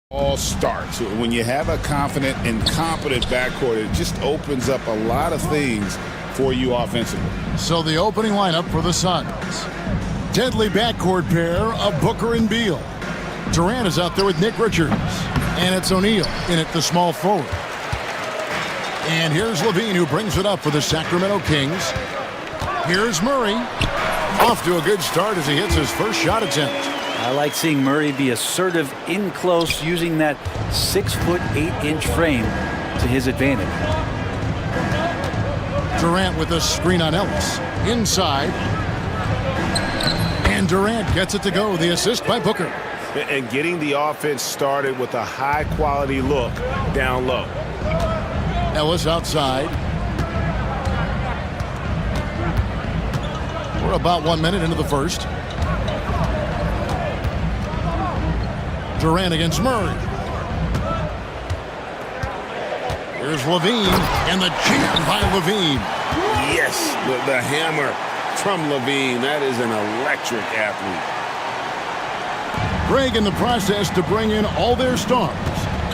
All starts when you have a confident and competent backcourt. It just opens up a lot of things for you offensively. So the opening lineup for the Suns. Deadly backcourt pair of Booker and Beal. Durant is out there with Nick Richards. And it's O'Neal in at the small forward. And here's Levine, who brings it up for the Sacramento Kings. Here's Murray. Off to a good start as he hits his first shot attempt. I like seeing Murray be assertive in close, using that 6'8" frame to his advantage. Durant with a screen on Ellis. Inside. And Durant gets it to go. The assist by Booker. And getting the offense started with a high-quality look down low. Ellis outside. We're about 1 minute into the first. Durant against Murray. Here's Levine, and the jam by Levine. Yes, the hammer from Levine. That is an electric athlete. Greg in the process to bring in all their stars.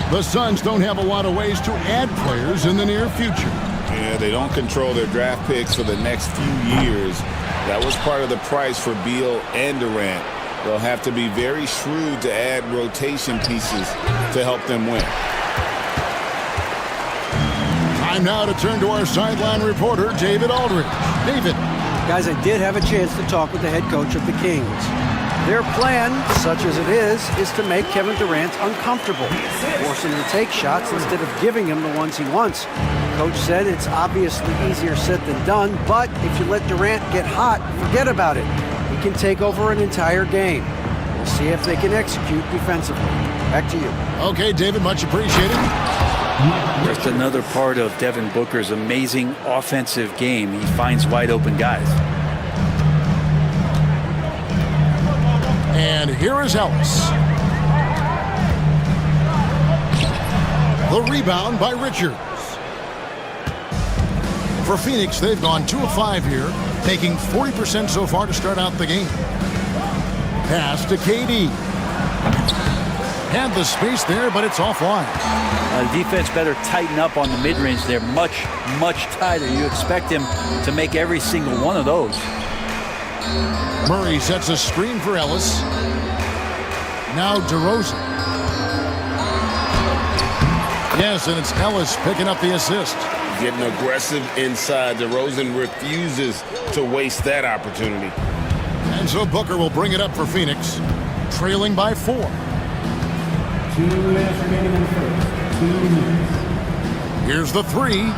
The Suns don't have a lot of ways to add players in the near future. Yeah, they don't control their draft picks for the next few years. That was part of the price for Beal and Durant. They'll have to be very shrewd to add rotation pieces to help them win. Time now to turn to our sideline reporter, David Aldridge. David. Guys, I did have a chance to talk with the head coach of the Kings. Their plan, such as it is to make Kevin Durant uncomfortable, force him to take shots instead of giving him the ones he wants. Coach said it's obviously easier said than done, but if you let Durant get hot, forget about it. He can take over an entire game. We'll see if they can execute defensively. Back to you. Okay, David, much appreciated. Just another part of Devin Booker's amazing offensive game. He finds wide open guys. And here is Ellis. The rebound by Richards. For Phoenix, they've gone 2 of 5 here, taking 40% so far to start out the game. Pass to KD. Had the space there, but it's offline. Defense better tighten up on the mid-range. They're much, much tighter. You expect him to make every single one of those. Murray sets a screen for Ellis. Now DeRozan. Yes, and it's Ellis picking up the assist. Getting aggressive inside. DeRozan refuses to waste that opportunity. And so Booker will bring it up for Phoenix, trailing by 4. 2 minutes remaining in the first. 2 minutes. Here's the 3.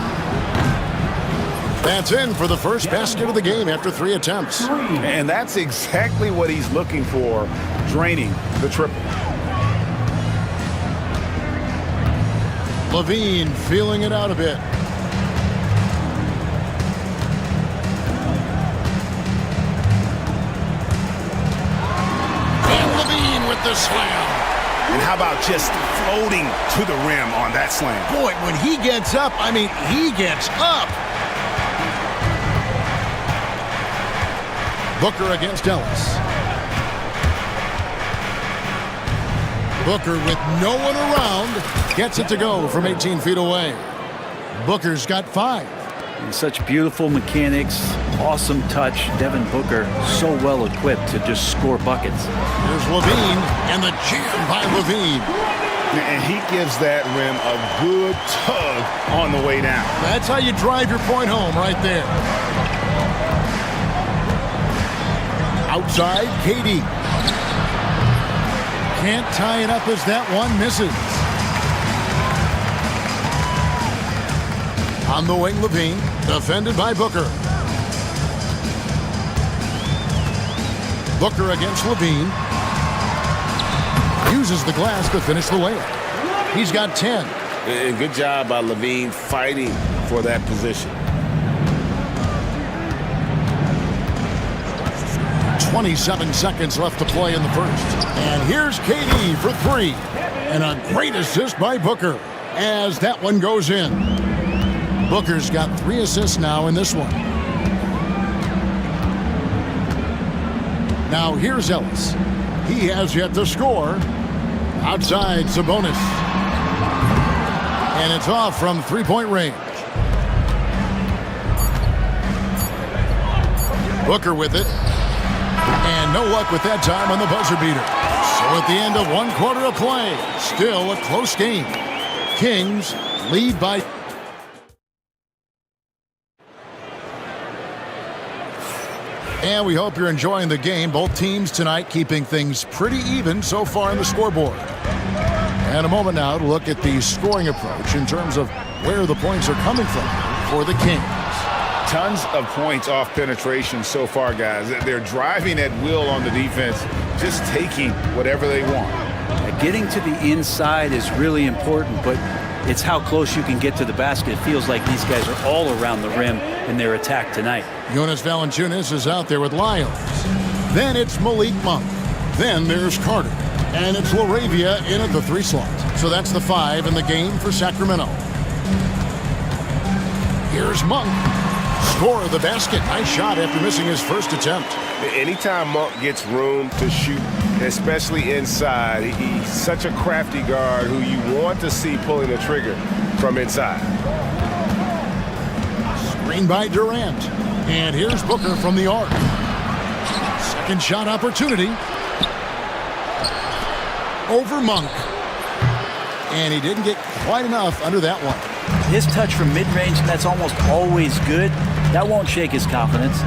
That's in for the first basket of the game after 3 attempts. And that's exactly what he's looking for, draining the triple. Levine feeling it out a bit. And Levine with the slam. And how about just floating to the rim on that slam? Boy, when he gets up, I mean, he gets up. Booker against Ellis. Booker with no one around gets it to go from 18 feet away. Booker's got 5. And such beautiful mechanics, awesome touch. Devin Booker so well equipped to just score buckets. Here's Levine and the jam by Levine. And he gives that rim a good tug on the way down. That's how you drive your point home right there. Outside, KD. Can't tie it up as that one misses. On the wing, Levine, defended by Booker. Booker against Levine. Uses the glass to finish the layup. He's got 10. And good job by Levine fighting for that position. 27 seconds left to play in the first. And here's KD for 3. And a great assist by Booker as that one goes in. Booker's got 3 assists now in this one. Now here's Ellis. He has yet to score. Outside, Sabonis. And it's off from three-point range. Booker with it. And no luck with that time on the buzzer beater. So at the end of one quarter of play, still a close game. Kings lead by... And we hope you're enjoying the game. Both teams tonight keeping things pretty even so far in the scoreboard. And a moment now to look at the scoring approach in terms of where the points are coming from for the Kings. Tons of points off penetration so far, guys. They're driving at will on the defense, just taking whatever they want. Getting to the inside is really important, but it's how close you can get to the basket. It feels like these guys are all around the rim in their attack tonight. Jonas Valanciunas is out there with Lyles. Then it's Malik Monk. Then there's Carter. And it's LaRavia in at the 3 slot. So that's the 5 in the game for Sacramento. Here's Monk. Score of the basket. Nice shot after missing his first attempt. Anytime Monk gets room to shoot, especially inside, he's such a crafty guard who you want to see pulling the trigger from inside. Screen by Durant. And here's Booker from the arc. Second shot opportunity. Over Monk. And he didn't get quite enough under that one. His touch from mid-range, that's almost always good. That won't shake his confidence.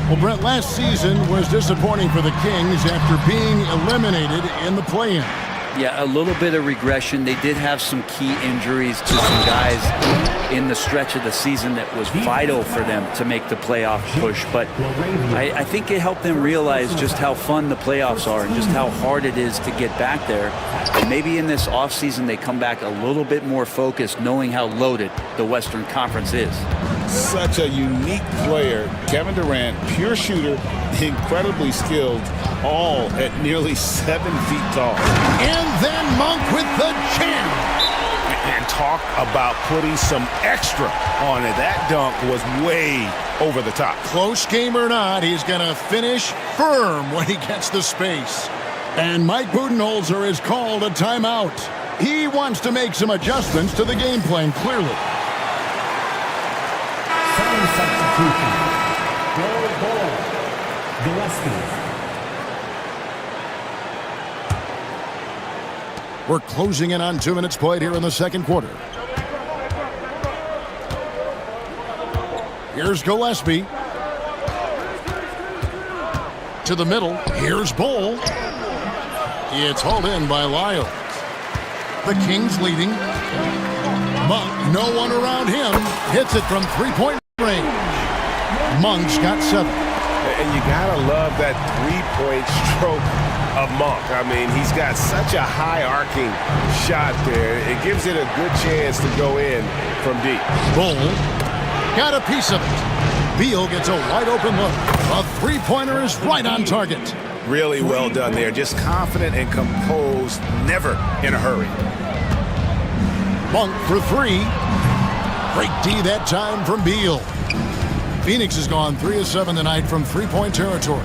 Well, Brett, last season was disappointing for the Kings after being eliminated in the play-in. Yeah, a little bit of regression. They did have some key injuries to some guys in the stretch of the season that was vital for them to make the playoff push. But I think it helped them realize just how fun the playoffs are and just how hard it is to get back there. And maybe in this offseason they come back a little bit more focused, knowing how loaded the Western Conference is. Such a unique player. Kevin Durant, pure shooter, incredibly skilled, all at nearly 7 feet tall. And then Monk with the jam. And talk about putting some extra on it. That dunk was way over the top. Close game or not, he's going to finish firm when he gets the space. And Mike Budenholzer has called a timeout. He wants to make some adjustments to the game plan, clearly. Second substitution. Goal ball. Gillespie. We're closing in on 2 minutes played here in the second quarter. Here's Gillespie. To the middle. Here's Bull. It's hauled in by Lyles. The Kings leading. Monk, no one around him. Hits it from three-point range. Monk's got 7. And you gotta love that three-point stroke of Monk. I mean, he's got such a high arcing shot there. It gives it a good chance to go in from deep. Bull got a piece of it. Beal gets a wide open look. A three-pointer is right on target. Really well done there. Just confident and composed, never in a hurry. Monk for 3. Great D that time from Beal. Phoenix has gone 3 of 7 tonight from three-point territory.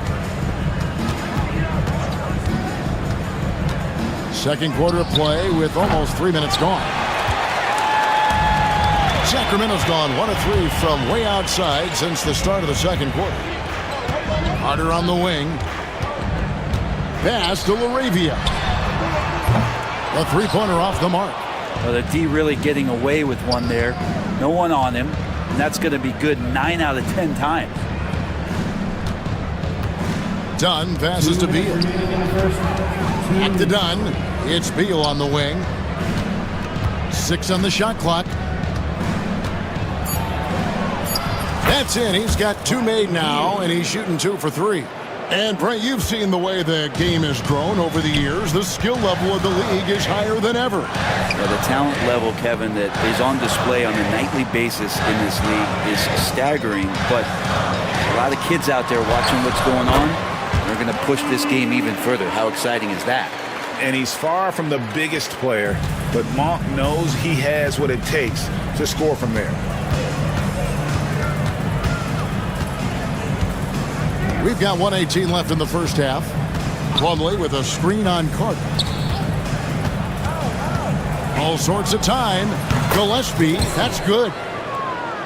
Second quarter of play with almost 3 minutes gone. Sacramento's gone 1 of 3 from way outside since the start of the second quarter. Carter on the wing. Pass to LaRavia. A three-pointer off the mark. Well, the D really getting away with one there. No one on him. And that's going to be good 9 out of 10 times. Dunn passes to Beal. Back to Dunn. It's Beal on the wing. 6 on the shot clock. That's in. He's got 2 made now, and he's shooting 2 for 3. And, Brent, you've seen the way the game has grown over the years. The skill level of the league is higher than ever. Yeah, the talent level, Kevin, that is on display on a nightly basis in this league is staggering. But a lot of kids out there watching what's going on, they're going to push this game even further. How exciting is that? And he's far from the biggest player, but Monk knows he has what it takes to score from there. We've got 1:18 left in the first half. Plumlee with a screen on Carter. All sorts of time. Gillespie, that's good.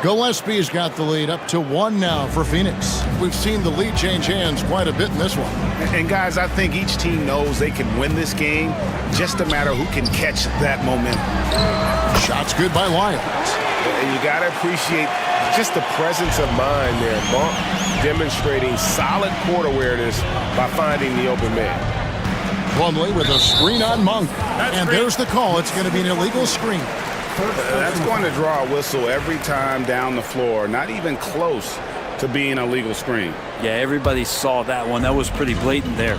Gillespie's got the lead up to 1 now for Phoenix. We've seen the lead change hands quite a bit in this one. And guys, I think each team knows they can win this game, just a matter who can catch that momentum. Shots good by Lyons. And you got to appreciate just the presence of mind there. Monk demonstrating solid court awareness by finding the open man. Plumlee with a screen on Monk. And there's the call. It's going to be an illegal screen. That's going to draw a whistle every time down the floor. Not even close to being a legal screen. Yeah, everybody saw that one. That was pretty blatant there.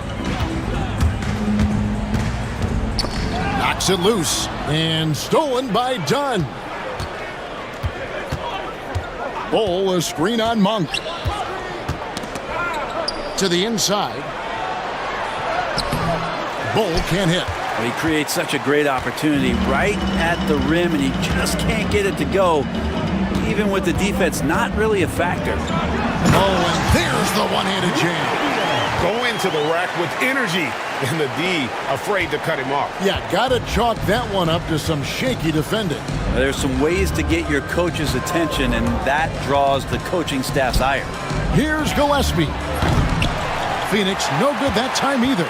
Knocks it loose. And stolen by Dunn. Bull, a screen on Monk. To the inside. Bull can't hit. Well, he creates such a great opportunity right at the rim, and he just can't get it to go, even with the defense not really a factor. Oh, and there's the one-handed jam. Going to the rack with energy, and the D afraid to cut him off. Yeah, got to chalk that one up to some shaky defending. There's some ways to get your coach's attention, and that draws the coaching staff's ire. Here's Gillespie. Phoenix, no good that time either.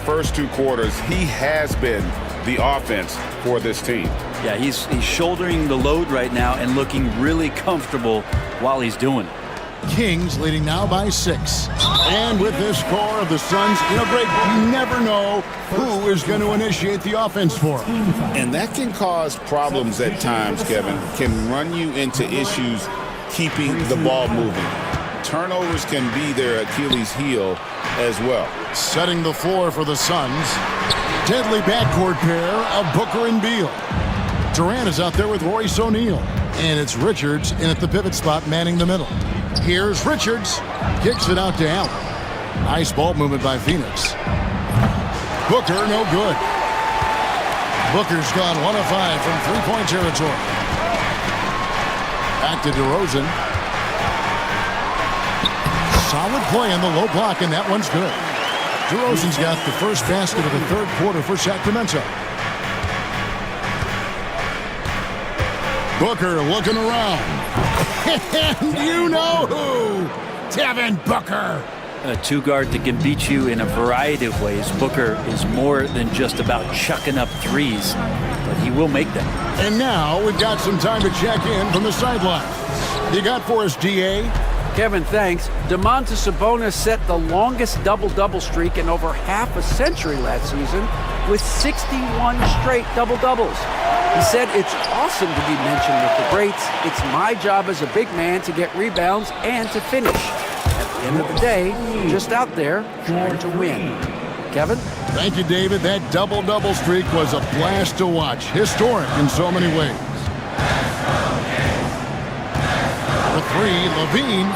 First 2 quarters, he has been the offense for this team. Yeah, he's shouldering the load right now and looking really comfortable while he's doing it. Kings leading now by 6. And with this score of the Suns, Greg, you never know who is going to initiate the offense for them. And that can cause problems at times, Kevin. Can run you into issues keeping the ball moving. Turnovers can be their Achilles heel as well. Setting the floor for the Suns. Deadly backcourt pair of Booker and Beal. Durant is out there with Royce O'Neal. And it's Richards in at the pivot spot manning the middle. Here's Richards. Kicks it out to Allen. Nice ball movement by Phoenix. Booker, no good. Booker's gone 1 of 5 from three-point territory. Back to DeRozan. Solid play in the low block, and that one's good. DeRozan's got the first basket of the 3rd quarter for Sacramento. Booker looking around. And you know who? Devin Booker. A 2-guard that can beat you in a variety of ways. Booker is more than just about chucking up threes, but he will make them. And now we've got some time to check in from the sideline. You got for us, DA? Kevin, thanks. Domantas Sabonis set the longest double-double streak in over half a century last season with 61 straight double-doubles. He said, "It's awesome to be mentioned with the greats. It's my job as a big man to get rebounds and to finish. At the end of the day, just out there trying to win." Kevin? Thank you, David. That double-double streak was a blast to watch. Historic in so many ways. For 3, Levine.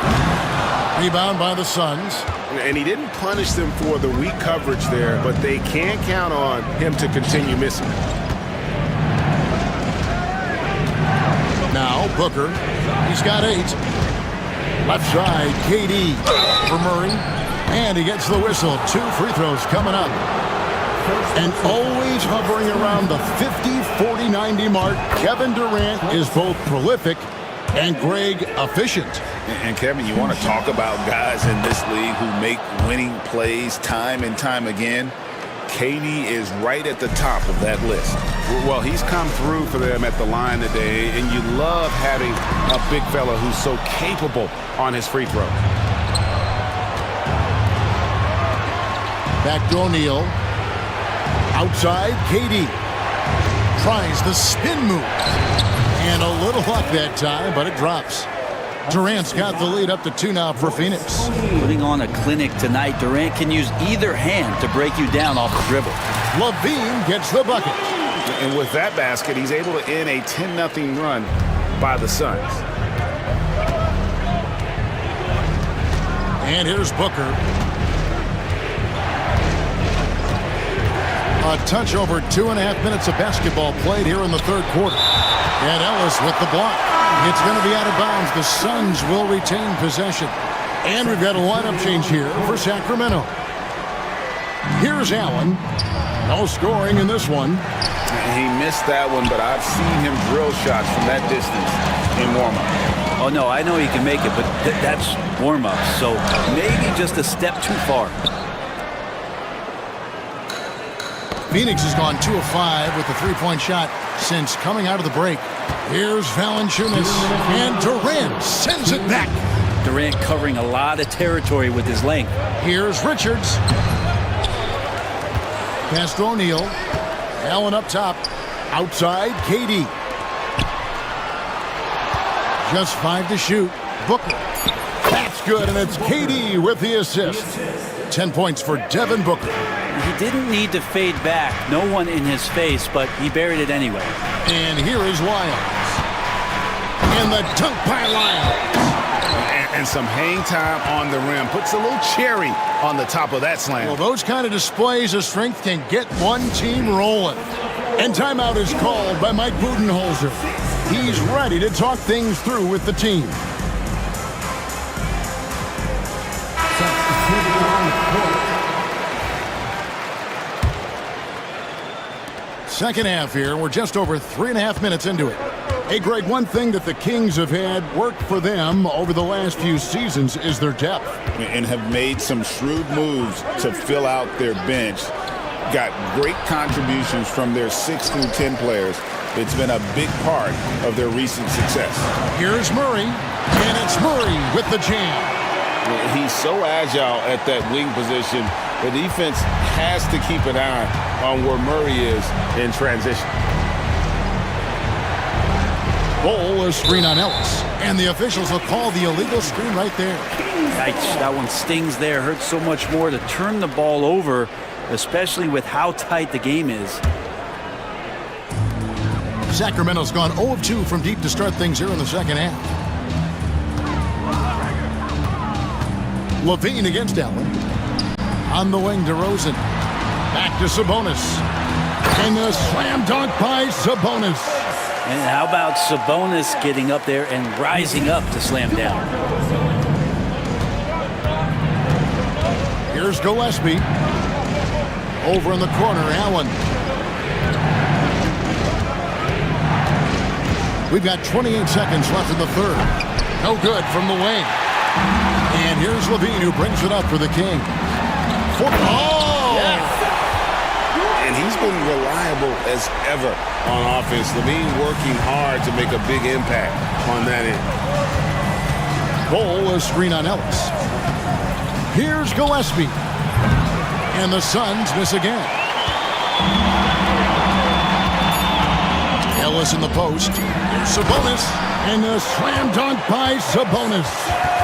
Rebound by the Suns. And he didn't punish them for the weak coverage there, but they can't count on him to continue missing. Now Booker. He's got 8. Left side, KD for Murray. And he gets the whistle. 2 free throws coming up. And always hovering around the 50, 40, 90 mark, Kevin Durant is both prolific and, Greg, efficient. And Kevin, you want to talk about guys in this league who make winning plays time and time again? KD is right at the top of that list. Well, he's come through for them at the line today, and you love having a big fella who's so capable on his free throw. Back to O'Neal. Outside, KD. Tries the spin move. And a little luck that time, but it drops. Durant's got the lead up to 2 now for Phoenix. Putting on a clinic tonight, Durant can use either hand to break you down off the dribble. LaVine gets the bucket. And with that basket, he's able to end a 10-0 run by the Suns. And here's Booker. A touch over 2.5 minutes of basketball played here in the third quarter. And Ellis with the block. It's going to be out of bounds. The Suns will retain possession. And we've got a lineup change here for Sacramento. Here's Allen. No scoring in this one. He missed that one, but I've seen him drill shots from that distance in warm-up. Oh, no, I know he can make it, but that's warm-up. So maybe just a step too far. Phoenix has gone 2 of 5 with the three-point shot since coming out of the break. Here's Valanciunas, and Durant sends it back. Durant covering a lot of territory with his length. Here's Richards. Pass to O'Neal. Allen up top. Outside, KD. Just 5 to shoot. Booker. That's good, and it's KD with the assist. 10 points for Devin Booker. He didn't need to fade back. No one in his face, but he buried it anyway. And here is Lyles. And the dunk by Lyles. And some hang time on the rim. Puts a little cherry on the top of that slam. Well, those kind of displays of strength can get one team rolling. And timeout is called by Mike Budenholzer. He's ready to talk things through with the team. Second half here. We're just over 3.5 minutes into it. Hey, Greg, one thing that the Kings have had work for them over the last few seasons is their depth. And have made some shrewd moves to fill out their bench. Got great contributions from their 6 through 10 players. It's been a big part of their recent success. Here's Murray, and it's Murray with the jam. He's so agile at that wing position. The defense has to keep an eye on where Murray is in transition. Bol, a screen on Ellis. And the officials will call the illegal screen right there. Yikes, that one stings there. Hurts so much more to turn the ball over, especially with how tight the game is. Sacramento's gone 0 of 2 from deep to start things here in the second half. LaVine against Allen. On the wing to Rosen. Back to Sabonis. And the slam dunk by Sabonis. And how about Sabonis getting up there and rising up to slam down? Here's Gillespie. Over in the corner, Allen. We've got 28 seconds left in the third. No good from the wing. And here's LaVine who brings it up for the King. Oh! Yeah. And he's been reliable as ever on offense. LaVine working hard to make a big impact on that end. Bol, a screen on Ellis. Here's Gillespie. And the Suns miss again. Ellis in the post. Here's Sabonis. And the slam dunk by Sabonis.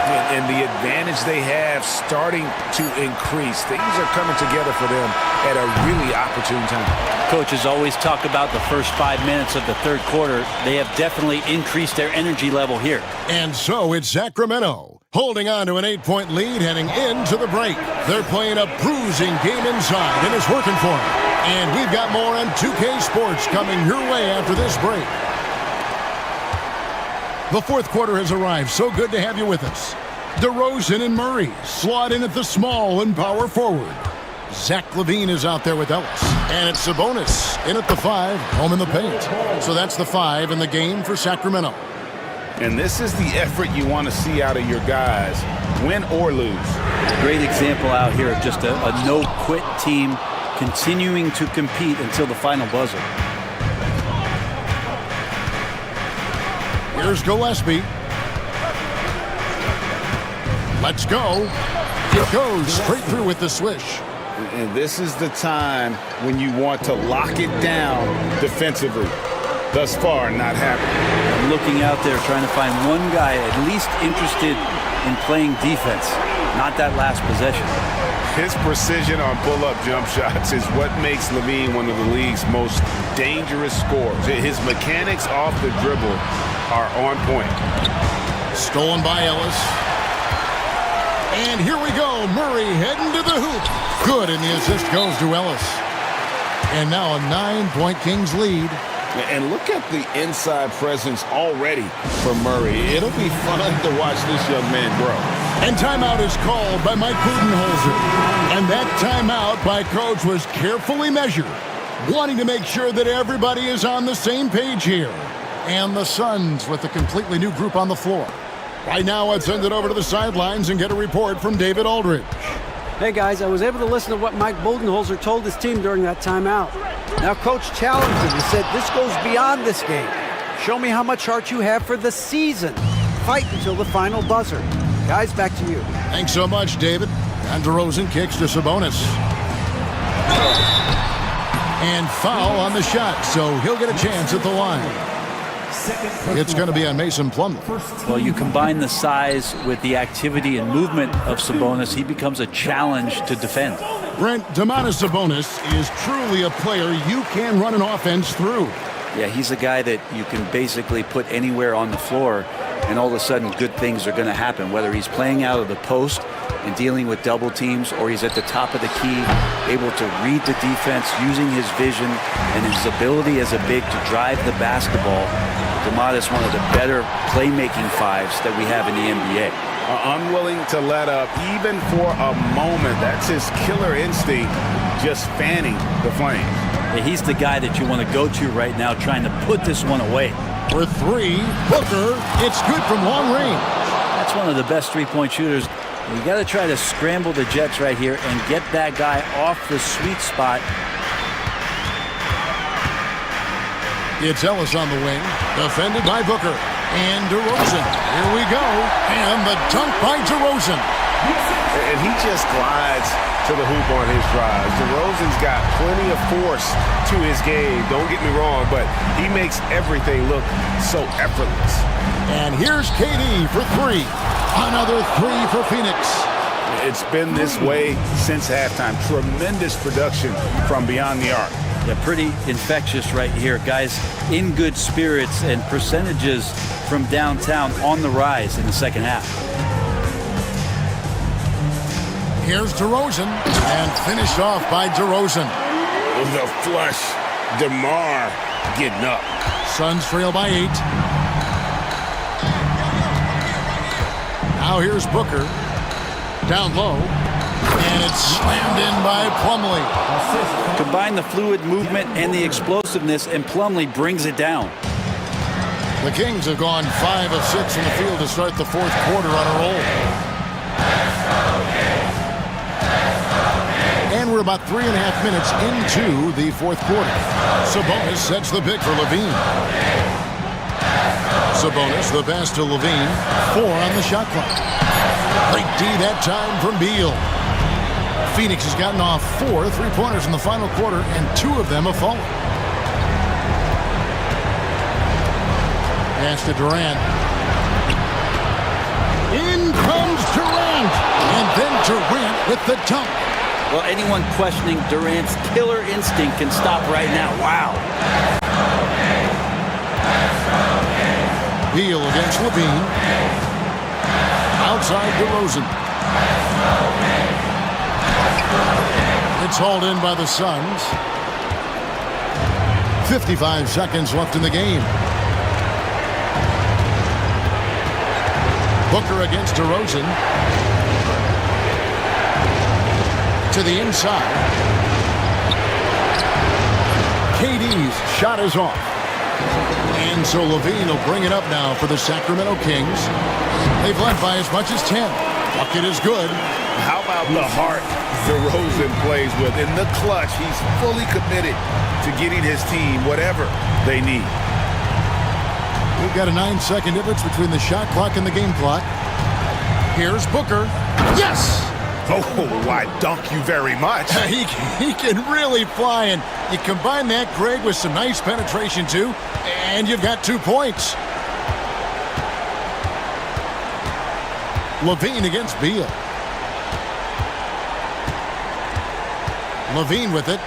And the advantage they have starting to increase. Things are coming together for them at a really opportune time. Coaches always talk about the first 5 minutes of the third quarter. They have definitely increased their energy level here. And so it's Sacramento holding on to an 8-point lead heading into the break. They're playing a bruising game inside, and it's working for them. And we've got more on 2K Sports coming your way after this break. The fourth quarter has arrived. So good to have you with us. DeRozan and Murray slot in at the small and power forward. Zach LaVine is out there with Ellis. And it's Sabonis in at the 5, home in the paint. So that's the 5 in the game for Sacramento. And this is the effort you want to see out of your guys, win or lose. Great example out here of just a no-quit team continuing to compete until the final buzzer. Here's Gillespie. Let's go. It goes straight through with the swish. And this is the time when you want to lock it down defensively. Thus far, not happening. I'm looking out there trying to find one guy at least interested in playing defense, not that last possession. His precision on pull-up jump shots is what makes Levine one of the league's most dangerous scorers. His mechanics off the dribble are on point. Stolen by Ellis. And here we go. Murray heading to the hoop. Good, and the assist goes to Ellis. And now a 9-point Kings lead. And look at the inside presence already for Murray. It'll be fun to watch this young man grow. And timeout is called by Mike Budenholzer. And that timeout by Coach was carefully measured, wanting to make sure that everybody is on the same page here. And the Suns with a completely new group on the floor. Right now, I'd send it over to the sidelines and get a report from David Aldridge. Hey guys, I was able to listen to what Mike Budenholzer told his team during that timeout. Now Coach challenged him and said, this goes beyond this game. Show me how much heart you have for the season. Fight until the final buzzer. Guys, back to you. Thanks so much, David. And DeRozan kicks to Sabonis. And foul on the shot, so he'll get a chance at the line. It's going to be on Mason Plumlee. Well, you combine the size with the activity and movement of Sabonis, he becomes a challenge to defend. Brent, Domantas Sabonis is truly a player you can run an offense through. Yeah, he's a guy that you can basically put anywhere on the floor, and all of a sudden good things are going to happen, whether he's playing out of the post and dealing with double teams, or he's at the top of the key, able to read the defense, using his vision and his ability as a big to drive the basketball. Domantas, one of the better playmaking fives that we have in the NBA. Unwilling to let up even for a moment. That's his killer instinct, just fanning the flame. Yeah, he's the guy that you want to go to right now, trying to put this one away. For three, Booker, it's good from long range. That's one of the best three-point shooters. You got to try to scramble the Jets right here and get that guy off the sweet spot. It's Ellis on the wing, defended by Booker. And DeRozan, here we go, and the dunk by DeRozan. And he just glides to the hoop on his drives. DeRozan's got plenty of force to his game, don't get me wrong, but he makes everything look so effortless. And here's KD for three. Another three for Phoenix. It's been this way since halftime. Tremendous production from beyond the arc. Yeah, pretty infectious right here. Guys in good spirits, and percentages from downtown on the rise in the second half. Here's DeRozan, and finished off by DeRozan. The flush, DeMar getting up. Suns trail by 8. Now here's Booker. Down low. And it's slammed in by Plumlee. Combine the fluid movement and the explosiveness, and Plumlee brings it down. The Kings have gone 5 of 6 in the field to start the fourth quarter on a roll. And we're about 3.5 minutes into the fourth quarter. Sabonis sets the pick for Levine. Sabonis, the pass to Levine. 4 on the shot clock. Great D that time from Beal. Phoenix has gotten off 4 3-pointers in the final quarter, and 2 of them have fallen. Pass to Durant. In comes Durant. And then Durant with the dunk. Well, anyone questioning Durant's killer instinct can stop right now. Wow. Beal against Levine. Outside DeRozan. It's hauled in by the Suns. 55 seconds left in the game. Booker against DeRozan. To the inside. KD's shot is off. And so Levine will bring it up now for the Sacramento Kings. They've led by as much as 10. Bucket is good. How about the heart DeRozan plays with? In the clutch, he's fully committed to getting his team whatever they need. We've got a 9-second difference between the shot clock and the game clock. Here's Booker. Yes! Oh, I dunk you very much. He can really fly, and you combine that, Greg, with some nice penetration, too, and you've got 2 points. Levine against Beal. Levine with it.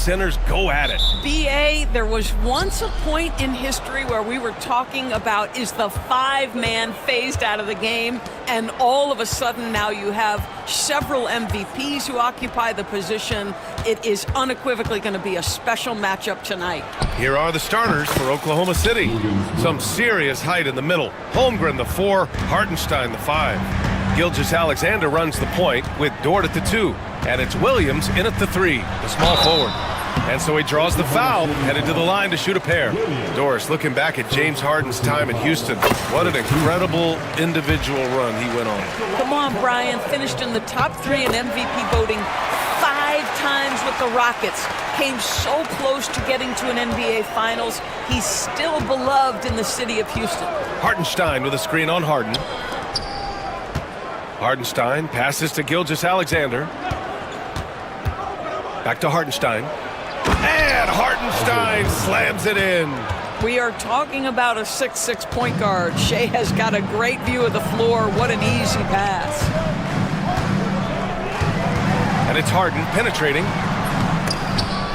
centers go at it. BA, there was once a point in history where we were talking about, is the five-man phased out of the game? And all of a sudden now you have several MVPs who occupy the position. It is unequivocally going to be a special matchup tonight. Here are the starters for Oklahoma City. Some serious height in the middle. Holmgren, the 4, Hartenstein, the 5. Gilgeous-Alexander runs the point with Dort at the 2. And it's Williams in at the 3, the small forward. And so he draws the foul, headed to the line to shoot a pair. Doris looking back at James Harden's time in Houston. What an incredible individual run he went on. Come on, Brian. Finished in the top 3 in MVP voting 5 times with the Rockets. Came so close to getting to an NBA Finals. He's still beloved in the city of Houston. Hartenstein with a screen on Harden. Hartenstein passes to Gilgeous-Alexander. Back to Hartenstein. And Hartenstein slams it in. We are talking about a 6'6" point guard. Shea has got a great view of the floor. What an easy pass. And it's Harden penetrating.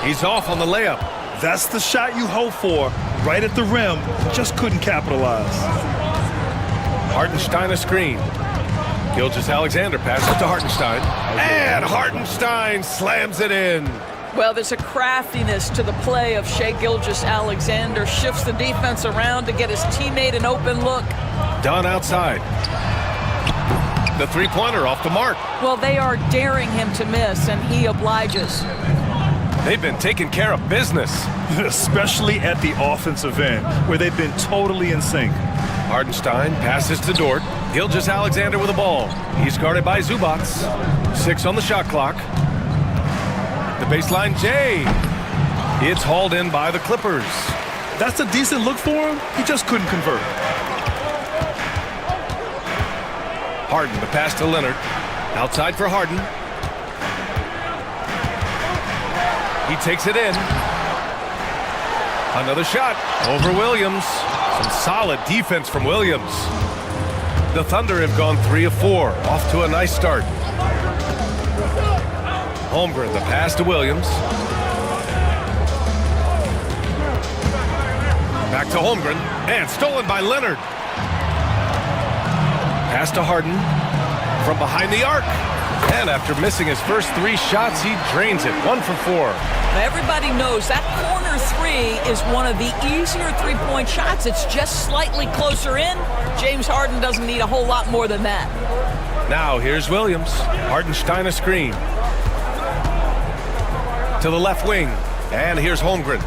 He's off on the layup. That's the shot you hope for. Right at the rim. Just couldn't capitalize. Hartenstein a screen. Gilgeous-Alexander passes to Hartenstein. And Hartenstein slams it in. Well, there's a craftiness to the play of Shea Gilgeous-Alexander. Shifts the defense around to get his teammate an open look. Done outside. The three-pointer off the mark. Well, they are daring him to miss, and he obliges. They've been taking care of business. Especially at the offensive end, where they've been totally in sync. Hartenstein passes to Dort. Gilgeous-Alexander with the ball. He's guarded by Zubac. 6 on the shot clock. The baseline J. It's hauled in by the Clippers. That's a decent look for him. He just couldn't convert. Harden, the pass to Leonard. Outside for Harden. He takes it in. Another shot over Williams. Some solid defense from Williams. The Thunder have gone 3 of 4. Off to a nice start. Holmgren, the pass to Williams. Back to Holmgren. And stolen by Leonard. Pass to Harden. From behind the arc. And after missing his first 3 shots, he drains it. 1 for 4. Now everybody knows that corner 3 is one of the easier three-point shots. It's just slightly closer in. James Harden doesn't need a whole lot more than that. Now here's Williams. Hartenstein a screen. To the left wing. And here's Holmgren.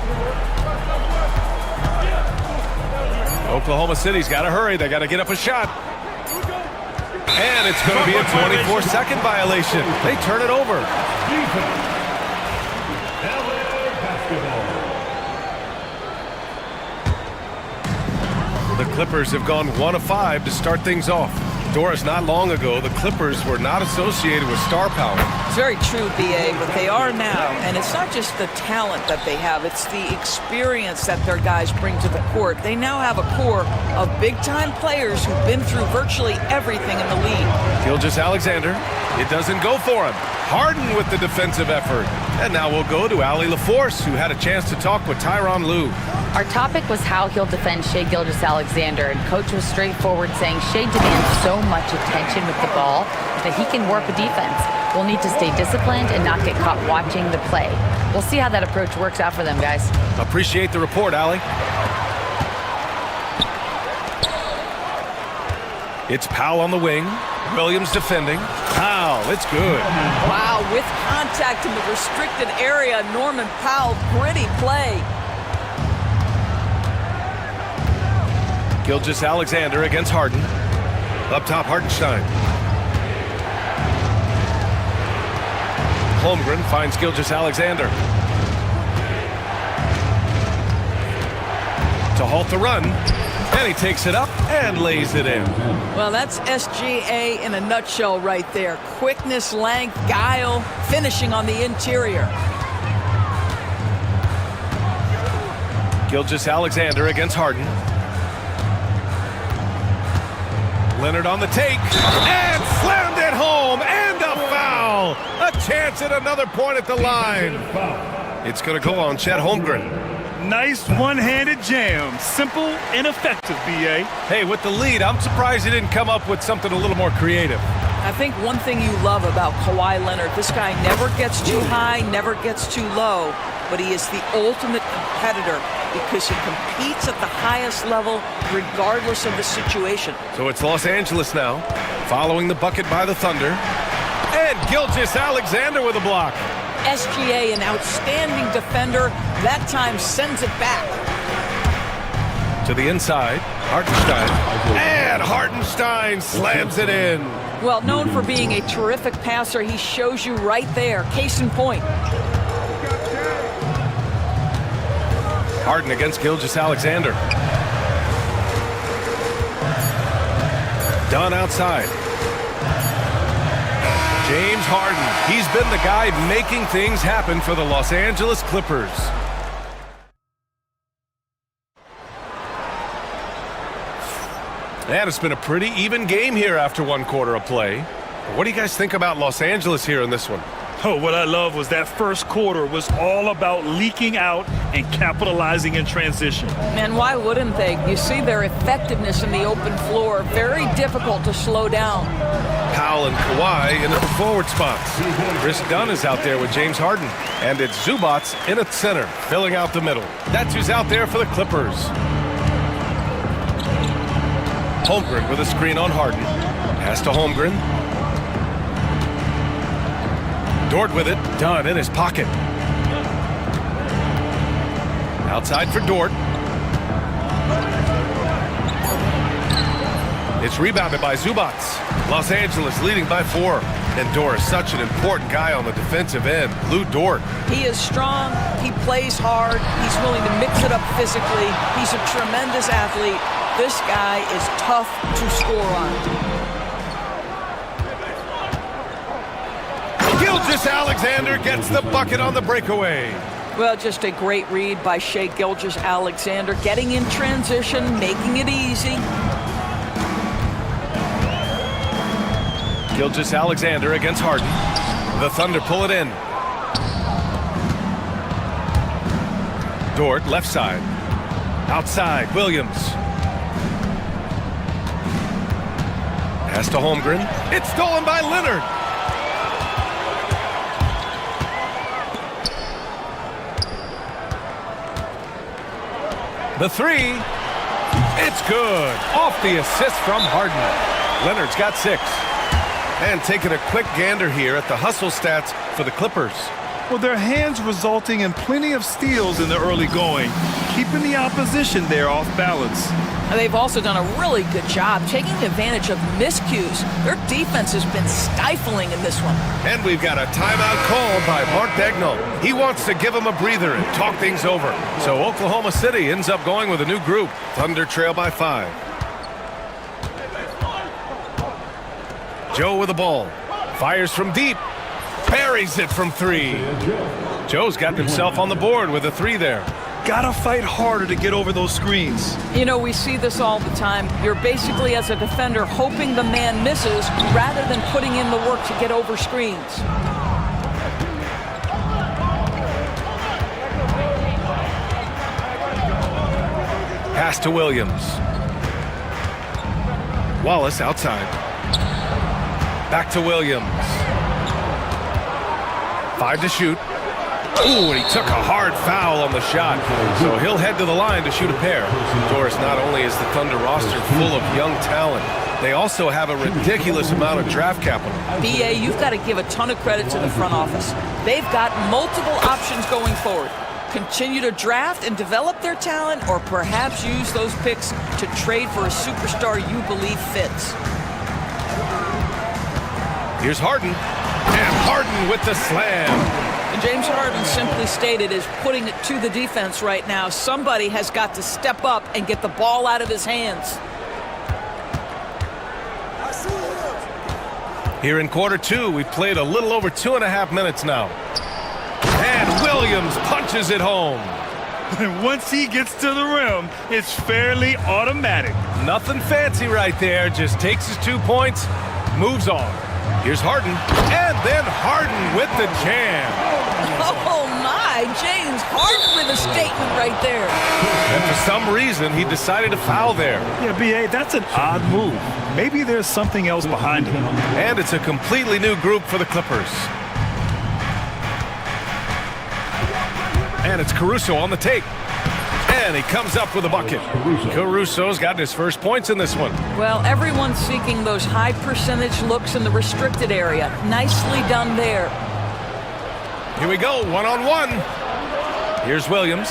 Oklahoma City's got to hurry. They got to get up a shot. And it's going to be a 24-second violation. They turn it over. The Clippers have gone 1 of 5 to start things off. Doris, not long ago, the Clippers were not associated with star power. It's very true, BA, but they are now. And it's not just the talent that they have, it's the experience that their guys bring to the court. They now have a core of big-time players who've been through virtually everything in the league. Gilgeous-Alexander, it doesn't go for him. Harden with the defensive effort. And now we'll go to Allie LaForce, who had a chance to talk with Tyronn Lue. Our topic was how he'll defend Shea Gilgeous-Alexander, and Coach was straightforward, saying Shea demands so much attention with the ball that he can warp a defense. We'll need to stay disciplined and not get caught watching the play. We'll see how that approach works out for them, guys. Appreciate the report, Allie. It's Powell on the wing. Williams defending. Powell, it's good. Wow, with contact in the restricted area, Norman Powell, gritty play. Gilgeous-Alexander against Harden. Up top, Hartenstein. Holmgren finds Gilgeous-Alexander. To halt the run. And he takes it up and lays it in. Well, that's SGA in a nutshell right there. Quickness, length, guile, finishing on the interior. Gilgeous-Alexander against Harden. Leonard on the take, and slammed it home, and a foul! A chance at another point at the line. It's going to go on Chet Holmgren. Nice one-handed jam. Simple and effective, B.A. Hey, with the lead, I'm surprised he didn't come up with something a little more creative. I think one thing you love about Kawhi Leonard, this guy never gets too high, never gets too low, but he is the ultimate competitor because he competes at the highest level regardless of the situation. So it's Los Angeles now, following the bucket by the Thunder. And Gilgeous-Alexander with a block. SGA, an outstanding defender, that time sends it back. To the inside, Hartenstein. And Hartenstein slams it in. Well, known for being a terrific passer, he shows you right there. Case in point. Harden against Gilgeous-Alexander. Dunn outside. James Harden. He's been the guy making things happen for the Los Angeles Clippers. And it's been a pretty even game here after one quarter of play. What do you guys think about Los Angeles here in this one? Oh, what I love was that first quarter was all about leaking out and capitalizing in transition. And why wouldn't they? You see their effectiveness in the open floor. Very difficult to slow down. Powell and Kawhi in the forward spots. Chris Dunn is out there with James Harden. And it's Zubats in at center, filling out the middle. That's who's out there for the Clippers. Holmgren with a screen on Harden. Pass to Holmgren. Dort with it. Dunn in his pocket. Outside for Dort. It's rebounded by Zubats. Los Angeles leading by 4. And Dort is such an important guy on the defensive end. Lou Dort. He is strong. He plays hard. He's willing to mix it up physically. He's a tremendous athlete. This guy is tough to score on. Gilgeous-Alexander gets the bucket on the breakaway. Well, just a great read by Shai Gilgeous-Alexander, getting in transition, making it easy. Gilgeous-Alexander against Harden. The Thunder pull it in. Dort, left side. Outside, Williams. Pass to Holmgren. It's stolen by Leonard. The three. It's good. Off the assist from Harden. Leonard's got 6. And taking a quick gander here at the hustle stats for the Clippers. Well, their hands resulting in plenty of steals in the early going, keeping the opposition there off balance. And they've also done a really good job taking advantage of miscues. Their defense has been stifling in this one. And we've got a timeout called by Mark Daigneault. He wants to give them a breather and talk things over. So Oklahoma City ends up going with a new group. Thunder trail by 5. Joe with the ball. Fires from deep. Buries it from 3. Joe's got himself on the board with a 3 there. Gotta fight harder to get over those screens. You know, we see this all the time. You're basically, as a defender, hoping the man misses rather than putting in the work to get over screens. Pass to Williams. Wallace outside. Back to Williams. 5 to shoot. Ooh, and he took a hard foul on the shot. So he'll head to the line to shoot a pair. Doris, not only is the Thunder roster full of young talent, they also have a ridiculous amount of draft capital. BA, you've got to give a ton of credit to the front office. They've got multiple options going forward. Continue to draft and develop their talent, or perhaps use those picks to trade for a superstar you believe fits. Here's Harden. And Harden with the slam. And James Harden, simply stated, is putting it to the defense right now. Somebody has got to step up and get the ball out of his hands. Here in quarter 2, we've played a little over 2.5 minutes now. And Williams punches it home. And once he gets to the rim, it's fairly automatic. Nothing fancy right there. Just takes his 2 points, moves on. Here's Harden, and then Harden with the jam. Oh, my. my, James Harden with a statement right there. And for some reason, he decided to foul there. Yeah, B.A., that's an odd move. Maybe there's something else behind it. And it's a completely new group for the Clippers. And it's Caruso on the take. And he comes up with a bucket. Caruso's gotten his first points in this one. Well, everyone's seeking those high percentage looks in the restricted area. Nicely done there. Here we go, one-on-one. Here's Williams.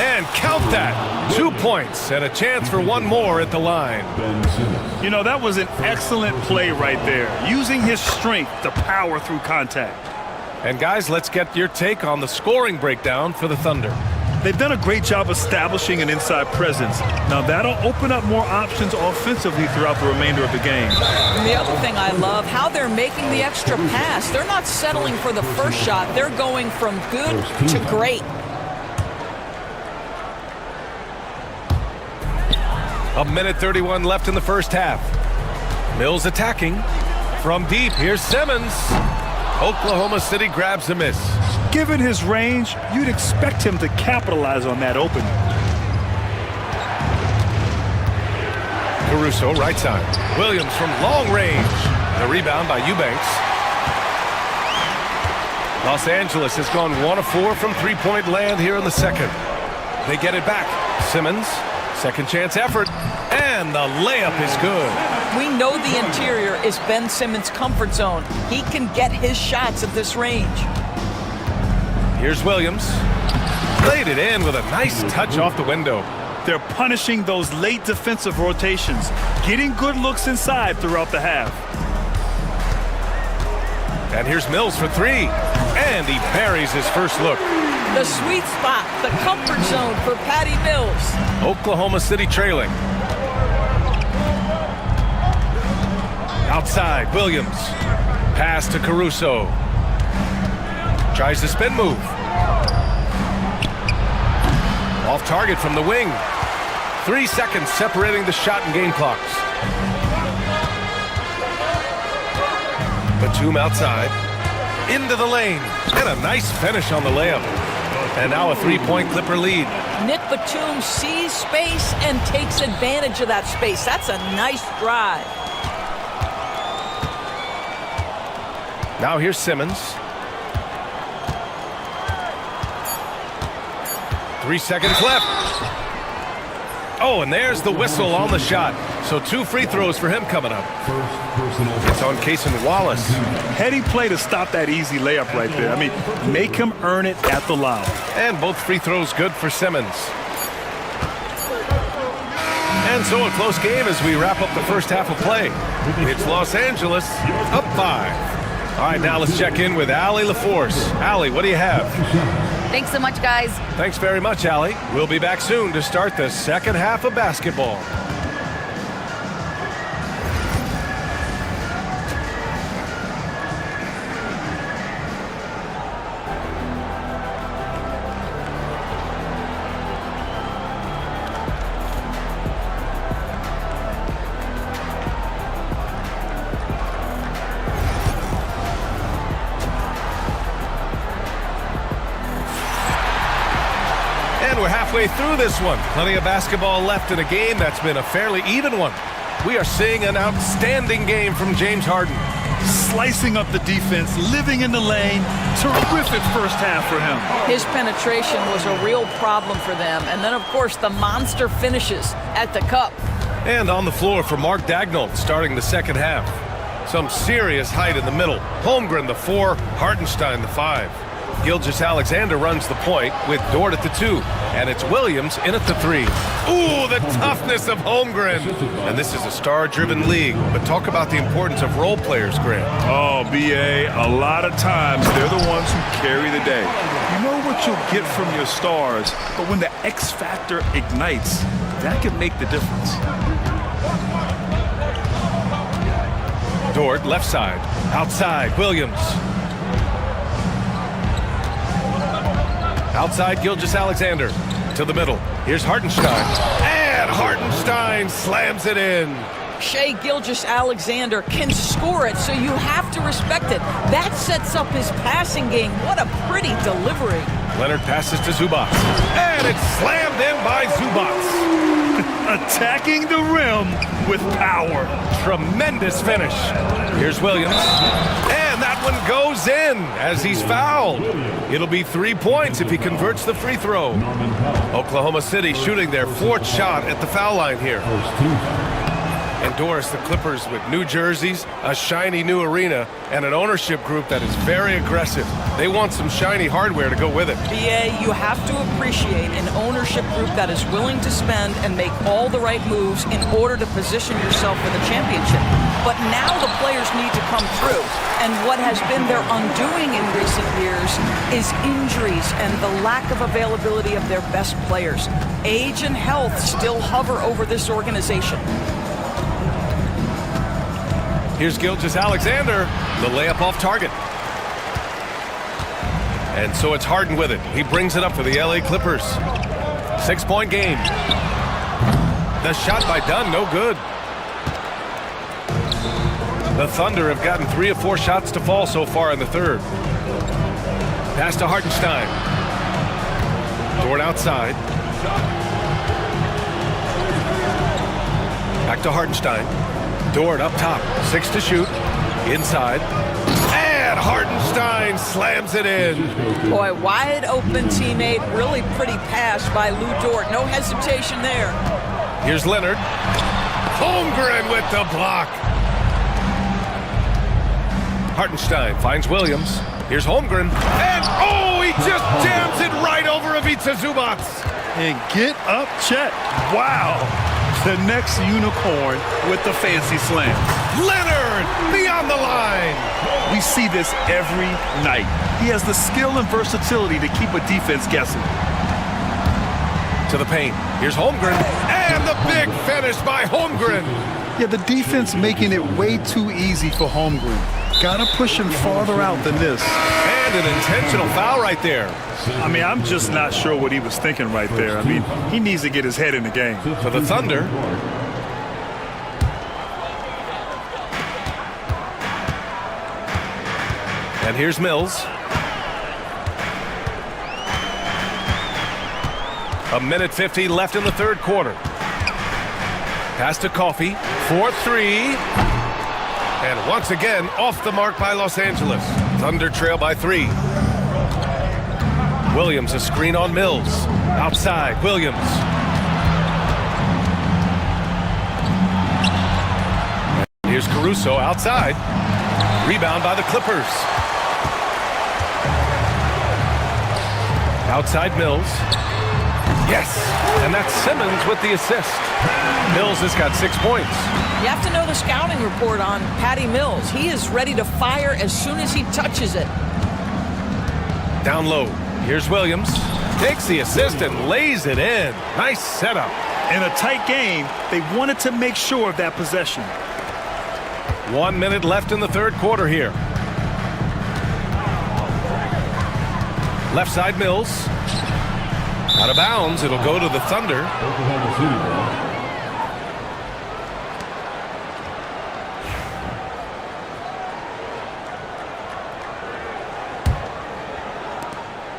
And count that. 2 points and a chance for one more at the line. You know, that was an excellent play right there, using his strength to power through contact. And guys, let's get your take on the scoring breakdown for the Thunder. They've done a great job establishing an inside presence. Now that'll open up more options offensively throughout the remainder of the game. And the other thing I love, how they're making the extra pass. They're not settling for the first shot. They're going from good to great. A minute 31 left in the first half. Mills attacking. From deep, here's Simmons. Oklahoma City grabs a miss. Given his range, you'd expect him to capitalize on that opening. Caruso, right side. Williams from long range. The rebound by Eubanks. Los Angeles has gone 1 of 4 from three-point land here in the second. They get it back. Simmons, second chance effort, and the layup is good. We know the interior is Ben Simmons' comfort zone. He can get his shots at this range. Here's Williams. Laid it in with a nice touch off the window. They're punishing those late defensive rotations, getting good looks inside throughout the half. And here's Mills for three. And he buries his first look. The sweet spot, the comfort zone for Patty Mills. Oklahoma City trailing. Outside, Williams. Pass to Caruso. Tries the spin move. Off target from the wing. 3 seconds separating the shot and game clocks. Batum outside. Into the lane. And a nice finish on the layup. And now a three-point Clipper lead. Nick Batum sees space and takes advantage of that space. That's a nice drive. Now here's Simmons. 3 seconds left. Oh, and there's the whistle on the shot. So 2 free throws for him coming up. It's on Cason Wallace. Heady play to stop that easy layup right there. I mean, make him earn it at the line. And both free throws good for Simmons. And so a close game as we wrap up the first half of play. It's Los Angeles up 5. All right, now let's check in with Allie LaForce. Allie, what do you have? Thanks so much, guys. Thanks very much, Allie. We'll be back soon to start the second half of basketball. We're halfway through this one. Plenty of basketball left in a game that's been a fairly even one. We are seeing an outstanding game from James Harden. Slicing up the defense, living in the lane. Terrific first half for him. His penetration was a real problem for them. And then, of course, the monster finishes at the cup. And on the floor for Mark Daigneault starting the second half. Some serious height in the middle. Holmgren the 4, Hartenstein the 5. Gilgeous-Alexander runs the point with Dort at the 2. And it's Williams in at the 3. Ooh, the toughness of Holmgren. And this is a star-driven league. But talk about the importance of role players, Grant. Oh, B.A., a lot of times they're the ones who carry the day. You know what you'll get from your stars, but when the X factor ignites, that can make the difference. Dort, left side. Outside, Williams. Outside, Gilgeous-Alexander to the middle. Here's Hartenstein. And Hartenstein slams it in. Shai Gilgeous-Alexander can score it, so you have to respect it. That sets up his passing game. What a pretty delivery. Leonard passes to Zubac. And it's slammed in by Zubac. Attacking the rim with power. Tremendous finish. Here's Williams. And that one goes in as he's fouled. It'll be 3 points if he converts the free throw. Oklahoma City shooting their 4th shot at the foul line here. And Doris, the Clippers with new jerseys, a shiny new arena, and an ownership group that is very aggressive. They want some shiny hardware to go with it. BA, you have to appreciate an ownership group that is willing to spend and make all the right moves in order to position yourself for the championship. But now the players need to come through. And what has been their undoing in recent years is injuries and the lack of availability of their best players. Age and health still hover over this organization. Here's Gilgeous-Alexander, the layup off target. And so it's Harden with it. He brings it up for the LA Clippers. 6-point game. The shot by Dunn, no good. The Thunder have gotten 3 of 4 shots to fall so far in the third. Pass to Hartenstein. Dort outside. Back to Hartenstein. Dort up top, 6 to shoot, inside, and Hartenstein slams it in. Boy, wide open teammate, really pretty pass by Lou Dort. No hesitation there. Here's Leonard. Holmgren with the block. Hartenstein finds Williams. Here's Holmgren, and oh, he just jams it right over Ivica Zubac. And get up, Chet. Wow. The next unicorn with the fancy slam. Leonard beyond the line. We see this every night. He has the skill and versatility to keep a defense guessing. To the paint. Here's Holmgren. And the big finish by Holmgren. Yeah, the defense making it way too easy for Holmgren. Gotta push him farther out than this. And an intentional foul right there. I mean, I'm just not sure what he was thinking right there. I mean, he needs to get his head in the game. For the Thunder. And here's Mills. A minute 50 left in the third quarter. Pass to Coffey. 4-3. And once again, off the mark by Los Angeles. Thunder trail by 3. Williams, a screen on Mills. Outside, Williams. And here's Caruso outside. Rebound by the Clippers. Outside Mills. Yes, and that's Simmons with the assist. Mills has got 6 points. You have to know the scouting report on Patty Mills. He is ready to fire as soon as he touches it. Down low. Here's Williams. Takes the assist and lays it in. Nice setup. In a tight game, they wanted to make sure of that possession. 1 minute left in the third quarter here. Left side Mills. Out of bounds. It'll go to the Thunder.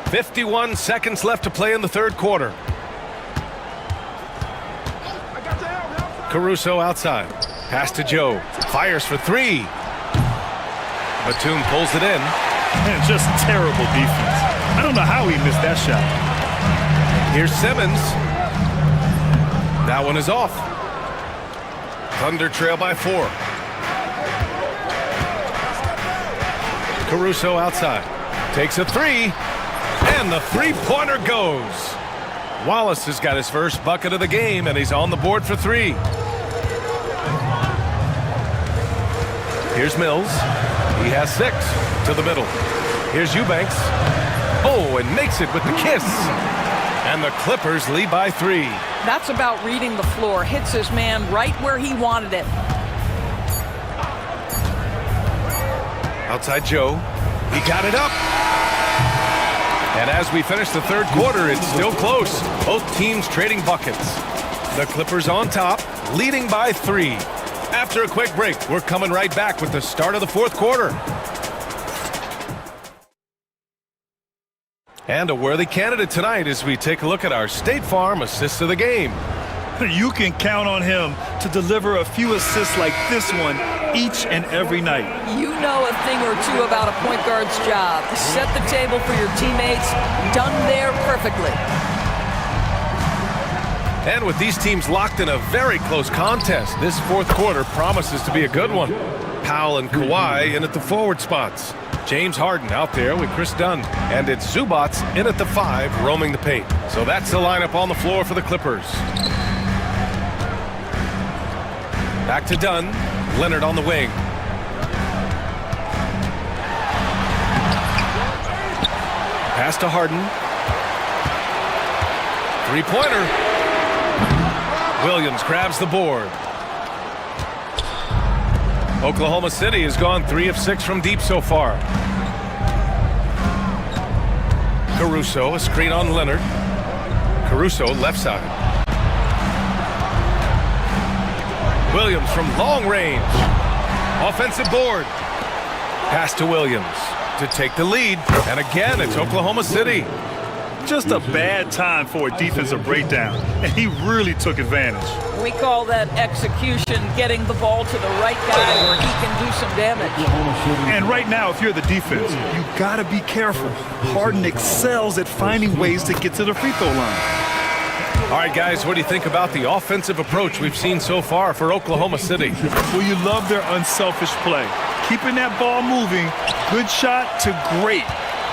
51 seconds left to play in the third quarter. Caruso outside. Pass to Joe. Fires for 3. Batum pulls it in. Man, just terrible defense. I don't know how he missed that shot. Here's Simmons. That one is off. Thunder trail by 4. Caruso outside. Takes a 3. And the three-pointer goes. Wallace has got his first bucket of the game, and he's on the board for 3. Here's Mills. He has 6 to the middle. Here's Eubanks. Oh, and makes it with the kiss. And the Clippers lead by 3. That's about reading the floor. Hits his man right where he wanted it. Outside Joe. He got it up. And as we finish the third quarter, it's still close. Both teams trading buckets. The Clippers on top, leading by 3. After a quick break, we're coming right back with the start of the fourth quarter. And a worthy candidate tonight as we take a look at our State Farm assists of the game. You can count on him to deliver a few assists like this one each and every night. You know a thing or two about a point guard's job. Set the table for your teammates. Done there perfectly. And with these teams locked in a very close contest, this fourth quarter promises to be a good one. Powell and Kawhi in at the forward spots. James Harden out there with Chris Dunn. And it's Zubats in at the 5, roaming the paint. So that's the lineup on the floor for the Clippers. Back to Dunn. Leonard on the wing. Pass to Harden. Three-pointer. Williams grabs the board. Oklahoma City has gone 3 of 6 from deep so far. Caruso, a screen on Leonard. Caruso, left side. Williams from long range. Offensive board. Pass to Williams to take the lead. And again, it's Oklahoma City. Just a bad time for a defensive breakdown, and he really took advantage. We call that execution, getting the ball to the right guy where he can do some damage. And right now, if you're the defense, you gotta be careful. Harden excels at finding ways to get to the free throw line. All right, guys, what do you think about the offensive approach we've seen so far for Oklahoma City? Well, you love their unselfish play. Keeping that ball moving, good shot to great.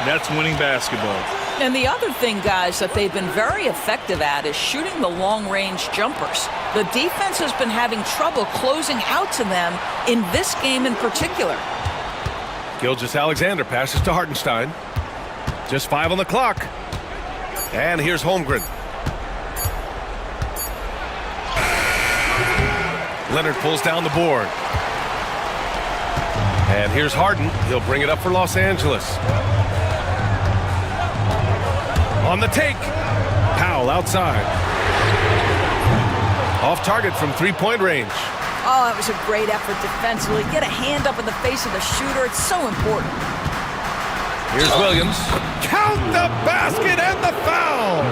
That's winning basketball. And the other thing, guys, that they've been very effective at is shooting the long-range jumpers. The defense has been having trouble closing out to them in this game in particular. Gilgeous-Alexander passes to Hartenstein. Just 5 on the clock. And here's Holmgren. Leonard pulls down the board. And here's Harden. He'll bring it up for Los Angeles. On the take. Powell outside. Off target from three-point range. Oh, that was a great effort defensively. Get a hand up in the face of the shooter. It's so important. Here's Williams. Count the basket and the foul.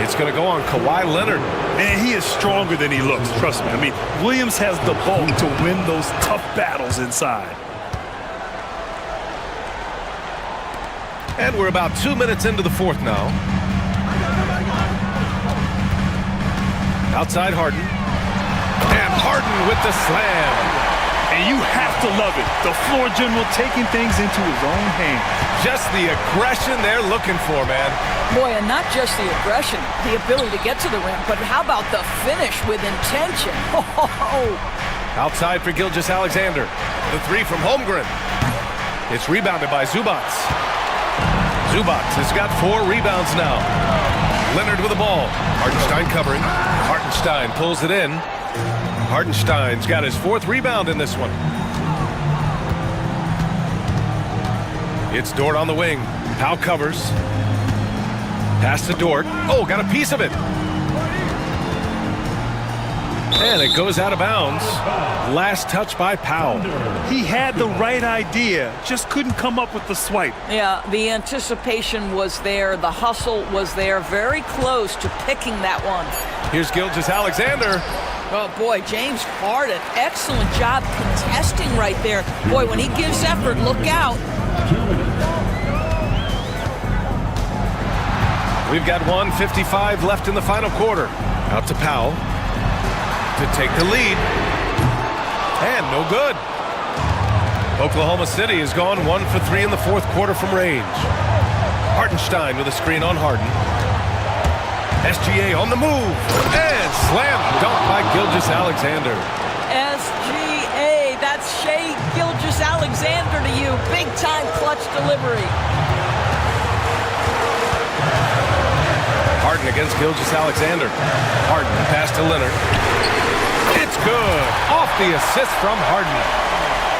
It's going to go on Kawhi Leonard. Man, he is stronger than he looks, trust me. I mean, Williams has the bulk to win those tough battles inside. And we're about 2 minutes into the fourth now. Outside Harden. And Harden with the slam. And you have to love it. The floor general taking things into his own hands. Just the aggression they're looking for, man. Boy, and not just the aggression, the ability to get to the rim, but how about the finish with intention? Outside for Gilgeous-Alexander. The 3 from Holmgren. It's rebounded by Zubats. Zubats has got 4 rebounds now. Leonard with the ball. Hartenstein covering. Hartenstein pulls it in. Hartenstein's got his 4th rebound in this one. It's Dort on the wing. Powell covers. Pass to Dort. Oh, got a piece of it. And it goes out of bounds. Last touch by Powell. He had the right idea, just couldn't come up with the swipe. Yeah, the anticipation was there. The hustle was there. Very close to picking that one. Here's Gilgeous-Alexander. Oh, boy, James Harden. Excellent job contesting right there. Boy, when he gives effort, look out. We've got 1:55 left in the final quarter. Out to Powell to take the lead. And no good. Oklahoma City has gone 1 for 3 in the fourth quarter from range. Hartenstein with a screen on Harden. SGA on the move. And slam dunk by Gilgeous-Alexander. SGA, that's Shai Gilgeous-Alexander to you. Big time clutch delivery. Harden against Gilgeous-Alexander. Harden pass to Leonard. It's good. Off the assist from Harden.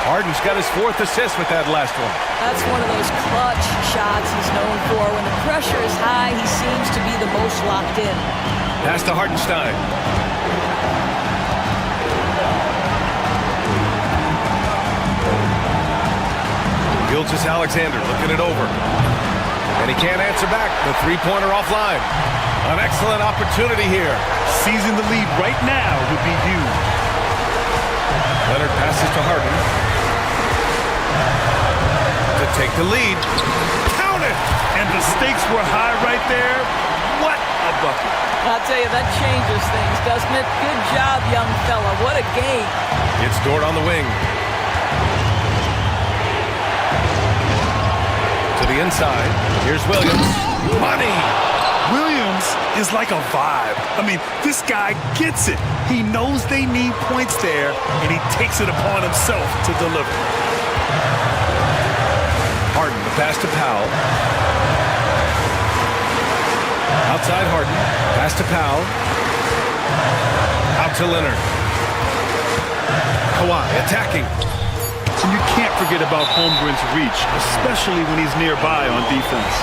Harden's got his 4th assist with that last one. That's one of those clutch shots he's known for. When the pressure is high, he seems to be the most locked in. Pass to Hartenstein. Gilgeous-Alexander looking it over. And he can't answer back. The three-pointer offline. An excellent opportunity here. Seizing the lead right now would be huge. Leonard passes to Harden. To take the lead. Count it! And the stakes were high right there. What a bucket. I'll tell you, that changes things, doesn't it? Good job, young fella. What a game. It's Dort on the wing. To the inside. Here's Williams. Money! Williams is like a vibe. I mean, this guy gets it. He knows they need points there, and he takes it upon himself to deliver. Harden, the pass to Powell. Outside Harden. Pass to Powell. Out to Leonard. Kawhi attacking. And you can't forget about Holmgren's reach, especially when he's nearby on defense.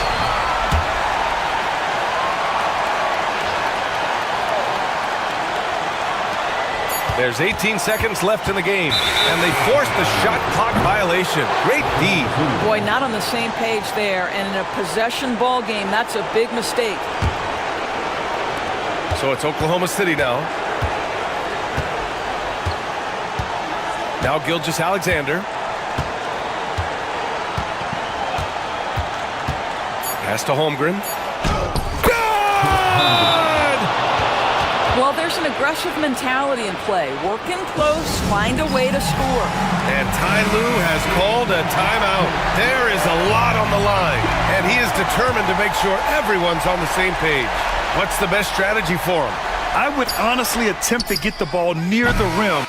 There's 18 seconds left in the game, and they forced the shot clock violation. Great D. Boy, not on the same page there. And in a possession ball game, that's a big mistake. So it's Oklahoma City now. Now Gilgeous-Alexander. Pass to Holmgren. Good! Well, there's an aggressive mentality in play. Work in close, find a way to score. And Ty Lue has called a timeout. There is a lot on the line, and he is determined to make sure everyone's on the same page. What's the best strategy for him? I would honestly attempt to get the ball near the rim.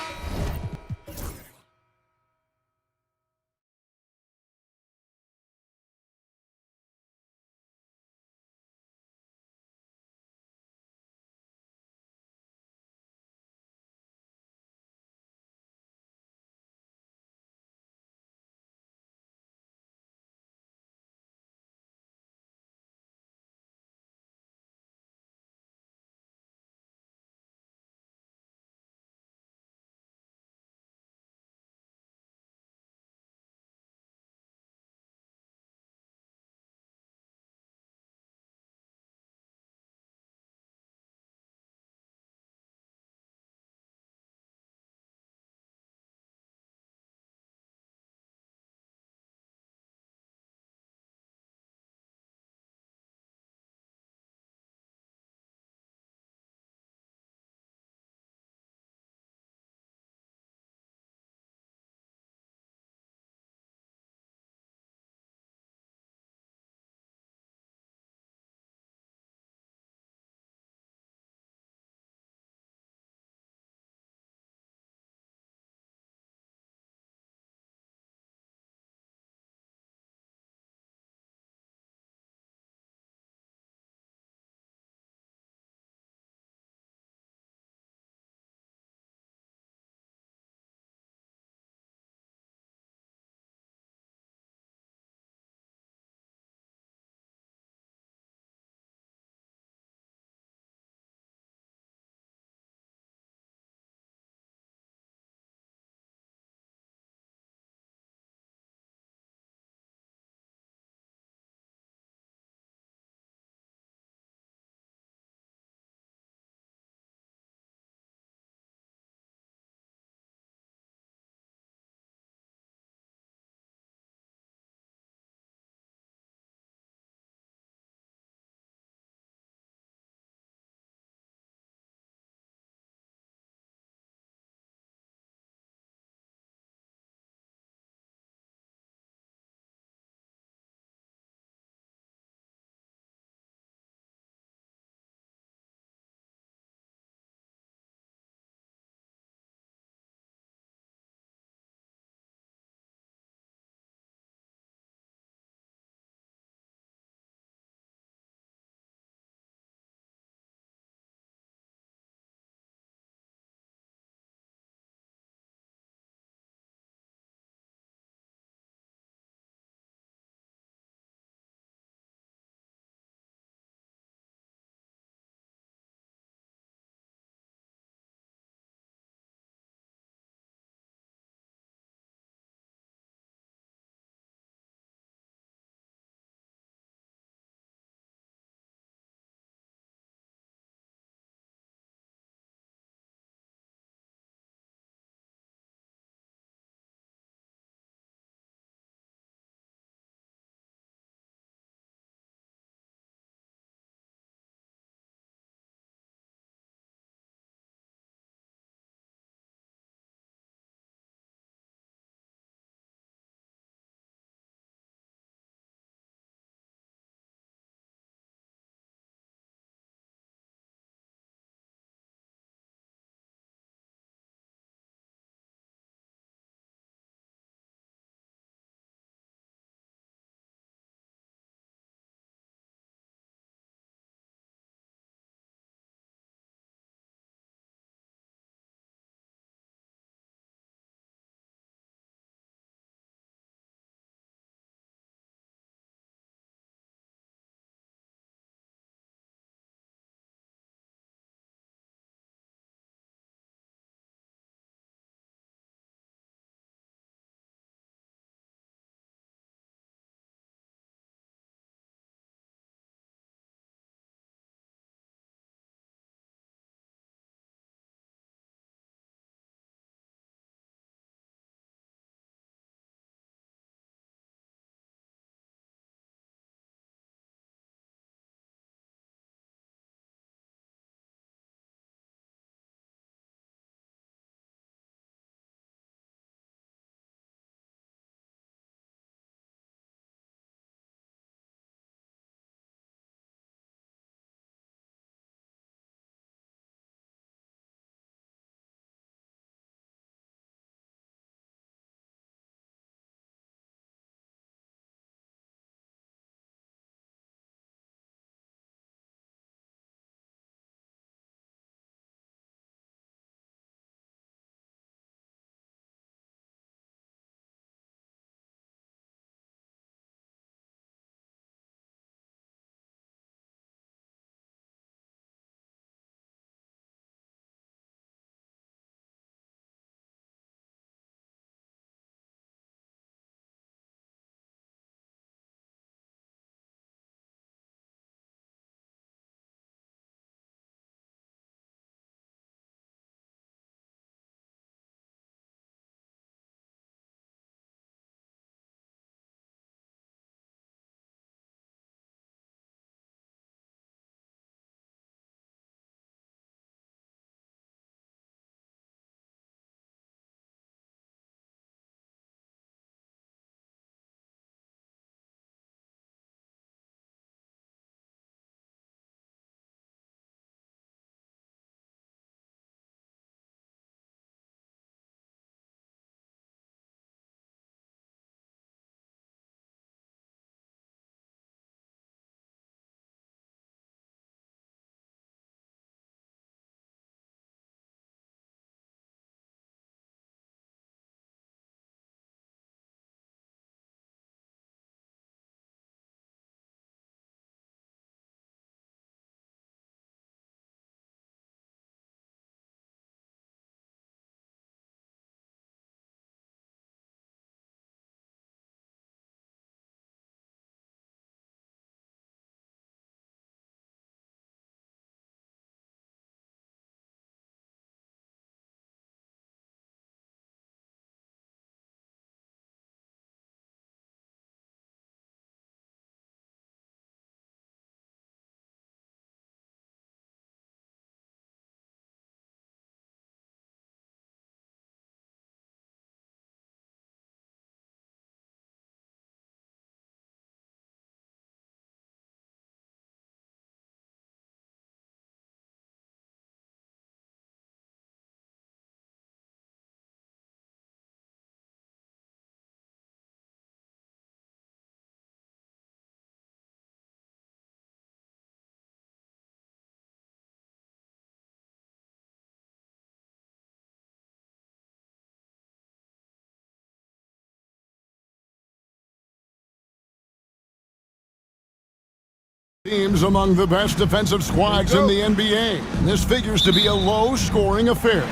Teams among the best defensive squads in the NBA. This figures to be a low-scoring affair.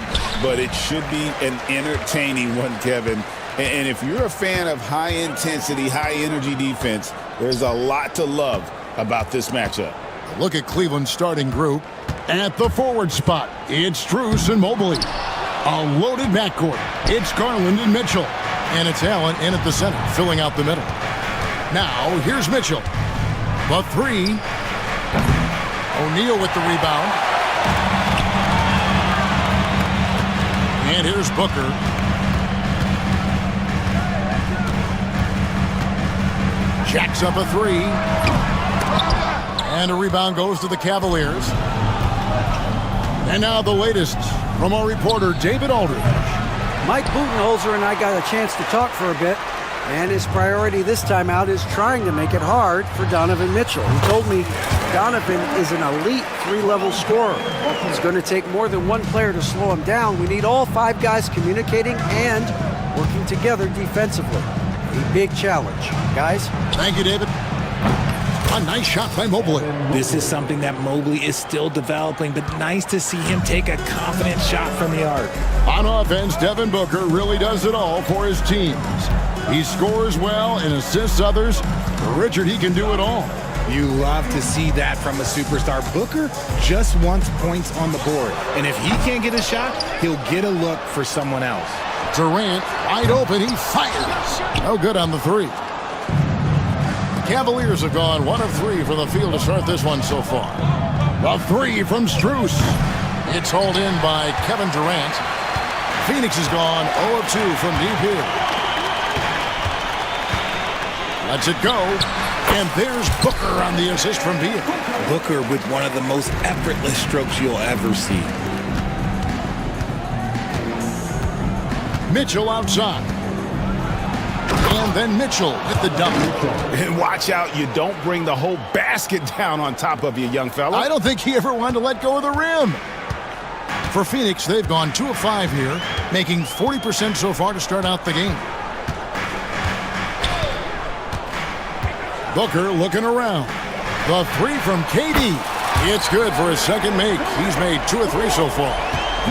But it should be an entertaining one, Kevin. And if you're a fan of high-intensity, high-energy defense, there's a lot to love about this matchup. Look at Cleveland's starting group. At the forward spot, it's Strus and Mobley. A loaded backcourt. It's Garland and Mitchell. And it's Allen in at the center, filling out the middle. Now, here's Mitchell. The three. O'Neal with the rebound. And here's Booker. Jacks up a three. And a rebound goes to the Cavaliers. And now the latest from our reporter, David Aldridge. Mike Budenholzer and I got a chance to talk for a bit, and his priority this time out is trying to make it hard for Donovan Mitchell. He told me Donovan is an elite three-level scorer. It's going to take more than one player to slow him down. We need all five guys communicating and working together defensively. A big challenge. Guys? Thank you, David. A nice shot by Mobley. This is something that Mobley is still developing, but nice to see him take a confident shot from the arc. On offense, Devin Booker really does it all for his teams. He scores well and assists others. For Richard, he can do it all. You love to see that from a superstar. Booker just wants points on the board, and if he can't get a shot, he'll get a look for someone else. Durant, wide open, he fires. No good on the three. Cavaliers have gone 1 of 3 from the field to start this one so far. The three from Strus. It's hauled in by Kevin Durant. Phoenix has gone 0 of 2 from deep here. Lets it go. And there's Booker on the assist from Beal. Booker with one of the most effortless strokes you'll ever see. Mitchell outside. And then Mitchell with the dunk. And watch out, you don't bring the whole basket down on top of you, young fella. I don't think he ever wanted to let go of the rim. For Phoenix, they've gone 2 of 5 here, making 40% so far to start out the game. Booker looking around. The three from KD. It's good for his second make. He's made 2 of 3 so far.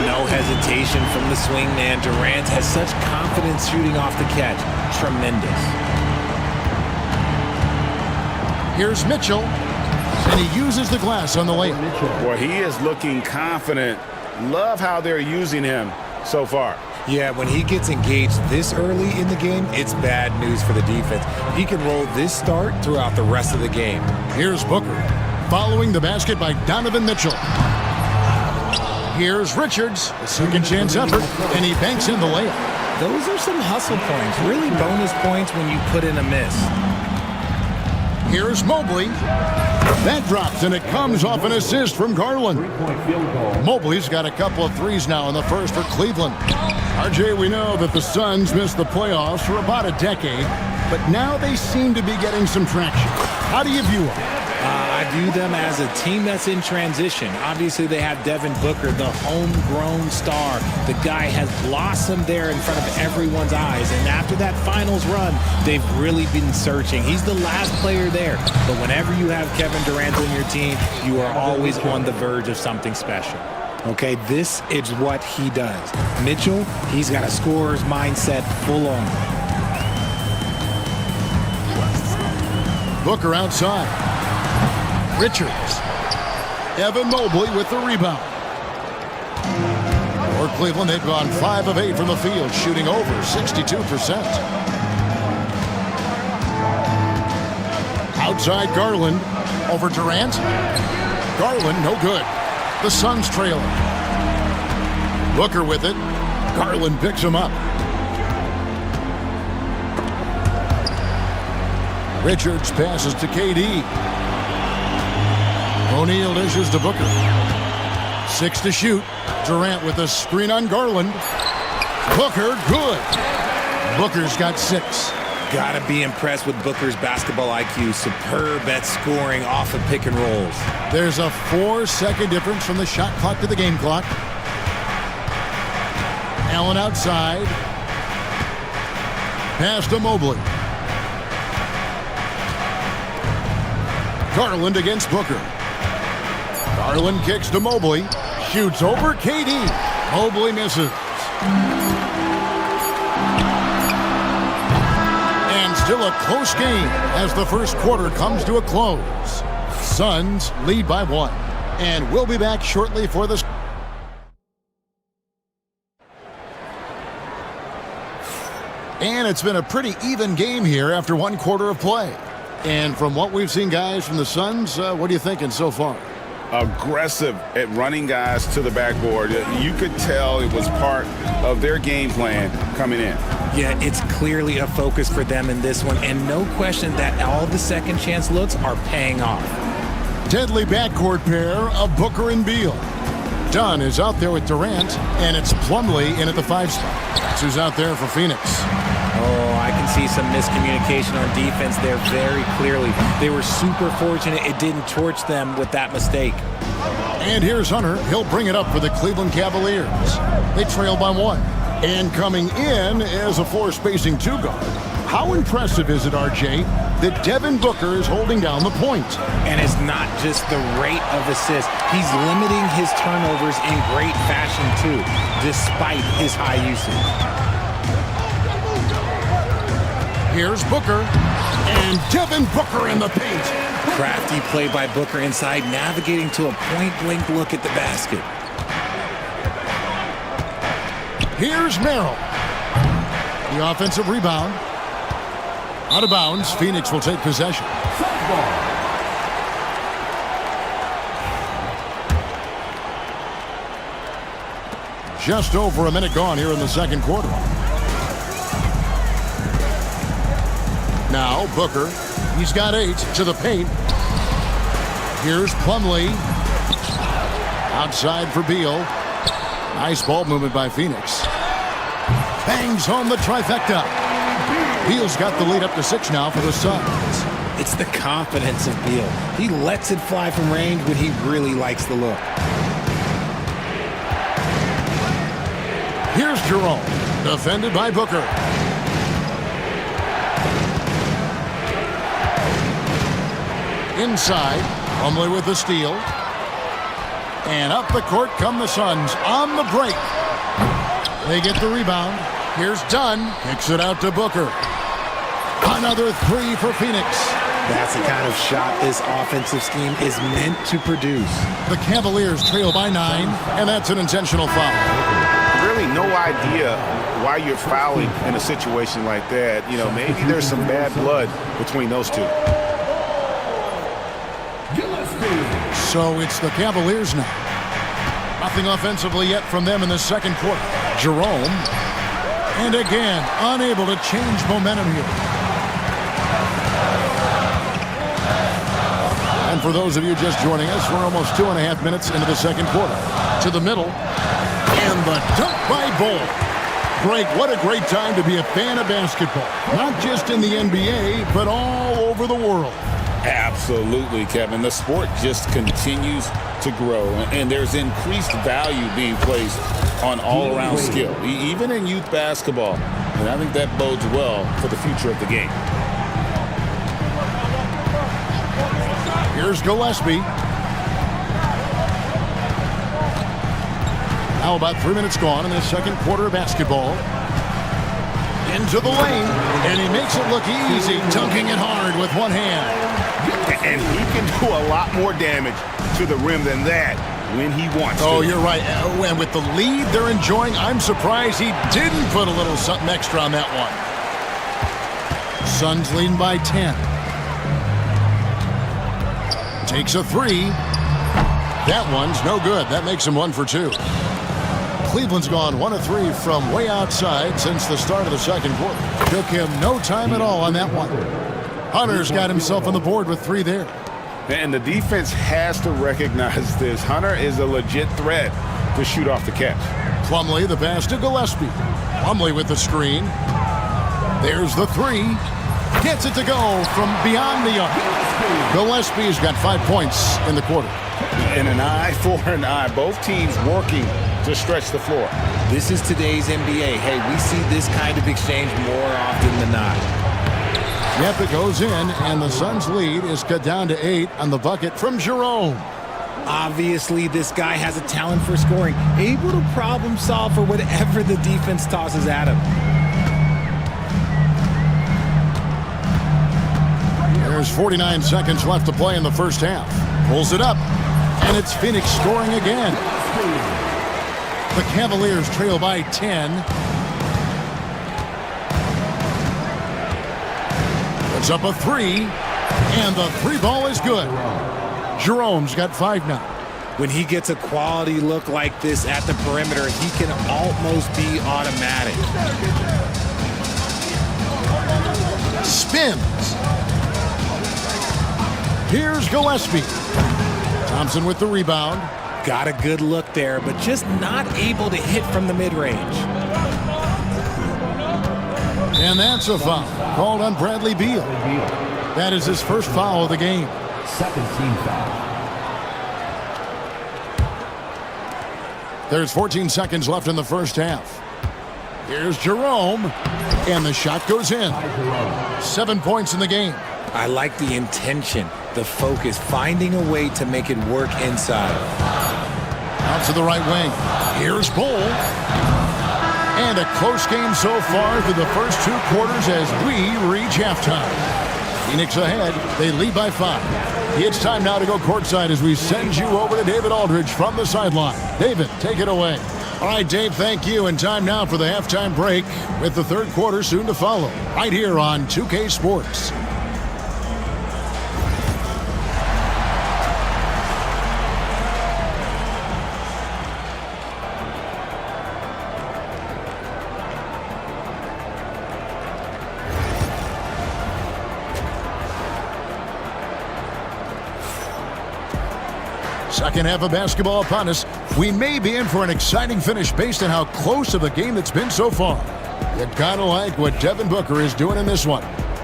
No hesitation from the swingman. Durant has such confidence shooting off the catch. Tremendous. Here's Mitchell, and he uses the glass on the layup. Well, he is looking confident. Love how they're using him so far. Yeah, when he gets engaged this early in the game, it's bad news for the defense. He can roll this start throughout the rest of the game. Here's Booker, following the basket by Donovan Mitchell. Here's Richards, a second chance effort, and he banks in the layup. Those are some hustle points, really bonus points when you put in a miss. Here's Mobley. That drops, and it comes off an assist from Garland. Mobley's got a couple of threes now in the first for Cleveland. RJ, we know that the Suns missed the playoffs for about a decade, but now they seem to be getting some traction. How do you view them? I view them as a team that's in transition. Obviously, they have Devin Booker, the homegrown star. The guy has blossomed there in front of everyone's eyes. And after that finals run, they've really been searching. He's the last player there. But whenever you have Kevin Durant on your team, you are always on the verge of something special. Okay, this is what he does. Mitchell, he's got a scorer's mindset full on. Booker outside. Richards. Evan Mobley with the rebound. For Cleveland, they've gone 5 of 8 from the field, shooting over 62%. Outside Garland. Over Durant. Garland, no good. The Suns trailing. Booker with it. Garland picks him up. Richards passes to KD. O'Neal dishes to Booker. 6 to shoot. Durant with a screen on Garland. Booker, good. Booker's got 6. Gotta be impressed with Booker's basketball IQ. Superb at scoring off of pick and rolls. There's a 4-second difference from the shot clock to the game clock. Allen outside. Pass to Mobley. Garland against Booker. Garland kicks to Mobley. Shoots over KD. Mobley misses. And still a close game as the first quarter comes to a close. Suns lead by 1. And we'll be back shortly for this. And it's been a pretty even game here after one quarter of play. And from what we've seen, guys, from the Suns, what are you thinking so far? Aggressive at running guys to the backboard. You could tell it was part of their game plan coming in. Yeah, it's clearly a focus for them in this one, and no question that all the second chance looks are paying off. Deadly backcourt pair of Booker and Beal. Dunn is out there with Durant, and it's Plumlee in at the 5 spot. That's who's out there for Phoenix. Oh, I can see some miscommunication on defense there very clearly. They were super fortunate it didn't torch them with that mistake. And here's Hunter. He'll bring it up for the Cleveland Cavaliers. They trail by 1. And coming in as a 4-spacing 2 guard. How impressive is it, RJ, that Devin Booker is holding down the point? And it's not just the rate of assists. He's limiting his turnovers in great fashion, too, despite his high usage. Here's Booker. And Devin Booker in the paint. Crafty play by Booker inside, navigating to a point-blank look at the basket. Here's Merrill. The offensive rebound. Out of bounds. Phoenix will take possession. Just over a minute gone here in the second quarter. Now Booker. He's got 8 to the paint. Here's Plumlee. Outside for Beal. Nice ball movement by Phoenix. Bangs home the trifecta. Beal's got the lead up to 6 now for the Suns. It's the confidence of Beal. He lets it fly from range when he really likes the look. Here's Jerome. Defended by Booker. Inside. Plumlee with the steal. And up the court come the Suns on the break. They get the rebound. Here's Dunn. Kicks it out to Booker. Another 3 for Phoenix. That's the kind of shot this offensive scheme is meant to produce. The Cavaliers trail by 9, and that's an intentional foul. Really no idea why you're fouling in a situation like that. You know, maybe there's some bad blood between those two. So it's the Cavaliers now. Nothing offensively yet from them in the second quarter. Jerome. And again, unable to change momentum here. And for those of you just joining us, we're almost 2.5 minutes into the second quarter. To the middle. And the dunk by Bull. Greg, what a great time to be a fan of basketball. Not just in the NBA, but all over the world. Absolutely, Kevin. The sport just continues to grow, and there's increased value being placed on all-around skill, even in youth basketball. And I think that bodes well for the future of the game. Here's Gillespie. Now about 3 minutes gone in the second quarter of basketball. Into the lane, and he makes it look easy, dunking it hard with one hand. And he can do a lot more damage to the rim than that when he wants to. Oh, you're right. And with the lead they're enjoying, I'm surprised he didn't put a little something extra on that one. Suns leading by 10. Takes a 3. That one's no good. That makes him 1 for 2. Cleveland's gone 1 of 3 from way outside since the start of the second quarter. Took him no time at all on that one. Hunter's got himself on the board with 3 there. And the defense has to recognize this. Hunter is a legit threat to shoot off the catch. Plumlee, the pass to Gillespie. Plumlee with the screen. There's the 3. Gets it to go from beyond the arc. Gillespie's got 5 points in the quarter. And an eye for an eye. Both teams working to stretch the floor. This is today's NBA. Hey, we see this kind of exchange more often than not. Yep, it goes in, and the Suns' lead is cut down to 8 on the bucket from Jerome. Obviously, this guy has a talent for scoring, able to problem solve for whatever the defense tosses at him. There's 49 seconds left to play in the first half. Pulls it up, and it's Phoenix scoring again. The Cavaliers trail by 10. Puts up a 3, and the 3 ball is good. Jerome's got 5 now. When he gets a quality look like this at the perimeter, he can almost be automatic. Spins. Here's Gillespie. Thompson with the rebound. Got a good look there, but just not able to hit from the mid-range. And that's a foul called on Bradley Beal. That is his first foul of the game. Second team foul. There's 14 seconds left in the first half. Here's Jerome, and the shot goes in. 7 points in the game. I like the intention, the focus, finding a way to make it work inside. Out to the right wing. Here's Bull. And a close game so far through the first 2 quarters as we reach halftime. Phoenix ahead. They lead by 5. It's time now to go courtside as we send you over to David Aldridge from the sideline. David, take it away. All right, Dave, thank you. And time now for the halftime break with the third quarter soon to follow. Right here on 2K Sports. Second half of basketball upon us. We may be in for an exciting finish based on how close of a game it's been so far. You gotta like what Devin Booker is doing in this one.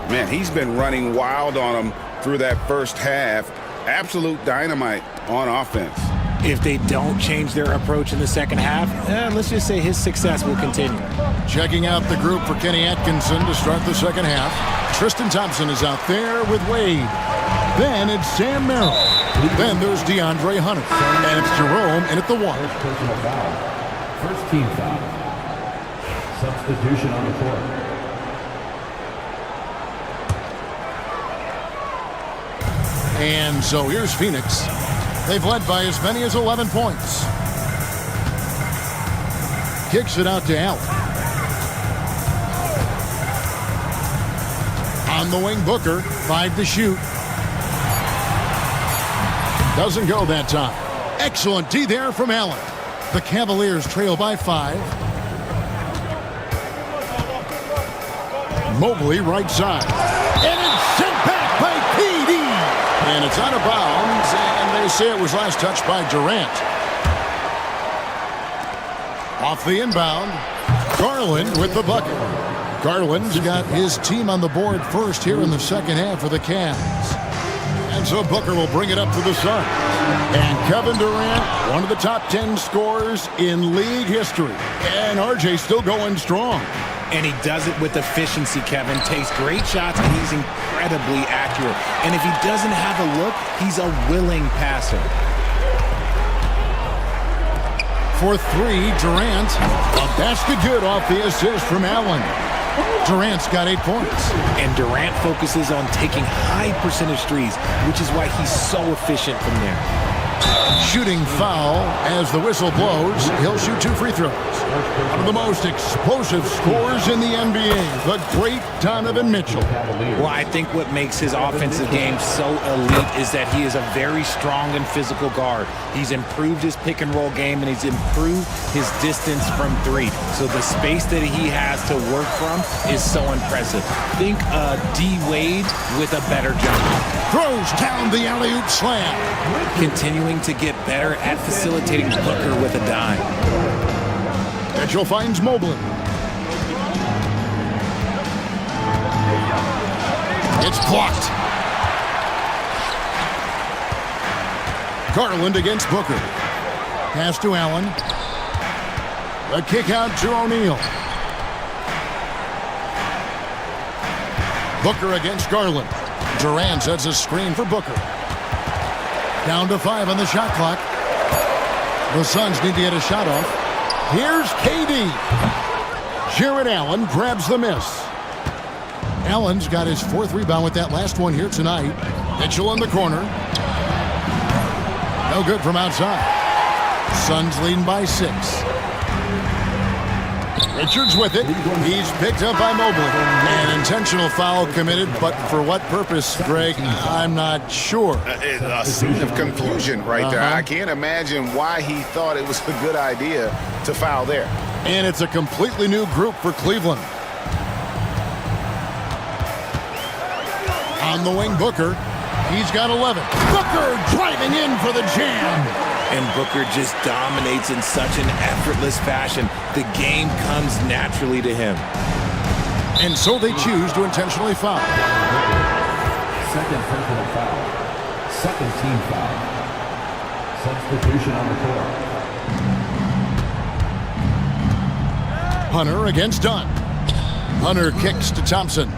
Man, he's been running wild on him through that first half. Absolute dynamite on offense. If they don't change their approach in the second half, let's just say his success will continue. Checking out the group for Kenny Atkinson to start the second half. Tristan Thompson is out there with Wade. Then it's Sam Merrill. Then there's DeAndre Hunter. And it's Jerome in at the 1. First personal foul. First team foul. Substitution on the court. And so here's Phoenix. They've led by as many as 11 points. Kicks it out to Allen. On the wing, Booker. 5 to shoot. Doesn't go that time. Excellent D there from Allen. The Cavaliers trail by 5. Mobley right side. And it's sent back by PD. And it's out of bounds. And they say it was last touched by Durant. Off the inbound. Garland with the bucket. Garland's got his team on the board first here in the second half for the Cavs. And so Booker will bring it up to the Suns. And Kevin Durant, one of the top 10 scorers in league history. And RJ still going strong. And he does it with efficiency, Kevin. Takes great shots, and he's incredibly accurate. And if he doesn't have a look, he's a willing passer. For 3, Durant. A basket good off the assist from Allen. Durant's got 8 points. And Durant focuses on taking high percentage threes, which is why he's so efficient from there. Shooting foul as the whistle blows. He'll shoot 2 free throws. One of the most explosive scorers in the NBA, the great Donovan Mitchell. Well, I think what makes his offensive game so elite is that he is a very strong and physical guard. He's improved his pick and roll game, and he's improved his distance from 3. So the space that he has to work from is so impressive. Think D. Wade with a better jump. Throws down the alley-oop slam. Continuing to get better at facilitating Booker with a dime. Mitchell finds Mobley. It's blocked. Garland against Booker. Pass to Allen. The kick out to O'Neal. Booker against Garland. Durant sets a screen for Booker. Down to 5 on the shot clock. The Suns need to get a shot off. Here's KD. Jared Allen grabs the miss. Allen's got his 4th rebound with that last one here tonight. Mitchell in the corner. No good from outside. Suns leading by 6. Richards with it. He's picked up by Mobley. An intentional foul committed, but for what purpose, Greg, I'm not sure. A scene of confusion right there. I can't imagine why he thought it was a good idea to foul there. And it's a completely new group for Cleveland. On the wing, Booker. He's got 11. Booker driving in for the jam. And Booker just dominates in such an effortless fashion. The game comes naturally to him. And so they choose to intentionally foul. Second personal foul. Second team foul. Substitution on the court. Hunter against Dunn. Hunter kicks to Thompson.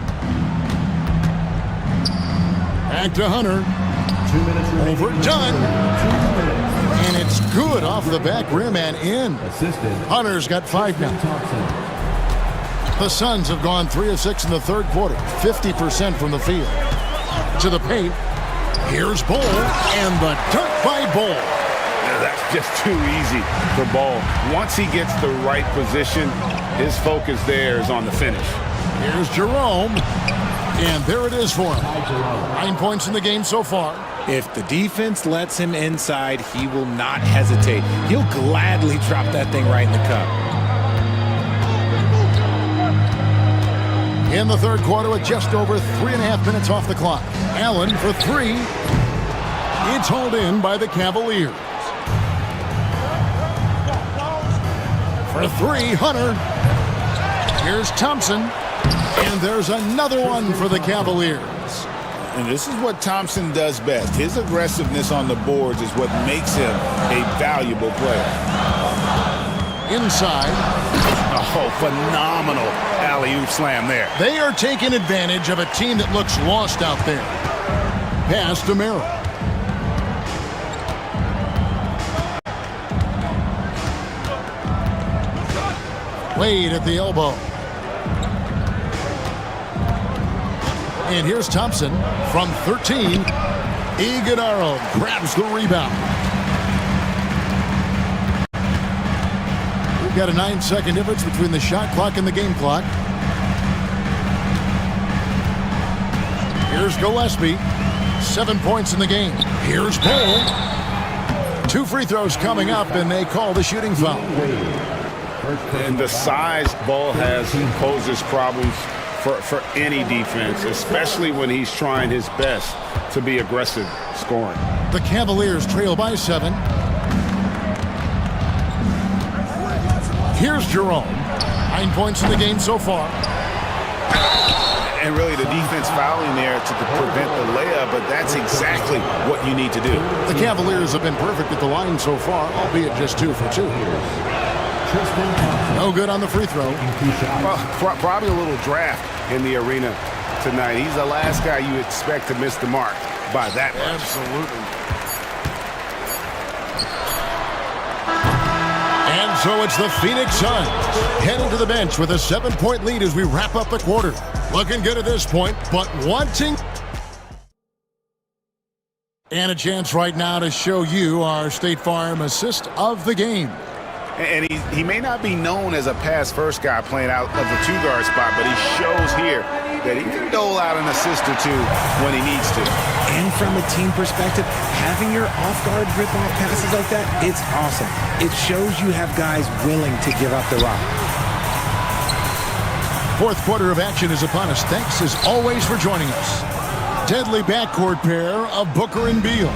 Back to Hunter. 2 minutes remaining. Over Dunn. And it's good off the back rim and in. Assisted. Hunter's got 5 now. Thompson. The Suns have gone 3 of 6 in the 3rd quarter. 50% from the field. To the paint. Here's Ball. And the dunk by Ball. That's just too easy for Ball. Once he gets the right position, his focus there is on the finish. Here's Jerome. And there it is for him. 9 points in the game so far. If the defense lets him inside, he will not hesitate. He'll gladly drop that thing right in the cup. In the 3rd quarter with just over 3.5 minutes off the clock. Allen for 3. It's hauled in by the Cavaliers. For 3, Hunter. Here's Thompson. And there's another one for the Cavaliers. And this is what Thompson does best. His aggressiveness on the boards is what makes him a valuable player. Inside. Oh, phenomenal alley-oop slam there. They are taking advantage of a team that looks lost out there. Pass to Merrill. Wade at the elbow. And here's Thompson from 13. Iguodala grabs the rebound. We've got a 9-second difference between the shot clock and the game clock. Here's Gillespie. 7 points in the game. Here's Ball. 2 free throws coming up, and they call the shooting foul. And the size Ball has poses problems for any defense, especially when he's trying his best to be aggressive scoring. The Cavaliers trail by 7. Here's Jerome. 9 points in the game so far. And really the defense fouling there to prevent the layup, but that's exactly what you need to do. The Cavaliers have been perfect at the line so far, albeit just 2 for 2. No good on the free throw. Well, probably a little draft in the arena tonight. He's the last guy you expect to miss the mark by that much. Absolutely. And so it's the Phoenix Suns heading to the bench with a 7-point lead as we wrap up the quarter. Looking good at this point, but wanting... And a chance right now to show you our State Farm assist of the game. And he may not be known as a pass-first guy playing out of the 2-guard spot, but he shows here that he can dole out an assist or 2 when he needs to. And from a team perspective, having your off-guard rip-off passes like that, it's awesome. It shows you have guys willing to give up the rock. 4th quarter of action is upon us. Thanks, as always, for joining us. Deadly backcourt pair of Booker and Beal.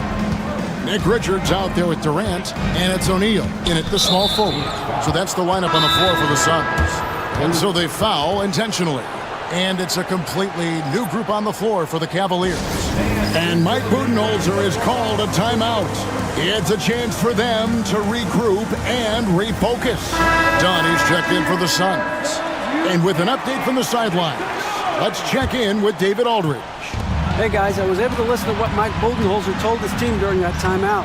Nick Richards out there with Durant, and it's O'Neal in at the small forward. So that's the lineup on the floor for the Suns. And so they foul intentionally. And it's a completely new group on the floor for the Cavaliers. And Mike Budenholzer has called a timeout. It's a chance for them to regroup and refocus. Donnie's checked in for the Suns. And with an update from the sidelines, Let's check in with David Aldridge. Hey guys, I was able to listen to what Mike Budenholzer told his team during that timeout.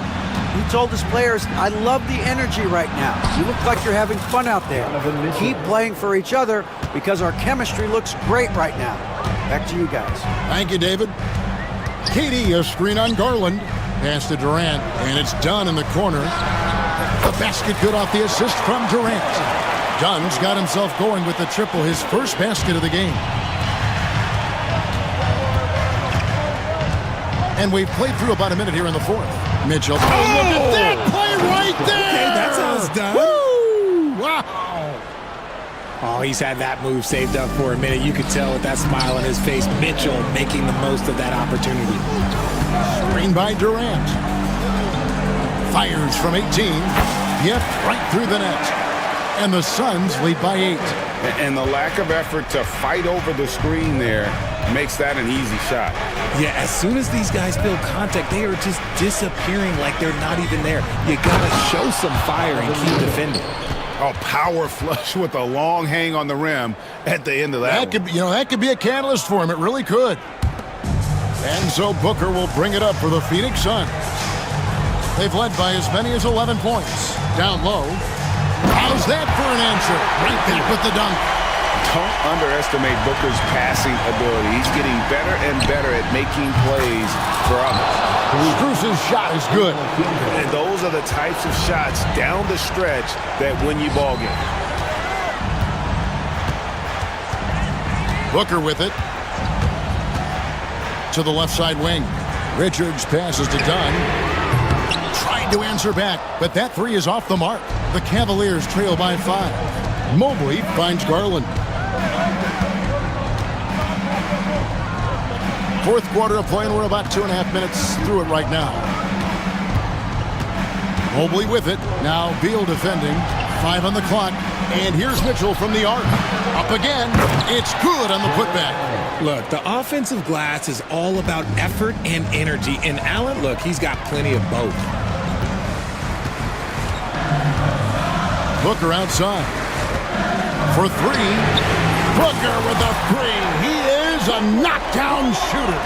He told his players, I love the energy right now. You look like you're having fun out there. Keep playing for each other because our chemistry looks great right now. Back to you guys. Thank you, David. KD, a screen on Garland. Pass to Durant, and it's done in the corner. The basket good off the assist from Durant. Dunn's got himself going with the triple, his first basket of the game. And we've played through about a minute here in the fourth. Mitchell. Oh, look at that play right there! Okay, that's how it's done. Woo! Wow! Oh, he's had that move saved up for a minute. You could tell with that smile on his face. Mitchell making the most of that opportunity. Screen by Durant. Fires from 18. Yep, right through the net. And the Suns lead by 8. And the lack of effort to fight over the screen there makes that an easy shot. Yeah, as soon as these guys feel contact, they are just disappearing like they're not even there. You gotta show some fire and keep defending. A power flush with a long hang on the rim at the end of that. That could be a catalyst for him. It really could. And so Booker will bring it up for the Phoenix Suns. They've led by as many as 11 points. Down low. How's that for an answer? Right back with the dunk. Don't underestimate Booker's passing ability. He's getting better and better at making plays for others. Strus's shot is good. And those are the types of shots down the stretch that win you ball games. Booker with it. To the left side wing. Richards passes to Dunn. Tried to answer back, but that three is off the mark. The Cavaliers trail by 5. Mobley finds Garland. Fourth quarter of play, and we're about 2.5 minutes through it right now. Mobley with it. Now Beal defending. 5 on the clock. And here's Mitchell from the arc. Up again. It's good on the putback. Look, the offensive glass is all about effort and energy. And Allen, look, he's got plenty of both. Booker outside. For 3. Booker with a 3. He is a knockdown shooter.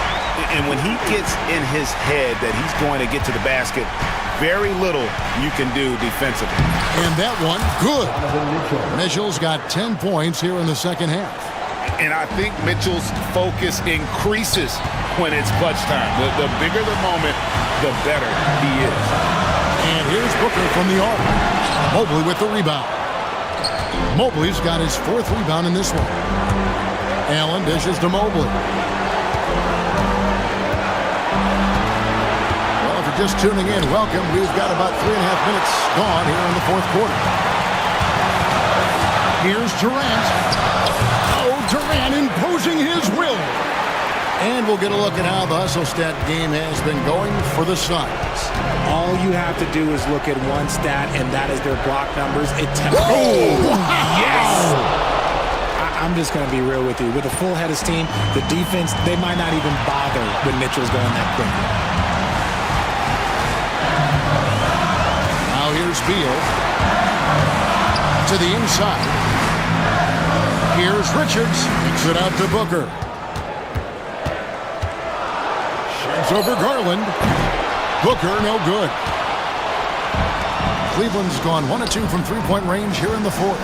And when he gets in his head that he's going to get to the basket, very little you can do defensively. And that one, good. Mitchell's got 10 points here in the second half. And I think Mitchell's focus increases when it's clutch time. The bigger the moment, the better he is. And here's Booker from the arc. Mobley with the rebound. Mobley's got his 4th rebound in this one. Allen dishes to Mobley. Well, if you're just tuning in, welcome. We've got about 3.5 minutes gone here in the fourth quarter. Here's Durant. Oh, Durant imposing his will. And we'll get a look at how the hustle stat game has been going for the Suns. All you have to do is look at one stat, and that is their block numbers. Yes! I'm just going to be real with you. With a full head of steam, the defense, they might not even bother when Mitchell's going that quick. Now here's Beal. To the inside. Here's Richards. Kicks it out to Booker. Shares over Garland. Booker, no good. Cleveland's gone 1 of 2 from three-point range here in the fourth.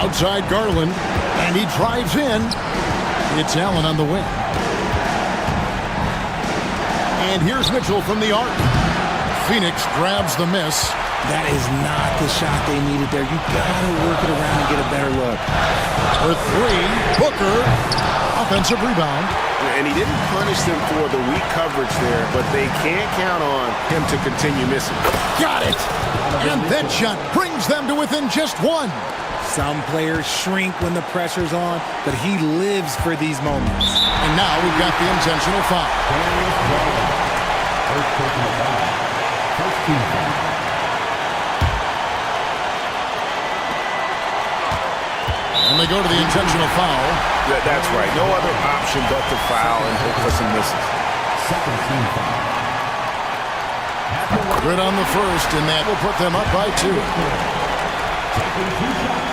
Outside Garland, and he drives in. It's Allen on the wing. And here's Mitchell from the arc. Phoenix grabs the miss. That is not the shot they needed there. You gotta work it around and get a better look. For 3, Booker, offensive rebound. And he didn't punish them for the weak coverage there, but they can't count on him to continue missing. Got it! And that shot brings them to within just 1. Some players shrink when the pressure's on, but he lives for these moments. And now we've got the intentional foul. First personal foul. First team foul. And they go to the intentional foul. That's right. No other option but to foul and hope for some misses. Second team foul. Good on the first, and that will put them up by 2. Taking 2 shots.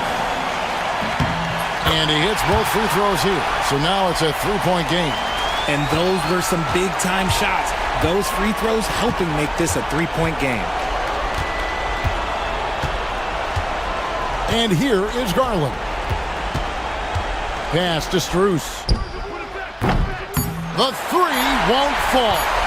And he hits both free throws here. So now it's a three-point game. And those were some big-time shots. Those free throws helping make this a three-point game. And here is Garland. Pass to Strus. The three won't fall.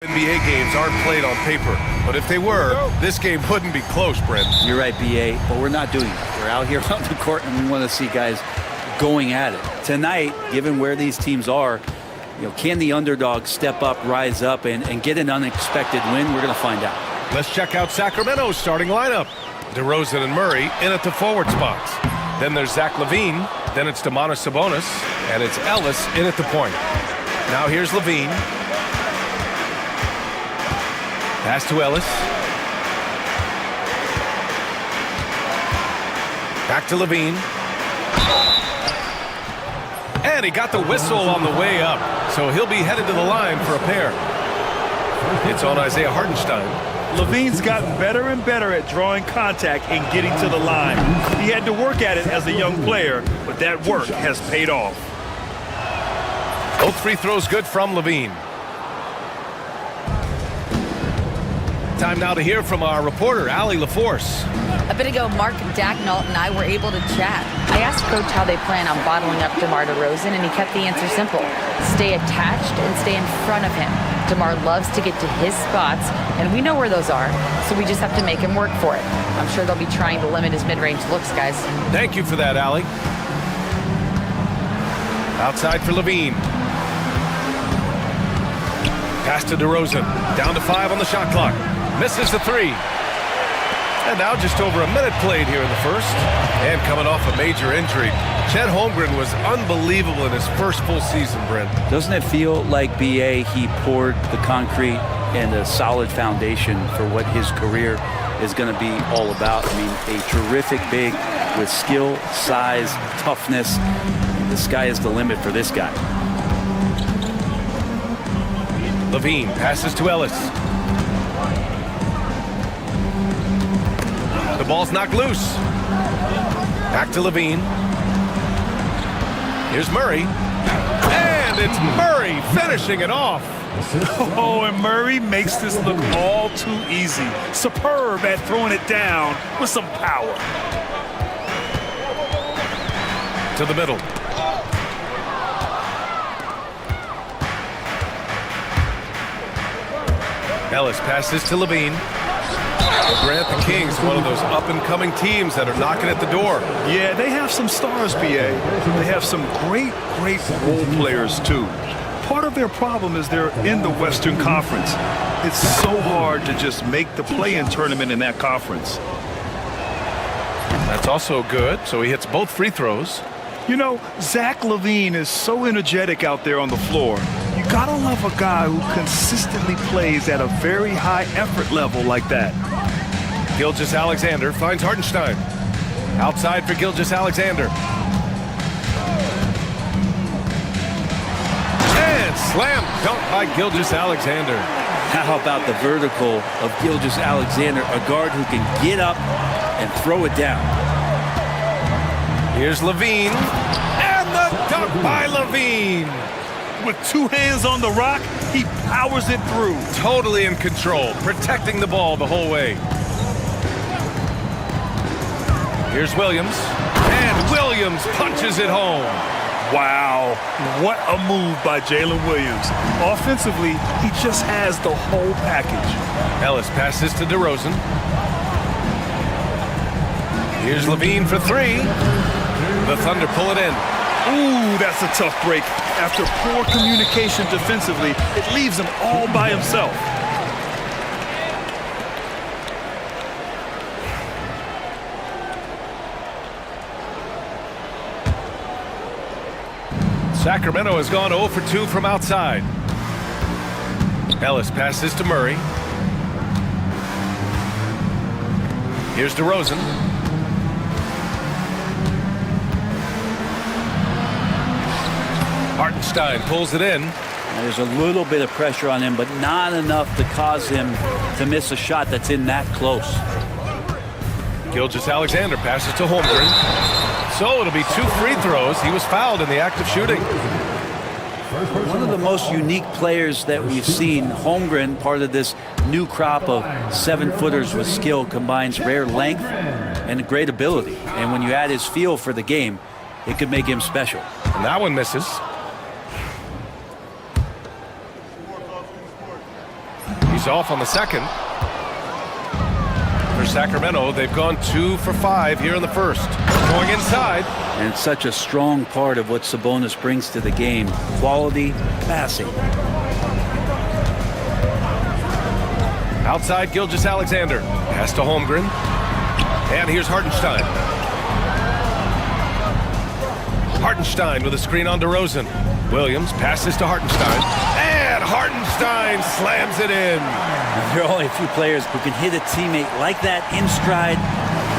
NBA games aren't played on paper, but if they were, this game wouldn't be close, Brent. You're right, BA, but we're not doing it. We're out here on the court, and we want to see guys going at it. Tonight, given where these teams are, can the underdog step up, rise up, and get an unexpected win? We're going to find out. Let's check out Sacramento's starting lineup. DeRozan and Murray in at the forward spots. Then there's Zach LaVine. Then it's Domantas Sabonis, and it's Ellis in at the point. Now here's LaVine. Pass to Ellis. Back to LaVine. And he got the whistle on the way up, so he'll be headed to the line for a pair. It's on Isaiah Hartenstein. LaVine's gotten better and better at drawing contact and getting to the line. He had to work at it as a young player, but that work has paid off. Both free throws good from LaVine. Time now to hear from our reporter, Allie LaForce. A bit ago, Mark Dacknall and I were able to chat. I asked Coach how they plan on bottling up DeMar DeRozan, and he kept the answer simple. Stay attached and stay in front of him. DeMar loves to get to his spots, and we know where those are, so we just have to make him work for it. I'm sure they'll be trying to limit his mid-range looks, guys. Thank you for that, Allie. Outside for LaVine. Pass to DeRozan. Down to 5 on the shot clock. Misses the 3. And now just over a minute played here in the first. And coming off a major injury, Chet Holmgren was unbelievable in his first full season, Brent. Doesn't it feel like, BA, he poured the concrete and a solid foundation for what his career is going to be all about? I mean, a terrific big with skill, size, toughness. The sky is the limit for this guy. LaVine passes to Ellis. The ball's knocked loose. Back to LaVine. Here's Murray. And it's Murray finishing it off. Oh, and Murray makes this look all too easy. Superb at throwing it down with some power. To the middle. Ellis passes to LaVine. Grant, the Kings, one of those up-and-coming teams that are knocking at the door. Yeah, they have some stars, BA. They have some great role players, too. Part of their problem is they're in the Western Conference. It's so hard to just make the play-in tournament in that conference. That's also good, so he hits both free throws. You know, Zach LaVine is so energetic out there on the floor. You gotta love a guy who consistently plays at a very high effort level like that. Gilgeous-Alexander finds Hartenstein. Outside for Gilgeous-Alexander. And slam dunk by Gilgeous-Alexander. How about the vertical of Gilgeous-Alexander, a guard who can get up and throw it down. Here's LaVine. And the dunk by LaVine. With 2 hands on the rock, he powers it through. Totally in control, protecting the ball the whole way. Here's Williams. And Williams punches it home. Wow, what a move by Jalen Williams. Offensively, he just has the whole package. Ellis passes to DeRozan. Here's LaVine for 3. The Thunder pull it in. Ooh, that's a tough break. After poor communication defensively, it leaves him all by himself. Sacramento has gone 0 for 2 from outside. Ellis passes to Murray. Here's DeRozan. Hartenstein pulls it in. There's a little bit of pressure on him, but not enough to cause him to miss a shot that's in that close. Gilgeous-Alexander passes to Holmgren. So it'll be 2 free throws. He was fouled in the act of shooting. One of the most unique players that we've seen, Holmgren, part of this new crop of 7-footers with skill, combines rare length and great ability. And when you add his feel for the game, it could make him special. And that one misses. is off on the second. For Sacramento, they've gone 2 for 5 here in the first. Going inside. And it's such a strong part of what Sabonis brings to the game. Quality passing. Outside, Gilgeous-Alexander. Pass to Holmgren. And here's Hartenstein. Hartenstein with a screen on DeRozan. Williams passes to Hartenstein. And Hartenstein slams it in. Now, there are only a few players who can hit a teammate like that in stride.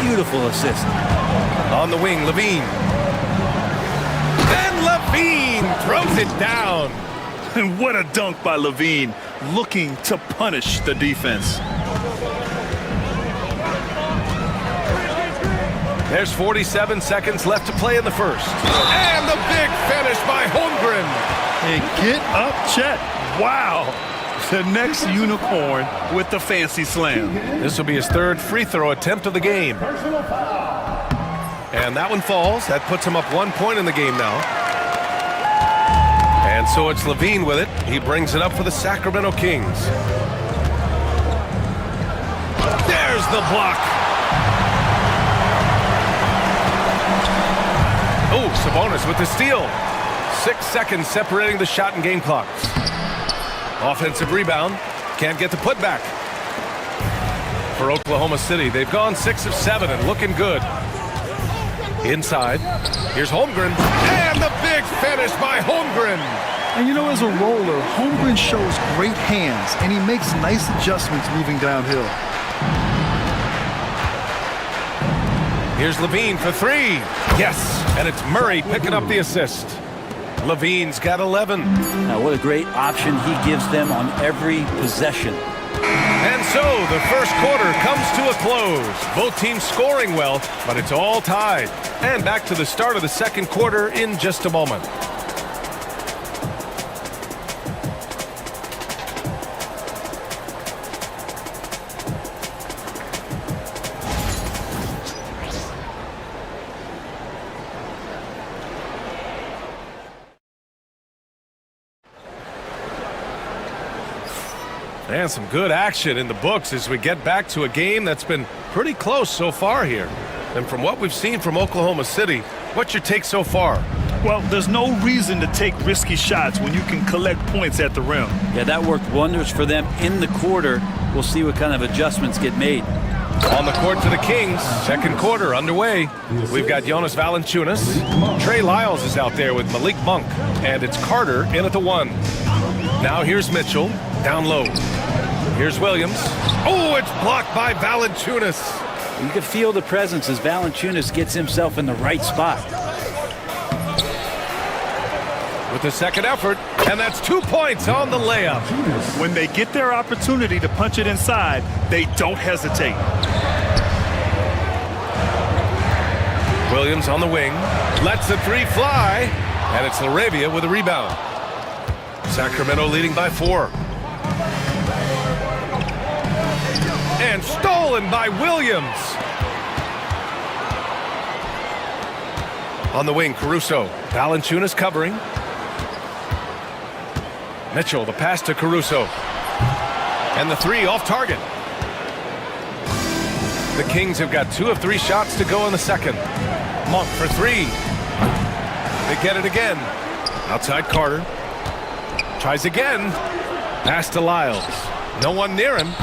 Beautiful assist. On the wing, Levine. And Levine throws it down. And what a dunk by Levine, looking to punish the defense. There's 47 seconds left to play in the first. And the big finish by Holmgren. Hey, get up, Chet. Wow. The next unicorn with the fancy slam. This will be his third free throw attempt of the game. And that one falls. That puts him up 1 point in the game now. And so it's Levine with it. He brings it up for the Sacramento Kings. There's the block. Oh, Sabonis with the steal. 6 seconds separating the shot and game clocks. Offensive rebound. Can't get the putback. For Oklahoma City, they've gone 6 of 7 and looking good. Inside. Here's Holmgren. And the big finish by Holmgren. And you know, as a roller, Holmgren shows great hands, and he makes nice adjustments moving downhill. Here's Levine for 3. Yes, and it's Murray picking up the assist. Levine's got 11. Now, what a great option he gives them on every possession. And so the first quarter comes to a close. Both teams scoring well, but it's all tied. And back to the start of the second quarter in just a moment. And some good action in the books as we get back to a game that's been pretty close so far here. And from what we've seen from Oklahoma City, what's your take so far? Well, there's no reason to take risky shots when you can collect points at the rim. Yeah, that worked wonders for them in the quarter. We'll see what kind of adjustments get made. On the court to the Kings, second quarter underway. We've got Jonas Valanciunas. Trey Lyles is out there with Malik Monk. And it's Carter in at the 1. Now here's Mitchell, down low. Here's Williams. Oh, it's blocked by Valanciunas. You can feel the presence as Valanciunas gets himself in the right spot. With the second effort, and that's 2 points on the layup. When they get their opportunity to punch it inside, they don't hesitate. Williams on the wing, lets the 3 fly, and it's LaRavia with a rebound. Sacramento leading by 4. And stolen by Williams. On the wing, Caruso. Valanciunas covering. Mitchell, the pass to Caruso. And the 3 off target. The Kings have got 2 of 3 shots to go in the second. Monk for 3. They get it again. Outside Carter. Tries again. Pass to Lyles. No one near him.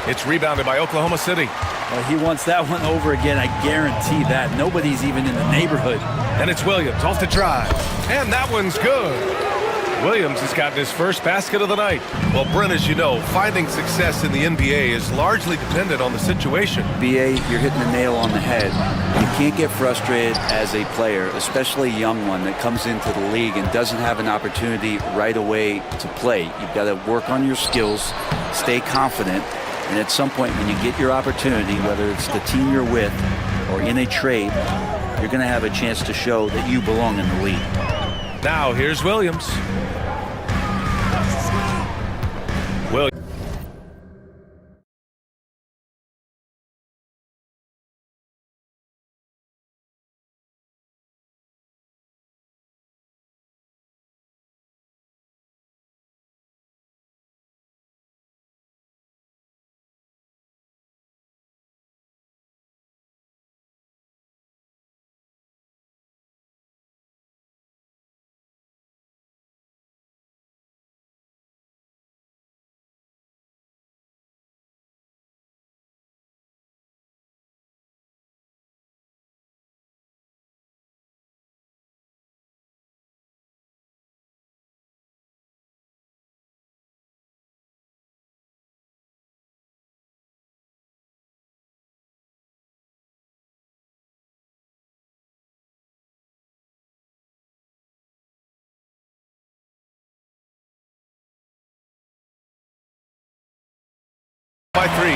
It's rebounded by Oklahoma City. Well, he wants that one over again, I guarantee that. Nobody's even in the neighborhood. And it's Williams off the drive. And that one's good. Williams has gotten his first basket of the night. Well, Brent, as you know, finding success in the NBA is largely dependent on the situation. BA, you're hitting the nail on the head. You can't get frustrated as a player, especially a young one that comes into the league and doesn't have an opportunity right away to play. You've got to work on your skills, stay confident, and at some point when you get your opportunity, whether it's the team you're with or in a trade, you're going to have a chance to show that you belong in the league. Now here's Williams. by 3.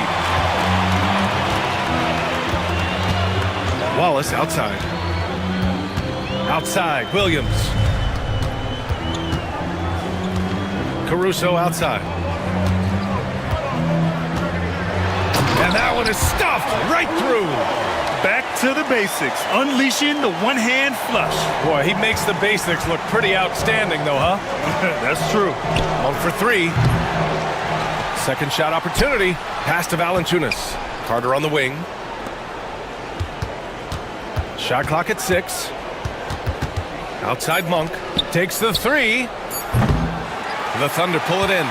Wallace outside. Outside, Williams. Caruso outside. And that one is stuffed right through. Back to the basics, unleashing the one-hand flush. Boy, he makes the basics look pretty outstanding, though, huh? That's true. 1 for 3. Second shot opportunity. Pass to Valanciunas. Carter on the wing. Shot clock at 6. Outside Monk. Takes the 3. The Thunder pull it in.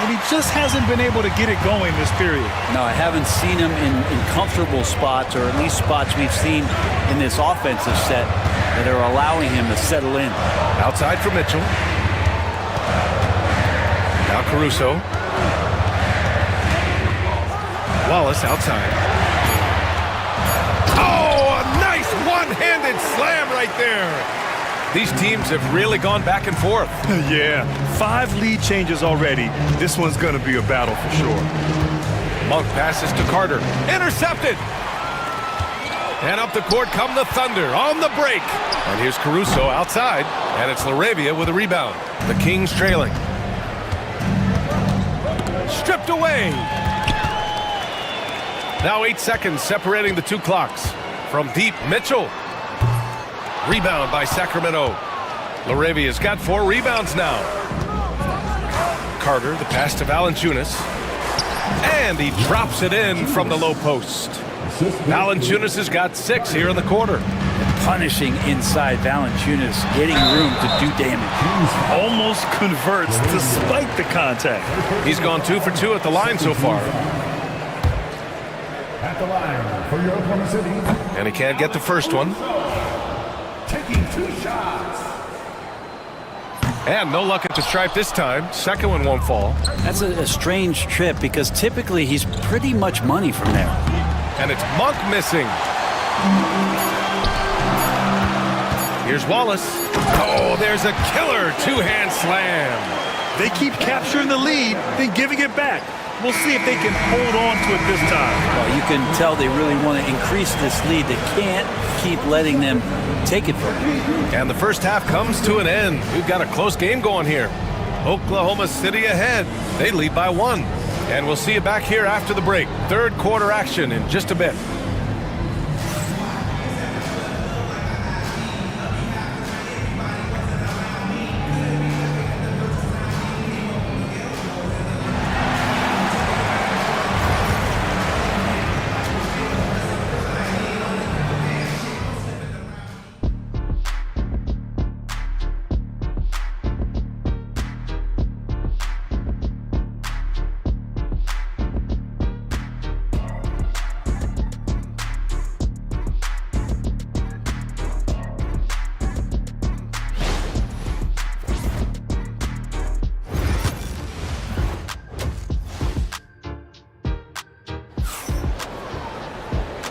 And he just hasn't been able to get it going this period. No, I haven't seen him in comfortable spots, or at least spots we've seen in this offensive set that are allowing him to settle in. Outside for Mitchell. Now Caruso. Wallace outside. Oh, a nice one-handed slam right there. These teams have really gone back and forth. Yeah, 5 lead changes already. This one's going to be a battle for sure. Monk passes to Carter. Intercepted! And up the court come the Thunder on the break. And here's Caruso outside. And it's LaRavia with a rebound. The Kings trailing. Stripped away. Now 8 seconds separating the 2 clocks. From deep, Mitchell. Rebound by Sacramento. LaRavia's got 4 rebounds now. Carter, the pass to Valanciunas. And he drops it in from the low post. Valanciunas has got 6 here in the quarter. Punishing inside Valanciunas, getting room to do damage. Almost converts despite the contact. He's gone 2 for 2 at the line so far. At the line for your Oklahoma City. And he can't get the first one. Taking 2 shots. And no luck at the stripe this time. Second one won't fall. That's a strange trip because typically he's pretty much money from there. And it's Monk missing. Here's Wallace. Oh, there's a killer 2-hand slam. They keep capturing the lead, then giving it back. We'll see if they can hold on to it this time. Well, you can tell they really want to increase this lead. They can't keep letting them take it from them. And the first half comes to an end. We've got a close game going here. Oklahoma City ahead. They lead by 1. And we'll see you back here after the break. Third quarter action in just a bit.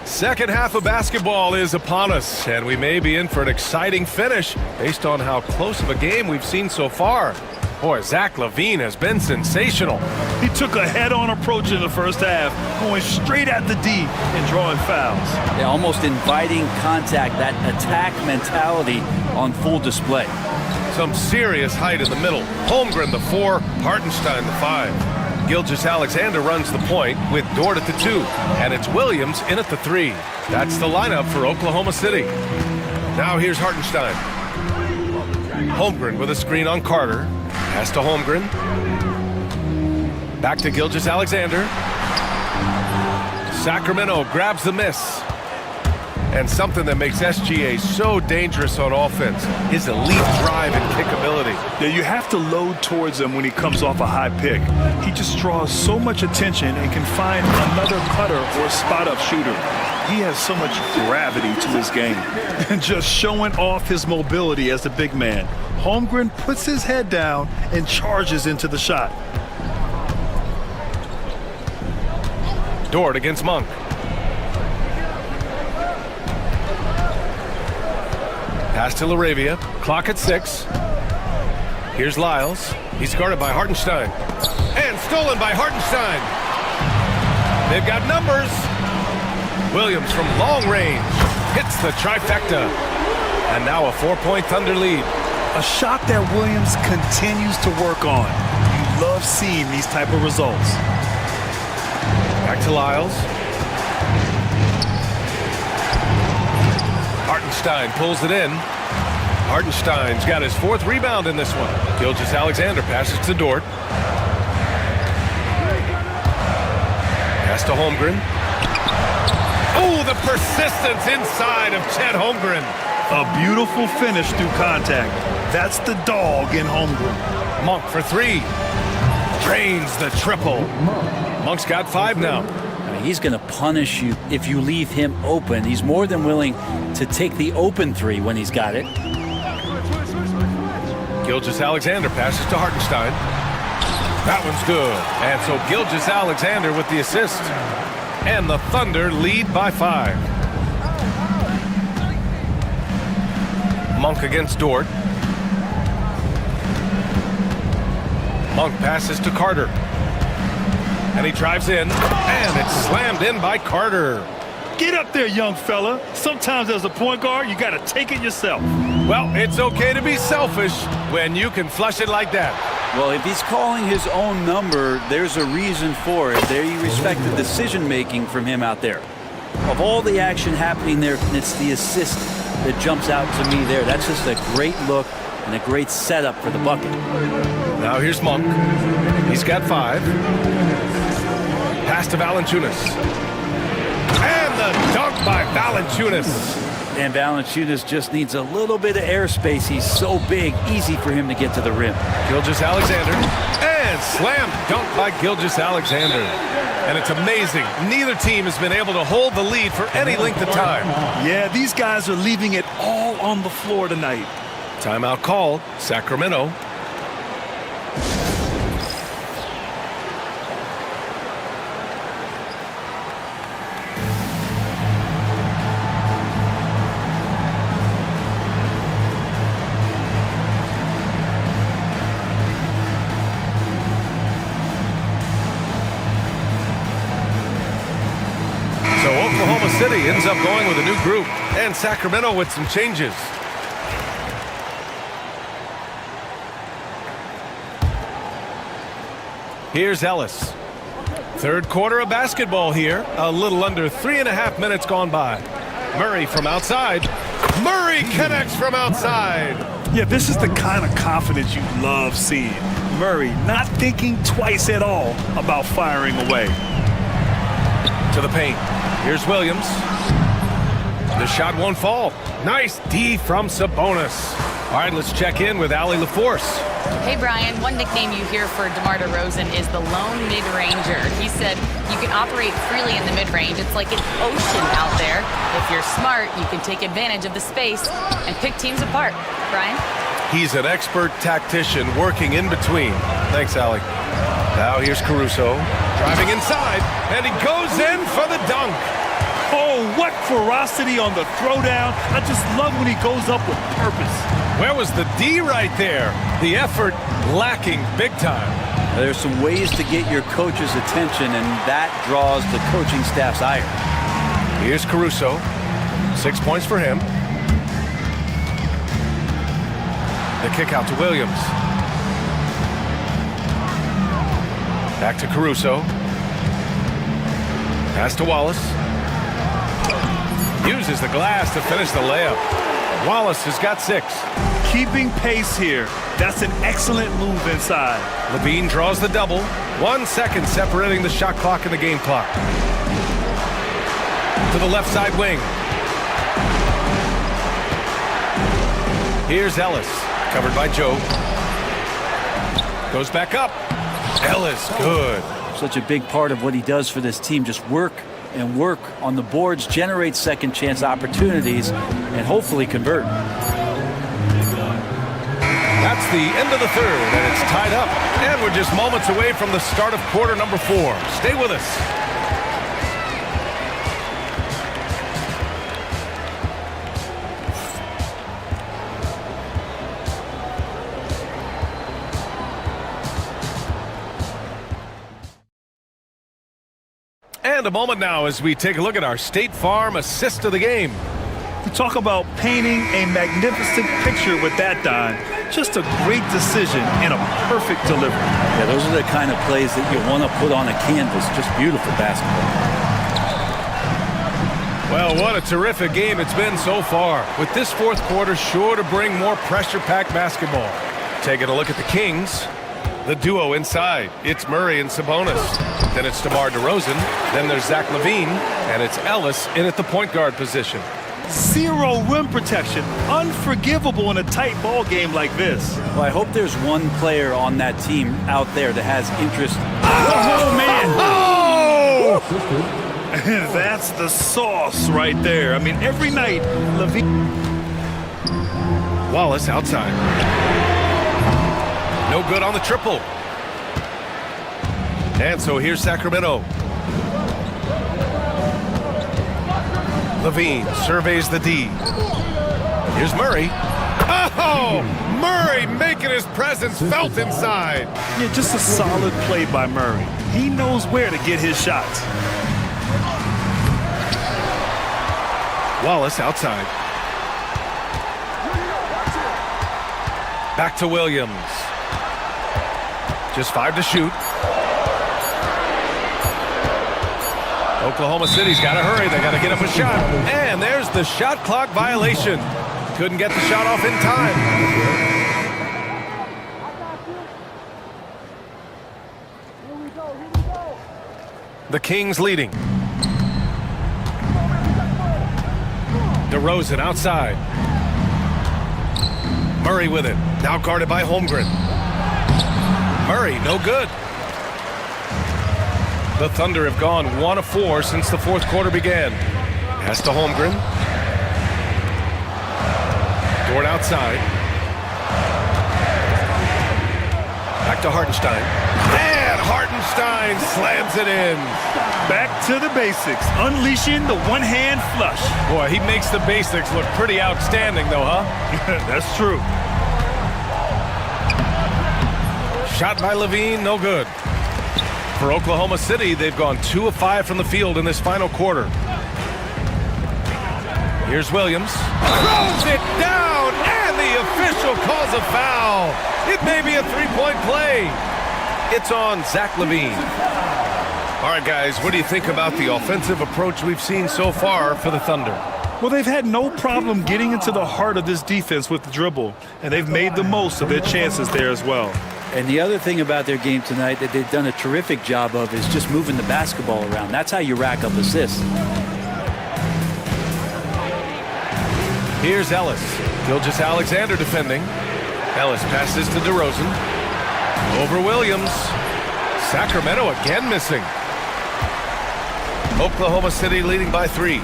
Second half of basketball is upon us, and we may be in for an exciting finish based on how close of a game we've seen so far. Boy, Zach LaVine has been sensational. He took a head-on approach in the first half, going straight at the D and drawing fouls. Yeah, almost inviting contact, that attack mentality on full display. Some serious height in the middle. Holmgren the 4, Hartenstein the 5. Gilgeous-Alexander runs the point with Dort at the 2, and it's Williams in at the 3. That's the lineup for Oklahoma City. Now here's Hartenstein. Holmgren with a screen on Carter. Pass to Holmgren. Back to Gilgeous-Alexander. Sacramento grabs the miss. And something that makes SGA so dangerous on offense, his elite drive and kickability. Yeah, you have to load towards him when he comes off a high pick. He just draws so much attention and can find another cutter or spot-up shooter. He has so much gravity to his game. And just showing off his mobility as a big man. Holmgren puts his head down and charges into the shot. Dort against Monk. Pass to LaRavia. Clock at 6. Here's Lyles. He's guarded by Hartenstein. And stolen by Hartenstein. They've got numbers. Williams from long range hits the trifecta. And now a 4-point Thunder lead. A shot that Williams continues to work on. You love seeing these type of results. Back to Lyles. Hartenstein pulls it in. Hartenstein's got his 4th rebound in this one. Gilgeous-Alexander passes to Dort. Pass to Holmgren. Oh, the persistence inside of Chet Holmgren. A beautiful finish through contact. That's the dog in Holmgren. Monk for 3. Drains the triple. Monk's got 5 now. He's going to punish you if you leave him open. He's more than willing to take the open 3 when he's got it. Gilgeous-Alexander passes to Hartenstein. That one's good. And so Gilgeous-Alexander with the assist. And the Thunder lead by 5. Monk against Dort. Monk passes to Carter. And he drives in. And it's slammed in by Carter. Get up there, young fella. Sometimes as a point guard, you got to take it yourself. Well, it's okay to be selfish when you can flush it like that. Well, if he's calling his own number, there's a reason for it. There you respect the decision-making from him out there. Of all the action happening there, it's the assist that jumps out to me there. That's just a great look and a great setup for the bucket. Now here's Monk. He's got 5. Pass to Valanciunas. And the dunk by Valanciunas. And Valanciunas just needs a little bit of airspace. He's so big, easy for him to get to the rim. Gilgeous-Alexander. And slam dunk by Gilgeous-Alexander. And it's amazing. Neither team has been able to hold the lead for any length of time. Yeah, these guys are leaving it all on the floor tonight. Timeout called. Sacramento. Oklahoma City ends up going with a new group, and Sacramento with some changes. Here's Ellis. 3rd quarter of basketball here. A little under 3.5 minutes gone by. Murray from outside. Murray connects from outside. Yeah, this is the kind of confidence you love seeing. Murray not thinking twice at all about firing away. To the paint. Here's Williams. The shot won't fall. Nice D from Sabonis. All right, let's check in with Allie LaForce. Hey, Brian, one nickname you hear for DeMar DeRozan is the lone mid-ranger. He said you can operate freely in the mid-range. It's like an ocean out there. If you're smart, you can take advantage of the space and pick teams apart. Brian? He's an expert tactician working in between. Thanks, Allie. Now here's Caruso. Driving inside, and he goes in for the dunk. Oh, what ferocity on the throwdown. I just love when he goes up with purpose. Where was the D right there? The effort lacking big time. There's some ways to get your coach's attention, and that draws the coaching staff's ire. Here's Caruso. 6 points for him. The kick out to Williams. Back to Caruso. Pass to Wallace. Uses the glass to finish the layup. Wallace has got 6. Keeping pace here. That's an excellent move inside. Levine draws the double. 1 second separating the shot clock and the game clock. To the left side wing. Here's Ellis. Covered by Joe. Goes back up. Ellis, good. Such a big part of what he does for this team. Just work and work on the boards, generate second chance opportunities, and hopefully convert. That's the end of the 3rd, and it's tied up. And we're just moments away from the start of quarter number 4. Stay with us. And a moment now as we take a look at our State Farm assist of the game. You talk about painting a magnificent picture with that, Don. Just a great decision and a perfect delivery. Yeah, those are the kind of plays that you want to put on a canvas. Just beautiful basketball. Well, what a terrific game it's been so far, with this fourth quarter sure to bring more pressure-packed basketball. Taking a look at the Kings, the duo inside. It's Murray and Sabonis. Then it's DeMar DeRozan. Then there's Zach LaVine, and it's Ellis in at the point guard position. Zero rim protection. Unforgivable in a tight ball game like this. Well, I hope there's one player on that team out there that has interest. Oh, man! Oh! That's the sauce right there. I mean, every night, LaVine... Wallace outside. No good on the triple. And so here's Sacramento. LaVine surveys the D. Here's Murray. Oh! Murray making his presence felt inside. Yeah, just a solid play by Murray. He knows where to get his shots. Wallace outside. Back to Williams. Just 5 to shoot. Oklahoma City's got to hurry. They got to get up a shot. And there's the shot clock violation. Couldn't get the shot off in time. The Kings leading. DeRozan outside. Murray with it. Now guarded by Holmgren. Murray, no good. The Thunder have gone 1 of 4 since the fourth quarter began. Pass to Holmgren. Dort outside. Back to Hartenstein. And Hartenstein slams it in. Back to the basics. Unleashing the one-hand flush. Boy, he makes the basics look pretty outstanding, though, huh? That's true. Shot by LaVine, no good. For Oklahoma City, they've gone 2 of 5 from the field in this final quarter. Here's Williams. Throws it down, and the official calls a foul. It may be a three-point play. It's on Zach LaVine. All right, guys, what do you think about the offensive approach we've seen so far for the Thunder? Well, they've had no problem getting into the heart of this defense with the dribble, and they've made the most of their chances there as well. And the other thing about their game tonight that they've done a terrific job of is just moving the basketball around. That's how you rack up assists. Here's Ellis. Gilgeous Alexander defending. Ellis passes to DeRozan. Over Williams. Sacramento again missing. Oklahoma City leading by 3.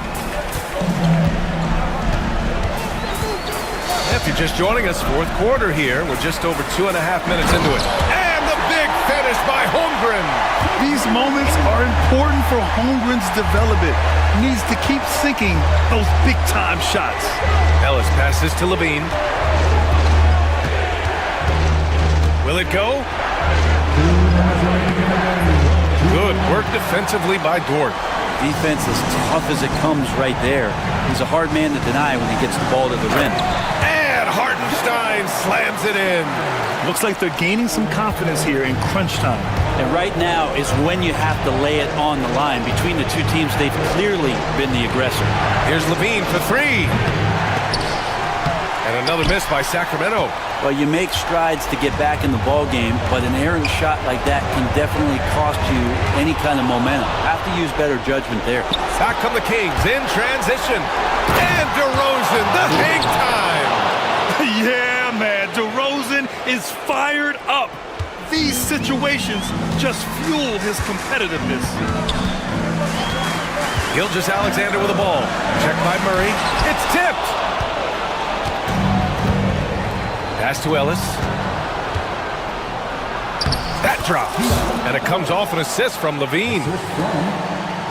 If you're just joining us, fourth quarter here. We're just over 2.5 minutes into it. And the big finish by Holmgren. These moments are important for Holmgren's development. He needs to keep sinking those big-time shots. Ellis passes to LaVine. Will it go? Good work defensively by Dort. Defense as tough as it comes right there. He's a hard man to deny when he gets the ball to the rim. And Hartenstein slams it in. Looks like they're gaining some confidence here in crunch time. And right now is when you have to lay it on the line. Between the two teams, they've clearly been the aggressor. Here's LaVine for 3. And another miss by Sacramento. Well, you make strides to get back in the ball game, but an errant shot like that can definitely cost you any kind of momentum. Have to use better judgment there. Back come the Kings in transition. And DeRozan, the hang time. Yeah, man, DeRozan is fired up. These situations just fuel his competitiveness. Gilgeous Alexander with the ball. Checked by Murray. It's tipped. Pass to Ellis. That drops. And it comes off an assist from LaVine.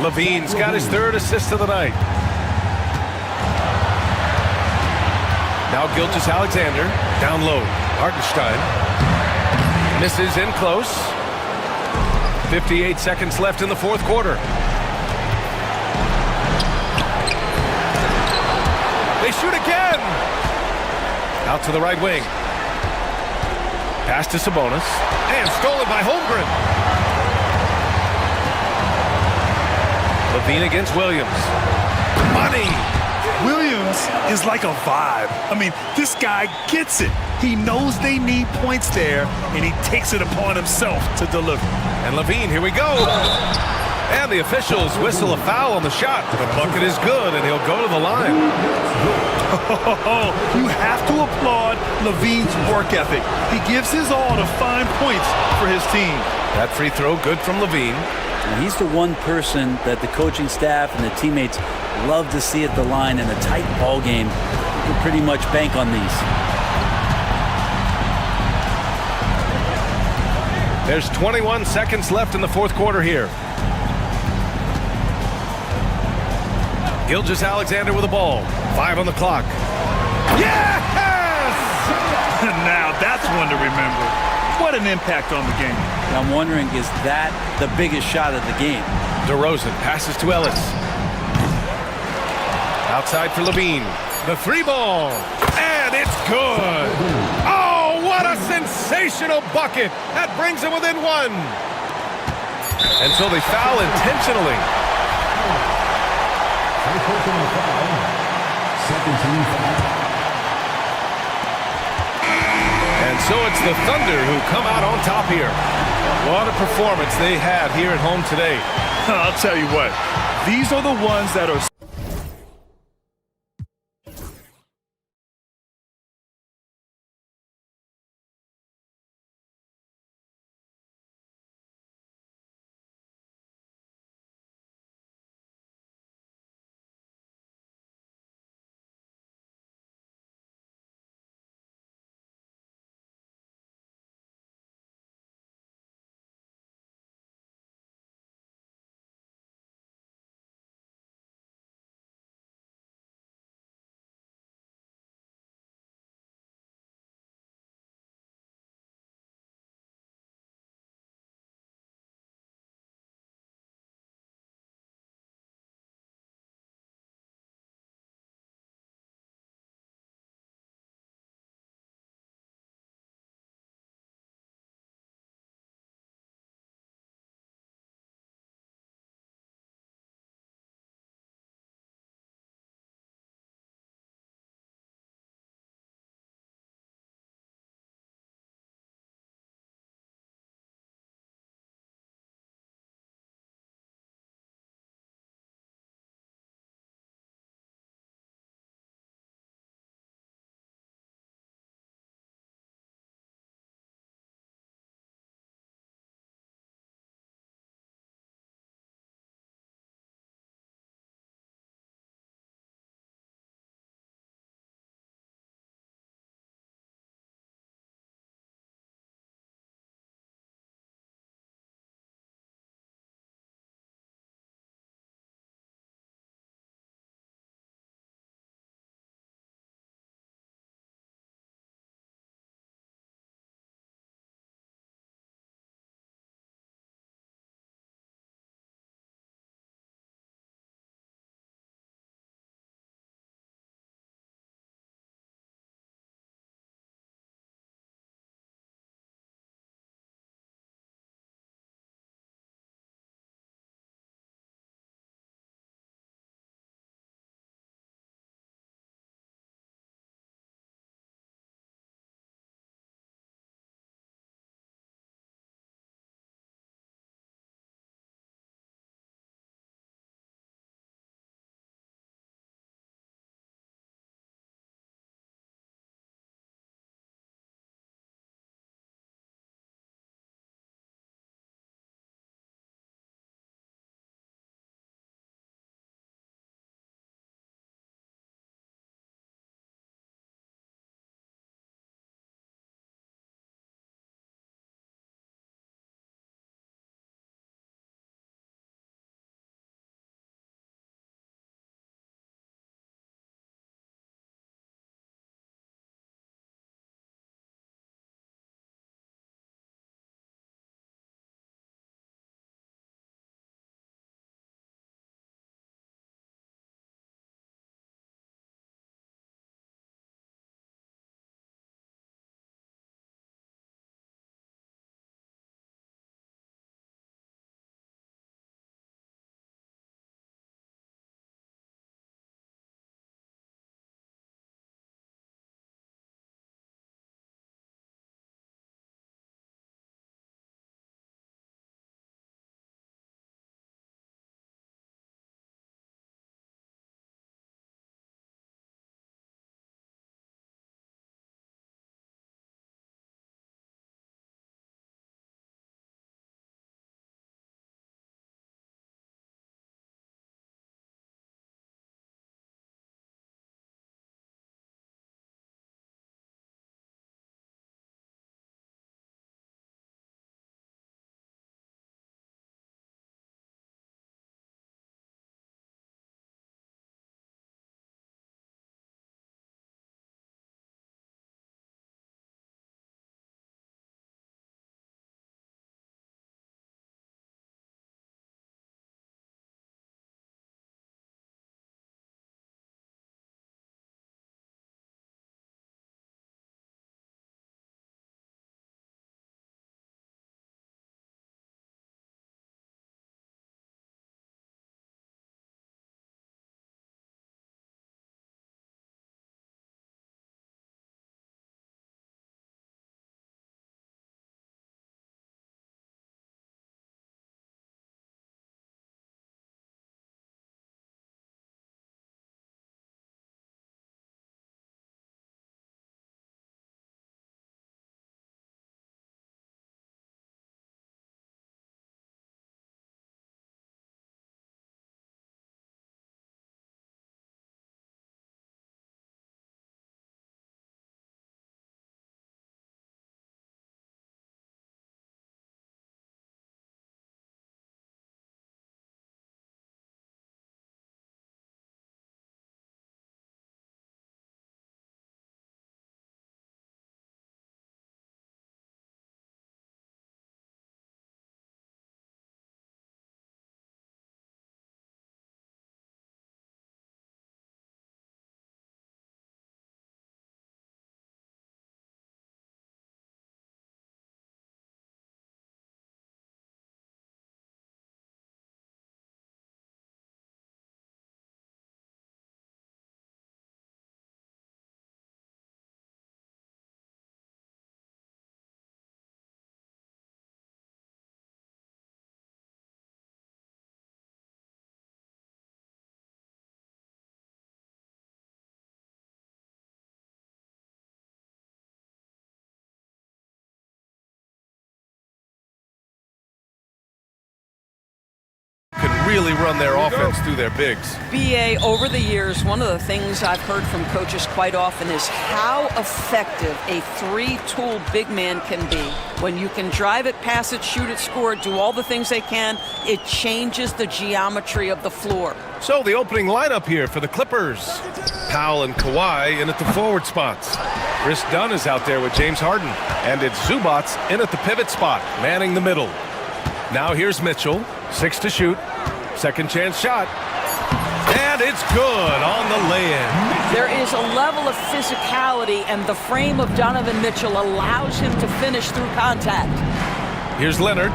LaVine's got his 3rd assist of the night. Now Gilgeous Alexander. Down low. Hartenstein. Misses in close. 58 seconds left in the fourth quarter. they shoot again. Out to the right wing. Pass to Sabonis. And stolen by Holmgren. Levine against Williams. Money. Williams is like a vibe. I mean, this guy gets it. He knows they need points there, and he takes it upon himself to deliver. And Levine, here we go. And the officials whistle a foul on the shot. The bucket is good, and he'll go to the line. You have to applaud Levine's work ethic. He gives his all to find points for his team. That free throw good from Levine. And he's the one person that the coaching staff and the teammates love to see at the line in a tight ball game. You can pretty much bank on these. There's 21 seconds left in the fourth quarter here. Gilgeous-Alexander with the ball. 5 on the clock. Yes! Now that's one to remember. What an impact on the game. I'm wondering, is that the biggest shot of the game? DeRozan passes to Ellis. Outside for Levine. The 3-ball. And it's good. Oh, what a sensational bucket. That brings him within 1. And so they foul intentionally. And so it's the Thunder who come out on top here. What a performance they had here at home today. I'll tell you what, these are the ones that are really run their offense through their bigs. BA, over the years, one of the things I've heard from coaches quite often is how effective a three-tool big man can be. When you can drive it, pass it, shoot it, score it, do all the things they can, it changes the geometry of the floor. So the opening lineup here for the Clippers. Powell and Kawhi in at the forward spots. Chris Dunn is out there with James Harden. And it's Zubats in at the pivot spot, manning the middle. Now here's Mitchell, 6 to shoot. Second chance shot. And it's good on the lay-in. There is a level of physicality, and the frame of Donovan Mitchell allows him to finish through contact. Here's Leonard.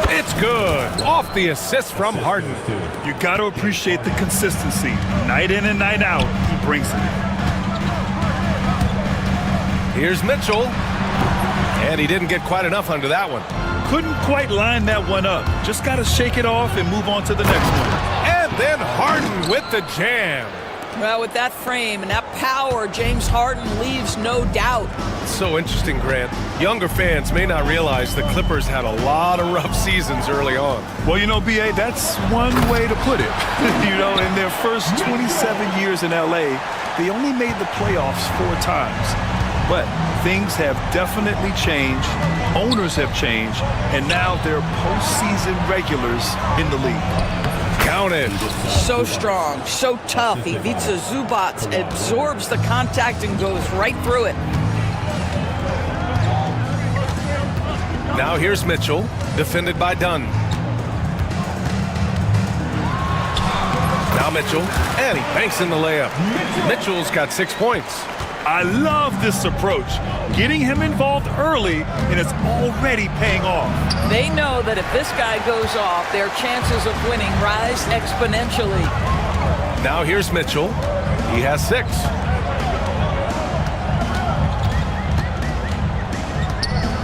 It's good. Off the assist from Harden. You got to appreciate the consistency. Night in and night out, he brings it. Here's Mitchell. And he didn't get quite enough under that one. Couldn't quite line that one up. Just got to shake it off and move on to the next one. And then Harden with the jam. Well, with that frame and that power, James Harden leaves no doubt. It's so interesting, Grant. Younger fans may not realize the Clippers had a lot of rough seasons early on. Well, you know, B.A., that's one way to put it. You know, in their first 27 years in L.A., they only made the playoffs 4 times. But things have definitely changed. Owners have changed. And now they're postseason regulars in the league. Counted. So strong, so tough. Ivica Zubats absorbs the contact and goes right through it. Now here's Mitchell, defended by Dunn. Now Mitchell, and he banks in the layup. Mitchell's got 6 points. I love this approach. Getting him involved early, and it's already paying off. They know that if this guy goes off, their chances of winning rise exponentially. Now here's Mitchell. He has 6.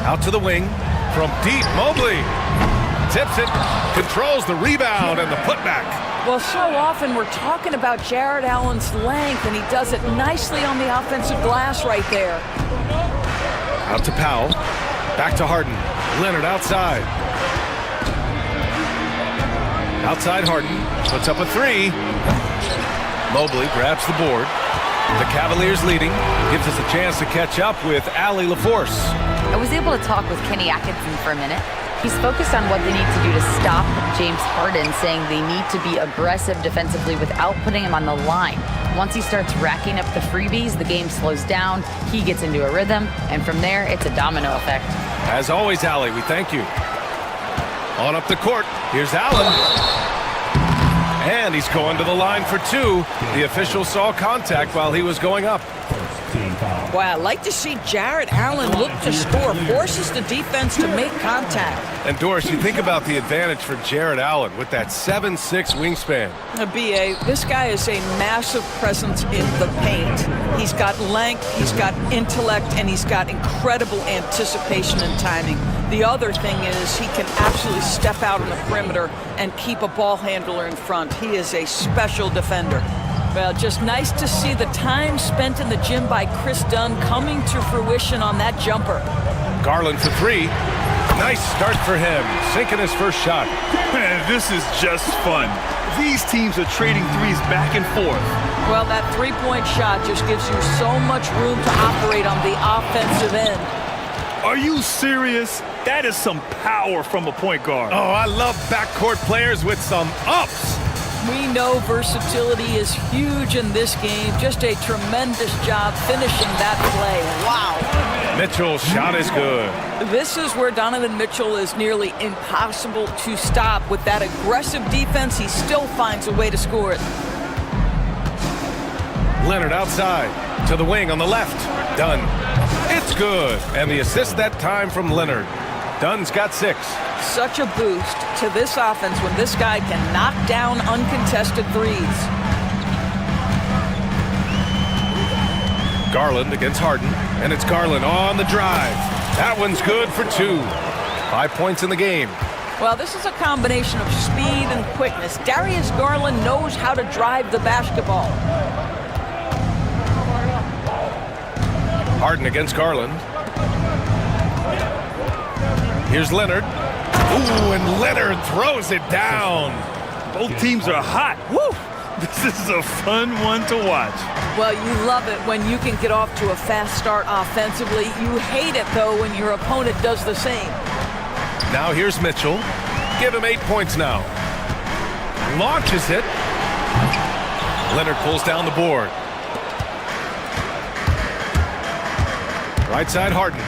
Out to the wing. From deep, Mobley. Tips it, controls the rebound and the putback. Well, so often we're talking about Jared Allen's length, and he does it nicely on the offensive glass right there. Out to Powell. Back to Harden. Leonard outside. Outside Harden. Puts up a 3. Mobley grabs the board. The Cavaliers leading. Gives us a chance to catch up with Allie LaForce. I was able to talk with Kenny Atkinson for a minute. He's focused on what they need to do to stop James Harden, saying they need to be aggressive defensively without putting him on the line. Once he starts racking up the freebies, the game slows down, he gets into a rhythm, and from there, it's a domino effect. As always, Allie, we thank you. On up the court, here's Allen. And he's going to the line for 2. The official saw contact while he was going up. Wow, I'd like to see Jared Allen look to score, forces the defense to make contact. And Doris, you think about the advantage for Jared Allen with that 7'6" wingspan. BA, this guy is a massive presence in the paint. He's got length, he's got intellect, and he's got incredible anticipation and timing. The other thing is he can absolutely step out on the perimeter and keep a ball handler in front. He is a special defender. Well, just nice to see the time spent in the gym by Chris Dunn coming to fruition on that jumper. Garland for 3. Nice start for him, sinking his first shot. Man, this is just fun. These teams are trading threes back and forth. Well, that three-point shot just gives you so much room to operate on the offensive end. Are you serious? That is some power from a point guard. Oh, I love backcourt players with some ups. We know versatility is huge in this game. Just a tremendous job finishing that play. Wow. Mitchell's shot is good. This is where Donovan Mitchell is nearly impossible to stop. With that aggressive defense, he still finds a way to score it. Leonard outside to the wing on the left. Dunn. It's good. And the assist that time from Leonard. Dunn's got 6. Such a boost to this offense when this guy can knock down uncontested threes. Garland against Harden, and it's Garland on the drive. That one's good for 2. 5 points in the game. Well, this is a combination of speed and quickness. Darius Garland knows how to drive the basketball. Harden against Garland. Here's Leonard. Ooh, and Leonard throws it down. Both teams are hot. Woo! This is a fun one to watch. Well, you love it when you can get off to a fast start offensively. You hate it, though, when your opponent does the same. Now here's Mitchell. Give him 8 points now. Launches it. Leonard pulls down the board. Right side, Harden.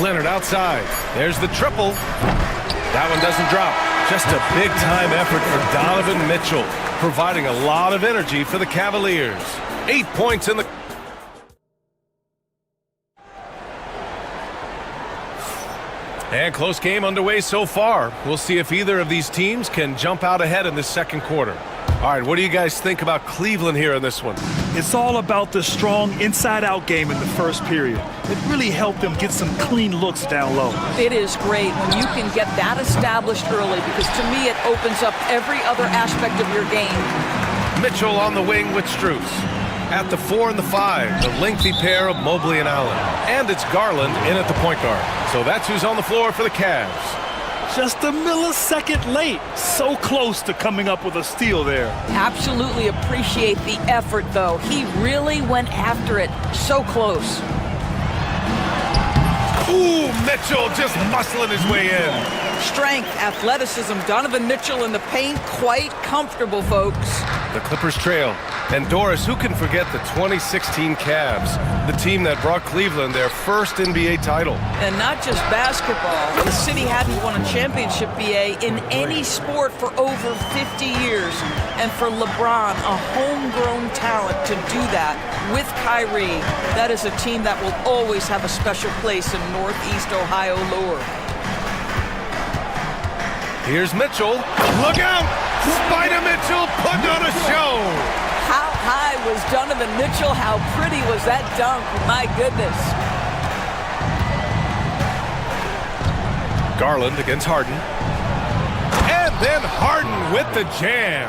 Leonard outside. There's the triple. That one doesn't drop. Just a big-time effort for Donovan Mitchell, providing a lot of energy for the Cavaliers. 8 points in the... And close game underway so far. We'll see if either of these teams can jump out ahead in this second quarter. All right, what do you guys think about Cleveland here in this one? It's all about the strong inside-out game in the first period. It really helped them get some clean looks down low. It is great when you can get that established early because to me it opens up every other aspect of your game. Mitchell on the wing with Strus. At the 4 and the 5, the lengthy pair of Mobley and Allen. And it's Garland in at the point guard. So that's who's on the floor for the Cavs. Just a millisecond late. So close to coming up with a steal there. Absolutely appreciate the effort, though. He really went after it. So close. Ooh, Mitchell just muscling his way in. Strength, athleticism, Donovan Mitchell in the paint, quite comfortable, folks. The Clippers trail. And Doris, who can forget the 2016 Cavs, the team that brought Cleveland their first NBA title? And not just basketball. The city hadn't won a championship, BA, in any sport for over 50 years. And for LeBron, a homegrown talent, to do that with Kyrie, that is a team that will always have a special place in Northeast Ohio lore. Here's Mitchell. Look out! Spider Mitchell putting on a show. How high was Donovan Mitchell? How pretty was that dunk? My goodness. Garland against Harden. And then Harden with the jam.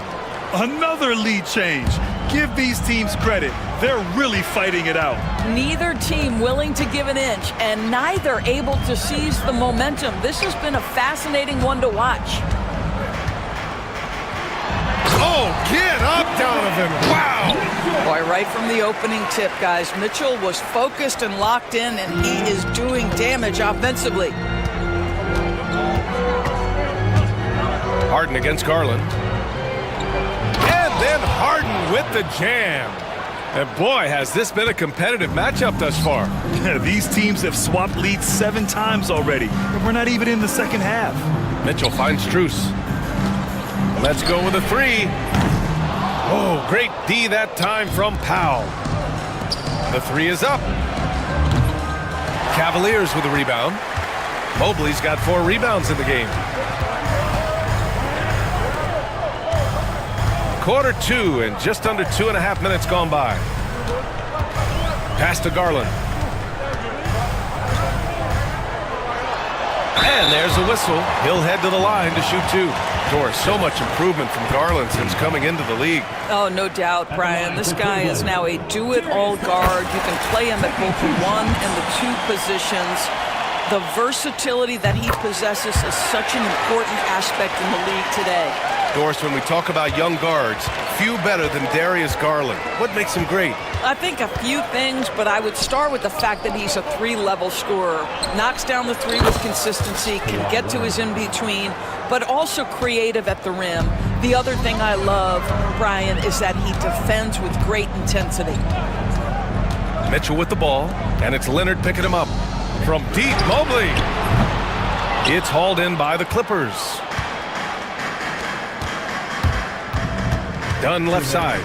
Another lead change. Give these teams credit. They're really fighting it out. Neither team willing to give an inch, and neither able to seize the momentum. This has been a fascinating one to watch. Oh, get up, Donovan. Wow. Boy, right from the opening tip, guys, Mitchell was focused and locked in, and he is doing damage offensively. Harden against Garland. And then Harden with the jam. And boy, has this been a competitive matchup thus far. These teams have swapped leads 7 times already, but we're not even in the second half. Mitchell finds Strus. Let's go with a 3. Oh, great D that time from Powell. The 3 is up. Cavaliers with a rebound. Mobley's got 4 rebounds in the game. Quarter 2 and just under 2.5 minutes gone by. Pass to Garland. And there's a whistle. He'll head to the line to shoot 2. Doris, so much improvement from Garland since coming into the league. Oh, no doubt, Brian. This guy is now a do-it-all guard. You can play him at both the 1 and the 2 positions. The versatility that he possesses is such an important aspect in the league today. Doris, when we talk about young guards, few better than Darius Garland. What makes him great? I think a few things, but I would start with the fact that he's a 3-level scorer. Knocks down the 3 with consistency, can get to his in-between, but also creative at the rim. The other thing I love, Brian, is that he defends with great intensity. Mitchell with the ball, and it's Leonard picking him up. From deep, Mobley. It's hauled in by the Clippers. Dunn left side.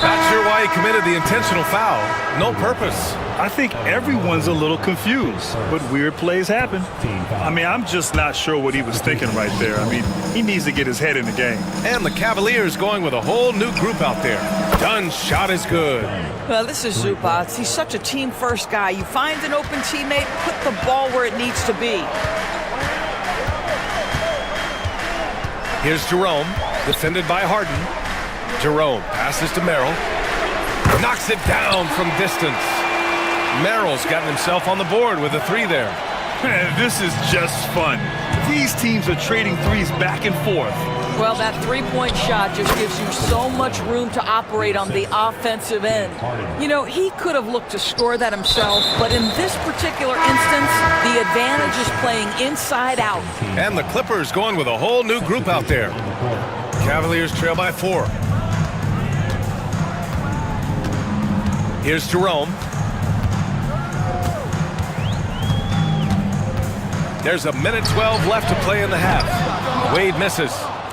Not sure why he committed the intentional foul. No purpose. I think everyone's a little confused, but weird plays happen. I mean, I'm just not sure what he was thinking right there. I mean, he needs to get his head in the game. And the Cavaliers going with a whole new group out there. Dunn's shot is good. Well, this is Zubac. He's such a team-first guy. You find an open teammate, put the ball where it needs to be. Here's Jerome, defended by Harden. Jerome passes to Merrill. Knocks it down from distance. Merrill's gotten himself on the board with a 3 there. This is just fun. These teams are trading threes back and forth. Well, that three-point shot just gives you so much room to operate on the offensive end. You know, he could have looked to score that himself, but in this particular instance, the advantage is playing inside out. And the Clippers going with a whole new group out there. Cavaliers trail by 4. Here's Jerome. There's 1:12 left to play in the half. Wade misses.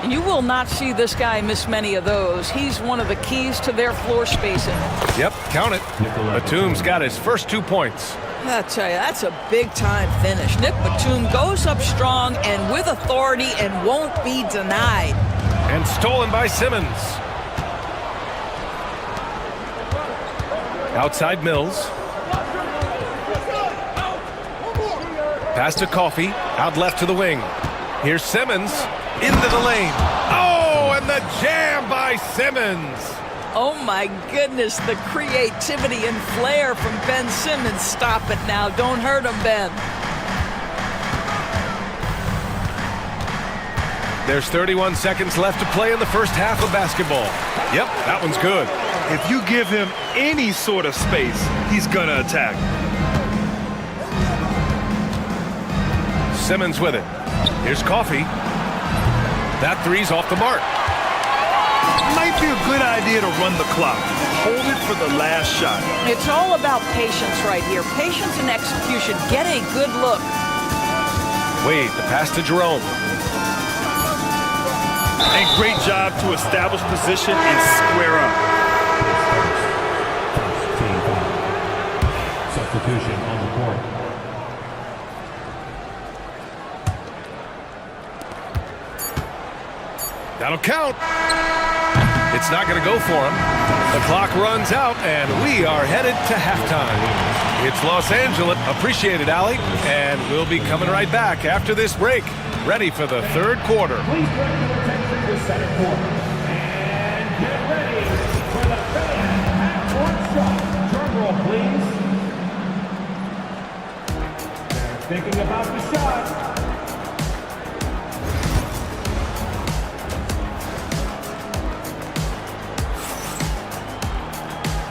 You will not see this guy miss many of those. He's one of the keys to their floor spacing. Yep, count it. Batum's got his first 2 points. I tell you, that's a big-time finish. Nick Batum goes up strong and with authority and won't be denied. And stolen by Simmons. Outside Mills. Pass to Coffey. Out left to the wing. Here's Simmons. Into the lane. Oh, and the jam by Simmons. Oh, my goodness, the creativity and flair from Ben Simmons. Stop it now. Don't hurt him, Ben. There's 31 seconds left to play in the first half of basketball. Yep, that one's good. If you give him any sort of space, he's gonna attack. Simmons with it. Here's Coffey. That three's off the mark. Might be a good idea to run the clock. Hold it for the last shot. It's all about patience right here. Patience and execution. Get a good look. Wade, the pass to Jerome. And great job to establish position and square up. Substitution on the court. That'll count. It's not going to go for him. The clock runs out, and we are headed to halftime. It's Los Angeles. Appreciate it, Allie. And we'll be coming right back after this break, ready for the third quarter. Please direct your attention to center court. And get ready for the fan half-court shot. Drum roll, please. They're thinking about the shot.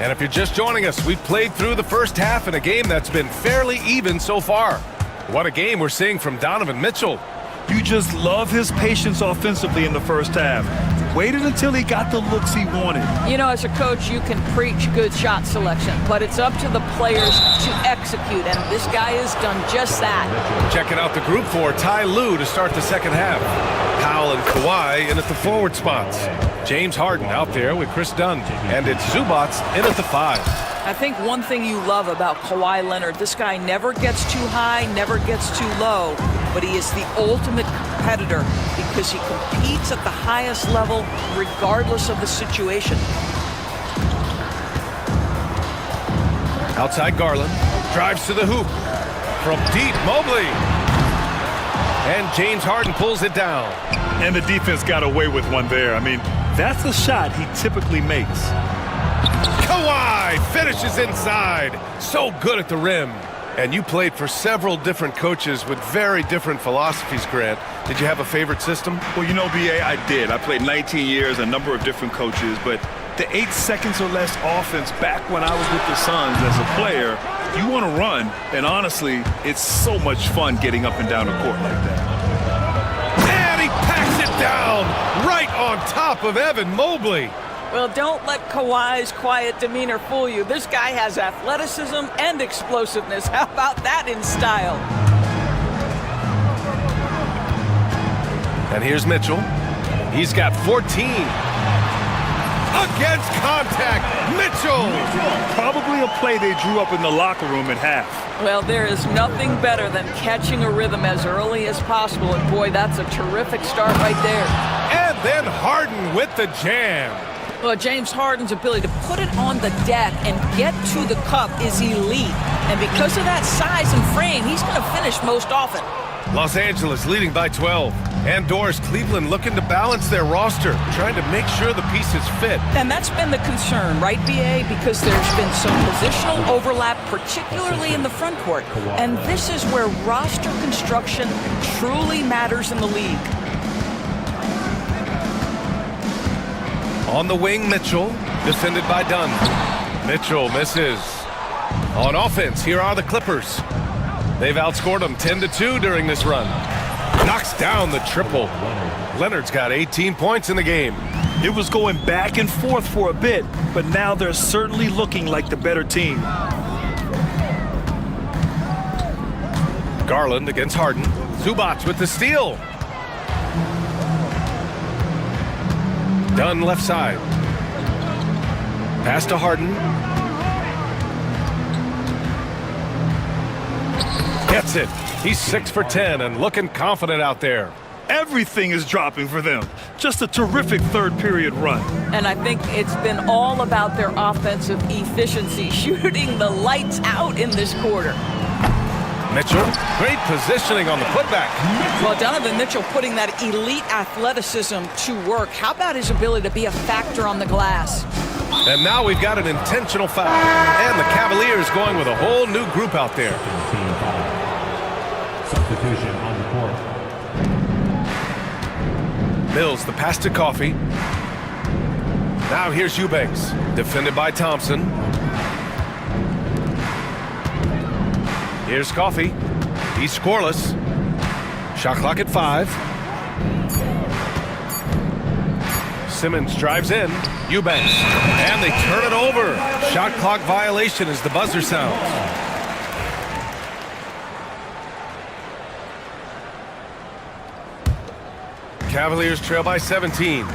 And if you're just joining us, we've played through the first half in a game that's been fairly even so far. What a game we're seeing from Donovan Mitchell. You just love his patience offensively in the first half. Waited until he got the looks he wanted. You know, as a coach, you can preach good shot selection, but it's up to the players to execute, and this guy has done just that. Checking out the group for Ty Lue to start the second half. Powell and Kawhi in at the forward spots. James Harden out there with Chris Dunn, and it's Zubats in at the 5. I think one thing you love about Kawhi Leonard, this guy never gets too high, never gets too low, but he is the ultimate competitor because he competes at the highest level regardless of the situation. Outside Garland, drives to the hoop. From deep, Mobley. And James Harden pulls it down. And the defense got away with one there. I mean, that's a shot he typically makes. Kawhi finishes inside. So good at the rim. And you played for several different coaches with very different philosophies, Grant. Did you have a favorite system? Well, you know, B.A., I did. I played 19 years, a number of different coaches, but the 8 seconds or less offense back when I was with the Suns as a player, you want to run, and honestly, it's so much fun getting up and down the court like that. And he packs it down right on top of Evan Mobley. Well, don't let Kawhi's quiet demeanor fool you. This guy has athleticism and explosiveness. How about that in style? And here's Mitchell. He's got 14. Against contact, Mitchell! Probably a play they drew up in the locker room at half. Well, there is nothing better than catching a rhythm as early as possible, and boy, that's a terrific start right there. And then Harden with the jam. Well, James Harden's ability to put it on the deck and get to the cup is elite. And because of that size and frame, he's going to finish most often. Los Angeles leading by 12. And Doris, Cleveland looking to balance their roster, trying to make sure the pieces fit. And that's been the concern, right, BA? Because there's been some positional overlap, particularly in the front court. And this is where roster construction truly matters in the league. On the wing, Mitchell, defended by Dunn. Mitchell misses. On offense, here are the Clippers. They've outscored them 10-2 during this run. Knocks down the triple. Leonard's got 18 points in the game. It was going back and forth for a bit, but now they're certainly looking like the better team. Garland against Harden. Zubac with the steal. Dunn left side. Pass to Harden. Gets it. He's 6 for 10 and looking confident out there. Everything is dropping for them. Just a terrific third period run. And I think it's been all about their offensive efficiency, shooting the lights out in this quarter. Mitchell, great positioning on the putback. Well, Donovan Mitchell putting that elite athleticism to work. How about his ability to be a factor on the glass? And now we've got an intentional foul. And the Cavaliers going with a whole new group out there. Substitution on the court. Mills, the pass to Coffey. Now here's Eubanks, defended by Thompson. Here's Coffey. He's scoreless. Shot clock at 5. Simmons drives in. Eubanks. And they turn it over. Shot clock violation as the buzzer sounds. Cavaliers trail by 17.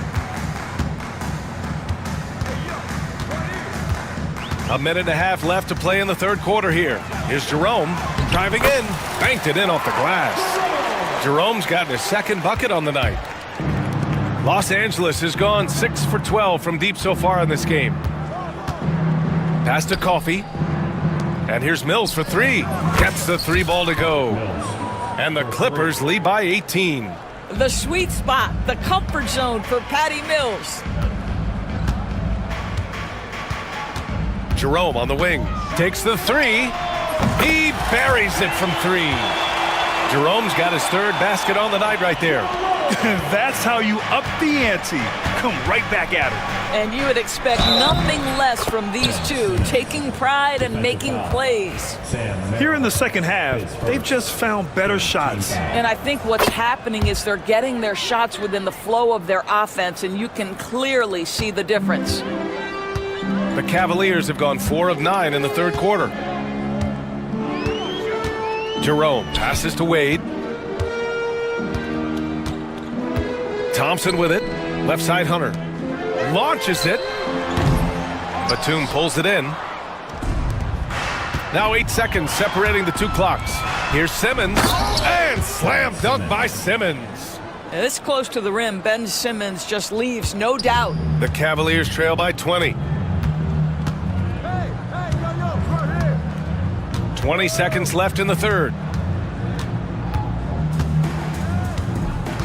A minute and a half left to play in the third quarter here. Here's Jerome driving in. Banked it in off the glass. Jerome's gotten his second bucket on the night. Los Angeles has gone 6 for 12 from deep so far in this game. Pass to Coffey. And here's Mills for 3. Gets the 3 ball to go. And the Clippers lead by 18. The sweet spot, the comfort zone for Patty Mills. Jerome on the wing. Takes the 3. He buries it from 3. Jerome's got his third basket on the night right there. That's how you up the ante. Come right back at it. And you would expect nothing less from these two, taking pride and making plays. Here in the second half, they've just found better shots. And I think what's happening is they're getting their shots within the flow of their offense, and you can clearly see the difference. The Cavaliers have gone 4 of 9 in the third quarter. Jerome passes to Wade. Thompson with it. Left side Hunter. Launches it. Batum pulls it in. Now 8 seconds separating the two clocks. Here's Simmons. And slam dunk by Simmons. This close to the rim, Ben Simmons just leaves no doubt. The Cavaliers trail by 20. 20 seconds left in the third.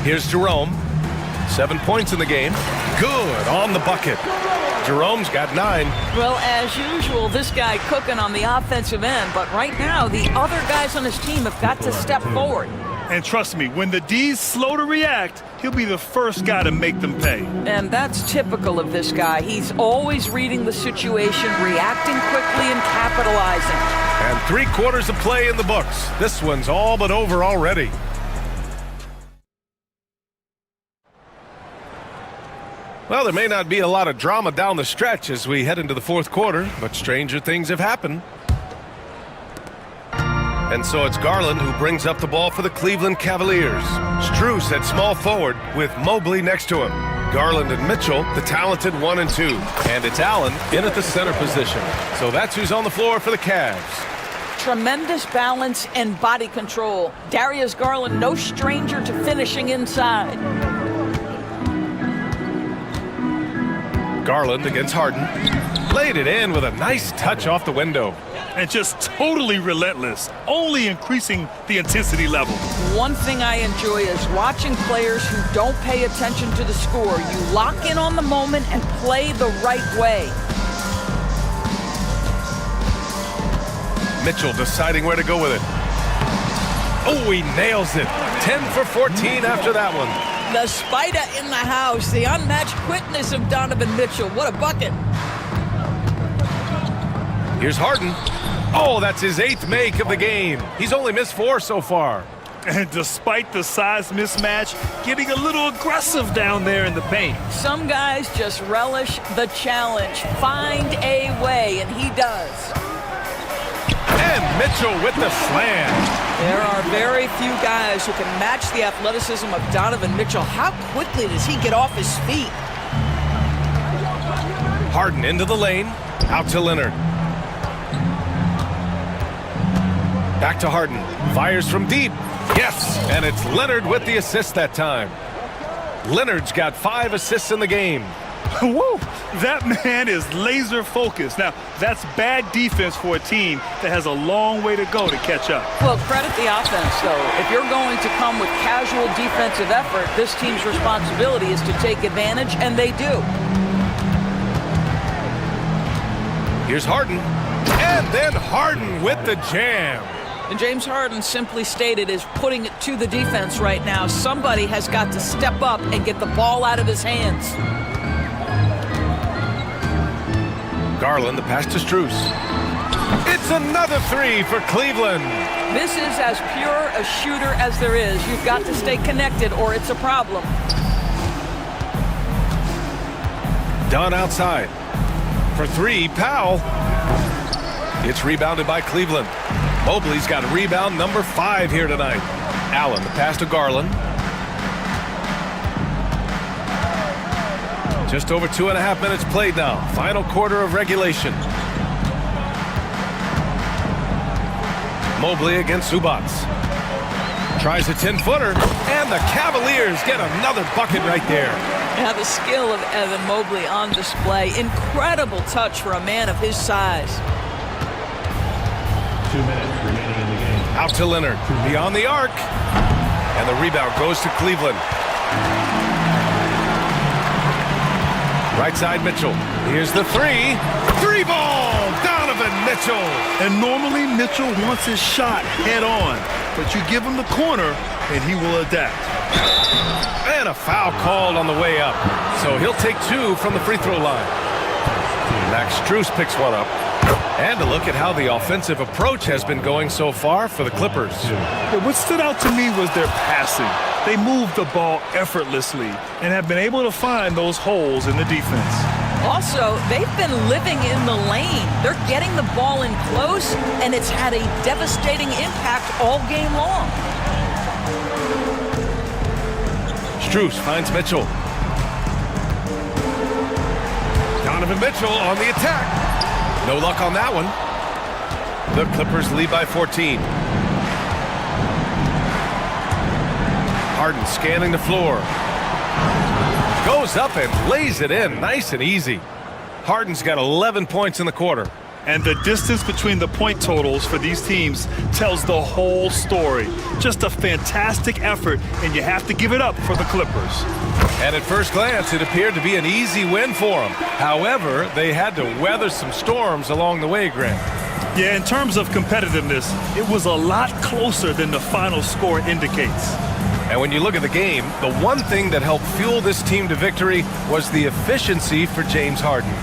Here's Jerome. 7 points in the game. Good on the bucket. Jerome's got 9. Well, as usual, this guy cooking on the offensive end, but right now the other guys on his team have got to step forward. And trust me, when the D's slow to react, he'll be the first guy to make them pay. And that's typical of this guy. He's always reading the situation, reacting quickly and capitalizing. And 3 quarters of play in the books. This one's all but over already. Well, there may not be a lot of drama down the stretch as we head into the fourth quarter, but stranger things have happened. And so it's Garland who brings up the ball for the Cleveland Cavaliers. Strus at small forward with Mobley next to him. Garland and Mitchell, the talented 1 and 2. And it's Allen in at the center position. So that's who's on the floor for the Cavs. Tremendous balance and body control. Darius Garland, no stranger to finishing inside. Garland against Harden. Laid it in with a nice touch off the window. and just totally relentless, only increasing the intensity level. One thing I enjoy is watching players who don't pay attention to the score. You lock in on the moment and play the right way. Mitchell deciding where to go with it. Oh, he nails it. 10 for 14 after that one. The spider in the house, the unmatched quickness of Donovan Mitchell. What a bucket. Here's Harden. Oh, that's his 8th make of the game. He's only missed 4 so far. And despite the size mismatch, getting a little aggressive down there in the paint. Some guys just relish the challenge. Find a way, and he does. And Mitchell with the slam. There are very few guys who can match the athleticism of Donovan Mitchell. How quickly does he get off his feet? Harden into the lane. Out to Leonard. Back to Harden. Fires from deep. Yes, and it's Leonard with the assist that time. Leonard's got 5 assists in the game. Woo! That man is laser focused. Now, that's bad defense for a team that has a long way to go to catch up. Well, credit the offense, though. If you're going to come with casual defensive effort, this team's responsibility is to take advantage, and they do. Here's Harden. And then Harden with the jam. And James Harden, simply stated, is putting it to the defense right now. Somebody has got to step up and get the ball out of his hands. Garland, the pass to Strus. It's another 3 for Cleveland. This is as pure a shooter as there is. You've got to stay connected or it's a problem. Dunn outside. For 3, Powell. It's rebounded by Cleveland. Mobley's got rebound number 5 here tonight. Allen, the pass to Garland. Just over 2.5 minutes played now. Final quarter of regulation. Mobley against Zubats. Tries a 10-footer, and the Cavaliers get another bucket right there. Now the skill of Evan Mobley on display. Incredible touch for a man of his size. 2 minutes remaining in the game. Out to Leonard, beyond the arc. And the rebound goes to Cleveland. Right side Mitchell. Here's the 3. 3-ball! Donovan Mitchell! And normally Mitchell wants his shot head on, but you give him the corner and he will adapt. And a foul called on the way up. So he'll take 2 from the free throw line. Max Strus picks one up. And a look at how the offensive approach has been going so far for the Clippers. Yeah, what stood out to me was their passing. They moved the ball effortlessly and have been able to find those holes in the defense. Also, they've been living in the lane. They're getting the ball in close, and it's had a devastating impact all game long. Strus finds Mitchell. Donovan Mitchell on the attack. No luck on that one. The Clippers lead by 14. Harden scanning the floor. Goes up and lays it in nice and easy. Harden's got 11 points in the quarter. And the distance between the point totals for these teams tells the whole story. Just a fantastic effort, and you have to give it up for the Clippers. And at first glance, it appeared to be an easy win for them. However, they had to weather some storms along the way, Grant. Yeah, in terms of competitiveness, it was a lot closer than the final score indicates. And when you look at the game, the one thing that helped fuel this team to victory was the efficiency for James Harden.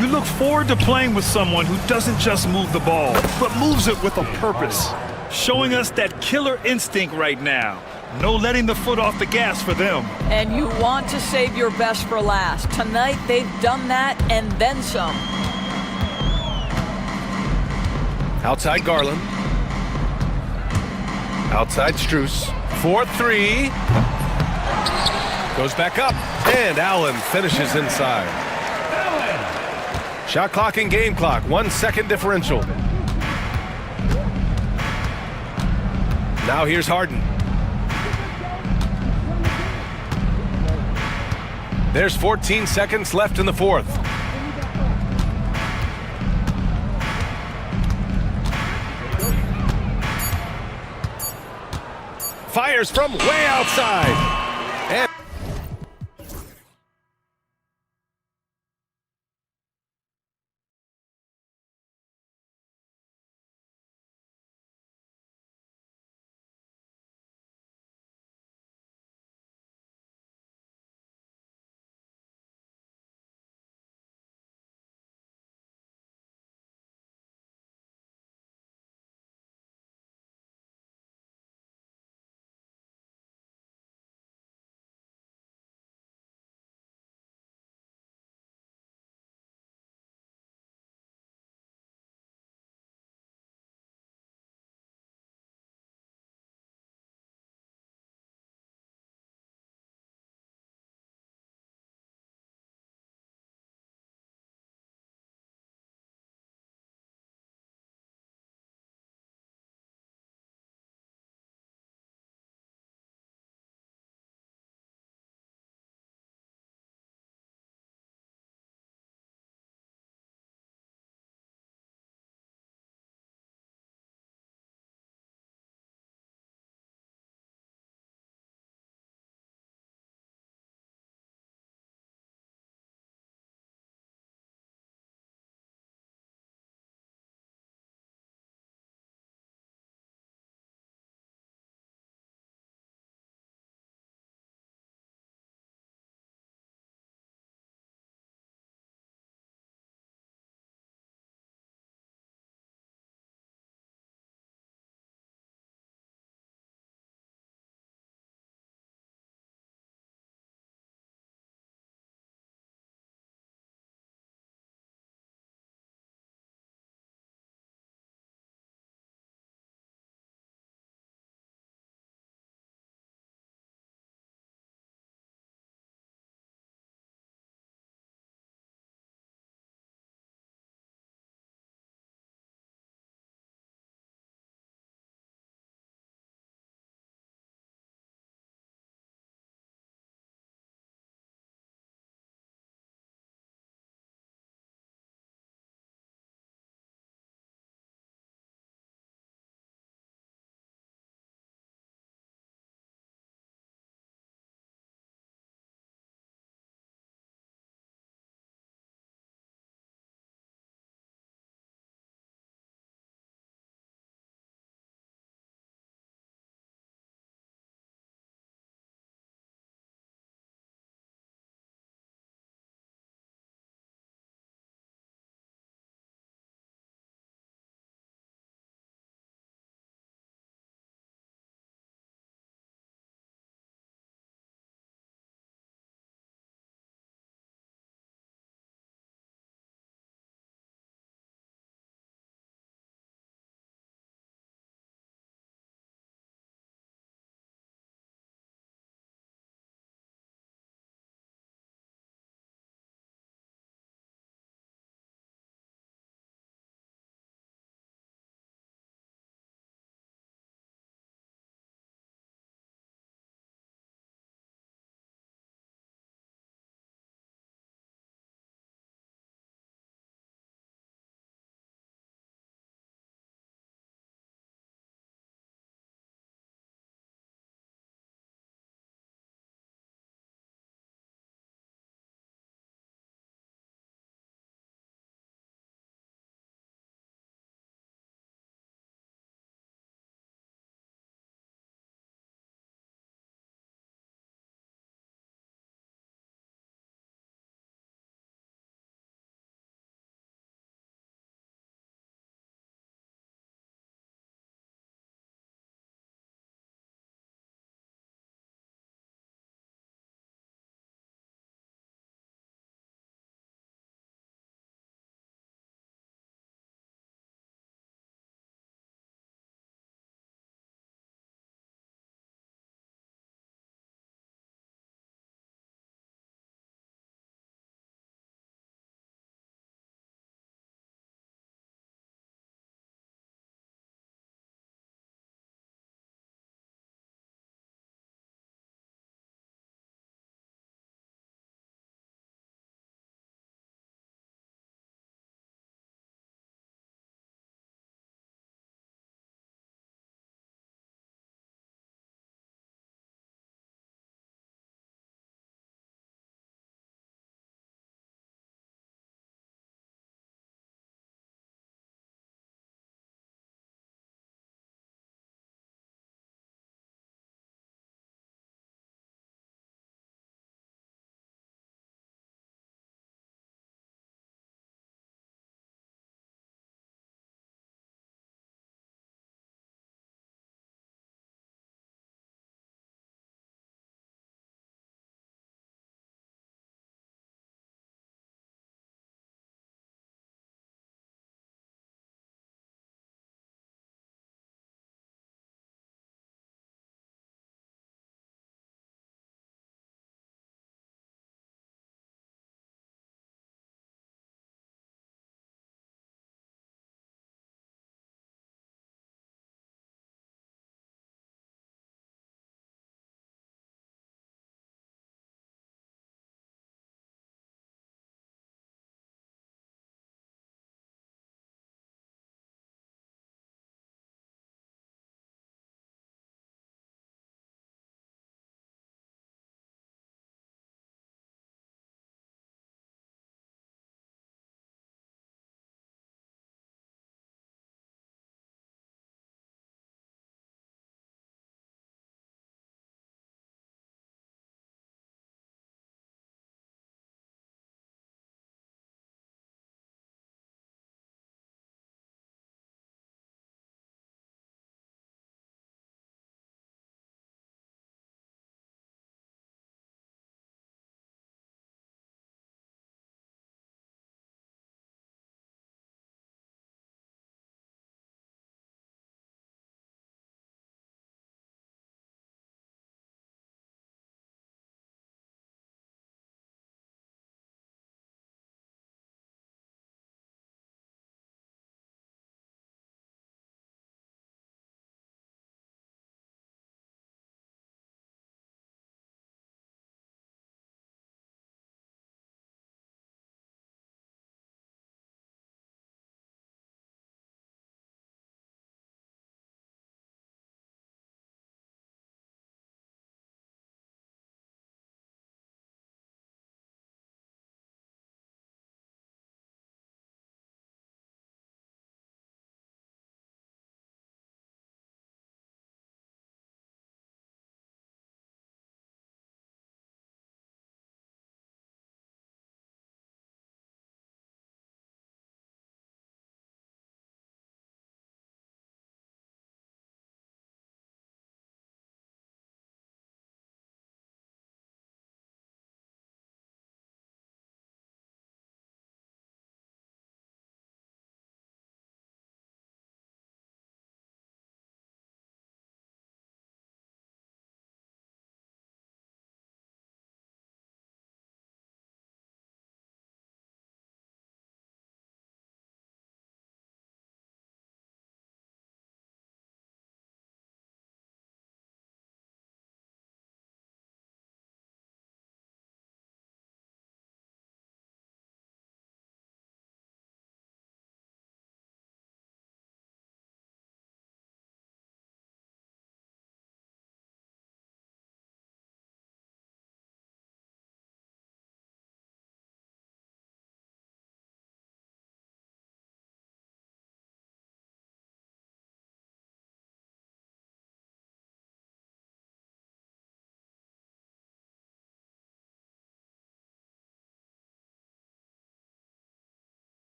You look forward to playing with someone who doesn't just move the ball, but moves it with a purpose. Showing us that killer instinct right now. No letting the foot off the gas for them. And you want to save your best for last. Tonight, they've done that and then some. Outside Garland. Outside Strus. 4-3. Goes back up. And Allen finishes inside. Shot clock and game clock. 1 second differential. Now here's Harden. There's 14 seconds left in the fourth. fires from way outside.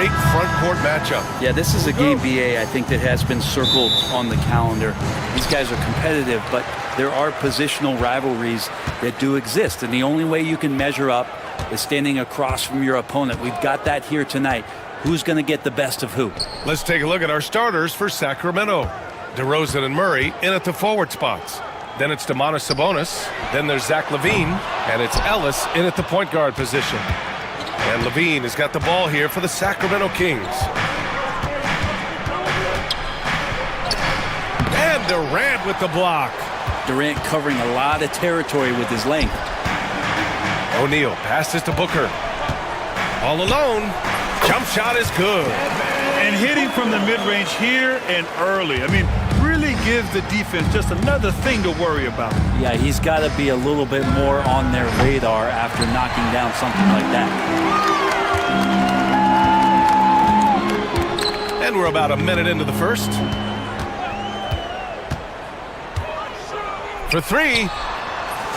great front court matchup. Yeah, this is a game, BA, I think that has been circled on the calendar. These guys are competitive, but there are positional rivalries that do exist, and the only way you can measure up is standing across from your opponent. We've got that here tonight. Who's going to get the best of who? Let's take a look at our starters for Sacramento. DeRozan and Murray in at the forward spots. Then it's Domantas Sabonis. Then there's Zach LaVine. And it's Ellis in at the point guard position. And LaVine has got the ball here for the Sacramento Kings. And Durant with the block. Durant covering a lot of territory with his length. O'Neal passes to Booker. All alone. Jump shot is good. And hitting from the mid-range here and early. I mean, really gives the defense just another thing to worry about. Yeah, he's got to be a little bit more on their radar after knocking down something like that. And we're about a minute into the first. For three.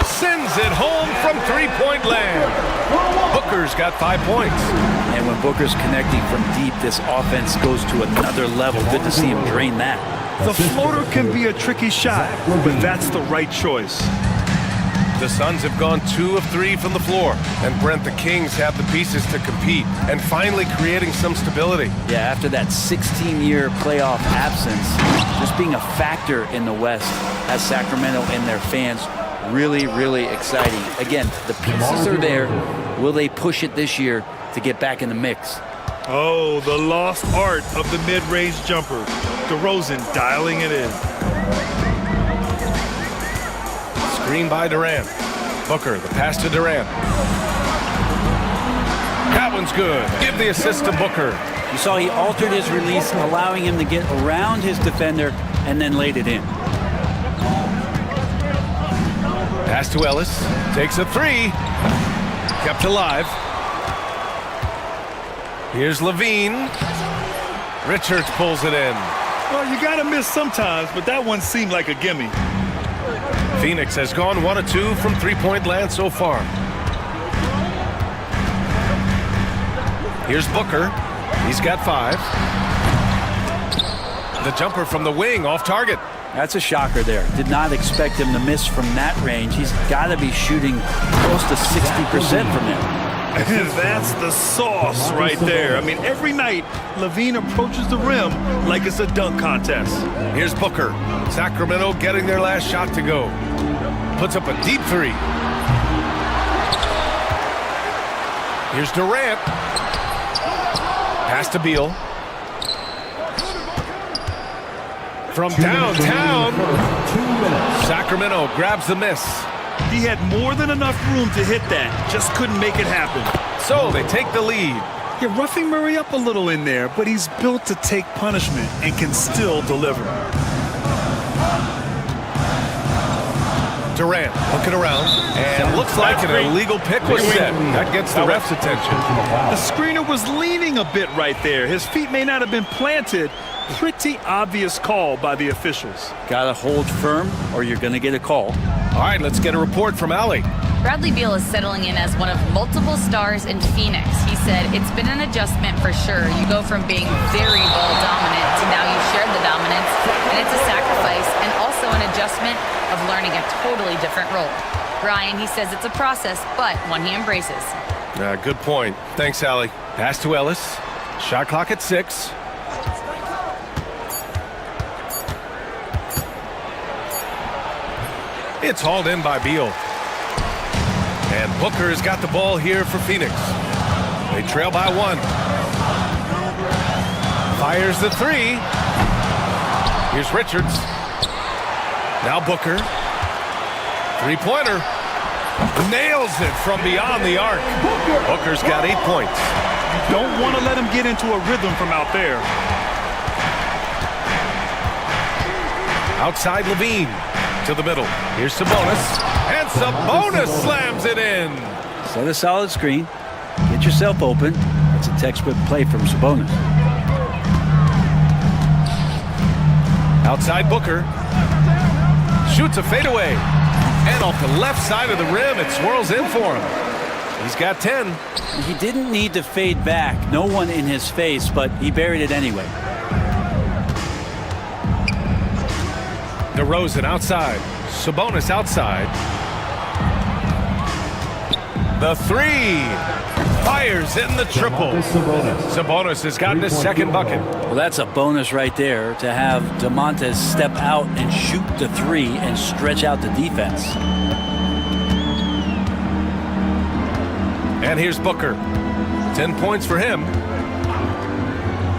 Sends it home from three-point land. Booker's got 5 points. And when Booker's connecting from deep, this offense goes to another level. Good to see him drain that. The floater can be a tricky shot, but that's the right choice. The Suns have gone 2 of 3 from the floor. And Brent, the Kings have the pieces to compete and finally creating some stability. Yeah, after that 16-year playoff absence, just being a factor in the West has Sacramento and their fans really, really exciting. Again, the pieces are there. Will they push it this year to get back in the mix? Oh, the lost art of the mid-range jumper. DeRozan dialing it in. Screen by Durant. Booker, the pass to Durant. That one's good. Give the assist to Booker. You saw he altered his release, allowing him to get around his defender and then laid it in. Pass to Ellis. Takes a three. Kept alive. Here's LaVine. Richards pulls it in. Well, you got to miss sometimes, but that one seemed like a gimme. Phoenix has gone 1 of 2 from three-point land so far. Here's Booker. He's got 5. The jumper from the wing off target. That's a shocker there. Did not expect him to miss from that range. He's got to be shooting close to 60% from there. That's the sauce right there. I mean, every night, LaVine approaches the rim like it's a dunk contest. Here's Booker. Sacramento getting their last shot to go. Puts up a deep three. Here's Durant. Pass to Beal. From downtown, Sacramento grabs the miss. He had more than enough room to hit that, just couldn't make it happen. So they take the lead. You're roughing Murray up a little in there, but he's built to take punishment and can still deliver. Durant looking around, and looks like an illegal pick was set. That gets the ref's attention. The screener was leaning a bit right there. His feet may not have been planted. Pretty obvious call by the officials. Got to hold firm or you're going to get a call. All right, let's get a report from Allie. Bradley Beal is settling in as one of multiple stars in Phoenix. He said, it's been an adjustment for sure. You go from being very ball dominant to now you share the dominance, and it's a sacrifice and also an adjustment of learning a totally different role. Brian, he says it's a process, but one he embraces. Good point. Thanks, Allie. Pass to Ellis. Shot clock at 6. It's hauled in by Beal. And Booker has got the ball here for Phoenix. They trail by 1. Fires the 3. Here's Richards. Now Booker. Three-pointer. Nails it from beyond the arc. Booker's got 8 points. You don't want to let him get into a rhythm from out there. Outside LaVine. To the middle. Here's Sabonis. And Sabonis slams it in. Set a solid screen. Get yourself open. It's a textbook play from Sabonis. Outside Booker. Shoots a fadeaway. And off the left side of the rim, it swirls in for him. He's got 10. He didn't need to fade back. No one in his face, but he buried it anyway. DeRozan outside. Sabonis outside. The three. Fires in the triple. Sabonis has gotten his second bucket. Well, that's a bonus right there to have Domantas step out and shoot the three and stretch out the defense. And here's Booker. 10 points for him.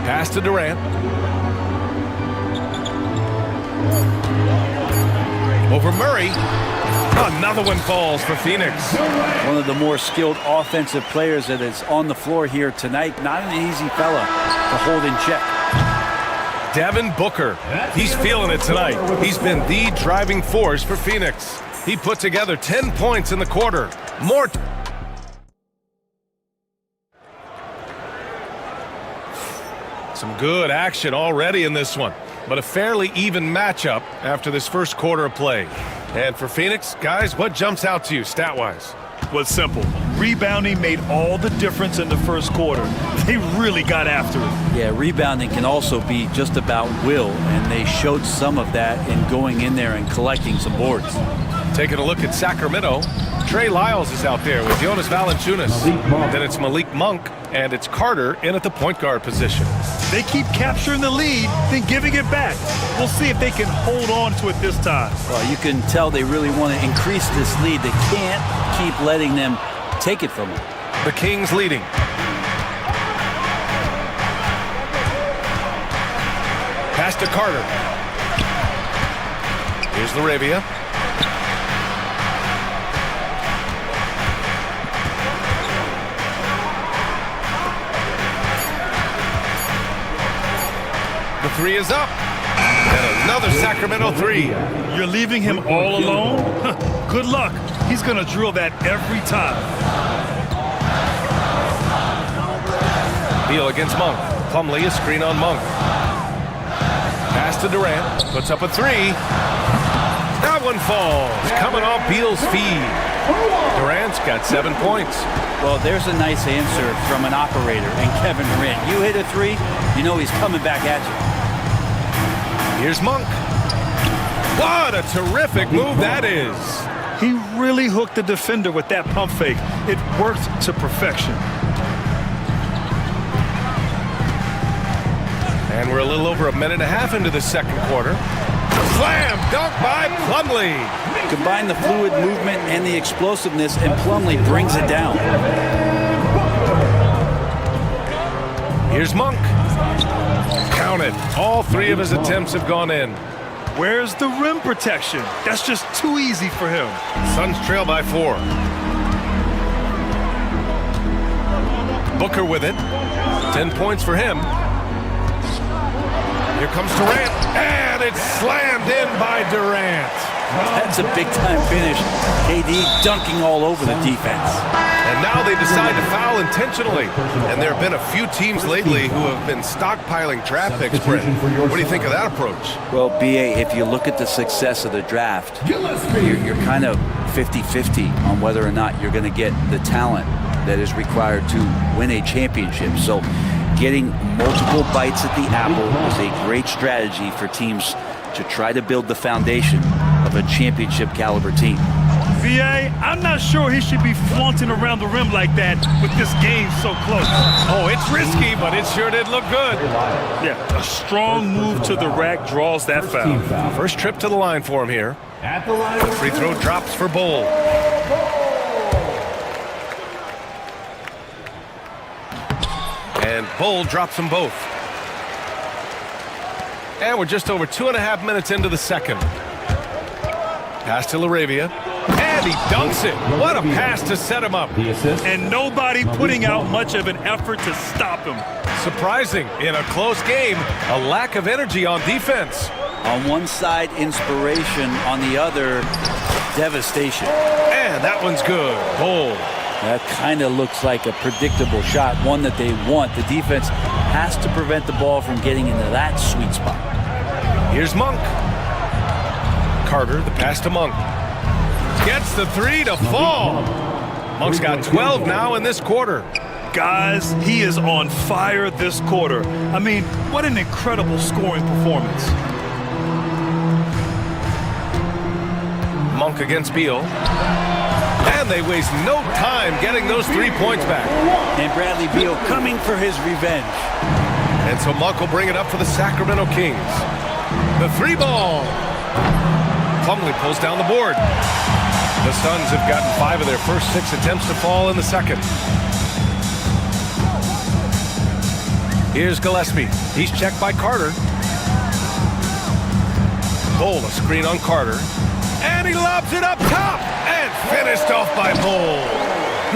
Pass to Durant. Over Murray. Another one falls for Phoenix. One of the more skilled offensive players that is on the floor here tonight. Not an easy fella to hold in check. Devin Booker. He's feeling it tonight. He's been the driving force for Phoenix. He put together 10 points in the quarter. More. Some good action already in this one, but a fairly even matchup after this first quarter of play. And for Phoenix, guys, what jumps out to you stat-wise? Well, it's simple. Rebounding made all the difference in the first quarter. They really got after it. Yeah, rebounding can also be just about will, and they showed some of that in going in there and collecting some boards. Taking a look at Sacramento, Trey Lyles is out there with Jonas Valanciunas. Then it's Malik Monk, and it's Carter in at the point guard position. They keep capturing the lead, then giving it back. We'll see if they can hold on to it this time. Well, you can tell they really want to increase this lead. They can't keep letting them take it from them. The Kings leading. Pass to Carter. Here's Laravia. The three is up. And another Sacramento three. You're leaving him all alone? Good luck. He's going to drill that every time. Beal against Monk. Plumlee, a screen on Monk. Pass to Durant. Puts up a three. That one falls. Coming off Beal's feed. Durant's got 7 points. Well, there's a nice answer from an operator and Kevin Durant. You hit a three, you know he's coming back at you. Here's Monk. What a terrific move that is. He really hooked the defender with that pump fake. It worked to perfection. And we're a little over a minute and a half into the second quarter. Slam dunk by Plumlee. Combine the fluid movement and the explosiveness, and Plumlee brings it down. Here's Monk. Count it. All three of his attempts have gone in. Where's the rim protection? That's just too easy for him. Suns trail by 4. Booker with it. 10 points for him. Here comes Durant, and it's slammed in by Durant. That's a big-time finish. KD dunking all over the defense. And now they decide to foul intentionally. And there have been a few teams lately who have been stockpiling draft picks, Brent. What do you think of that approach? Well, BA, if you look at the success of the draft, you're kind of 50-50 on whether or not you're going to get the talent that is required to win a championship. So getting multiple bites at the apple is a great strategy for teams to try to build the foundation of a championship caliber team. VA, I'm not sure he should be flaunting around the rim like that with this game so close. Oh, it's risky, but it sure did look good. Yeah, a strong move to the rack draws that foul. First trip to the line for him here. At the line. The free throw drops for Bull. And Bull drops them both. And we're just over 2.5 minutes into the second. Pass to Laravia. And he dunks it. What a pass to set him up. And nobody putting out much of an effort to stop him. Surprising. In a close game, a lack of energy on defense. On one side, inspiration. On the other, devastation. And that one's good. Bull. That kind of looks like a predictable shot, one that they want. The defense has to prevent the ball from getting into that sweet spot. Here's Monk. Carter, the pass to Monk. Gets the three to fall. Monk's got 12 now in this quarter. Guys, he is on fire this quarter. I mean, what an incredible scoring performance. Monk against Beal. And they waste no time getting those 3 points back. And Bradley Beal coming for his revenge. And so Monk will bring it up for the Sacramento Kings. The 3-ball. Plumlee pulls down the board. The Suns have gotten 5 of their first 6 attempts to fall in the second. Here's Gillespie. He's checked by Carter. Bull, a screen on Carter. And he lobs it up top. And finished off by Bull.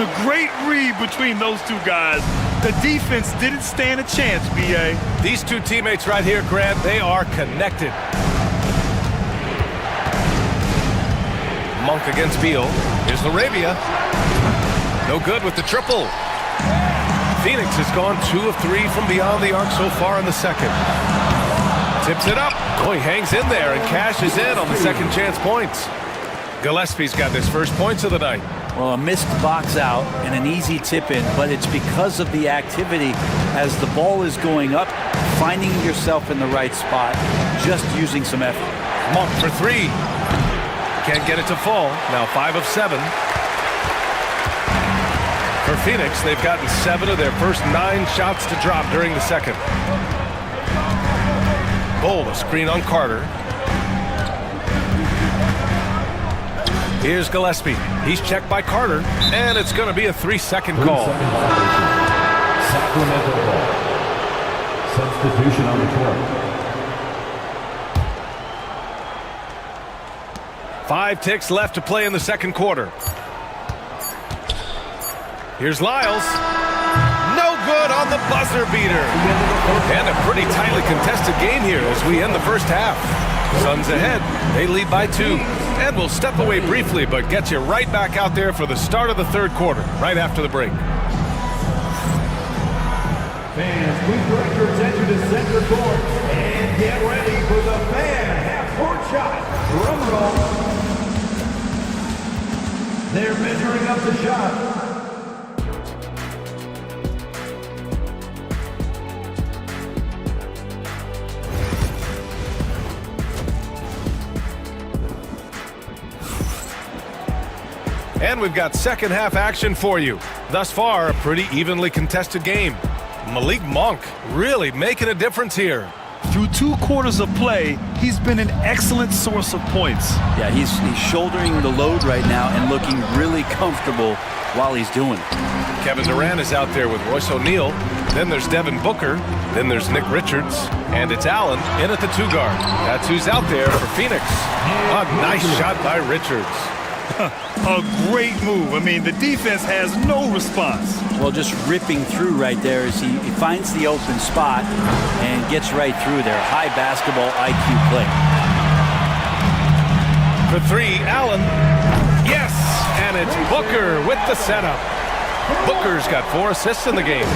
A great read between those two guys. The defense didn't stand a chance, B.A. These two teammates right here, Grant, they are connected. Monk against Beal. Here's Laravia. No good with the triple. Phoenix has gone 2 of 3 from beyond the arc so far in the second. Tips it up. Oh, he hangs in there and cashes in on the second chance points. Gillespie's got his first points of the night. Well, a missed box out and an easy tip in, but it's because of the activity as the ball is going up, finding yourself in the right spot, just using some effort. Monk for 3. Can't get it to fall. Now 5 of 7. For Phoenix, they've gotten 7 of their first 9 shots to drop during the second. Bull, a screen on Carter. Here's Gillespie. He's checked by Carter, and it's going to be a 3-second call. Sacramento ball. Substitution on the court. 5 ticks left to play in the second quarter. Here's Lyles. No good on the buzzer beater. And a pretty tightly contested game here as we end the first half. Suns ahead. They lead by 2. And we'll step away briefly, but get you right back out there for the start of the third quarter, right after the break. Fans, please direct your attention to center court and get ready for the fan half-court shot. Drum roll. They're measuring up the shot. And we've got second half action for you. Thus far, a pretty evenly contested game. Malik Monk really making a difference here. Through 2 quarters of play, he's been an excellent source of points. Yeah, he's shouldering the load right now and looking really comfortable while he's doing it. Kevin Durant is out there with Royce O'Neal. Then there's Devin Booker. Then there's Nick Richards. And it's Allen in at the 2 guard. That's who's out there for Phoenix. A nice shot by Richards. A great move. I mean, the defense has no response. Well, just ripping through right there as he finds the open spot and gets right through there. High basketball IQ play. For 3, Allen. Yes! And it's Booker with the setup. Booker's got 4 assists in the game.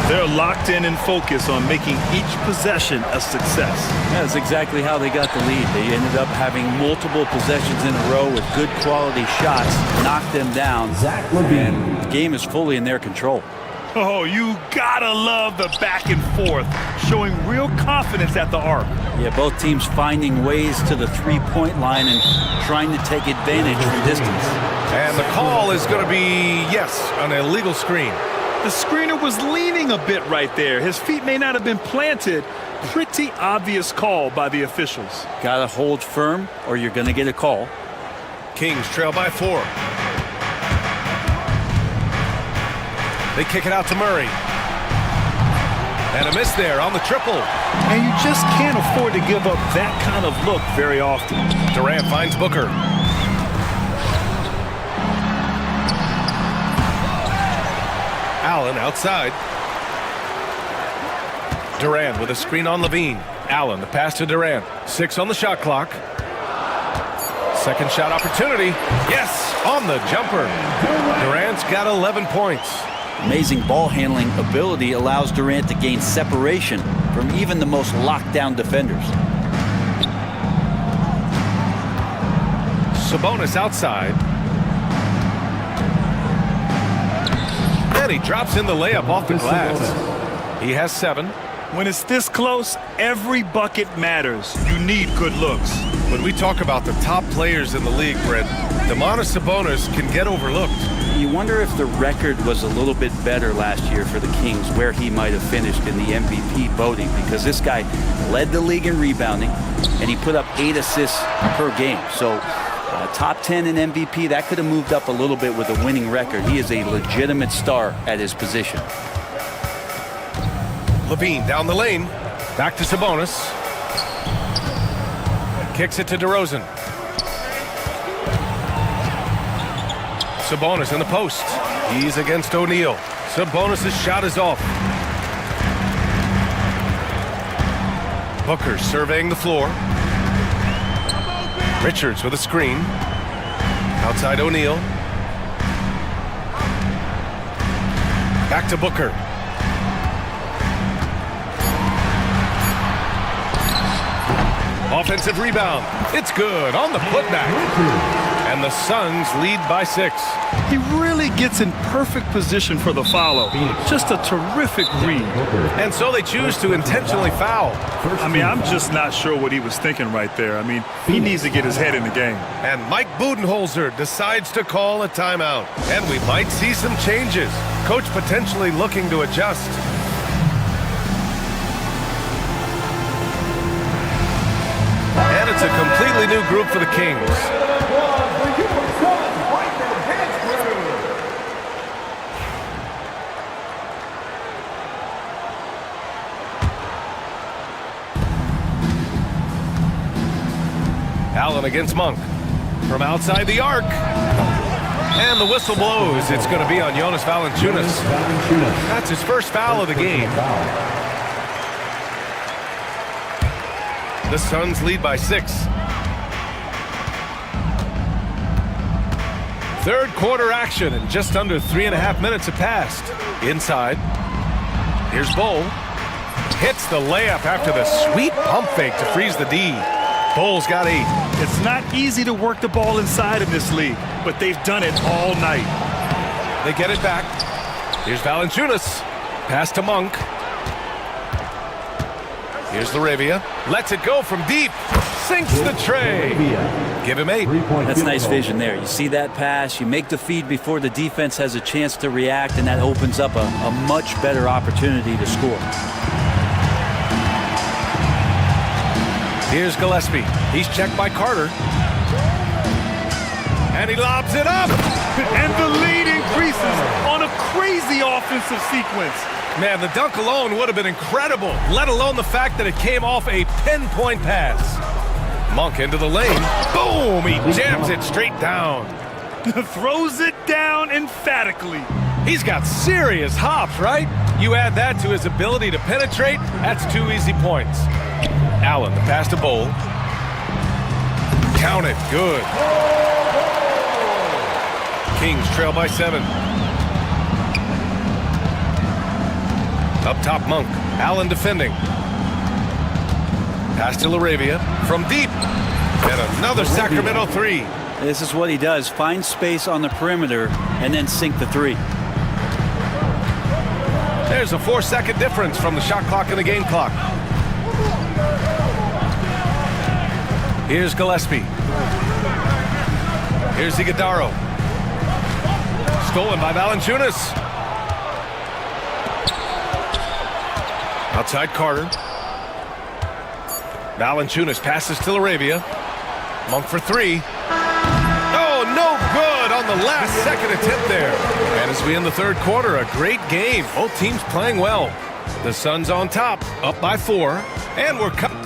They're locked in and focused on making each possession a success. Yeah, that's exactly how they got the lead. They ended up having multiple possessions in a row with good quality shots, knocked them down, and the game is fully in their control. Oh, you gotta love the back and forth, showing real confidence at the arc. Yeah, both teams finding ways to the 3-point line and trying to take advantage from distance. And the call is going to be, yes, an illegal screen. The screener was leaning a bit right there. His feet may not have been planted. Pretty obvious call by the officials. Gotta hold firm or you're gonna get a call. Kings trail by 4. They kick it out to Murray. And a miss there on the triple. And you just can't afford to give up that kind of look very often. Durant finds Booker. Allen outside. Durant with a screen on Levine. Allen, the pass to Durant. 6 on the shot clock. Second shot opportunity. Yes, on the jumper. Durant's got 11 points. Amazing ball handling ability allows Durant to gain separation from even the most locked down defenders. Sabonis outside. And he drops in the layup off the glass. He has 7. When it's this close, every bucket matters. You need good looks. When we talk about the top players in the league, Brent, Domantas Sabonis can get overlooked. You wonder if the record was a little bit better last year for the Kings, where he might have finished in the MVP voting, because this guy led the league in rebounding, and he put up 8 assists per game. So top 10 in MVP, that could have moved up a little bit with a winning record. He is a legitimate star at his position. Levine down the lane. Back to Sabonis. Kicks it to DeRozan. Sabonis in the post. He's against O'Neal. Sabonis' shot is off. Booker surveying the floor. Richards with a screen. Outside O'Neal. Back to Booker. Offensive rebound. It's good on the putback. And the Suns lead by 6. He really gets in perfect position for the follow. Just a terrific read. And so they choose to intentionally foul. I mean, I'm just not sure what he was thinking right there. I mean, he needs to get his head in the game. And Mike Budenholzer decides to call a timeout. And we might see some changes. Coach potentially looking to adjust. And it's a completely new group for the Kings. Allen against Monk. From outside the arc. And the whistle blows. It's going to be on Jonas Valanciunas. That's his first foul of the game. The Suns lead by 6. Third quarter action, and just under 3.5 minutes have passed. Inside. Here's Bull. Hits the layup after the sweet pump fake to freeze the D. Bull's got 8. It's not easy to work the ball inside in this league, but they've done it all night. They get it back. Here's Valanciunas. Pass to Monk. Here's Laravia. Lets it go from deep. Sinks the tray. Give him 8. That's nice vision there. You see that pass, you make the feed before the defense has a chance to react, and that opens up a much better opportunity to score. Here's Gillespie. He's checked by Carter. And he lobs it up. And the lead increases on a crazy offensive sequence. Man, the dunk alone would have been incredible, let alone the fact that it came off a pinpoint pass. Monk into the lane. Boom! He jams it straight down. Throws it down emphatically. He's got serious hops, right? You add that to his ability to penetrate, that's 2 easy points. Allen, the pass to Bull. Count it. Good. Kings trail by 7. Up top, Monk. Allen defending. Pass to Laravia. From deep. And another Sacramento 3. This is what he does. Find space on the perimeter and then sink the 3. There's a 4-second difference from the shot clock and the game clock. Here's Gillespie. Here's Iguodala. Stolen by Valanciunas. Outside Carter. Valanciunas passes to Laravia. Monk for 3. Oh, no good on the last second attempt there. And as we end the third quarter, a great game. Both teams playing well. The Suns on top, up by 4. And we're coming.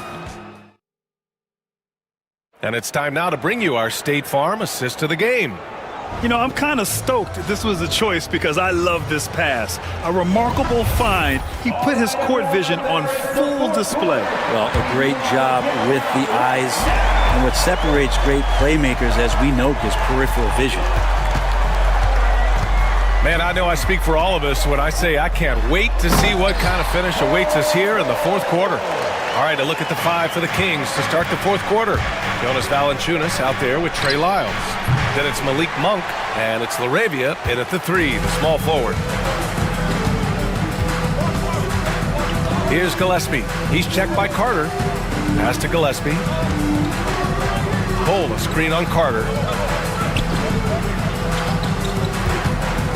And it's time now to bring you our State Farm assist to the game. You know, I'm kind of stoked this was a choice because I love this pass. A remarkable find. He put his court vision on full display. Well, a great job with the eyes. And what separates great playmakers, as we note, is peripheral vision. Man, I know I speak for all of us when I say I can't wait to see what kind of finish awaits us here in the fourth quarter. All right, a look at the 5 for the Kings to start the fourth quarter. Jonas Valanciunas out there with Trey Lyles. Then it's Malik Monk, and it's Laravia in at the 3, the small forward. Here's Gillespie. He's checked by Carter. Pass to Gillespie. Pull a screen on Carter.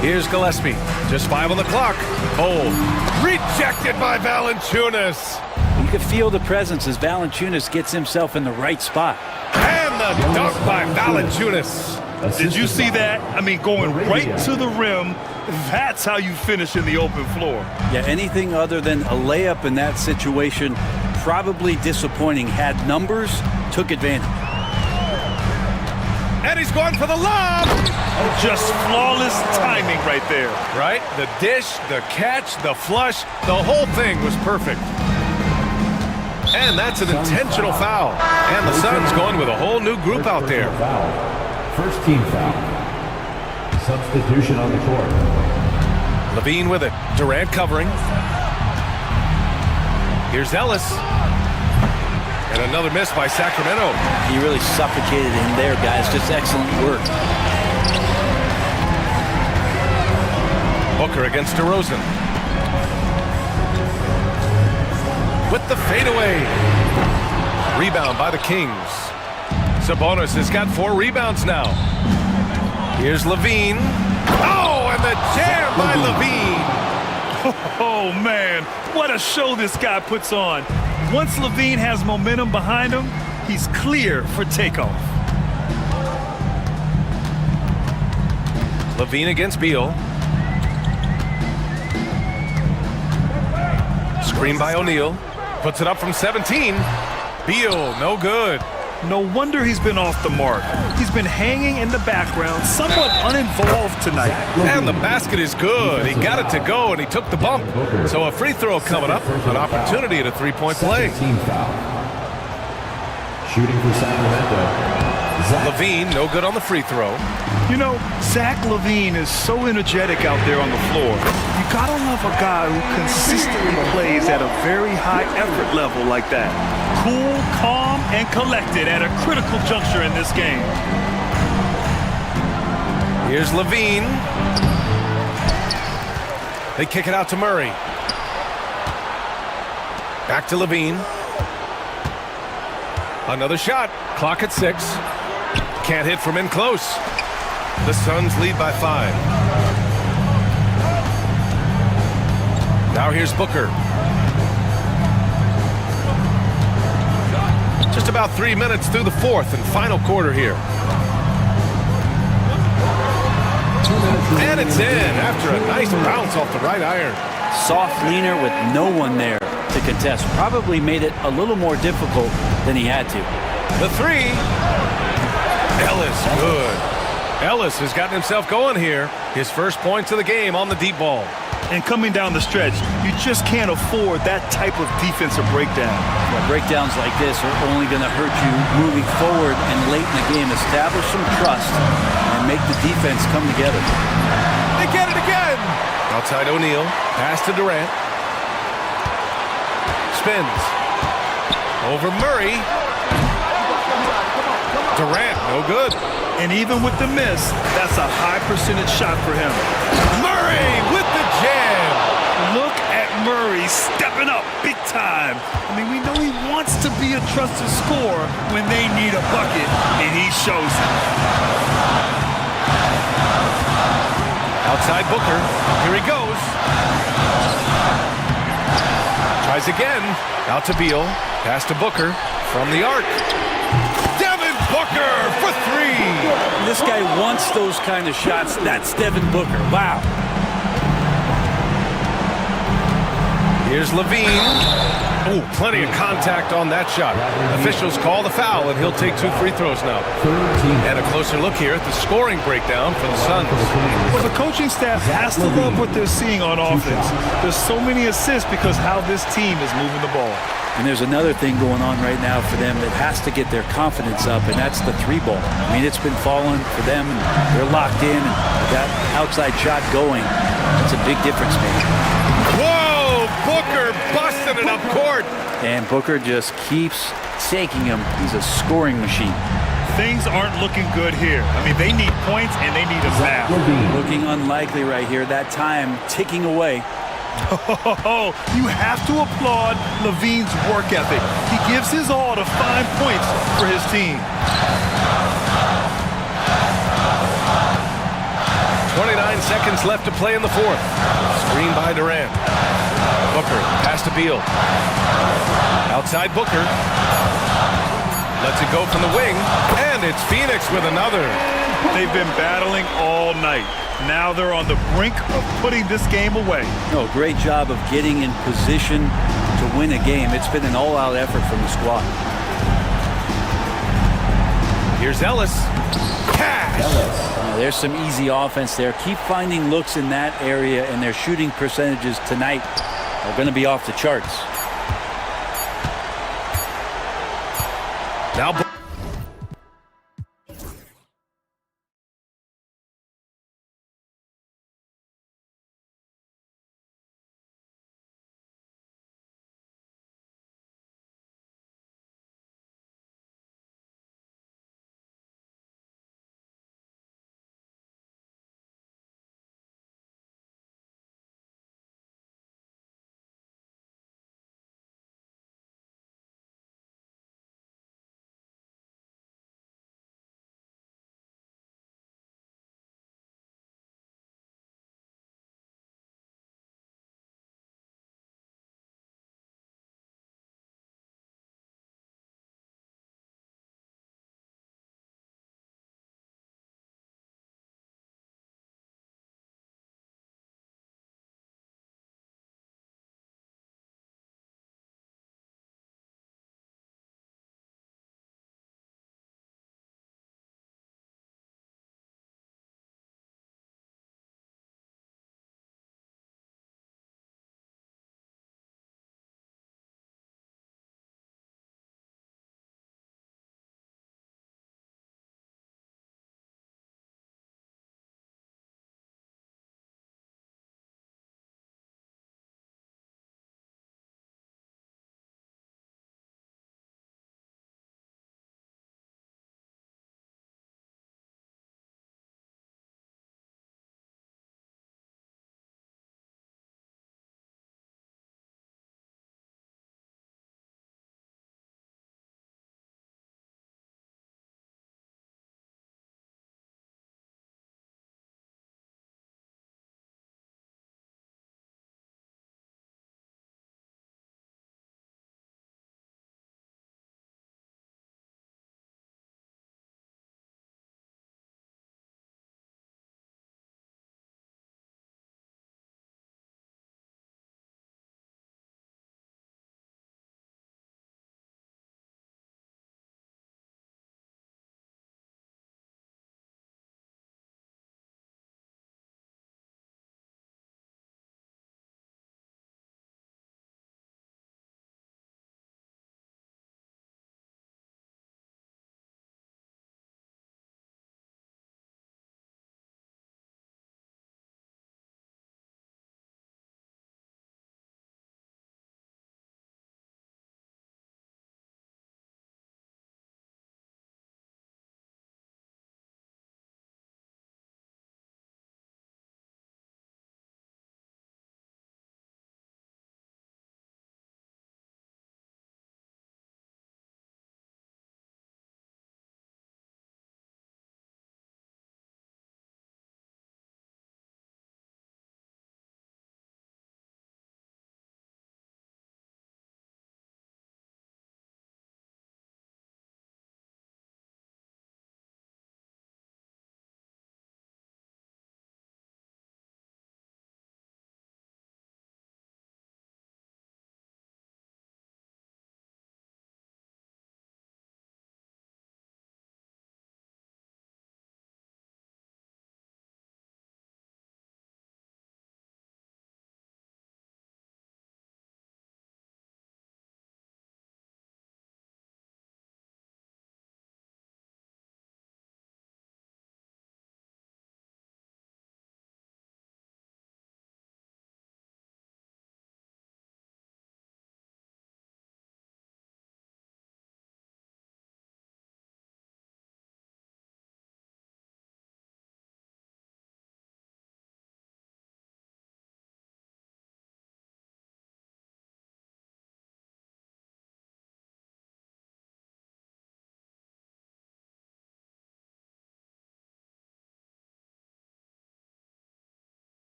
Here's Gillespie. Just 5 on the clock. Hold. Rejected by Valanciunas. You can feel the presence as Valanciunas gets himself in the right spot. And the dunk by Valanciunas. Did you see that? I mean, going right to the rim. That's how you finish in the open floor. Yeah, anything other than a layup in that situation, probably disappointing. Had numbers, took advantage. And he's going for the lob. Just flawless timing right there. Right? The dish, the catch, the flush, the whole thing was perfect. And that's an intentional foul. And the Suns going with a whole new group out there. First team foul. Substitution on the court. Levine with it. Durant covering. Here's Ellis. And another miss by Sacramento. He really suffocated him there, guys. Just excellent work. Booker against DeRozan. With the fadeaway. Rebound by the Kings. Sabonis has got 4 rebounds now. Here's Levine. Oh, and the jam by Levine. Oh, man. What a show this guy puts on. Once Levine has momentum behind him, he's clear for takeoff. Levine against Beal. Screen by O'Neal. Puts it up from 17. Beal, no good. No wonder he's been off the mark. He's been hanging in the background, somewhat uninvolved tonight. And the basket is good. He got it to go, and he took the bump. So a free throw coming up. An opportunity at a three-point play. Team foul. Shooting for Sacramento. Levine, no good on the free throw. You know, Zach LaVine is so energetic out there on the floor. You gotta love a guy who consistently plays at a very high effort level like that. Cool, calm, and collected at a critical juncture in this game. Here's Levine. They kick it out to Murray. Back to Levine. Another shot. Clock at 6. Can't hit from in close. The Suns lead by 5. Now here's Booker. Just about 3 minutes through the fourth and final quarter here. And it's in after a nice bounce off the right iron. Soft leaner with no one there to contest. Probably made it a little more difficult than he had to. The 3. Ellis, good. Ellis has gotten himself going here. His first points of the game on the deep ball. And coming down the stretch, you just can't afford that type of defensive breakdown. Well, breakdowns like this are only going to hurt you moving forward and late in the game. Establish some trust and make the defense come together. They get it again. Outside O'Neal. Pass to Durant. Spins. Over Murray. Durant, no good. And even with the miss, that's a high percentage shot for him. Murray with the jam. Look at Murray stepping up big time. I mean, we know he wants to be a trusted scorer when they need a bucket, and he shows it. Outside Booker. Here he goes. Tries again. Out to Beal. Pass to Booker from the arc. Booker for 3. This guy wants those kind of shots. That's Devin Booker. Wow. Here's Levine. Oh, plenty of contact on that shot. Officials call the foul, and he'll take 2 free throws now. And a closer look here at the scoring breakdown for the Suns. Well, the coaching staff has to love what they're seeing on offense. There's so many assists because how this team is moving the ball. And there's another thing going on right now for them that has to get their confidence up, and that's the 3 ball. I mean, it's been falling for them, and they're locked in, and that outside shot going. It's a big difference maker. Whoa! Booker busting it up court. And Booker just keeps taking him. He's a scoring machine. Things aren't looking good here. I mean, they need points, and they need a foul. Looking unlikely right here. That time ticking away. Oh, you have to applaud Levine's work ethic. He gives his all to find points for his team. 29 seconds left to play in the fourth. Screen by Durant. Booker, pass to Beal. Outside Booker. Lets it go from the wing. And it's Phoenix with another. They've been battling all night. Now they're on the brink of putting this game away. No, great job of getting in position to win a game. It's been an all-out effort from the squad. Here's Ellis. Cash! There's some easy offense there. Keep finding looks in that area, and their shooting percentages tonight are going to be off the charts. Now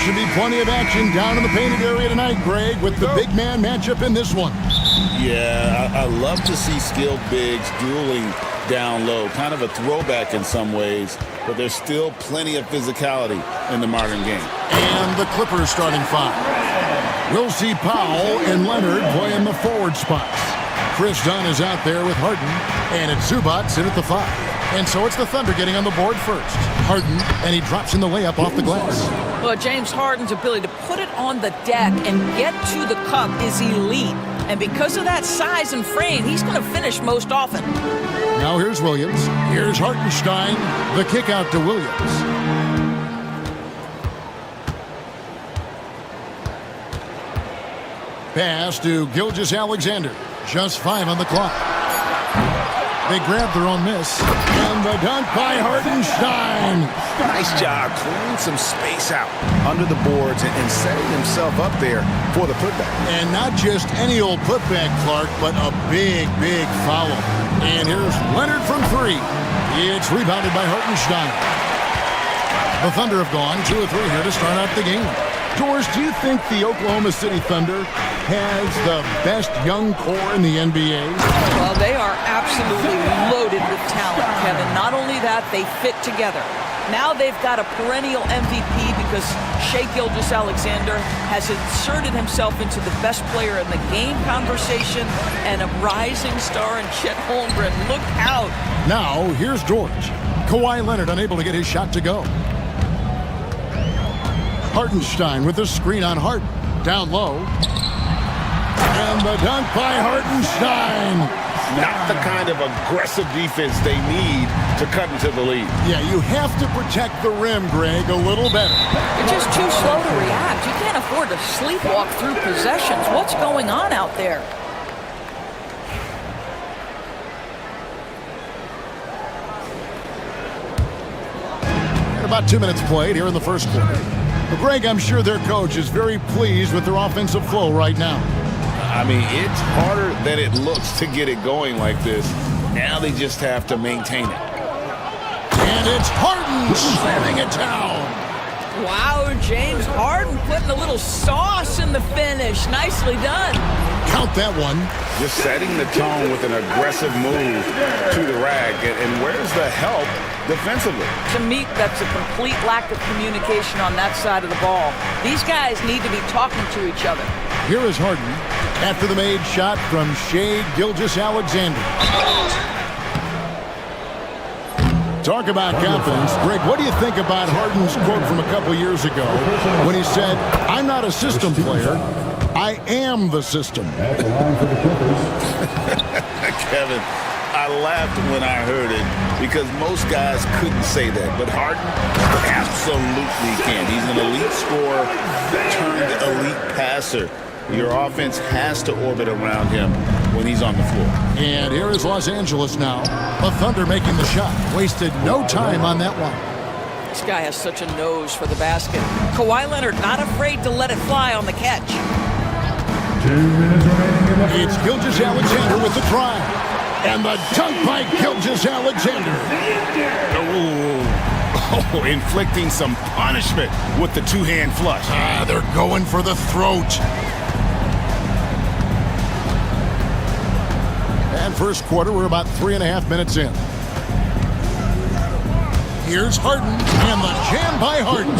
should be plenty of action down in the painted area tonight, Greg, with the big man matchup in this one. Yeah, I love to see skilled bigs dueling down low. Kind of a throwback in some ways, but there's still plenty of physicality in the modern game. And the Clippers starting five. We'll see Powell and Leonard play in the forward spots. Chris Dunn is out there with Harden, and it's Zubac in at the five. And so it's the Thunder getting on the board first. Harden, and he drops in the layup off the glass. Well, James Harden's ability to put it on the deck and get to the cup is elite. And because of that size and frame, he's going to finish most often. Now here's Williams. Here's Hartenstein. The kick out to Williams. Pass to Gilgeous-Alexander. Just 5 on the clock. They grab their own miss. And the dunk by Hartenstein. Nice job clearing some space out under the boards and setting himself up there for the putback. And not just any old putback, Clark, but a big, big foul. And here's Leonard from 3. It's rebounded by Hartenstein. The Thunder have gone 2 of 3 here to start out the game. George, do you think the Oklahoma City Thunder has the best young core in the NBA? Well, they are absolutely loaded with talent, Kevin. Not only that, they fit together. Now they've got a perennial MVP because Shai Gilgeous-Alexander has inserted himself into the best player in the game conversation and a rising star in Chet Holmgren. Look out. Now, here's George. Kawhi Leonard unable to get his shot to go. Hartenstein with the screen on Harden. Down low. And the dunk by Hartenstein. Not the kind of aggressive defense they need to cut into the lead. Yeah, you have to protect the rim, Greg, a little better. You're just too slow to react. You can't afford to sleepwalk through possessions. What's going on out there? About 2 minutes played here in the first quarter. But Greg, I'm sure their coach is very pleased with their offensive flow right now. I mean, it's harder than it looks to get it going like this. Now they just have to maintain it. And it's Harden slamming it down. Wow, James Harden putting a little sauce in the finish. Nicely done. Count that one. Just setting the tone with an aggressive move to the rack. And where's the help defensively? To me, that's a complete lack of communication on that side of the ball. These guys need to be talking to each other. Here is Harden after the made shot from Shai Gilgeous-Alexander. Talk about confidence. Greg, what do you think about Harden's quote from a couple years ago when he said, "I'm not a system player, I am the system"? Kevin, I laughed when I heard it because most guys couldn't say that. But Harden absolutely can. He's an elite scorer turned elite passer. Your offense has to orbit around him when he's on the floor. And here is Los Angeles now. The Thunder making the shot. Wasted no time on that one. This guy has such a nose for the basket. Kawhi Leonard not afraid to let it fly on the catch. 2 minutes remaining in the It's Gilgeous-Alexander with the drive. And the dunk by Gilgeous-Alexander. Oh, inflicting some punishment with the two-hand flush. They're going for the throat. And first quarter, we're about 3.5 minutes in. Here's Harden, and the jam by Harden.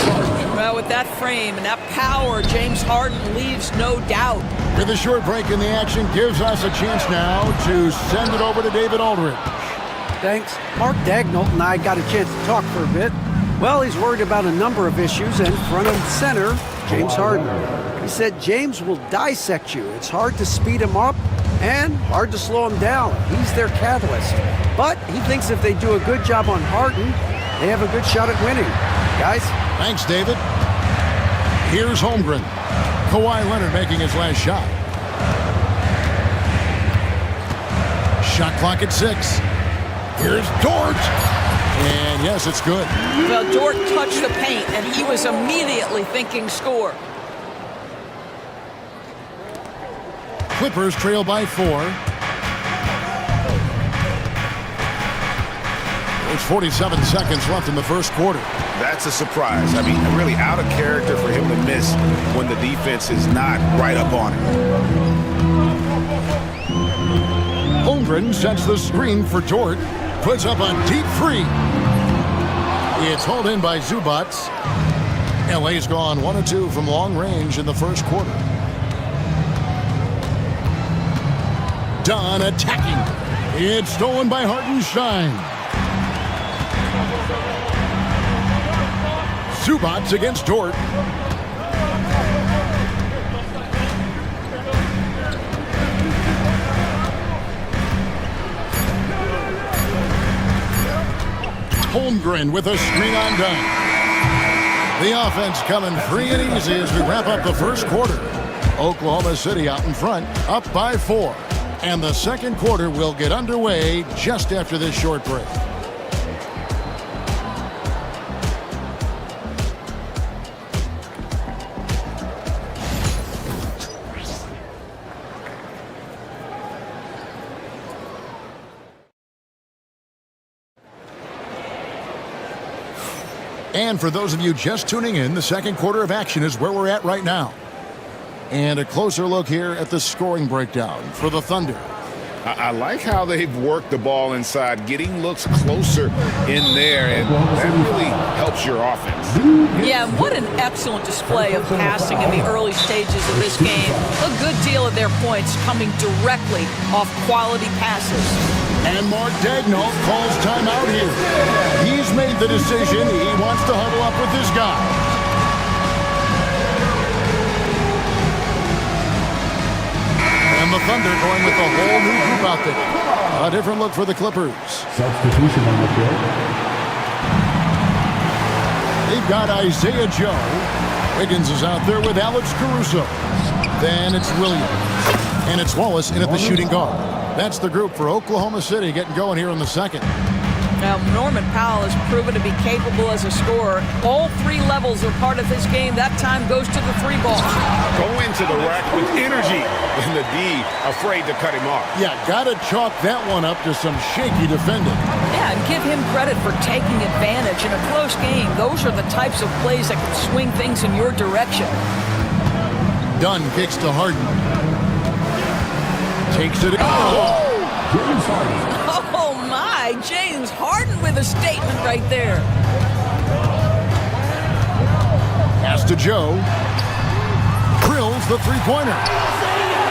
Well, with that frame and that power, James Harden leaves no doubt. With a short break in the action, gives us a chance now to send it over to David Aldridge. Thanks. Mark Dagnall and I got a chance to talk for a bit. Well, he's worried about a number of issues, and front and center, James Harden. He said James will dissect you. It's hard to speed him up and hard to slow him down. He's their catalyst. But he thinks if they do a good job on Harden, they have a good shot at winning. Guys? Thanks, David. Here's Holmgren. Kawhi Leonard making his last shot. Shot clock at 6. Here's Dort. And yes, it's good. Well, Dort touched the paint, and he was immediately thinking score. Clippers trail by 4. There's 47 seconds left in the first quarter. That's a surprise. I mean, really out of character for him to miss when the defense is not right up on him. Holmgren sets the screen for Dort. Puts up a deep three. It's hauled in by Zubats. LA's gone 1 of 2 from long range in the first quarter. Dunn attacking. It's stolen by Hartenstein. Zubats against Dort. Holmgren with a screen on Dunn. The offense coming free and easy as we wrap up the first quarter. Oklahoma City out in front, up by 4. And the second quarter will get underway just after this short break. And for those of you just tuning in, the second quarter of action is where we're at right now. And a closer look here at the scoring breakdown for the Thunder. I like how they've worked the ball inside, getting looks closer in there, and that really helps your offense. Yeah, what an excellent display of passing in the early stages of this game. A good deal of their points coming directly off quality passes. And Mark Daigneault calls timeout here. He's made the decision. He wants to huddle up with this guy. And the Thunder going with a whole new group out there. A different look for the Clippers. Substitution on the field. They've got Isaiah Joe. Wiggins is out there with Alex Caruso. Then it's Williams. And it's Wallace in at the shooting guard. That's the group for Oklahoma City getting going here in the second. Now, Norman Powell has proven to be capable as a scorer. All 3 levels are part of his game. That time goes to the 3 ball. Go into the rack with energy, and the D afraid to cut him off. Yeah, got to chalk that one up to some shaky defending. Yeah, and give him credit for taking advantage in a close game. Those are the types of plays that can swing things in your direction. Dunn kicks to Harden. Takes it. Oh my, James Harden with a statement right there. Pass to Joe. Drills the three-pointer.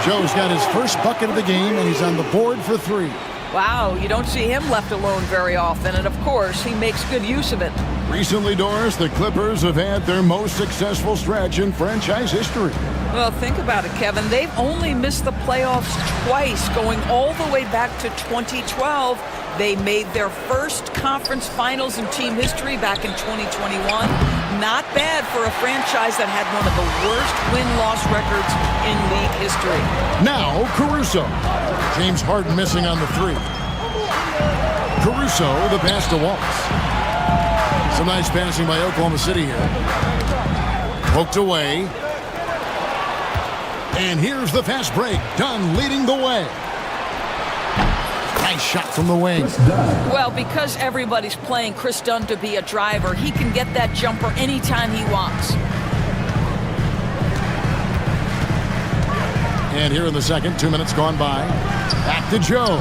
Joe's got his first bucket of the game, and he's on the board for 3. Wow, you don't see him left alone very often, and of course, he makes good use of it. Recently, Doris, the Clippers have had their most successful stretch in franchise history. Well, think about it, Kevin. They've only missed the playoffs twice, going all the way back to 2012. They made their first conference finals in team history back in 2021. Not bad for a franchise that had one of the worst win-loss records in league history. Now, Caruso. James Harden missing on the 3. Caruso, the pass to Wallace. Some nice passing by Oklahoma City here. Poked away. And here's the fast break. Dunn leading the way. Nice shot from the wing. Well, because everybody's playing Chris Dunn to be a driver, he can get that jumper anytime he wants. And here in the second, 2 minutes gone by. Back to Joe.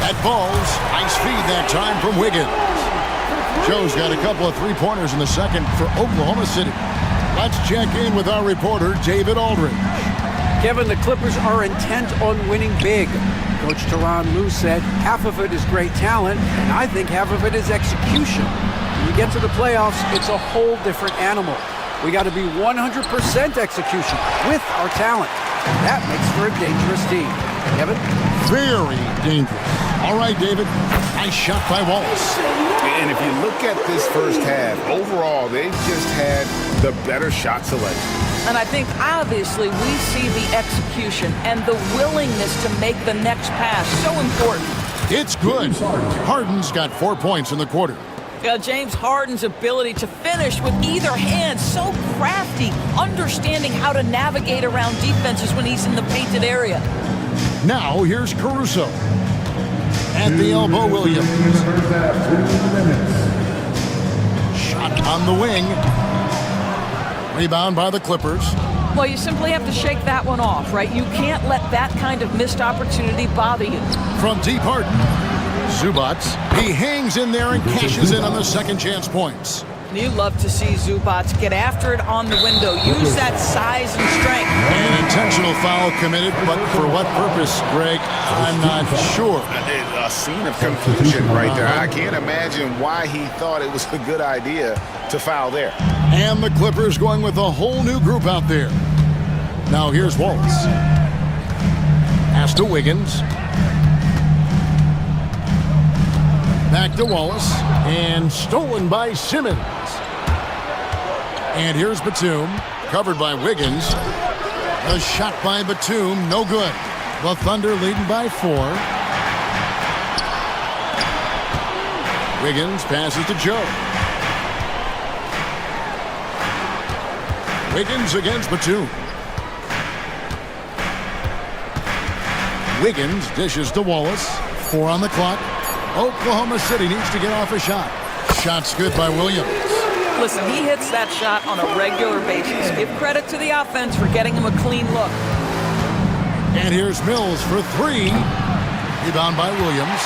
That falls. Nice feed that time from Wiggins. Joe's got a couple of 3-pointers in the second for Oklahoma City. Let's check in with our reporter, David Aldridge. Kevin, the Clippers are intent on winning big. Coach Tyronn Lue said half of it is great talent, and I think half of it is execution. When you get to the playoffs, it's a whole different animal. We got to be 100% execution with our talent. That makes for a dangerous team. Kevin? Very dangerous. All right, David. Nice shot by Wallace. And if you look at this first half, overall, they've just had the better shot selection. And I think, obviously, we see the execution and the willingness to make the next pass so important. It's good. Harden's got 4 points in the quarter. James Harden's ability to finish with either hand, so crafty, understanding how to navigate around defenses when he's in the painted area. Now, here's Caruso. At the elbow, Williams. Shot on the wing. Rebound by the Clippers. Well, you simply have to shake that one off, right? You can't let that kind of missed opportunity bother you. From deep Harden. Zubac. He hangs in there and cashes in on the second chance points. You love to see Zubac get after it on the window. Use that size and strength. An intentional foul committed, but for what purpose, Greg? I'm not sure. A scene of confusion right there. I can't imagine why he thought it was a good idea to foul there. And the Clippers going with a whole new group out there. Now here's Wallace. Pass to Wiggins. Back to Wallace. And stolen by Simmons. And here's Batum. Covered by Wiggins. A shot by Batum. No good. The Thunder leading by 4. Wiggins passes to Joe. Wiggins against Batum. Wiggins dishes to Wallace. 4 on the clock. Oklahoma City needs to get off a shot. Shot's good by Williams. Listen, he hits that shot on a regular basis. Give credit to the offense for getting him a clean look. And here's Mills for 3. Rebound by Williams.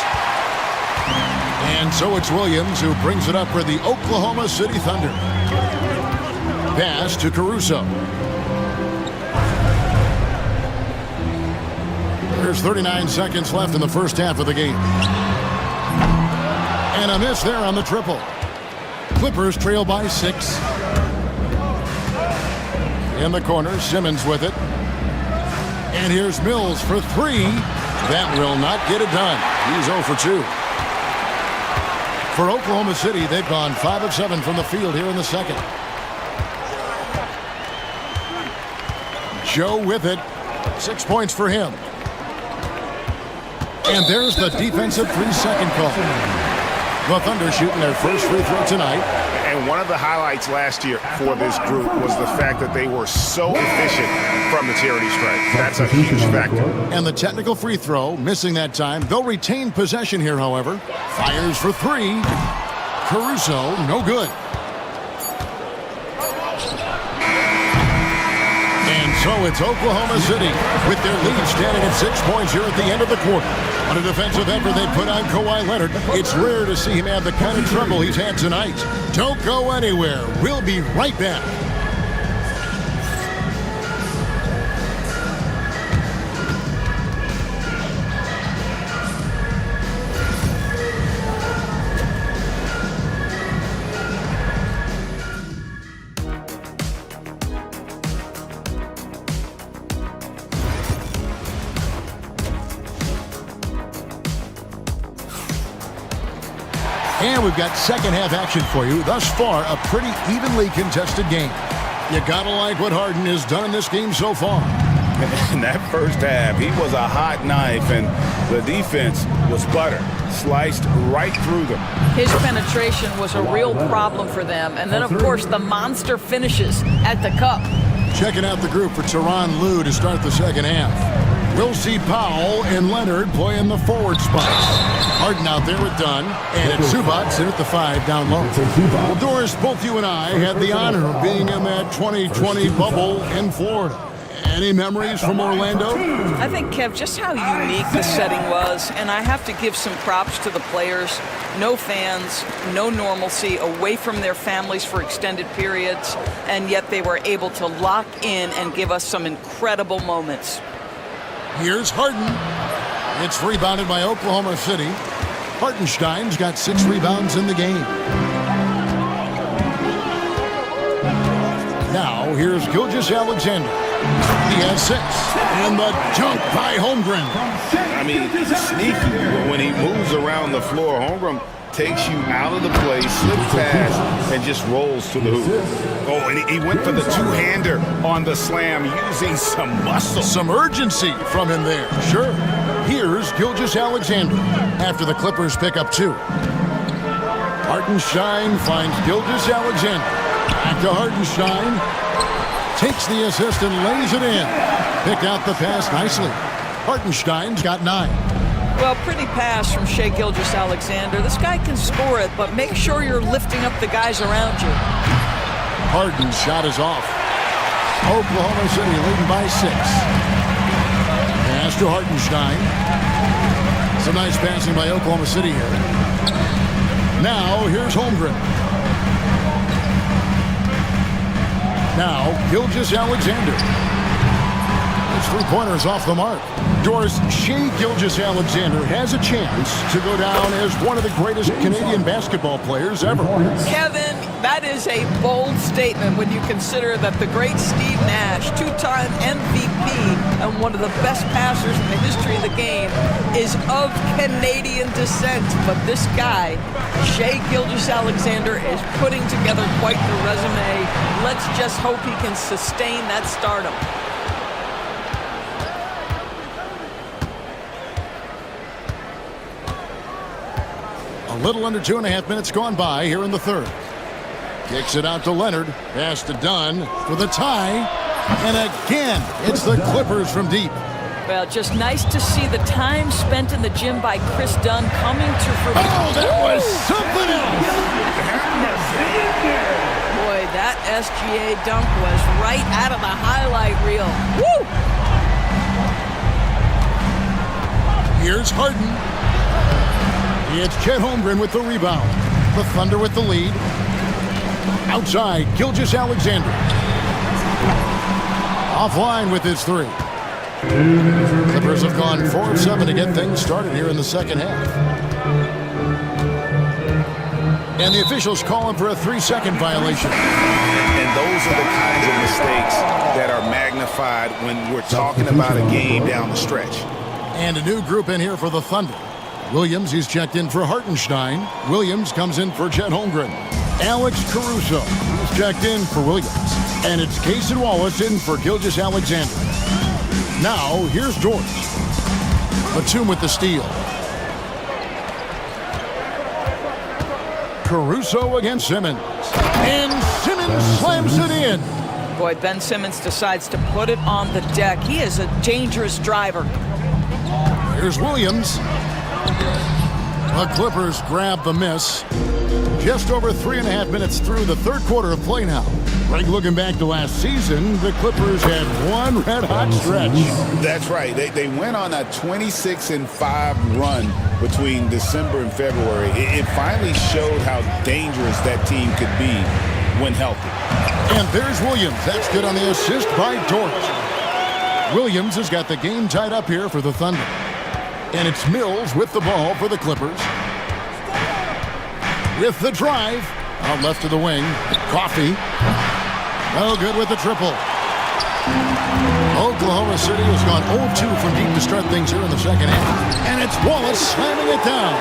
And so it's Williams who brings it up for the Oklahoma City Thunder. Pass to Caruso. There's 39 seconds left in the first half of the game. And a miss there on the triple. Clippers trail by 6. In the corner, Simmons with it. And here's Mills for 3. That will not get it done. He's 0 for 2. For Oklahoma City, they've gone 5 of 7 from the field here in the second. Joe with it. 6 points for him. And there's the defensive 3-second call. The Thunder shooting their first free throw tonight. And one of the highlights last year for this group was the fact that they were so efficient from the charity stripe. That's a huge factor. And the technical free throw, missing that time. They'll retain possession here, however. Fires for 3. Caruso, no good. And so it's Oklahoma City with their lead standing at 6 points here at the end of the quarter. On a defensive effort they put on Kawhi Leonard. It's rare to see him have the kind of trouble he's had tonight. Don't go anywhere. We'll be right back. And we've got second half action for you. Thus far, a pretty evenly contested game. You gotta like what Harden has done in this game so far. In that first half, he was a hot knife, and the defense was butter. Sliced right through them. His penetration was a real problem for them. And then, of course, the monster finishes at the cup. Checking out the group for Tyronn Lue to start the second half. We'll see Powell and Leonard playing the forward spots. Harden out there with Dunn, and it's Zubac in at the 5 down low. Well, Doris, both you and I had the honor of being in that 2020 bubble in Florida. Any memories from Orlando? I think, Kev, just how unique the setting was, and I have to give some props to the players. No fans, no normalcy, away from their families for extended periods, and yet they were able to lock in and give us some incredible moments. Here's Harden. It's rebounded by Oklahoma City. Hartenstein's got 6 rebounds in the game. Now, here's Gilgeous-Alexander. He has 6. And the dunk by Holmgren. I mean, sneaky. When he moves around the floor, Holmgren takes you out of the play, slip pass, and just rolls to the hoop. Oh, and he went for the two-hander on the slam, using some muscle. Some urgency from him there. Sure. Here's Gilgeous-Alexander after the Clippers pick up 2. Hartenstein finds Gilgeous-Alexander. Back to Hartenstein. Takes the assist and lays it in. Picked out the pass nicely. Hartenstein's got 9. Well, pretty pass from Shai Gilgeous-Alexander. This guy can score it, but make sure you're lifting up the guys around you. Harden's shot is off. Oklahoma City leading by 6. Pass to Hartenstein. Some nice passing by Oklahoma City here. Now, here's Holmgren. Now, Gilgeous-Alexander. His three-pointers off the mark. Doris, Shai Gilgeous-Alexander has a chance to go down as one of the greatest Canadian basketball players ever. Kevin, that is a bold statement when you consider that the great Steve Nash, two-time MVP and one of the best passers in the history of the game, is of Canadian descent. But this guy, Shai Gilgeous-Alexander, is putting together quite the resume. Let's just hope he can sustain that stardom. A little under 2.5 minutes gone by here in the third. Kicks it out to Leonard. Pass to Dunn for the tie. And again, it's the Clippers from deep. Well, just nice to see the time spent in the gym by Chris Dunn coming to fruition. Oh, that was something else. Boy, that SGA dunk was right out of the highlight reel. Woo! Here's Harden. It's Chet Holmgren with the rebound. The Thunder with the lead. Outside, Gilgeous-Alexander. Offline with his three. Clippers have gone 4 of 7 to get things started here in the second half. And the officials calling for a 3-second violation. And those are the kinds of mistakes that are magnified when we're talking about a game down the stretch. And a new group in here for the Thunder. Williams, he's checked in for Hartenstein. Williams comes in for Chet Holmgren. Alex Caruso, he's checked in for Williams. And it's Cason Wallace in for Gilgeous-Alexander. Now, here's George. Batum with the steal. Caruso against Simmons. And Simmons slams it in. Boy, Ben Simmons decides to put it on the deck. He is a dangerous driver. Here's Williams. The Clippers grab the miss. Just over 3.5 minutes through the third quarter of play now. Greg, looking back to last season, the Clippers had one red-hot stretch. That's right. They went on a 26-5 run between December and February. It finally showed how dangerous that team could be when healthy. And there's Williams. That's good on the assist by George. Williams has got the game tied up here for the Thunder. And it's Mills with the ball for the Clippers. With the drive. Out left to the wing. Coffee. No good with the triple. Oklahoma City has gone 0-2 from deep to start things here in the second half. And it's Wallace slamming it down.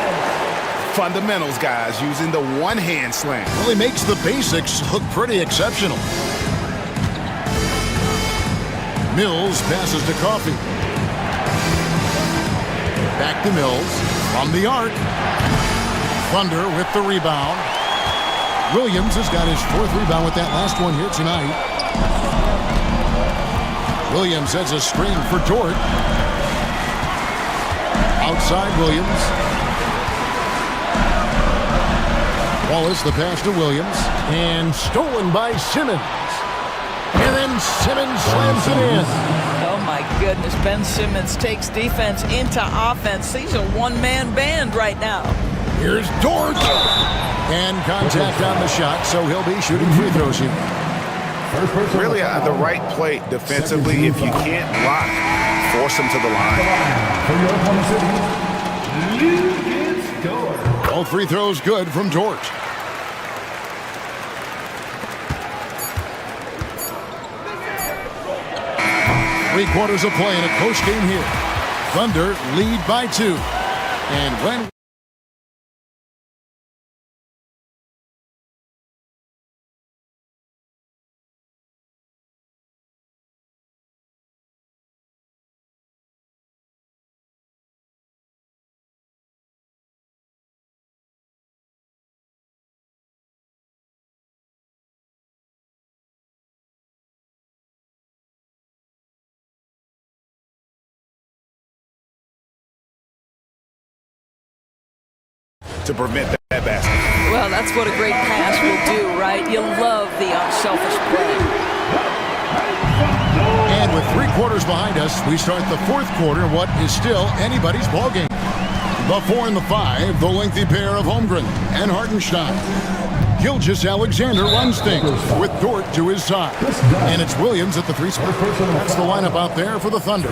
Fundamentals, guys, using the one-hand slam. Well, he makes the basics look pretty exceptional. Mills passes to Coffee. Back to Mills. From the arc. Thunder with the rebound. Williams has got his 4th rebound with that last one here tonight. Williams has a screen for Dort. Outside Williams. Wallace, the pass to Williams. And stolen by Simmons. And then Simmons slams it in. Oh my goodness, Ben Simmons takes defense into offense. He's a one-man band right now. Here's Dort. And contact on the shot, so he'll be shooting free throws here. Really the right play defensively. If you can't block, force him to the line. All free throws good from Dort. Three quarters of play in a close game here. Thunder lead by 2. And when to prevent that basket. Well, that's what a great pass will do, right? You love the unselfish play. And with 3 quarters behind us, we start the 4th quarter, what is still anybody's ballgame. The 4 and the 5, the lengthy pair of Holmgren and Hartenstein. Gilgeous-Alexander runs things with Dort to his side. And it's Williams at the 3 spot. That's the lineup out there for the Thunder.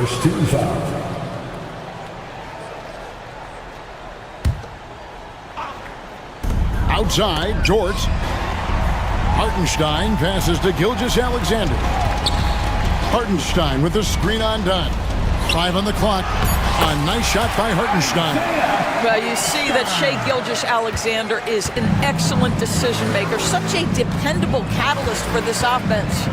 Outside, Dort. Hartenstein passes to Gilgeous-Alexander. Hartenstein with the screen undone. 5 on the clock. A nice shot by Hartenstein. Well, you see that Shai Gilgeous-Alexander is an excellent decision maker, such a dependable catalyst for this offense.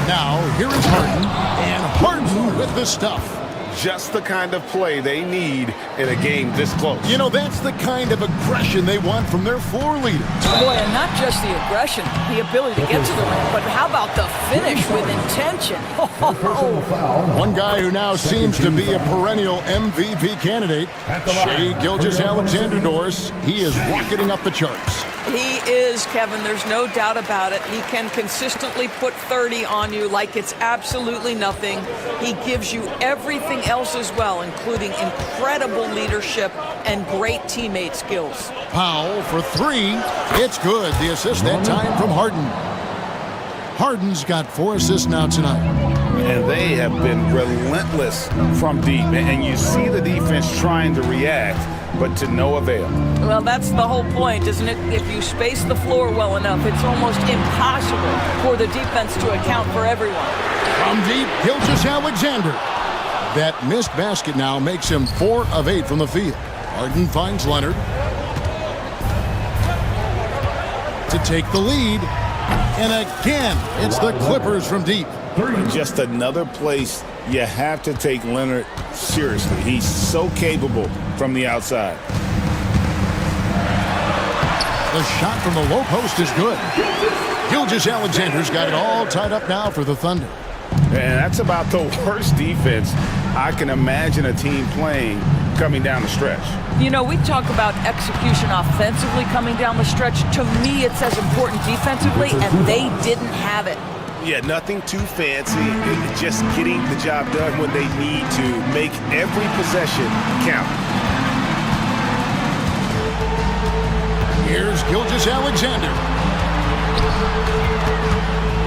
Now, here is Harden, and Harden with the stuff. Just the kind of play they need in a game this close. You know, that's the kind of aggression they want from their floor leader. Boy, and not just the aggression, the ability to get to the rim, but how about the finish with intention? One guy who now seems to be a perennial MVP candidate, Shai Gilgeous-Alexander Doris. He is rocketing up the charts. He is, Kevin. There's no doubt about it. He can consistently put 30 on you like it's absolutely nothing. He gives you everything else as well, including incredible leadership and great teammate skills. Powell for 3. It's good. The assist that time from Harden. Harden's got 4 assists now tonight. And they have been relentless from deep. And you see the defense trying to react, but to no avail. Well, that's the whole point, isn't it? If you space the floor well enough, it's almost impossible for the defense to account for everyone. From deep, Gilgeous-Alexander. That missed basket now makes him 4 of 8 from the field. Harden finds Leonard to take the lead. And again, it's the Clippers from deep. Just another place you have to take Leonard seriously. He's so capable from the outside. The shot from the low post is good. Gilgeous-Alexander's got it all tied up now for the Thunder. And that's about the worst defense I can imagine a team playing coming down the stretch. You know, we talk about execution offensively coming down the stretch. To me, it's as important defensively, and they didn't have it. Yeah, nothing too fancy. Just getting the job done when they need to. Make every possession count. Here's Gilgeous-Alexander.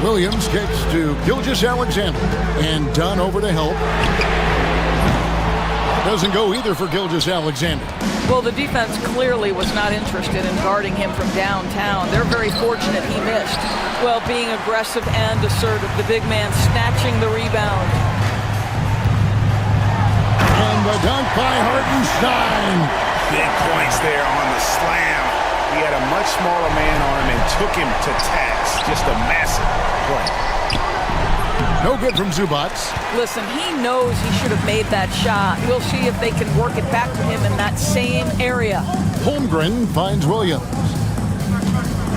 Williams kicks to Gilgeous-Alexander. And Dunn over to help. Doesn't go either for Gilgeous-Alexander. Well, the defense clearly was not interested in guarding him from downtown. They're very fortunate he missed. Well, being aggressive and assertive, the big man snatching the rebound. And the dunk by Hartenstein. Big points there on the slam. He had a much smaller man on him and took him to task. Just a massive play. No good from Zubac. Listen, he knows he should have made that shot. We'll see if they can work it back to him in that same area. Holmgren finds Williams.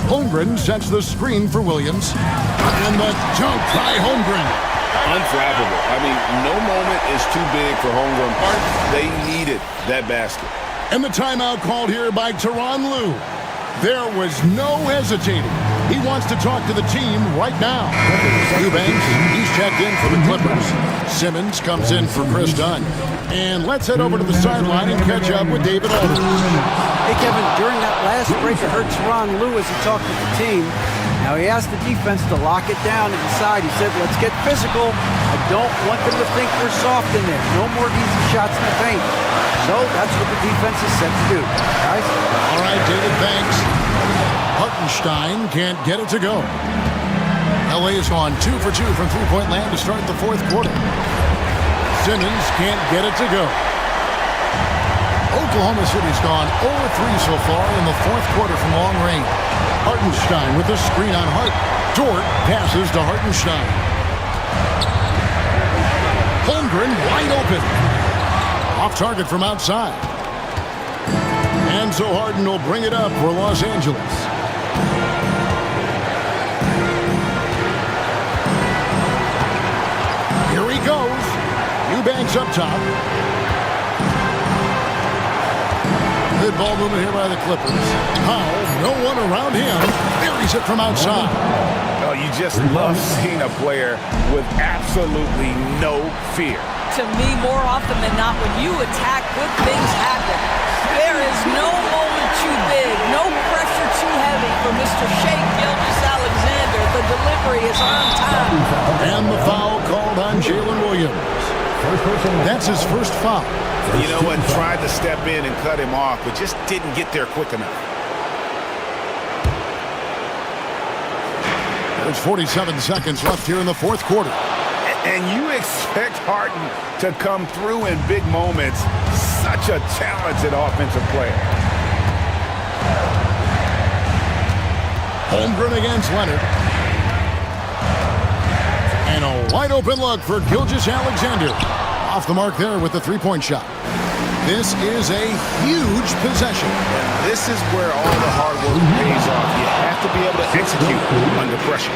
Holmgren sets the screen for Williams. And the dunk by Holmgren. Unflappable. I mean, no moment is too big for Holmgren. They needed that basket. And the timeout called here by Tyronn Lue. There was no hesitating. He wants to talk to the team right now. Eubanks, he's checked in for the Clippers. Simmons comes in for Chris Dunn. And let's head over to the sideline and catch up with David Aldridge. Hey, Kevin, during that last break, I heard Tyronn Lue as he talked to the team. Now, he asked the defense to lock it down inside. He said, let's get physical. I don't want them to think we're soft in there. No more easy shots in the paint. So that's what the defense is set to do. Guys? All right, David, thanks. Hartenstein can't get it to go. LA has gone 2 for 2 from three-point land to start the 4th quarter. Simmons can't get it to go. Oklahoma City's gone 0 for 3 so far in the 4th quarter from long range. Hartenstein with the screen on Hart. Dort passes to Hartenstein. Holmgren wide open. Off target from outside. And so Harden will bring it up for Los Angeles. Here he goes. Eubanks up top. Good ball movement here by the Clippers. Powell, no one around him. Buries it from outside. Oh, you just love seeing a player with absolutely no fear. To me, more often than not, when you attack, good things happen. There is no moment too big, no pressure too heavy for Mr. Shea Gilgeous-Alexander. The delivery is on time. And the foul called on Jalen Williams. That's his first foul. You know what? Tried to step in and cut him off, but just didn't get there quick enough. There's 47 seconds left here in the fourth quarter. And you expect Harden to come through in big moments. Such a talented offensive player. Holmgren against Leonard. And a wide open look for Gilgeous-Alexander. Off the mark there with the three-point shot. This is a huge possession. This is where all the hard work pays off. You have to be able to execute under pressure.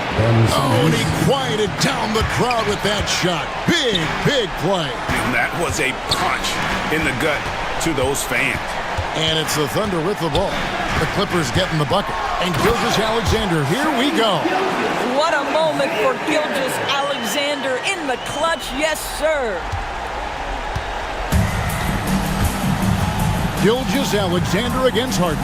Oh, and he quieted down the crowd with that shot. Big, big play. And that was a punch in the gut to those fans. And it's the Thunder with the ball. The Clippers getting the bucket. And Gilgeous-Alexander, here we go. What a moment for Gilgeous-Alexander in the clutch. Yes, sir. Gilgeous-Alexander against Harden.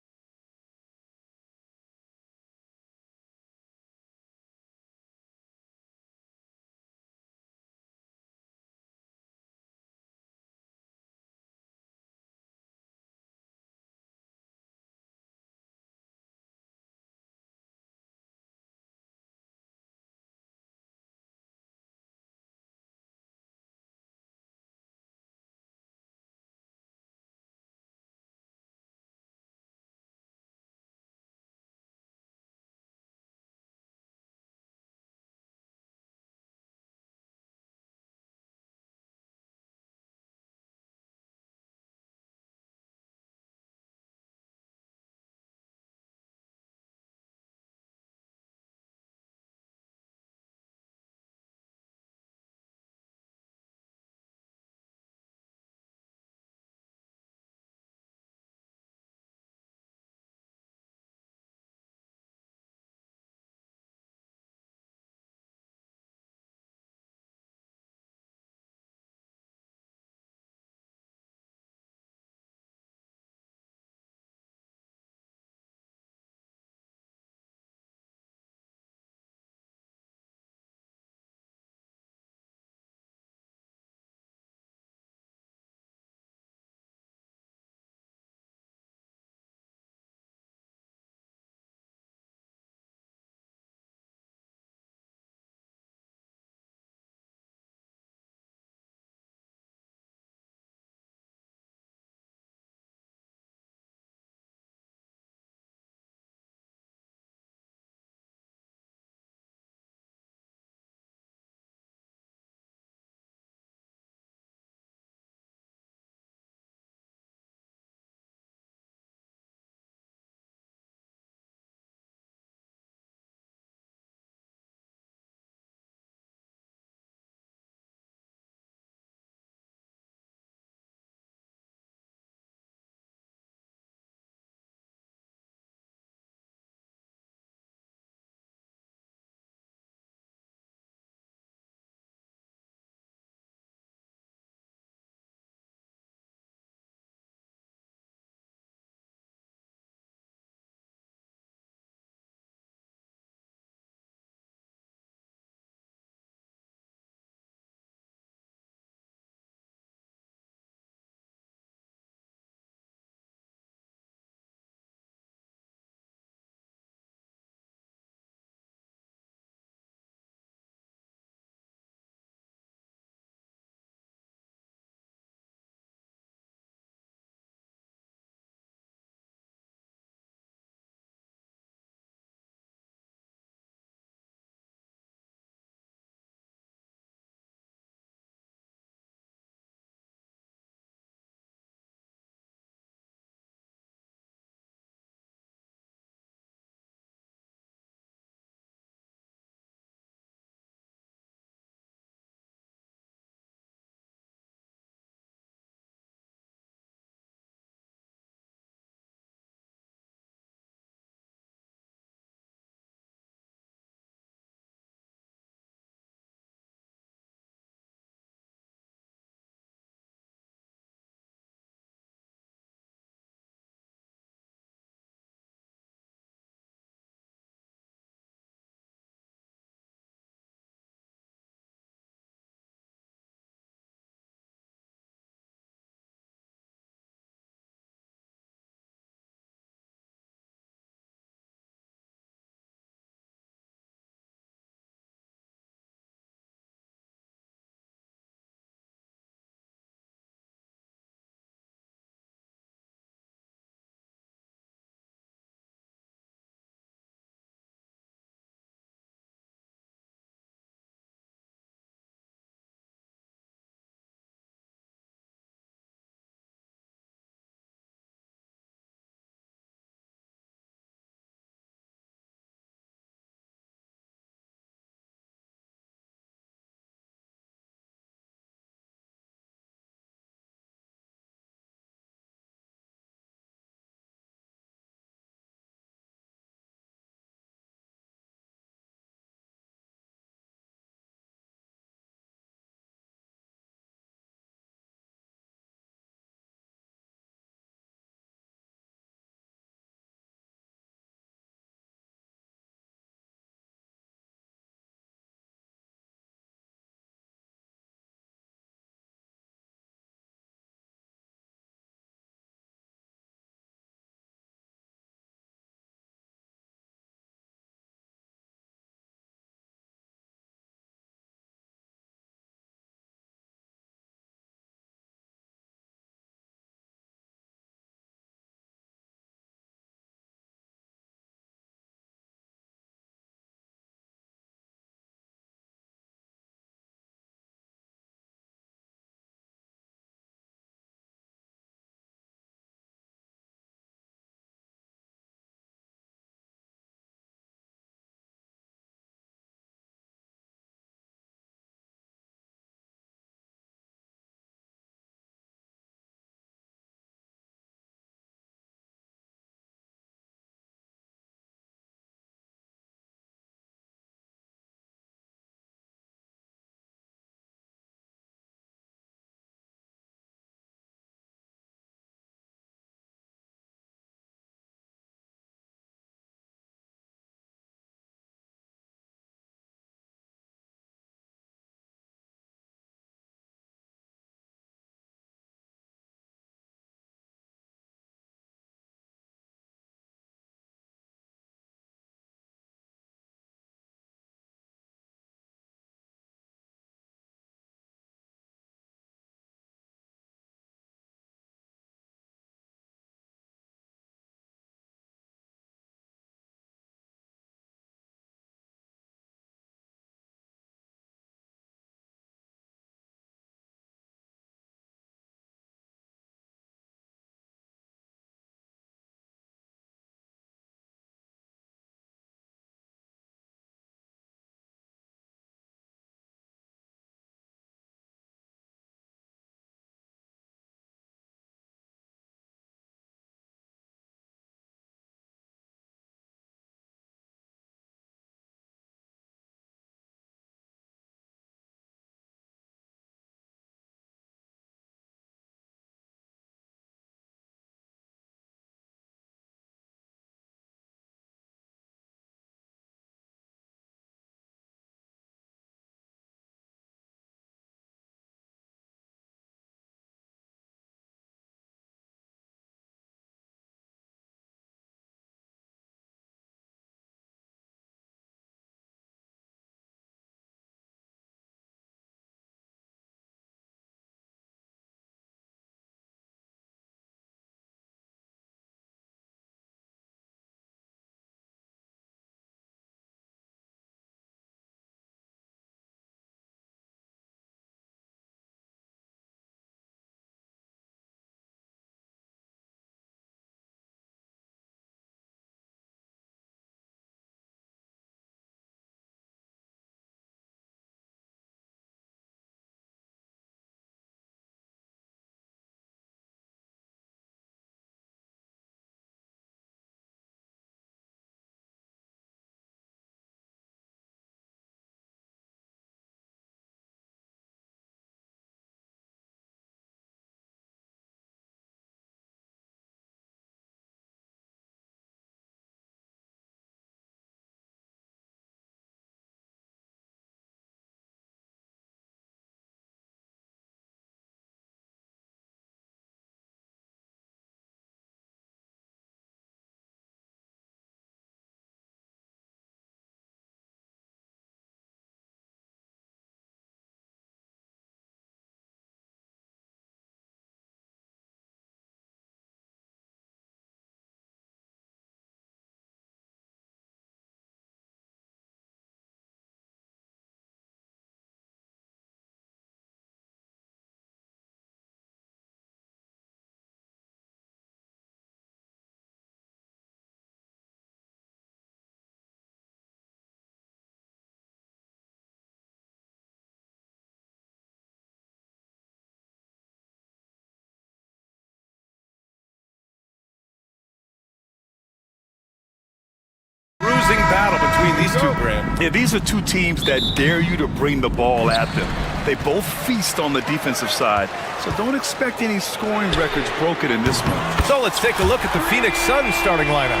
rousing battle between these two, Grant. Yeah, these are two teams that dare you to bring the ball at them. They both feast on the defensive side, so don't expect any scoring records broken in this one. So let's take a look at the Phoenix Suns starting lineup.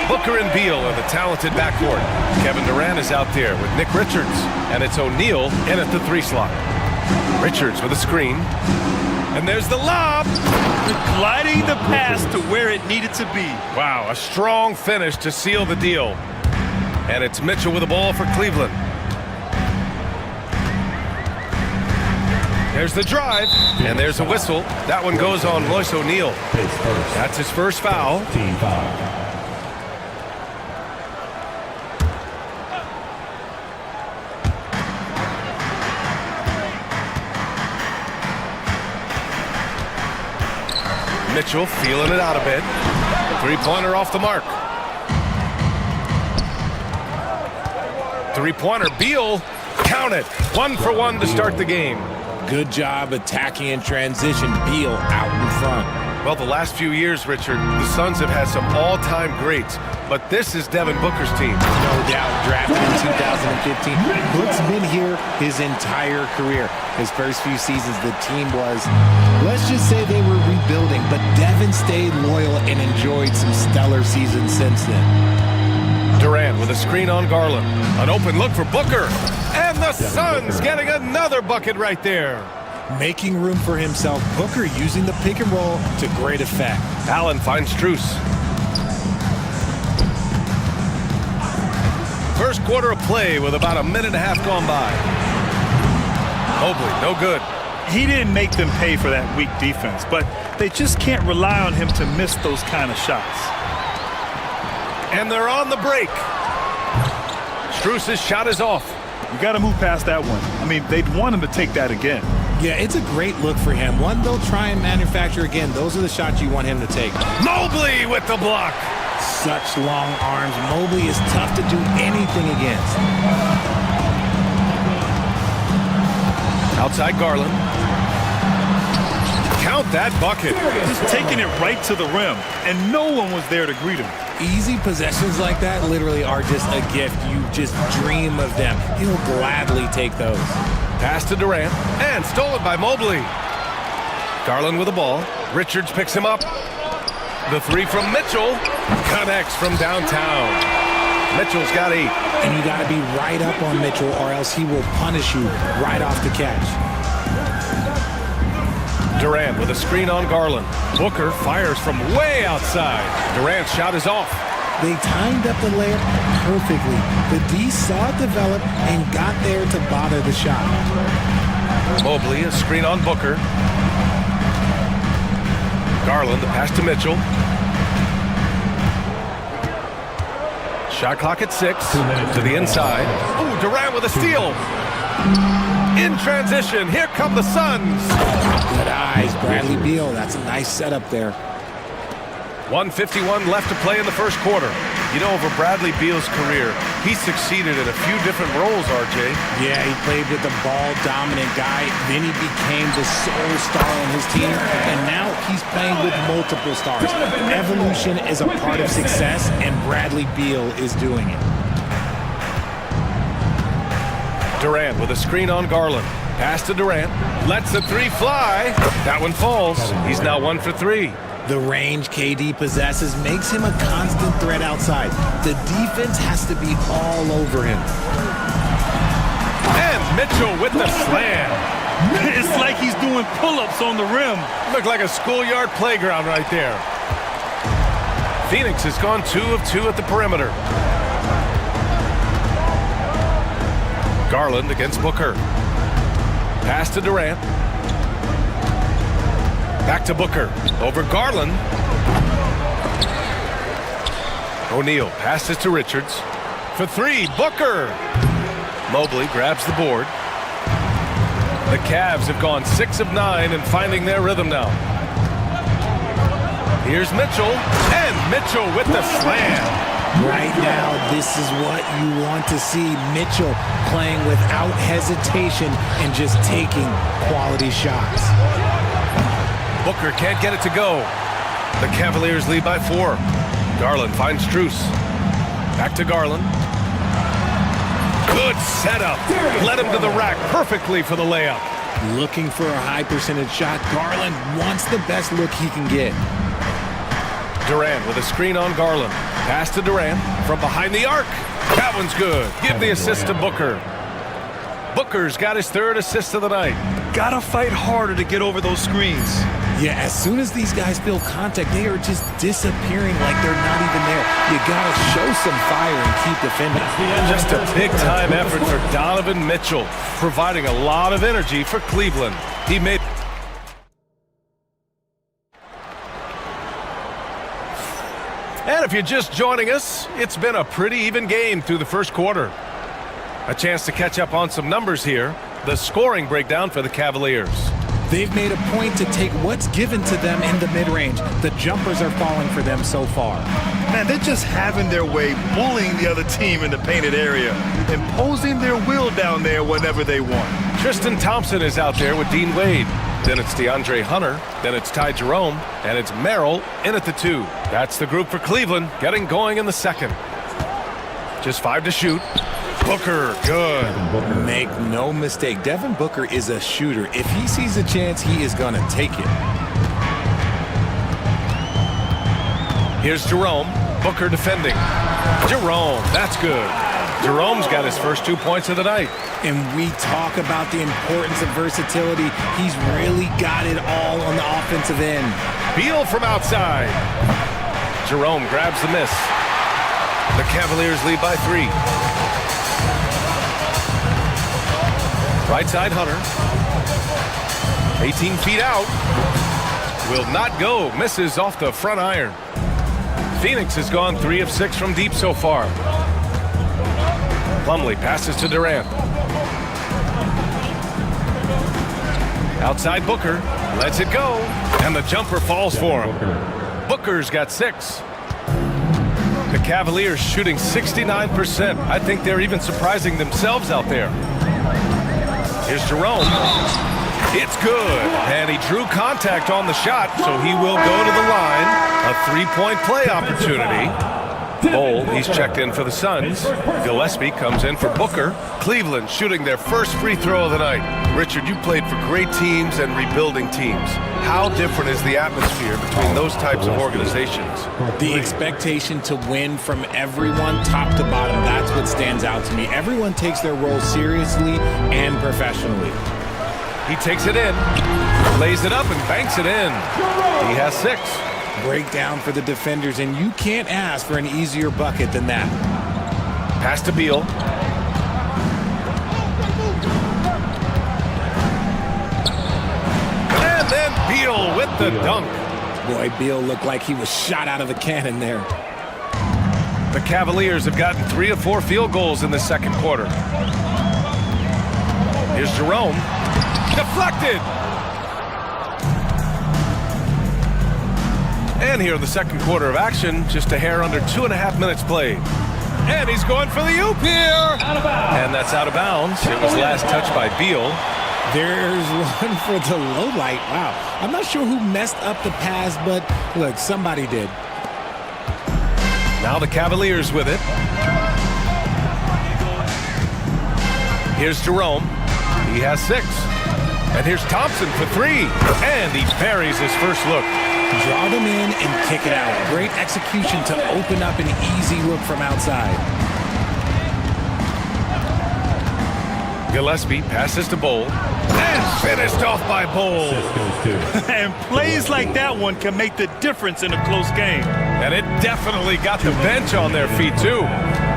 Booker and Beal are the talented backcourt. Kevin Durant is out there with Nick Richards, and it's O'Neal in at the 3 slot. Richards with a screen, and there's the lob. Gliding the pass to where it needed to be. Wow, a strong finish to seal the deal. And it's Mitchell with the ball for Cleveland. There's the drive, and there's a whistle. That one goes on Royce O'Neal. That's his first foul. Team foul. Mitchell feeling it out a bit. 3-pointer off the mark. 3-pointer, Beal, count it. 1 for 1 to start the game. Good job attacking in transition. Beal out in front. Well, the last few years, Richard, the Suns have had some all-time greats, but this is Devin Booker's team. No doubt, drafted in 2015. Book's been here his entire career. His first few seasons, the team was, let's just say they were rebuilding, but Devin stayed loyal and enjoyed some stellar seasons since then. Durant with a screen on Garland. An open look for Booker. And the Suns getting another bucket right there. Making room for himself, Booker using the pick and roll to great effect. Allen finds Strus. First quarter of play with about a minute and a half gone by. Mobley, no good. He didn't make them pay for that weak defense, but they just can't rely on him to miss those kind of shots. And they're on the break. Strus's shot is off. You got to move past that one. I mean, they'd want him to take that again. Yeah, it's a great look for him. One they'll try and manufacture again. Those are the shots you want him to take. Mobley with the block. Such long arms. Mobley is tough to do anything against. Outside Garland. Count that bucket. Just taking it right to the rim, and no one was there to greet him. Easy possessions like that literally are just a gift. You just dream of them. He'll gladly take those. Pass to Durant, and stolen by Mobley. Garland with the ball. Richards picks him up. The 3 from Mitchell connects from downtown. Mitchell's got 8. And you got to be right up on Mitchell, or else he will punish you right off the catch. Durant with a screen on Garland. Booker fires from way outside. Durant's shot is off. They timed up the layup perfectly. The D saw it develop and got there to bother the shot. Mobley, a screen on Booker. Garland, the pass to Mitchell. Shot clock at 6. To the inside. Ooh, Durant with a steal. In transition, here come the Suns. Good eyes, Bradley Beal. That's a nice setup there. 1:51 left to play in the first quarter. You know, over Bradley Beal's career, he succeeded in a few different roles, RJ. Yeah, he played with the ball-dominant guy. Then he became the sole star on his team, and now he's playing with multiple stars. Evolution is a part of success, and Bradley Beal is doing it. Durant with a screen on Garland. Pass to Durant. Lets the 3 fly. That one falls. He's now 1 for 3. The range KD possesses makes him a constant threat outside. The defense has to be all over him. And Mitchell with the slam. It's like he's doing pull-ups on the rim. Looked like a schoolyard playground right there. Phoenix has gone 2 of 2 at the perimeter. Garland against Booker. Pass to Durant. Back to Booker. Over Garland. O'Neal passes to Richards. For 3, Booker. Mobley grabs the board. The Cavs have gone 6 of 9 and finding their rhythm now. Here's Mitchell. And Mitchell with the slam. Right now, this is what you want to see. Mitchell playing without hesitation and just taking quality shots. Booker can't get it to go. The Cavaliers lead by 4. Garland finds Strus. Back to Garland. Good setup. Led him to the rack perfectly for the layup. Looking for a high percentage shot. Garland wants the best look he can get. Durant with a screen on Garland. Pass to Durant from behind the arc. That one's good. Give the assist to Booker. Booker's got his third assist of the night. Gotta fight harder to get over those screens. Yeah, as soon as these guys feel contact, they are just disappearing like they're not even there. You gotta show some fire and keep defending. Just a big-time effort for Donovan Mitchell, providing a lot of energy for Cleveland. He made... And if you're just joining us, it's been a pretty even game through the first quarter. A chance to catch up on some numbers here. The scoring breakdown for the Cavaliers. They've made a point to take what's given to them in the mid-range. The jumpers are falling for them so far. Man, they're just having their way, bullying the other team in the painted area, imposing their will down there whenever they want. Tristan Thompson is out there with Dean Wade. Then it's DeAndre Hunter. Then it's Ty Jerome. And it's Merrill in at the 2. That's the group for Cleveland, getting going in the second. Just 5 to shoot. Booker, good. Make no mistake, Devin Booker is a shooter. If he sees a chance, he is going to take it. Here's Jerome. Booker defending. Jerome, that's good. Jerome's got his first 2 points of the night. And we talk about the importance of versatility. He's really got it all on the offensive end. Beal from outside. Jerome grabs the miss. The Cavaliers lead by 3. Right side Hunter. 18 feet out. Will not go. Misses off the front iron. Phoenix has gone 3 of 6 from deep so far. Plumlee passes to Durant. Outside Booker. Lets it go. And the jumper falls for him. Booker's got 6. The Cavaliers shooting 69%. I think they're even surprising themselves out there. Here's Jerome. It's good. And he drew contact on the shot, so he will go to the line. A 3-point play opportunity. Bol, he's checked in for the Suns. Gillespie comes in for Booker. Cleveland shooting their first free throw of the night. Richard, you played for great teams and rebuilding teams. How different is the atmosphere between those types of organizations? The expectation to win from everyone, top to bottom, that's what stands out to me. Everyone takes their role seriously and professionally. He takes it in, lays it up and banks it in. He has 6. Breakdown for the defenders, and you can't ask for an easier bucket than that. Pass to Beal. And then Beal with the dunk. Boy, Beal looked like he was shot out of a cannon there. The Cavaliers have gotten 3 of 4 field goals in the second quarter. Here's Jerome. Deflected. And here in the second quarter of action, just a hair under 2.5 minutes played. And he's going for the oop here. And that's out of bounds. It was last touched by Beal. There's one for the low light. Wow. I'm not sure who messed up the pass, but look, somebody did. Now the Cavaliers with it. Here's Jerome. He has 6. And here's Thompson for 3. And he buries his first look. Draw them in and kick it out. Great execution to open up an easy look from outside. Gillespie passes to Bol. And finished off by Bol. And plays like that one can make the difference in a close game. And it definitely got the bench on their feet, too.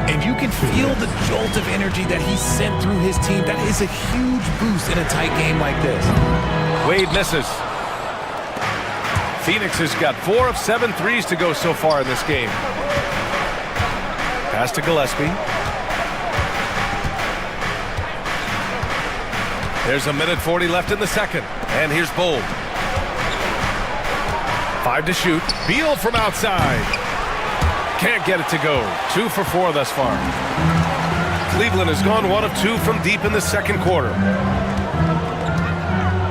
And you can feel the jolt of energy that he sent through his team. That is a huge boost in a tight game like this. Wade misses. Phoenix has got 4 of 7 threes to go so far in this game. Pass to Gillespie. There's a minute 40 left in the second. And here's Bol. 5 to shoot. Beal from outside. Can't get it to go. 2 for 4 thus far. Cleveland has gone 1 of 2 from deep in the second quarter.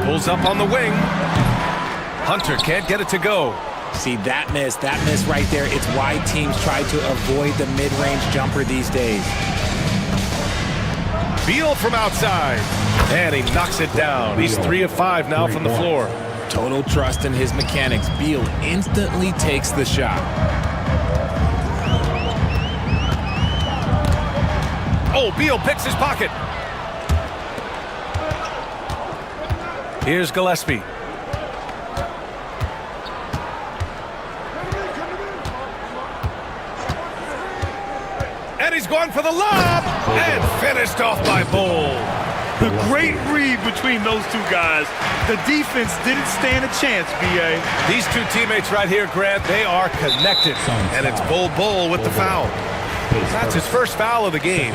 Pulls up on the wing. Hunter can't get it to go. See, that miss right there, it's why teams try to avoid the mid-range jumper these days. Beal from outside, and he knocks it down. He's 3 of 5 now from the floor. Total trust in his mechanics. Beal instantly takes the shot. Oh, Beal picks his pocket. Here's Gillespie. And he's going for the lob, and finished off by Bull. The great read between those two guys. The defense didn't stand a chance, B.A. These two teammates right here, Grant, they are connected. And it's Bull with the foul. That's his first foul of the game.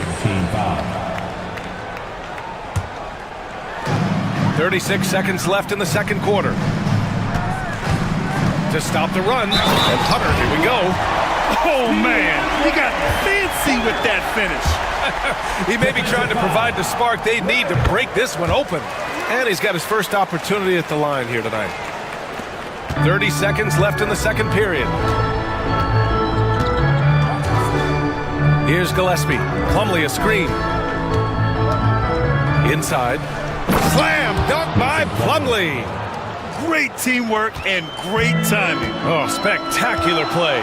36 seconds left in the second quarter. To stop the run, and Hunter, here we go. Oh, man, he got fancy with that finish. He may be trying to provide the spark they need to break this one open. And he's got his first opportunity at the line here tonight. 30 seconds left in the second period. Here's Gillespie. Plumlee a screen. Inside. Slam dunk by Plumlee. Great teamwork and great timing. Oh, spectacular play.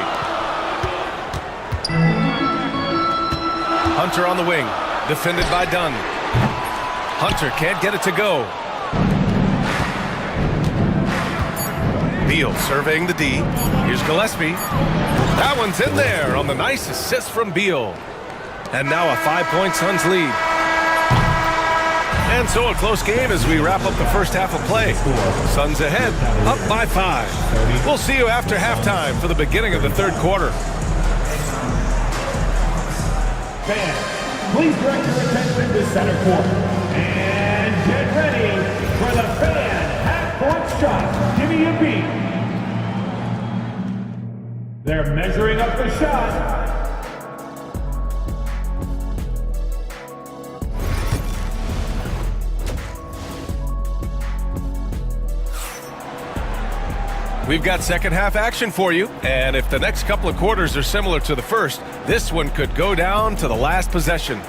Hunter on the wing, defended by Dunn. Hunter can't get it to go. Beal surveying the D. Here's Gillespie. That one's in there on the nice assist from Beal. And now a 5-point Suns lead. And so a close game as we wrap up the first half of play. Suns ahead, up by 5. We'll see you after halftime for the beginning of the third quarter. Fans, please direct your attention to center court. And get ready for the fan half-court shot. Give me a beat. They're measuring up the shot. We've got second half action for you, and if the next couple of quarters are similar to the first, this one could go down to the last possession.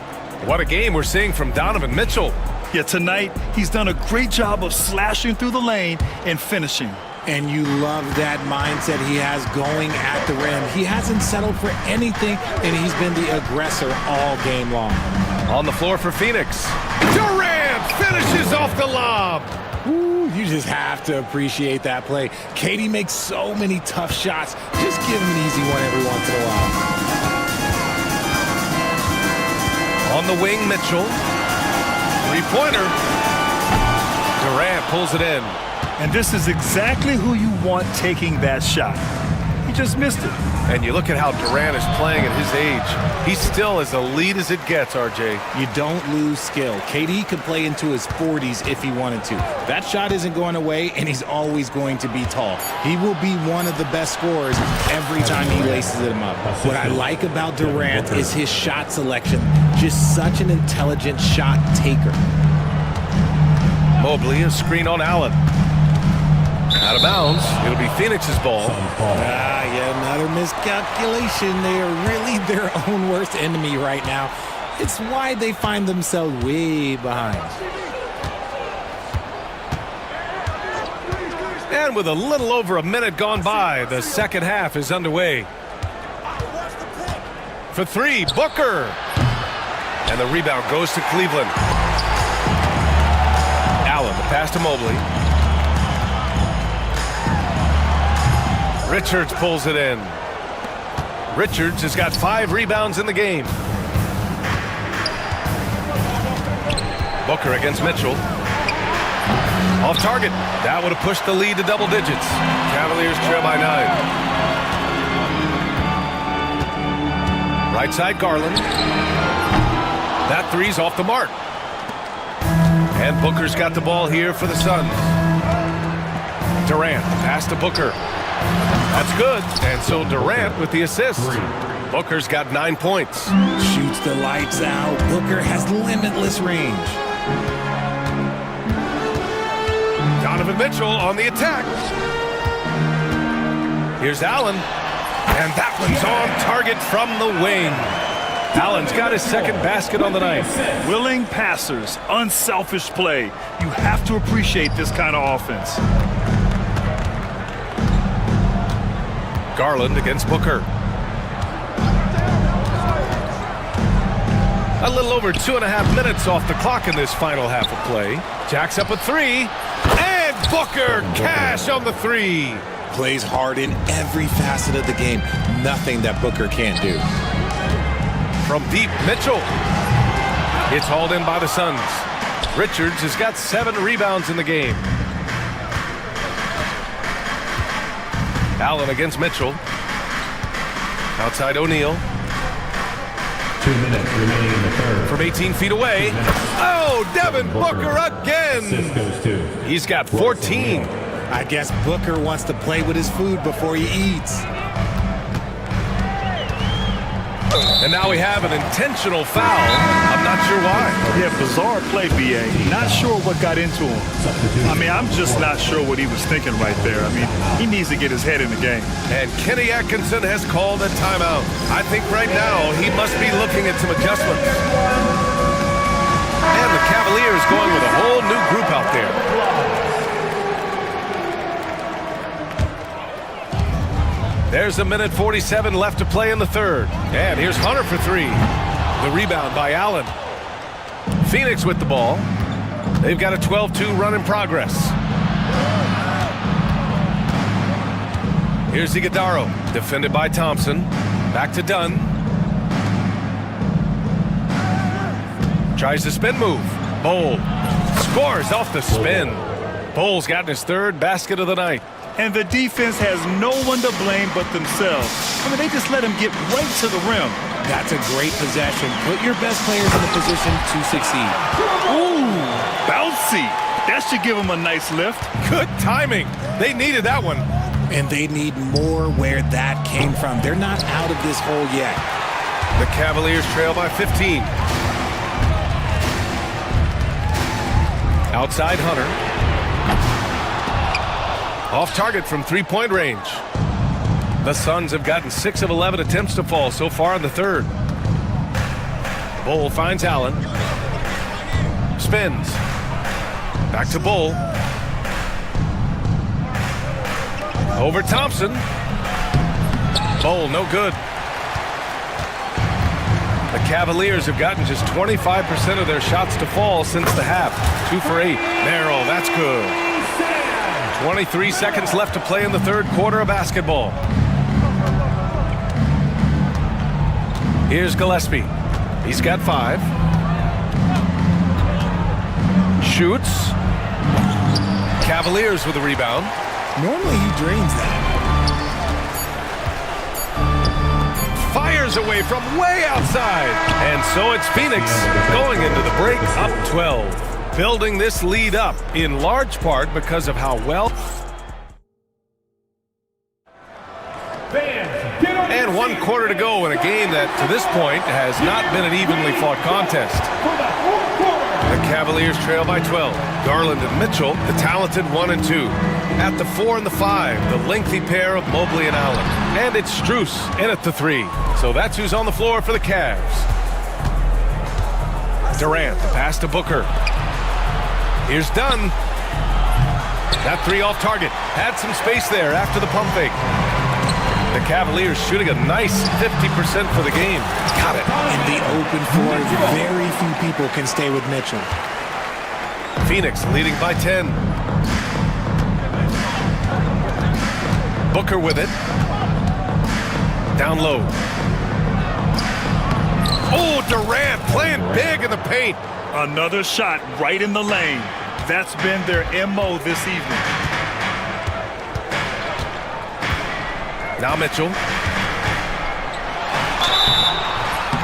What a game we're seeing from Donovan Mitchell. Yeah, tonight he's done a great job of slashing through the lane and finishing. And you love that mindset he has going at the rim. He hasn't settled for anything, and he's been the aggressor all game long. On the floor for Phoenix. Durant finishes off the lob. Ooh, you just have to appreciate that play. Katie makes so many tough shots. Just give him an easy one every once in a while. On the wing, Mitchell. Three-pointer. Durant pulls it in. And this is exactly who you want taking that shot. He just missed it. And you look at how Durant is playing at his age. He's still as elite as it gets, RJ. You don't lose skill. KD could play into his 40s if he wanted to. That shot isn't going away, and he's always going to be tall. He will be one of the best scorers every time he laces him up. What I like about Durant is his shot selection. Just such an intelligent shot taker. Mobley, a screen on Allen. Out of bounds. It'll be Phoenix's ball. Yeah, another miscalculation. They are really their own worst enemy right now. It's why they find themselves way behind. And with a little over a minute gone by, the second half is underway. For three, Booker. And the rebound goes to Cleveland. Allen, the pass to Mobley. Richards pulls it in. Richards has got 5 rebounds in the game. Booker against Mitchell. Off target. That would have pushed the lead to double digits. Cavaliers trail by 9. Right side, Garland. That three's off the mark. And Booker's got the ball here for the Suns. Durant, pass to Booker. That's good. And so Durant with the assist. Booker's got 9 points. Shoots the lights out. Booker has limitless range. Donovan Mitchell on the attack. Here's Allen. And that one's on target from the wing. Allen's got his second basket on the night. Willing passers, unselfish play. You have to appreciate this kind of offense. Garland against Booker. A little over 2.5 minutes off the clock in this final half of play. Jacks up a three. And Booker cash on the three. Plays hard in every facet of the game. Nothing that Booker can't do. From deep, Mitchell. It's hauled in by the Suns. Richards has got 7 rebounds in the game. Allen against Mitchell. Outside O'Neal. 2 minutes remaining in the third. From 18 feet away. Oh, Devin Booker again. He's got 14. I guess Booker wants to play with his food before he eats. And now we have an intentional foul. I'm not sure why. Yeah, bizarre play, BA. Not sure what got into him. I mean, I'm just not sure what he was thinking right there. I mean, he needs to get his head in the game. And Kenny Atkinson has called a timeout. I think right now he must be looking at some adjustments. And the Cavaliers going with a whole new group out there. There's 1:47 left to play in the third. And here's Hunter for 3. The rebound by Allen. Phoenix with the ball. They've got a 12-2 run in progress. Here's Iguodaro. Defended by Thompson. Back to Dunn. Tries the spin move. Bol scores off the spin. Bol's gotten his 3rd basket of the night. And the defense has no one to blame but themselves. I mean, they just let him get right to the rim. That's a great possession. Put your best players in a position to succeed. Ooh, bouncy. That should give him a nice lift. Good timing. They needed that one. And they need more where that came from. They're not out of this hole yet. The Cavaliers trail by 15. Outside Hunter. Off target from 3-point range. The Suns have gotten 6 of 11 attempts to fall so far in the third. Bol finds Allen. Spins. Back to Bol. Over Thompson. Bol, no good. The Cavaliers have gotten just 25% of their shots to fall since the half. 2 for 8. Merrill, that's good. 23 seconds left to play in the third quarter of basketball. Here's Gillespie. He's got 5. Shoots. Cavaliers with a rebound. Normally he drains that. Fires away from way outside. And so it's Phoenix going into the break up 12. Building this lead up in large part because of how well. And 1 quarter to go in a game that to this point has not been an evenly fought contest. The Cavaliers trail by 12. Garland and Mitchell, the talented 1 and 2. At the 4 and the 5, the lengthy pair of Mobley and Allen. And it's Strus in at the 3. So that's who's on the floor for the Cavs. Durant, the pass to Booker. Here's Dunn. That 3 off target. Had some space there after the pump fake. The Cavaliers shooting a nice 50% for the game. Got it. In the open floor, very few people can stay with Mitchell. Phoenix leading by 10. Booker with it. Down low. Oh, Durant playing big in the paint. Another shot right in the lane. That's been their MO this evening. Now Mitchell.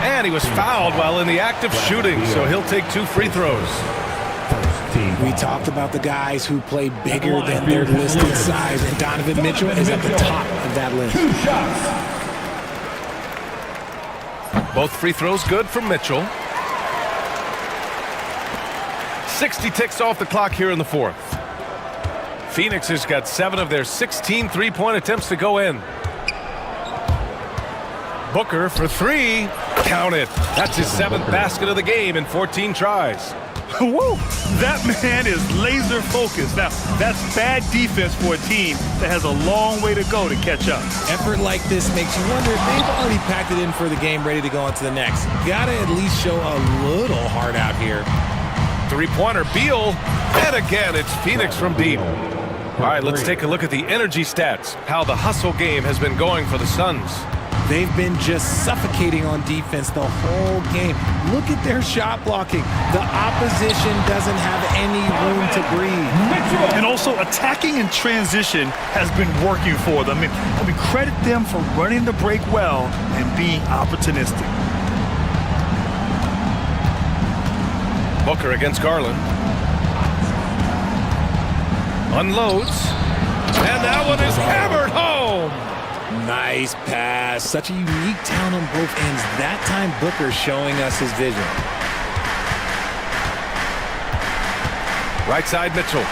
And he was fouled while in the act of shooting, so he'll take 2 free throws. We talked about the guys who play bigger than their listed size, and Donovan Mitchell is at the top of that list. Both free throws good from Mitchell. 60 ticks off the clock here in the fourth. Phoenix has got 7 of their 16 three-point attempts to go in. Booker for 3. Count it. That's his 7th basket of the game in 14 tries. Woo! That man is laser focused. Now, that's bad defense for a team that has a long way to go to catch up. Effort like this makes you wonder if they've already packed it in for the game, ready to go on to the next. Gotta at least show a little heart out here. Three-pointer, Beal. And again, it's Phoenix from deep. All right, let's take a look at the energy stats, how the hustle game has been going for the Suns. They've been just suffocating on defense the whole game. Look at their shot blocking. The opposition doesn't have any room to breathe. And also attacking in transition has been working for them. I mean, credit them for running the break well and being opportunistic. Booker against Garland. Unloads. And that one is hammered home. Nice pass. Such a unique talent on both ends. That time, Booker showing us his vision. Right side, Mitchell.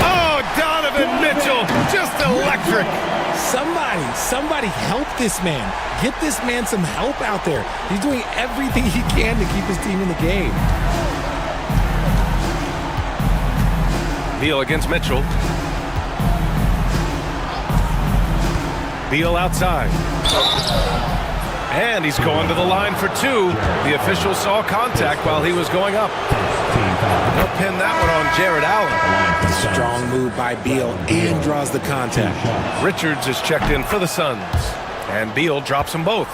Oh, Donovan Mitchell, just electric. Somebody help this man. Get this man some help out there. He's doing everything he can to keep his team in the game. Beal against Mitchell. Beal outside. And he's going to the line for 2. The official saw contact while he was going up. They'll pin that one on Jared Allen. Strong move by Beal and draws the contact. Richards is checked in for the Suns. And Beal drops them both.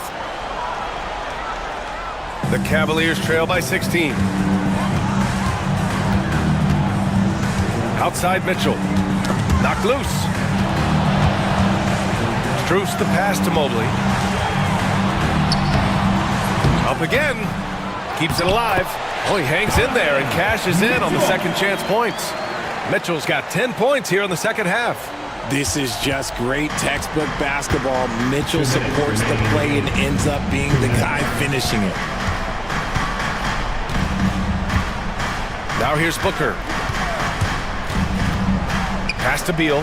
The Cavaliers trail by 16. Outside Mitchell. Knocked loose. Struce the pass to Mobley. Up again. Keeps it alive. Oh, he hangs in there and cashes in on the second chance points. Mitchell's got 10 points here in the second half. This is just great textbook basketball. Mitchell supports the play and ends up being the guy finishing it. Now here's Booker. Pass to Beal.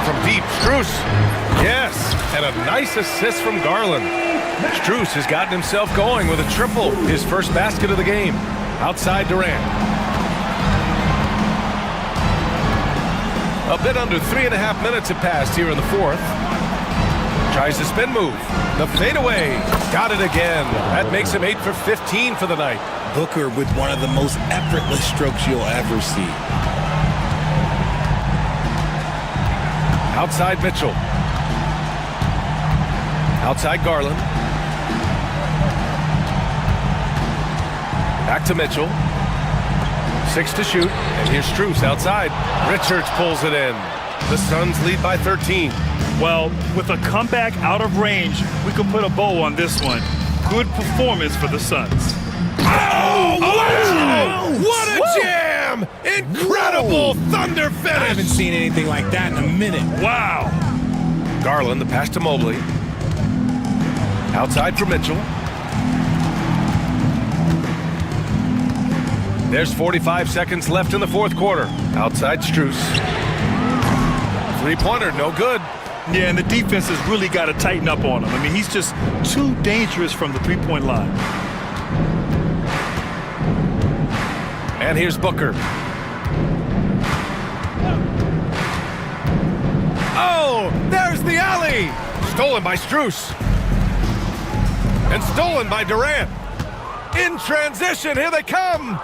From deep, Struce. Yes, and a nice assist from Garland. Struce has gotten himself going with a triple, his first basket of the game. Outside Durant. A bit under 3.5 minutes have passed here in the fourth. Tries the spin move. The fadeaway. Got it again. That makes him 8 for 15 for the night. Booker with one of the most effortless strokes you'll ever see. Outside Mitchell. Outside Garland. Back to Mitchell. 6 to shoot. And here's Struce outside. Richards pulls it in. The Suns lead by 13. Well, with a comeback out of range, we can put a bow on this one. Good performance for the Suns. Oh, wow! What a jam! Incredible thunder finish! I haven't seen anything like that in a minute. Wow! Garland, the pass to Mobley. Outside for Mitchell. There's 45 seconds left in the fourth quarter. Outside Struce. Three-pointer, no good. Yeah, and the defense has really got to tighten up on him. I mean, he's just too dangerous from the three-point line. And here's Booker. Oh, there's the alley! Stolen by Struce. And stolen by Durant. In transition, here they come!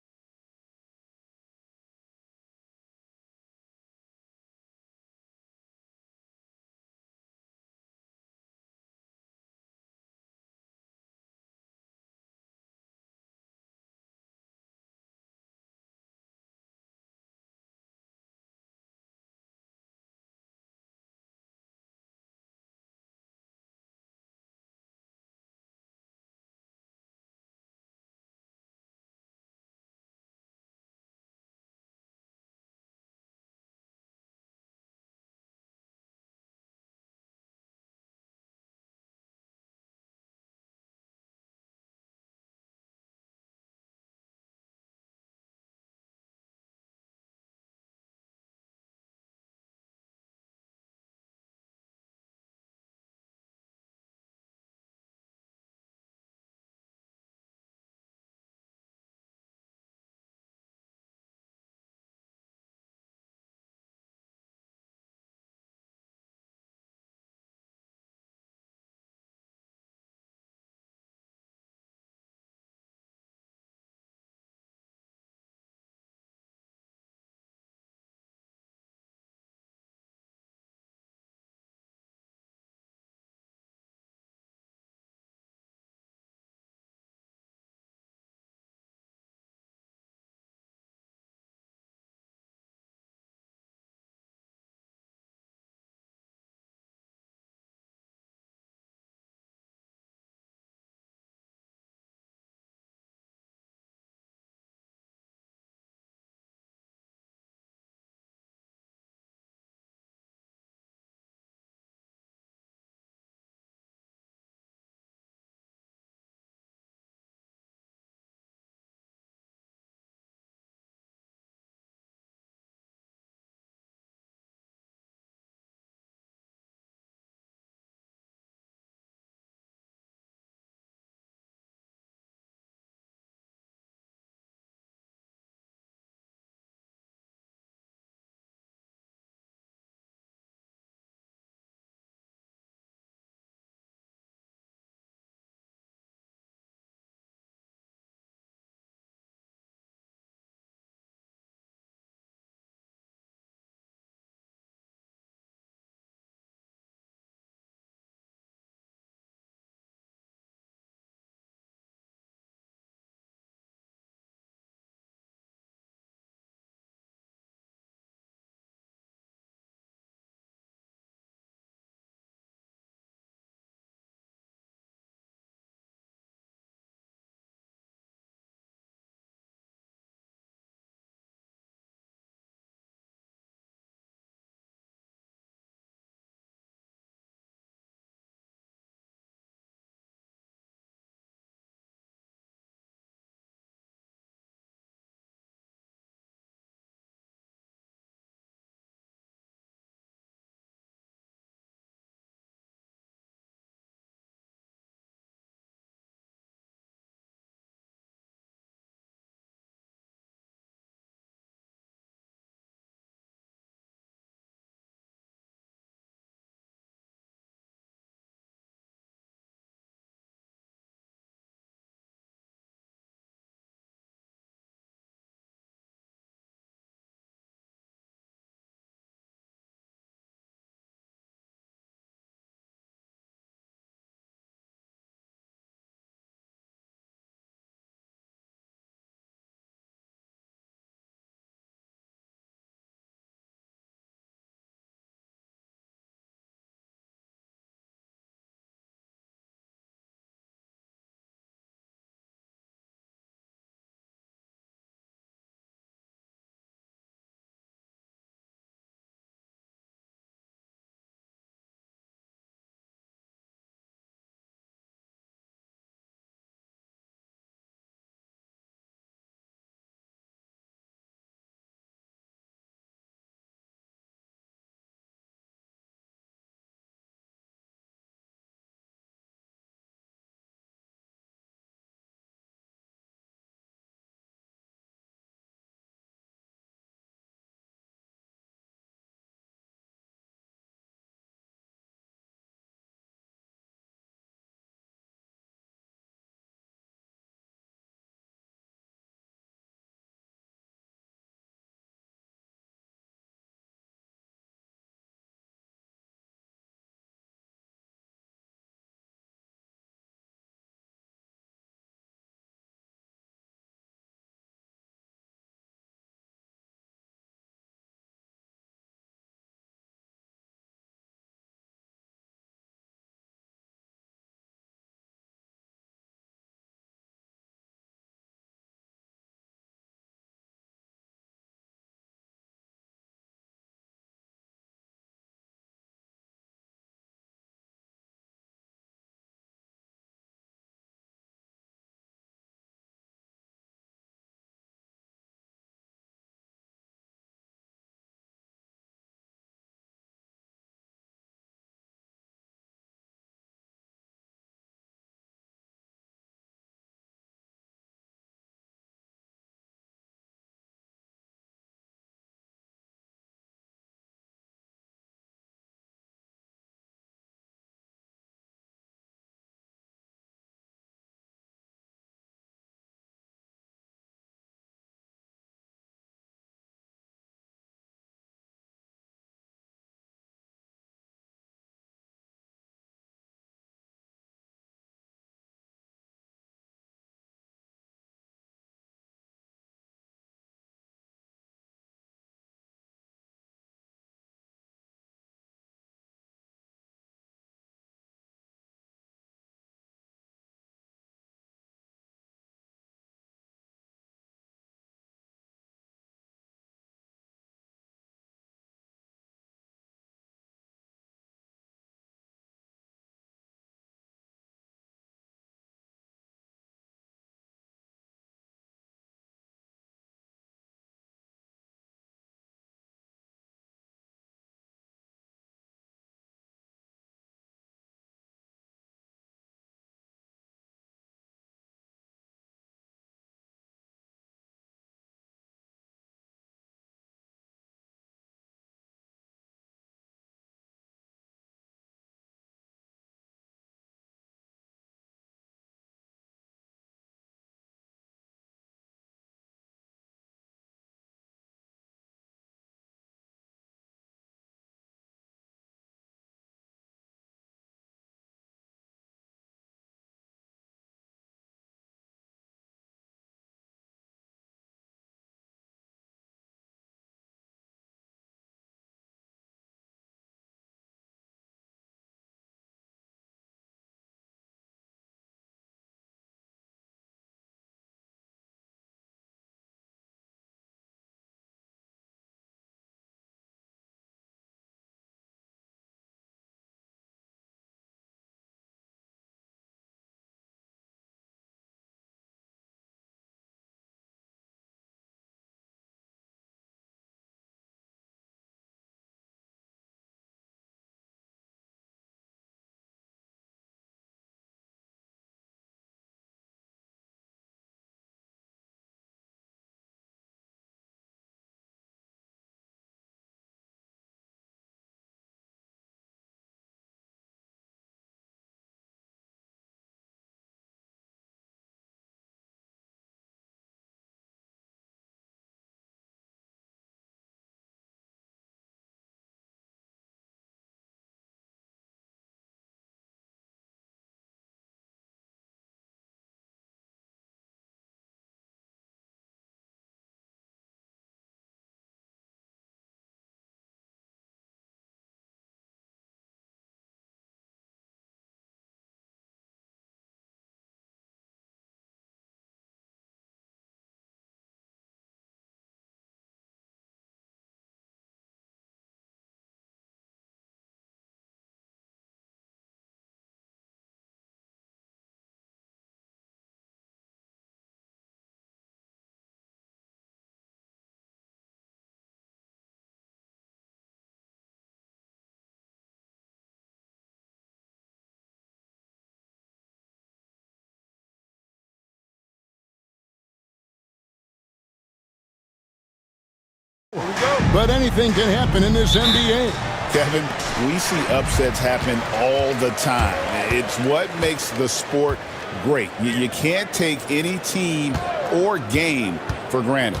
but anything can happen in this NBA. Kevin, we see upsets happen all the time. It's what makes the sport great. You can't take any team or game for granted.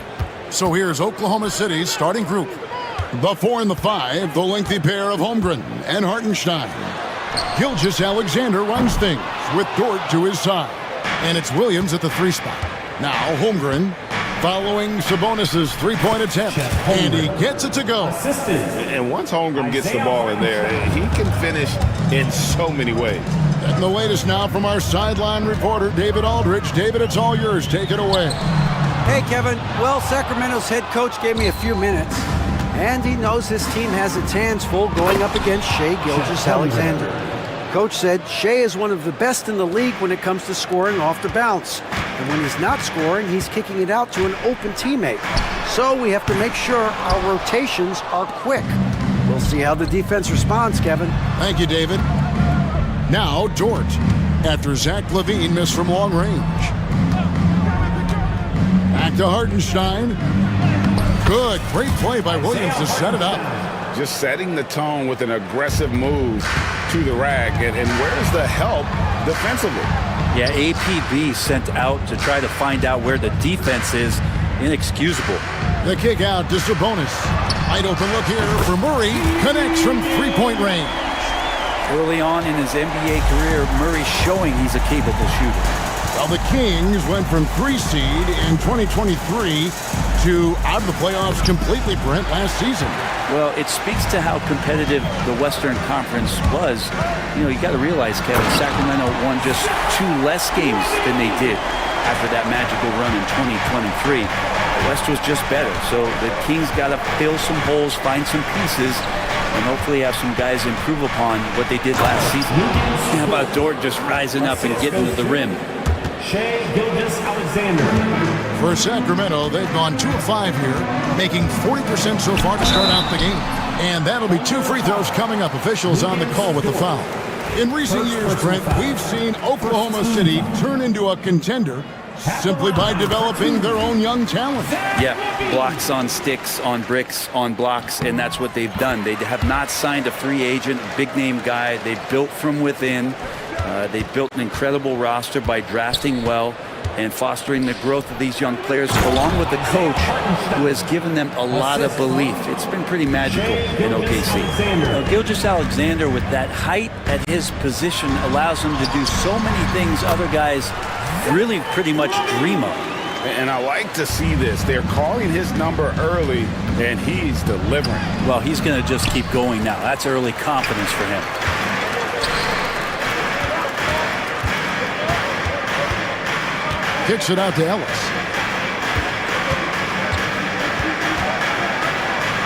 So here's Oklahoma City's starting group. The 4 and the 5, the lengthy pair of Holmgren and Hartenstein. Gilgeous-Alexander runs things with Dort to his side. And it's Williams at the 3 spot. Now Holmgren following Sabonis' three-point attempt. And he gets it to go. And once Holmgren gets the ball in there, he can finish in so many ways. And the latest now from our sideline reporter, David Aldridge. David, it's all yours. Take it away. Hey, Kevin. Well, Sacramento's head coach gave me a few minutes, and he knows his team has its hands full going up against Shai Gilgeous-Alexander. Coach said Shai is one of the best in the league when it comes to scoring off the bounce. And when he's not scoring, he's kicking it out to an open teammate. So we have to make sure our rotations are quick. We'll see how the defense responds, Kevin. Thank you, David. Now Dort, after Zach LaVine missed from long range. Back to Hartenstein. Good, great play by Williams to set it up. Just setting the tone with an aggressive move to the rack. And where's the help defensively? Yeah, APB sent out to try to find out where the defense is. Inexcusable. The kick out to Sabonis. Wide open look here for Murray. Connects from three-point range. Early on in his NBA career, Murray's showing he's a capable shooter. Well, the Kings went from 3 seed in 2023 to out of the playoffs completely, Brent, last season. Well, it speaks to how competitive the Western Conference was. You know, you got to realize, Kevin, Sacramento won just 2 less games than they did after that magical run in 2023. The West was just better, so the Kings got to fill some holes, find some pieces, and hopefully have some guys improve upon what they did last season. How about Dort just rising up and getting to the rim? Shai Gilgeous-Alexander. For Sacramento, they've gone 2 of 5 here, making 40% so far to start out the game. And that'll be 2 free throws coming up. Officials on the call with the foul. In recent years, Brent, we've seen Oklahoma City turn into a contender simply by developing their own young talent. Yeah, blocks on sticks, on bricks, on blocks, and that's what they've done. They have not signed a free agent, big-name guy. They built from within. They built an incredible roster by drafting well and fostering the growth of these young players, along with the coach who has given them a lot of belief. It's been pretty magical in OKC. Gilgeous-Alexander, with that height at his position, allows him to do so many things other guys really pretty much dream of. And I like to see this. They're calling his number early, and he's delivering. Well, he's going to just keep going now. That's early confidence for him. Kicks it out to Ellis.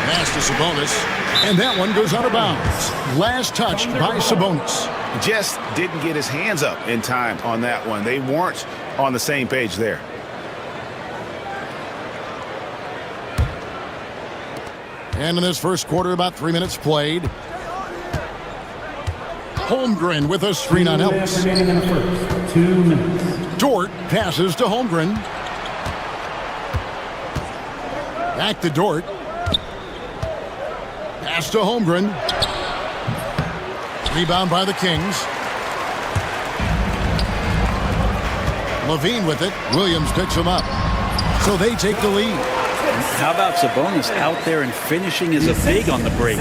Pass to Sabonis. And that one goes out of bounds. Last touched by Sabonis. Just didn't get his hands up in time on that one. They weren't on the same page there. And in this first quarter, about 3 minutes played. Holmgren with a screen on Ellis. 2 minutes. Dort passes to Holmgren. Back to Dort. Pass to Holmgren. Rebound by the Kings. LaVine with it. Williams picks him up. So they take the lead. How about Sabonis out there and finishing as a big on the break?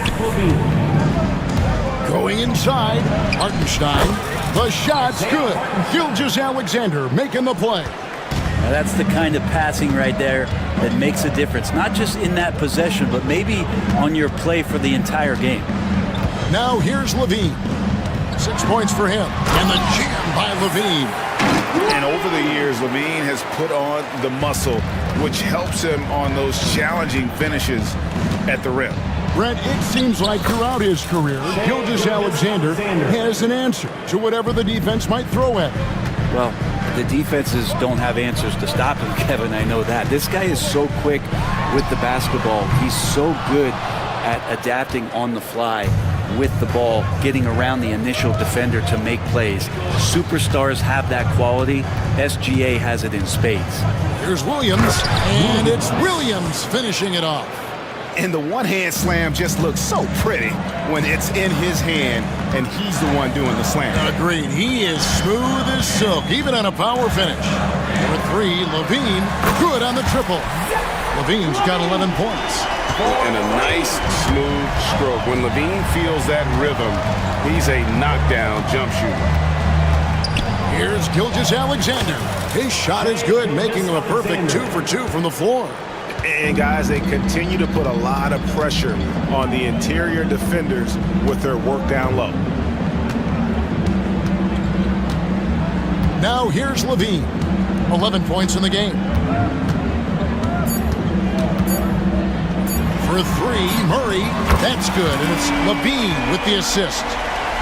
Going inside, Hartenstein. The shot's good. Gilgeous-Alexander making the play. Now that's the kind of passing right there that makes a difference. Not just in that possession, but maybe on your play for the entire game. Now here's LaVine. 6 points for him. And the jam by LaVine. And over the years, LaVine has put on the muscle, which helps him on those challenging finishes at the rim. Brent, it seems like throughout his career, Gilgeous-Alexander has an answer to whatever the defense might throw at him. Well, the defenses don't have answers to stop him, Kevin. I know that. This guy is so quick with the basketball. He's so good at adapting on the fly with the ball, getting around the initial defender to make plays. Superstars have that quality. SGA has it in spades. Here's Williams, and it's Williams finishing it off. And the one-hand slam just looks so pretty when it's in his hand and he's the one doing the slam. Agreed. He is smooth as silk, even on a power finish. Number 3, Levine, good on the triple. Levine's got 11 points. And a nice, smooth stroke. When Levine feels that rhythm, he's a knockdown jump shooter. Here's Gilgeous-Alexander. His shot is good, making him a perfect 2 for 2 from the floor. And guys, they continue to put a lot of pressure on the interior defenders with their work down low. Now here's Levine. 11 points in the game. For 3, Murray. That's good, and it's Levine with the assist.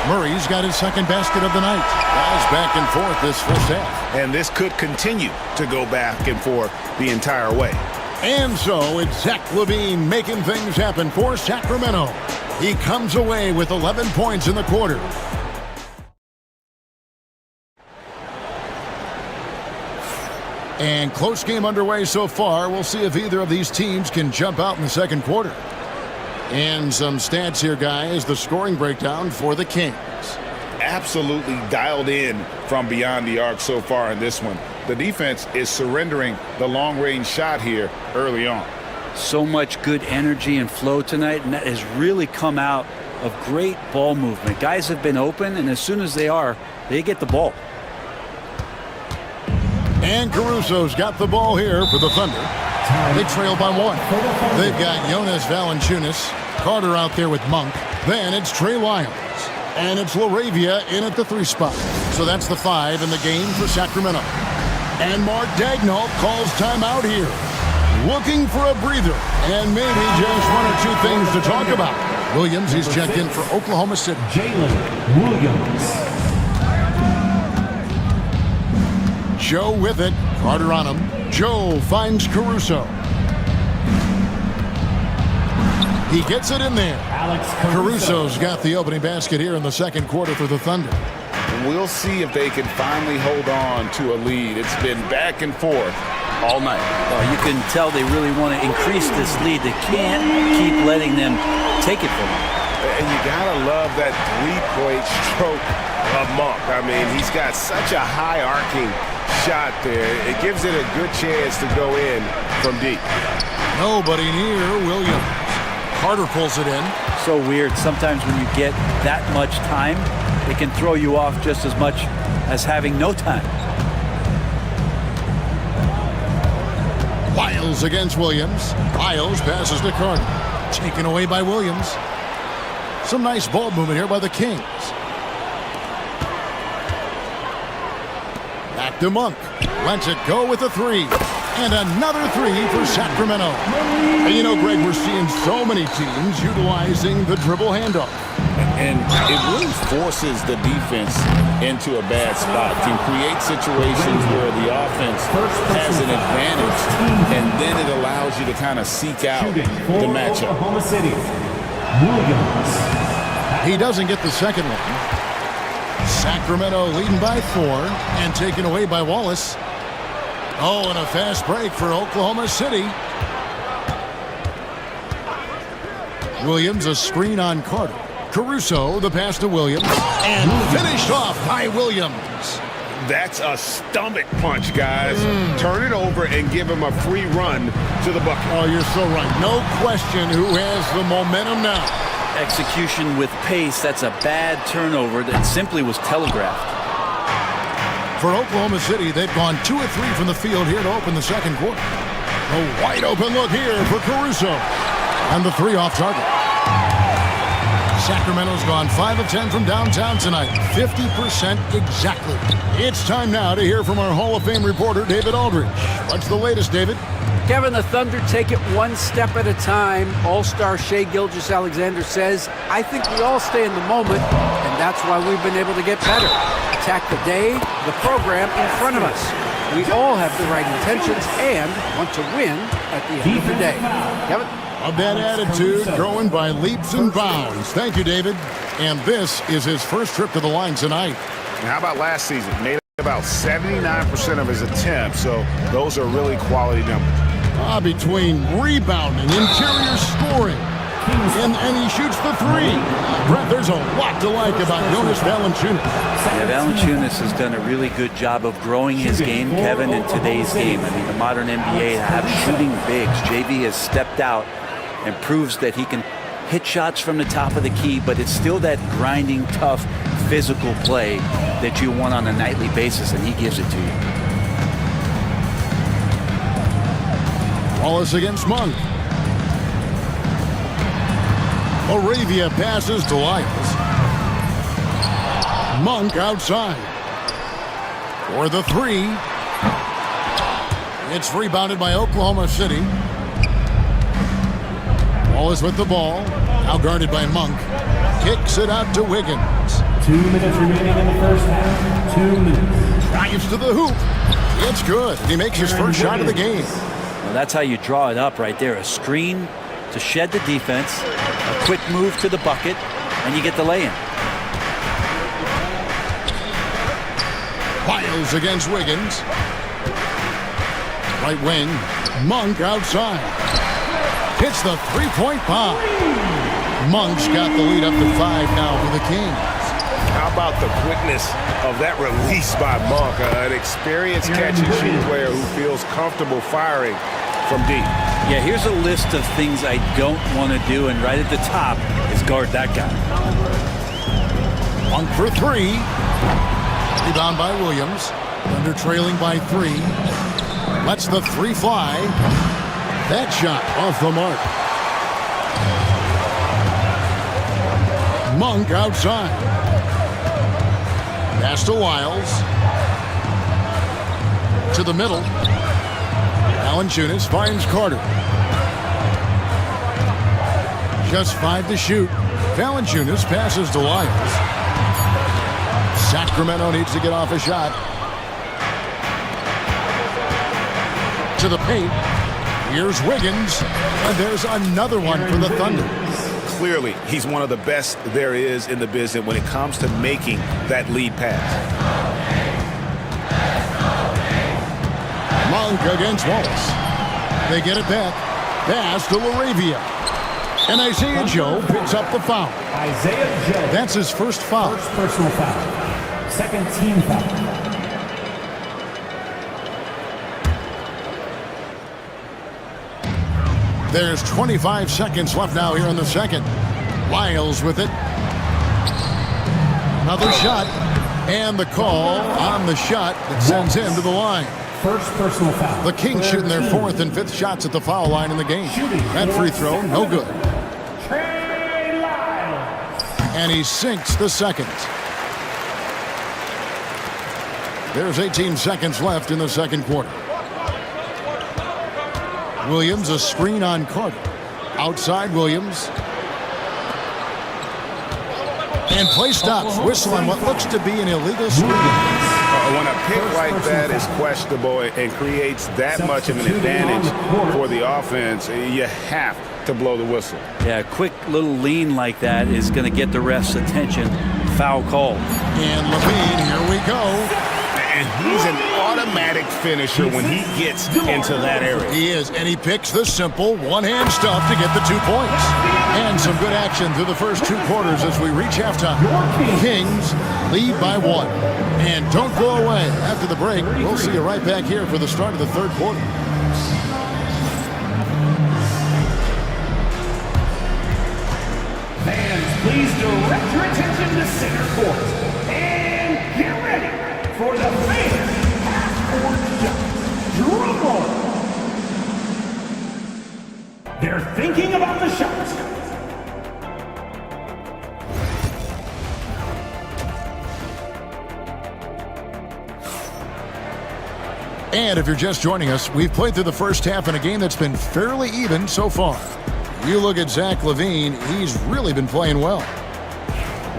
Murray's got his second basket of the night. Guys back and forth this first half. And this could continue to go back and forth the entire way. And so it's Zach Levine making things happen for Sacramento. He comes away with 11 points in the quarter. And close game underway so far. We'll see if either of these teams can jump out in the second quarter. And some stats here, guys. The scoring breakdown for the Kings. Absolutely dialed in from beyond the arc so far in this one. The defense is surrendering the long-range shot here early on. So much good energy and flow tonight, and that has really come out of great ball movement. Guys have been open, and as soon as they get the ball. And Caruso's got the ball here for the Thunder. They trail by 1. They've got Jonas Valanciunas, Carter out there with Monk. Then it's Trey Lyles. And it's LaRavia in at the 3 spot. So that's the 5 in the game for Sacramento. And Mark Daigneault calls timeout here. Looking for a breather. And maybe just 1 or 2 things to talk about. Williams, he's checked in for Oklahoma City. Jalen Williams. Joe with it. Carter on him. Joe finds Caruso. He gets it in there. Caruso's got the opening basket here in the second quarter for the Thunder. We'll see if they can finally hold on to a lead. It's been back and forth all night. Well, you can tell they really want to increase this lead. They can't keep letting them take it from them. And you gotta love that 3-point stroke of Monk. I mean, he's got such a high arcing shot there. It gives it a good chance to go in from deep. Nobody near Williams. Carter pulls it in. So weird. Sometimes when you get that much time, it can throw you off just as much as having no time. Lyles against Williams. Lyles passes to Carter. Taken away by Williams. Some nice ball movement here by the Kings. Back to Monk. Lets it go with a 3. And another 3 for Sacramento. And you know, Greg, we're seeing so many teams utilizing the dribble handoff. And it really forces the defense into a bad spot. Can create situations where the offense has an advantage, and then it allows you to kind of seek out the matchup. Oklahoma City. Williams. He doesn't get the second one. Sacramento leading by 4 and taken away by Wallace. Oh, and a fast break for Oklahoma City. Williams, a screen on Carter. Caruso, the pass to Williams. And finished off by Williams. That's a stomach punch, guys. Turn it over and give him a free run to the bucket. Oh, you're so right. No question who has the momentum now. Execution with pace. That's a bad turnover that simply was telegraphed. For Oklahoma City, they've gone 2 of 3 from the field here to open the second quarter. A wide open look here for Caruso. And the 3 off target. Sacramento's gone 5 of 10 from downtown tonight. 50% exactly. It's time now to hear from our Hall of Fame reporter, David Aldridge. What's the latest, David? Kevin, the Thunder take it one step at a time. All-star Shai Gilgeous-Alexander says, I think we all stay in the moment, and that's why we've been able to get better. Attack the day, the program in front of us. We all have the right intentions and want to win at the end of the day. Kevin? A bad attitude growing by leaps and bounds. Thank you, David. And this is his first trip to the line tonight. And how about last season? Made about 79% of his attempts, so those are really quality numbers. Between rebounding, interior scoring, and he shoots the three. Brett, there's a lot to like about Jonas Valanciunas. Yeah, Valanciunas has done a really good job of growing his game, Kevin, in today's game. I mean, the modern NBA have shooting bigs. JV has stepped out and proves that he can hit shots from the top of the key, but it's still that grinding, tough, physical play that you want on a nightly basis, and he gives it to you. Wallace against Monk. Moravia passes to Lyles. Monk outside. For the three. It's rebounded by Oklahoma City. Wallace with the ball. Now guarded by Monk. Kicks it out to Wiggins. 2 minutes remaining in the first half. 2 minutes. Drives to the hoop. It's good. He makes his first shot of the game. Well, that's how you draw it up right there. A screen to shed the defense, a quick move to the bucket, and you get the lay-in. Lyles against Wiggins. Right wing. Monk outside. Hits the three-point bomb. Monk's got the lead up to 5 now for the Kings. How about the quickness of that release by Monk? An experienced catch-and-shoot player who feels comfortable firing from deep. Yeah, here's a list of things I don't want to do, and right at the top is guard that guy. Monk for three. Rebound by Williams. Thunder trailing by 3. Lets the three fly. That shot off the mark. Monk outside. Pass to Lyles. To the middle. Valanciunas finds Carter. Just 5 to shoot. Valanciunas passes to Lyles. Sacramento needs to get off a shot. To the paint. Here's Wiggins. And there's another one for the Thunder. Clearly, he's one of the best there is in the business when it comes to making that lead pass. Monk against Wallace. They get it back. Pass to Laravia. And Isaiah Joe picks up the foul. Isaiah Joe. That's his first foul. First personal foul. Second team foul. There's 25 seconds left now here in the second. Lyles with it. Another shot. And the call on the shot that sends him to the line. First personal foul. The Kings shooting their 4th and 5th shots at the foul line in the game. That free throw, no good. And he sinks the second. There's 18 seconds left in the second quarter. Williams, a screen on Carter. Outside Williams. And play stops. Whistle on what looks to be an illegal screen. When a pick like that is questionable and creates that much of an advantage for the offense, you have to blow the whistle. Yeah, a quick little lean like that is going to get the ref's attention. Foul call. And Levine, here we go. And he's an automatic finisher when he gets into that area. He is, and he picks the simple one-hand stuff to get the 2 points. And some good action through the first 2 quarters as we reach halftime. Kings lead by 1. And don't go away. After the break, we'll see you right back here for the start of the third quarter. Fans, please direct your attention to center court. And get ready for the fan half-court shot. Drum roll. They're thinking about the shots. And if you're just joining us, we've played through the first half in a game that's been fairly even so far. You look at Zach LaVine, he's really been playing well.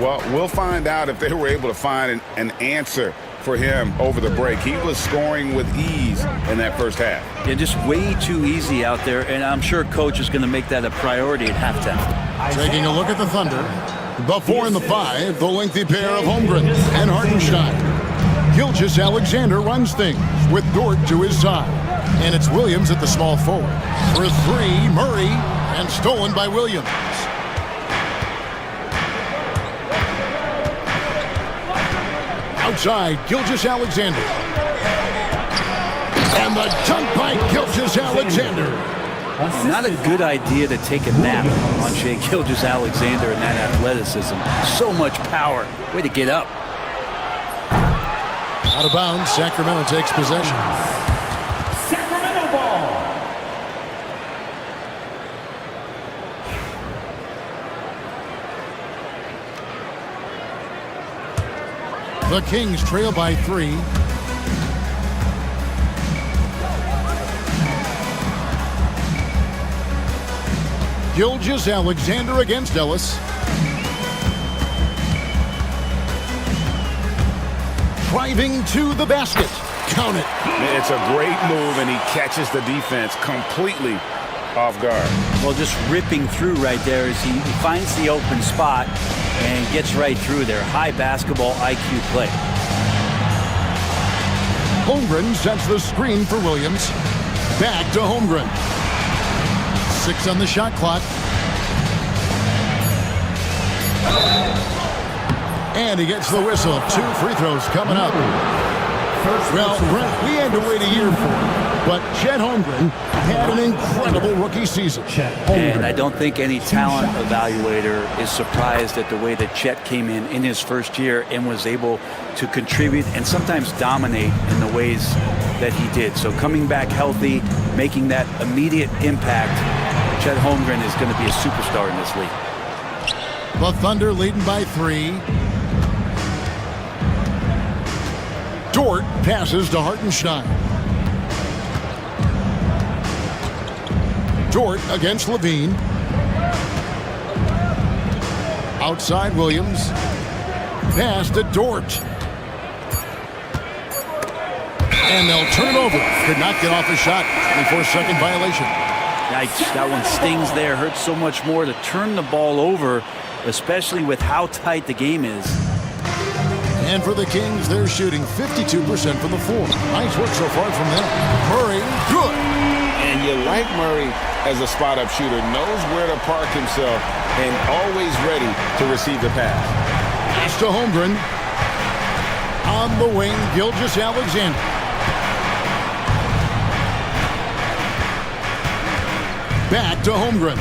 Well, we'll find out if they were able to find an answer for him over the break. He was scoring with ease in that first half. Yeah, just way too easy out there, and I'm sure Coach is going to make that a priority at halftime. Taking a look at the Thunder. The 4 and the 5, the lengthy pair of Holmgren and Hartenstein. Gilgeous-Alexander runs things with Dort to his side. And it's Williams at the small forward. For three, Murray, and stolen by Williams. Outside, Gilgeous-Alexander. And the dunk by Gilgeous-Alexander. Not a good idea to take a nap on Shai Gilgeous-Alexander and that athleticism. So much power. Way to get up. Out of bounds, Sacramento takes possession. Sacramento ball. The Kings trail by 3. Gilgeous-Alexander against Ellis. Driving to the basket. Count it. It's a great move, and he catches the defense completely off guard. Well, just ripping through right there as he finds the open spot and gets right through there. High basketball IQ play. Holmgren sets the screen for Williams. Back to Holmgren. 6 on the shot clock. And he gets the whistle. 2 free throws coming up. Well, Brent, we had to wait a year for it, but Chet Holmgren had an incredible rookie season. And I don't think any talent evaluator is surprised at the way that Chet came in his first year and was able to contribute and sometimes dominate in the ways that he did. So coming back healthy, making that immediate impact, Chet Holmgren is going to be a superstar in this league. The Thunder leading by 3. Dort passes to Hartenstein. Dort against Levine. Outside Williams. Pass to Dort. And they'll turn it over. Could not get off a shot. 24-second violation. Yikes, that one stings there. Hurts so much more to turn the ball over, especially with how tight the game is. And for the Kings, they're shooting 52% from the floor. Nice work so far from them. Murray, good. And you like Murray as a spot-up shooter. Knows where to park himself and always ready to receive the pass. Pass to Holmgren. On the wing, Gilgeous-Alexander. Back to Holmgren.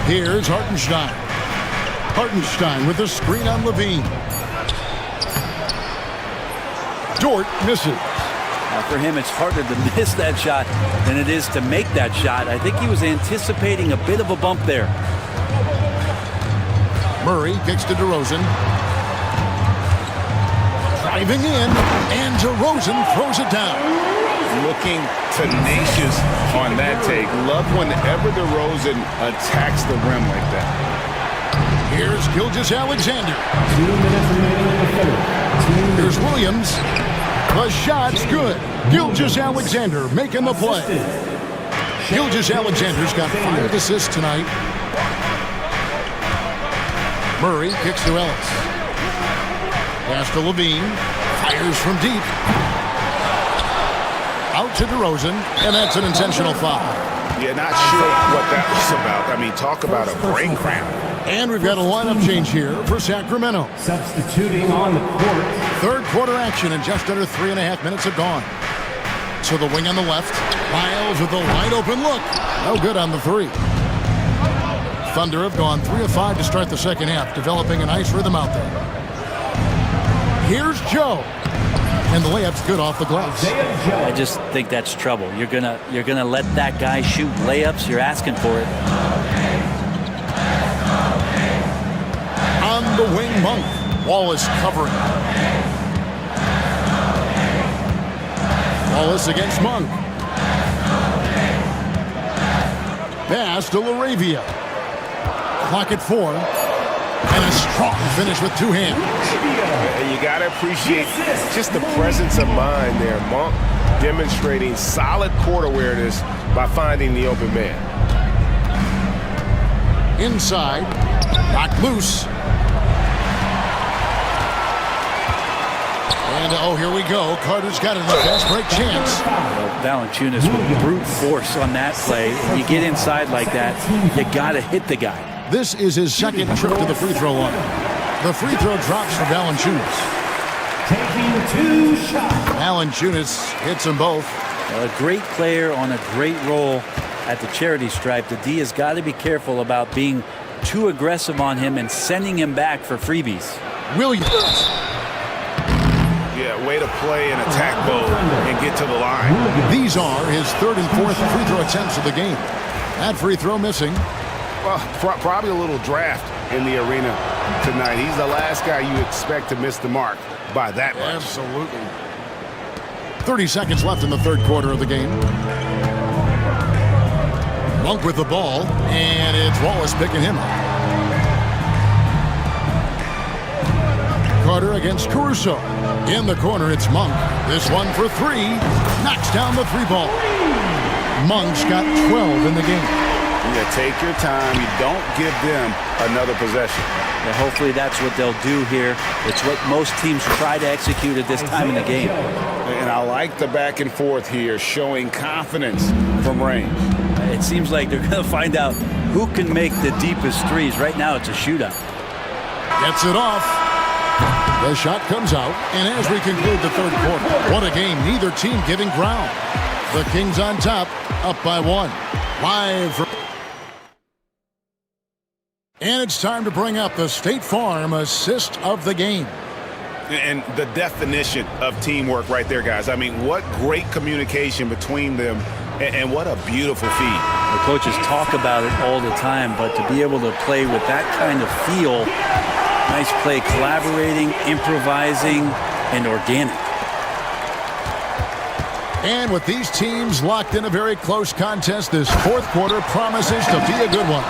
Here's Hartenstein. Hartenstein with the screen on Levine. Dort misses. Now for him, it's harder to miss that shot than it is to make that shot. I think he was anticipating a bit of a bump there. Murray kicks to DeRozan. Driving in, and DeRozan throws it down. Looking tenacious on that take. Love whenever DeRozan attacks the rim like that. Here's Gilgeous-Alexander. 2 minutes remaining in the third. Here's Williams. The shot's good. Gilgeous-Alexander making the play. Gilgeous-Alexander's got 5 assists tonight. Murray kicks to Ellis. Pass to Levine. Fires from deep. Out to DeRozan, and that's an intentional foul. Yeah, not sure what that was about. I mean, talk about a brain cramp. And we've got a lineup change here for Sacramento. Substituting on the court. Third quarter action, and just under 3.5 minutes have gone. To the wing on the left. Miles with a wide open look. No good on the 3. Thunder have gone 3 of 5 to start the second half, developing a nice rhythm out there. Here's Joe. And the layup's good off the glass. I just think that's trouble. You're gonna let that guy shoot layups. You're asking for it. On the wing, Monk. Wallace covering. Wallace against Monk. Pass to LaRavia. Clock at 4. And a strong finish with 2 hands. And you got to appreciate just the presence of mind there. Monk demonstrating solid court awareness by finding the open man. Inside. Knocked loose. And, oh, here we go. Carter's got it in the fast break chance. Valanciunas with brute force on that play. And you get inside like that, you got to hit the guy. This is his second trip to the free throw line. The free throw drops for Valanciunas. Taking 2 shots. Valanciunas hits them both. A great player on a great role at the charity stripe. The D has got to be careful about being too aggressive on him and sending him back for freebies. Williams. Yeah, way to play and attack mode and get to the line. These are his third and fourth free throw attempts of the game. That free throw missing. Well, probably a little draft in the arena tonight. He's the last guy you expect to miss the mark by that much. Absolutely. 30 seconds left in the third quarter of the game. Monk with the ball, and it's Wallace picking him up. Carter against Caruso. In the corner, it's Monk. This one for 3. Knocks down the 3-ball. Monk's got 12 in the game. Yeah, take your time. You don't give them another possession. Yeah, hopefully that's what they'll do here. It's what most teams try to execute at this time in the game. And I like the back and forth here, showing confidence from range. It seems like they're going to find out who can make the deepest threes. Right now, it's a shootout. Gets it off. The shot comes out, and as we conclude the third quarter, what a game. Neither team giving ground. The Kings on top, up by 1. Live from... And it's time to bring up the State Farm assist of the game. And the definition of teamwork right there, guys. I mean, what great communication between them, and what a beautiful feed. The coaches talk about it all the time, but to be able to play with that kind of feel, nice play, collaborating, improvising, and organic. And with these teams locked in a very close contest, this fourth quarter promises to be a good one.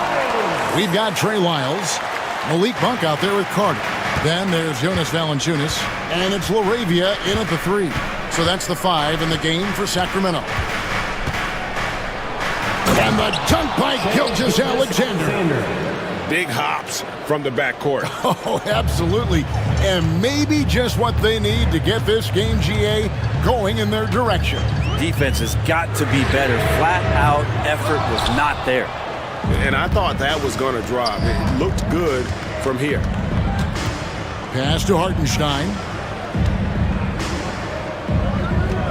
We've got Trey Lyles, Malik Monk out there with Carter. Then there's Jonas Valanciunas, and it's LaRavia in at the 3. So that's the 5 in the game for Sacramento. And the dunk by Gilgeous-Alexander. Big hops from the backcourt. Oh, absolutely. And maybe just what they need to get this game, GA, going in their direction. Defense has got to be better. Flat out effort was not there. And I thought that was going to drop. It looked good from here. Pass to Hartenstein.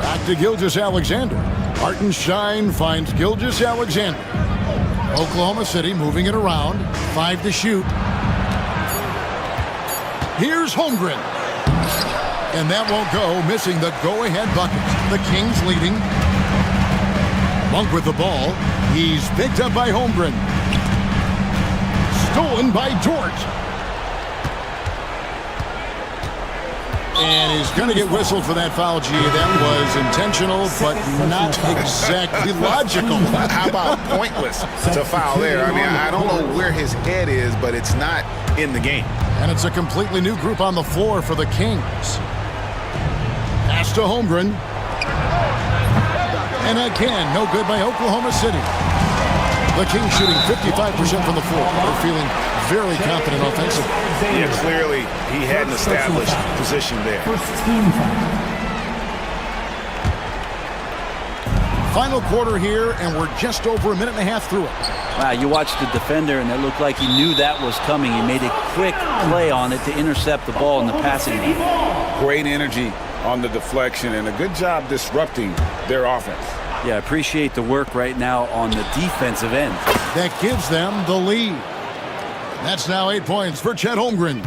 Back to Gilgeous-Alexander. Hartenstein finds Gilgeous-Alexander. Oklahoma City moving it around. 5 to shoot. Here's Holmgren. And that won't go, missing the go-ahead bucket. The Kings leading. Monk with the ball. He's picked up by Holmgren. Stolen by Dort. And he's going to get whistled for that foul, G. That was intentional, but not exactly logical. How about pointless to foul there? I mean, I don't know where his head is, but it's not in the game. And it's a completely new group on the floor for the Kings. Pass to Holmgren. And again, no good by Oklahoma City. The Kings shooting 55% from the floor. They're feeling very confident offensively. Yeah, clearly he had an established position there. Final quarter here, and we're just over a minute and a half through it. Wow, you watched the defender, and it looked like he knew that was coming. He made a quick play on it to intercept the ball in the passing game. Great energy on the deflection, and a good job disrupting their offense. Yeah, appreciate the work right now on the defensive end. That gives them the lead. That's now 8 points for Chet Holmgren.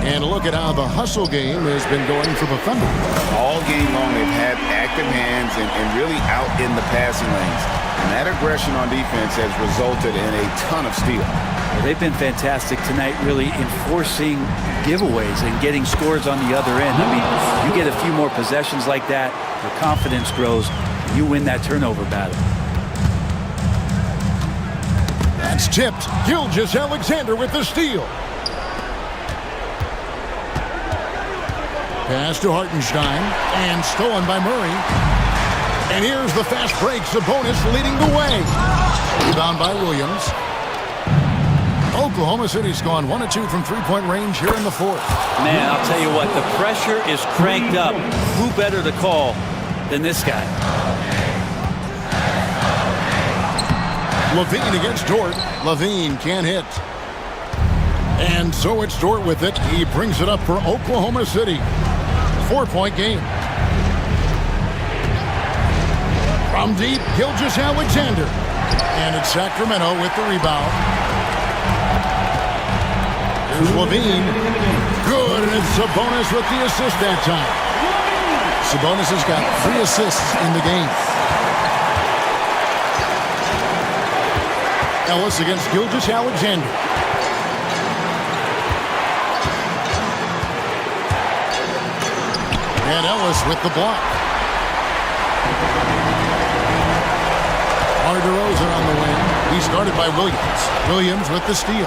And look at how the hustle game has been going for the Thunder. All game long, they've had active hands and really out in the passing lanes. And that aggression on defense has resulted in a ton of steals. Well, they've been fantastic tonight, really enforcing giveaways and getting scores on the other end. I mean, you get a few more possessions like that, your confidence grows, you win that turnover battle. That's tipped. Gilgeous-Alexander with the steal. Pass to Hartenstein, and stolen by Murray. And here's the fast break. Sabonis leading the way. Rebound by Williams. Oklahoma City's gone 1 of 2 from three-point range here in the fourth. Man, I'll tell you what, the pressure is cranked up. Who better to call than this guy? Levine against Dort. Levine can't hit. And so it's Dort with it. He brings it up for Oklahoma City. 4-point game. From deep, Gilgeous-Alexander. And it's Sacramento with the rebound. Here's Levine. Good, and it's Sabonis with the assist that time. Sabonis has got 3 assists in the game. Ellis against Gilgeous-Alexander. And Ellis with the block. DeRozan on the wing. He started by Williams. Williams with the steal.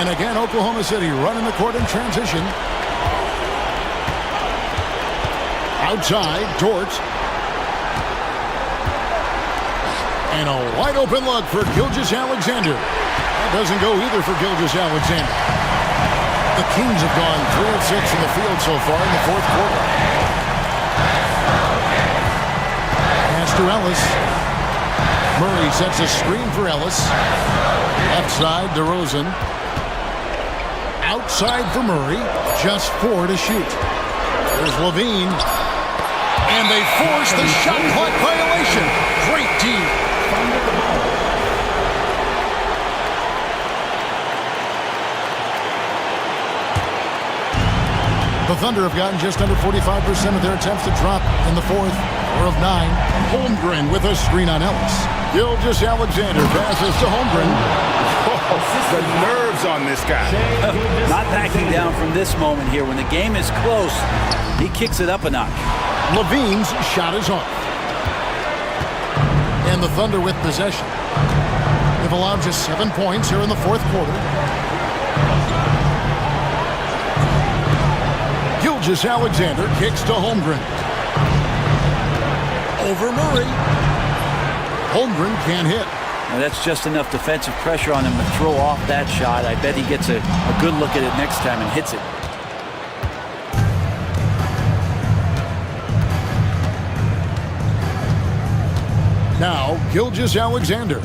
And again, Oklahoma City running the court in transition. Outside, Dort. And a wide open look for Gilgeous-Alexander. That doesn't go either for Gilgeous-Alexander. The Kings have gone 3 of 6 in the field so far in the fourth quarter. Pass to Ellis. Murray sets a screen for Ellis. Left side, DeRozan. Outside for Murray. Just 4 to shoot. There's Levine. And they force the shot clock violation. Great D. The Thunder have gotten just under 45% of their attempts to drop in the fourth. 4 of 9. Holmgren with a screen on Ellis. Gilgeous-Alexander passes to Holmgren. Oh, the nerves on this guy. Not backing down from this moment here. When the game is close, he kicks it up a notch. Levine's shot is off. And the Thunder with possession. They've allowed just 7 points here in the fourth quarter. Gilgeous-Alexander kicks to Holmgren. Over Murray. Holmgren can't hit. Now that's just enough defensive pressure on him to throw off that shot. I bet he gets a good look at it next time and hits it. Now, Gilgeous-Alexander.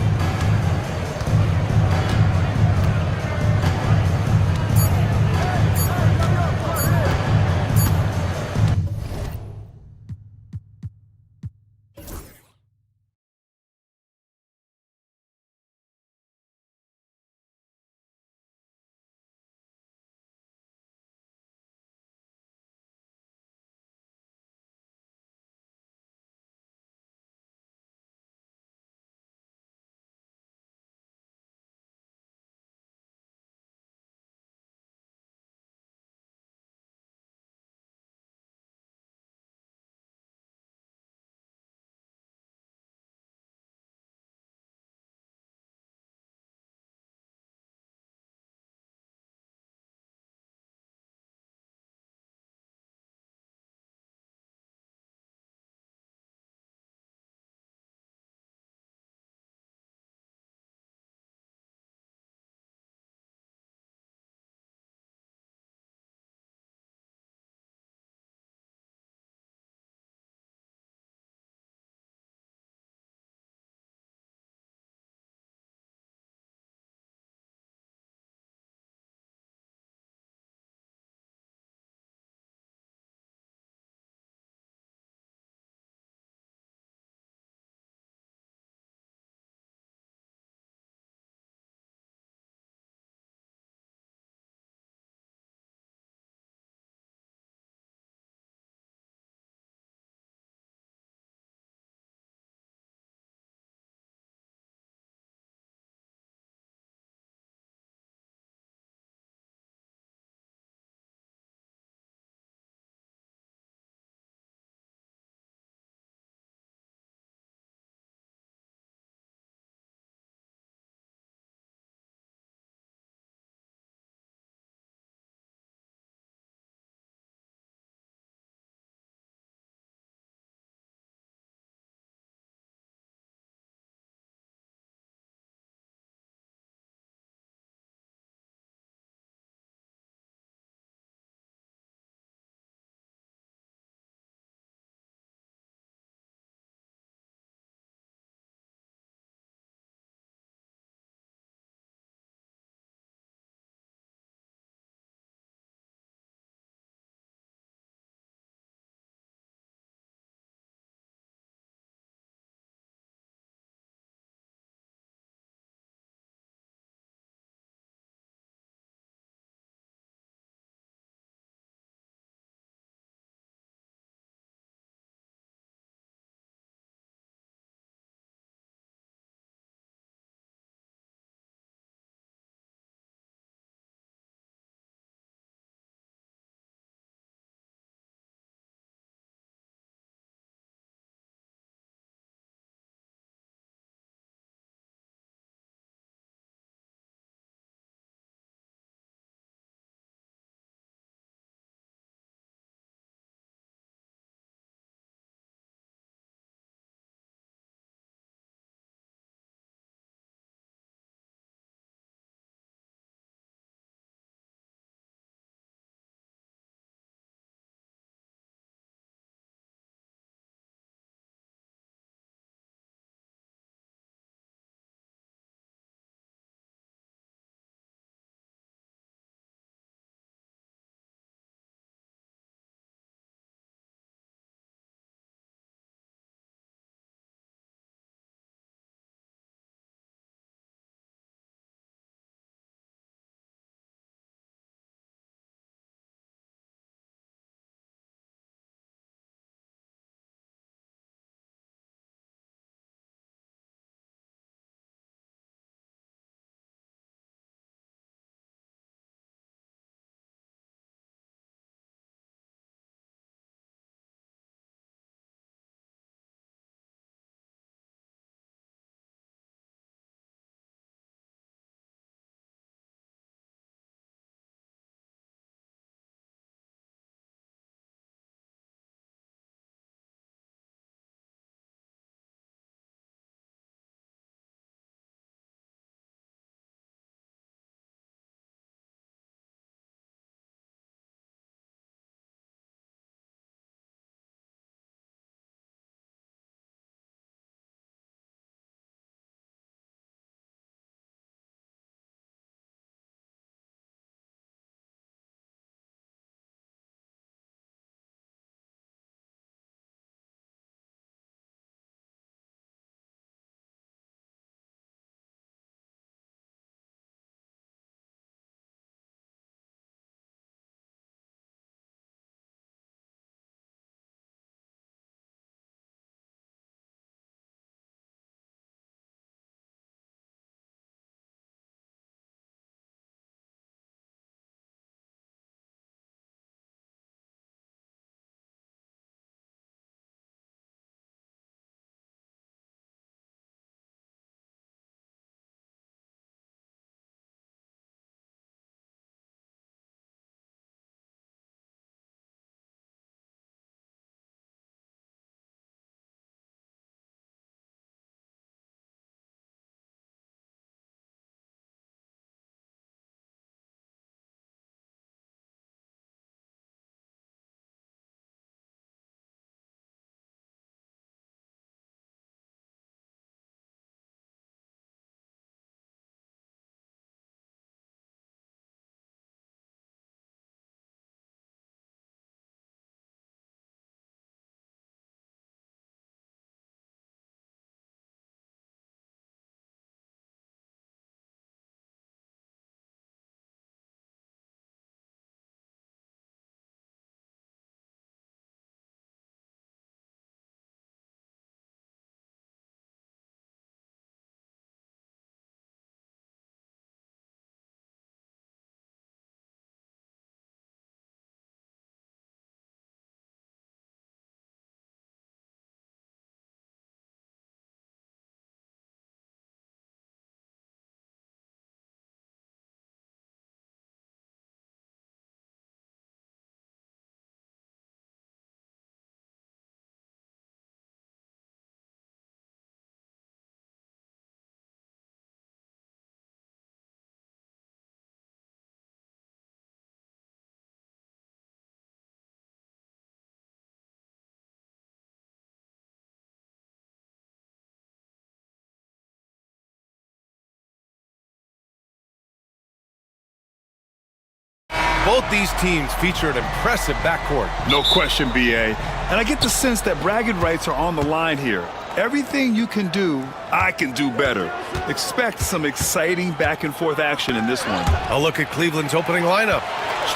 Both these teams feature an impressive backcourt. No question, B.A. And I get the sense that bragging rights are on the line here. Everything you can do, I can do better. Expect some exciting back-and-forth action in this one. A look at Cleveland's opening lineup.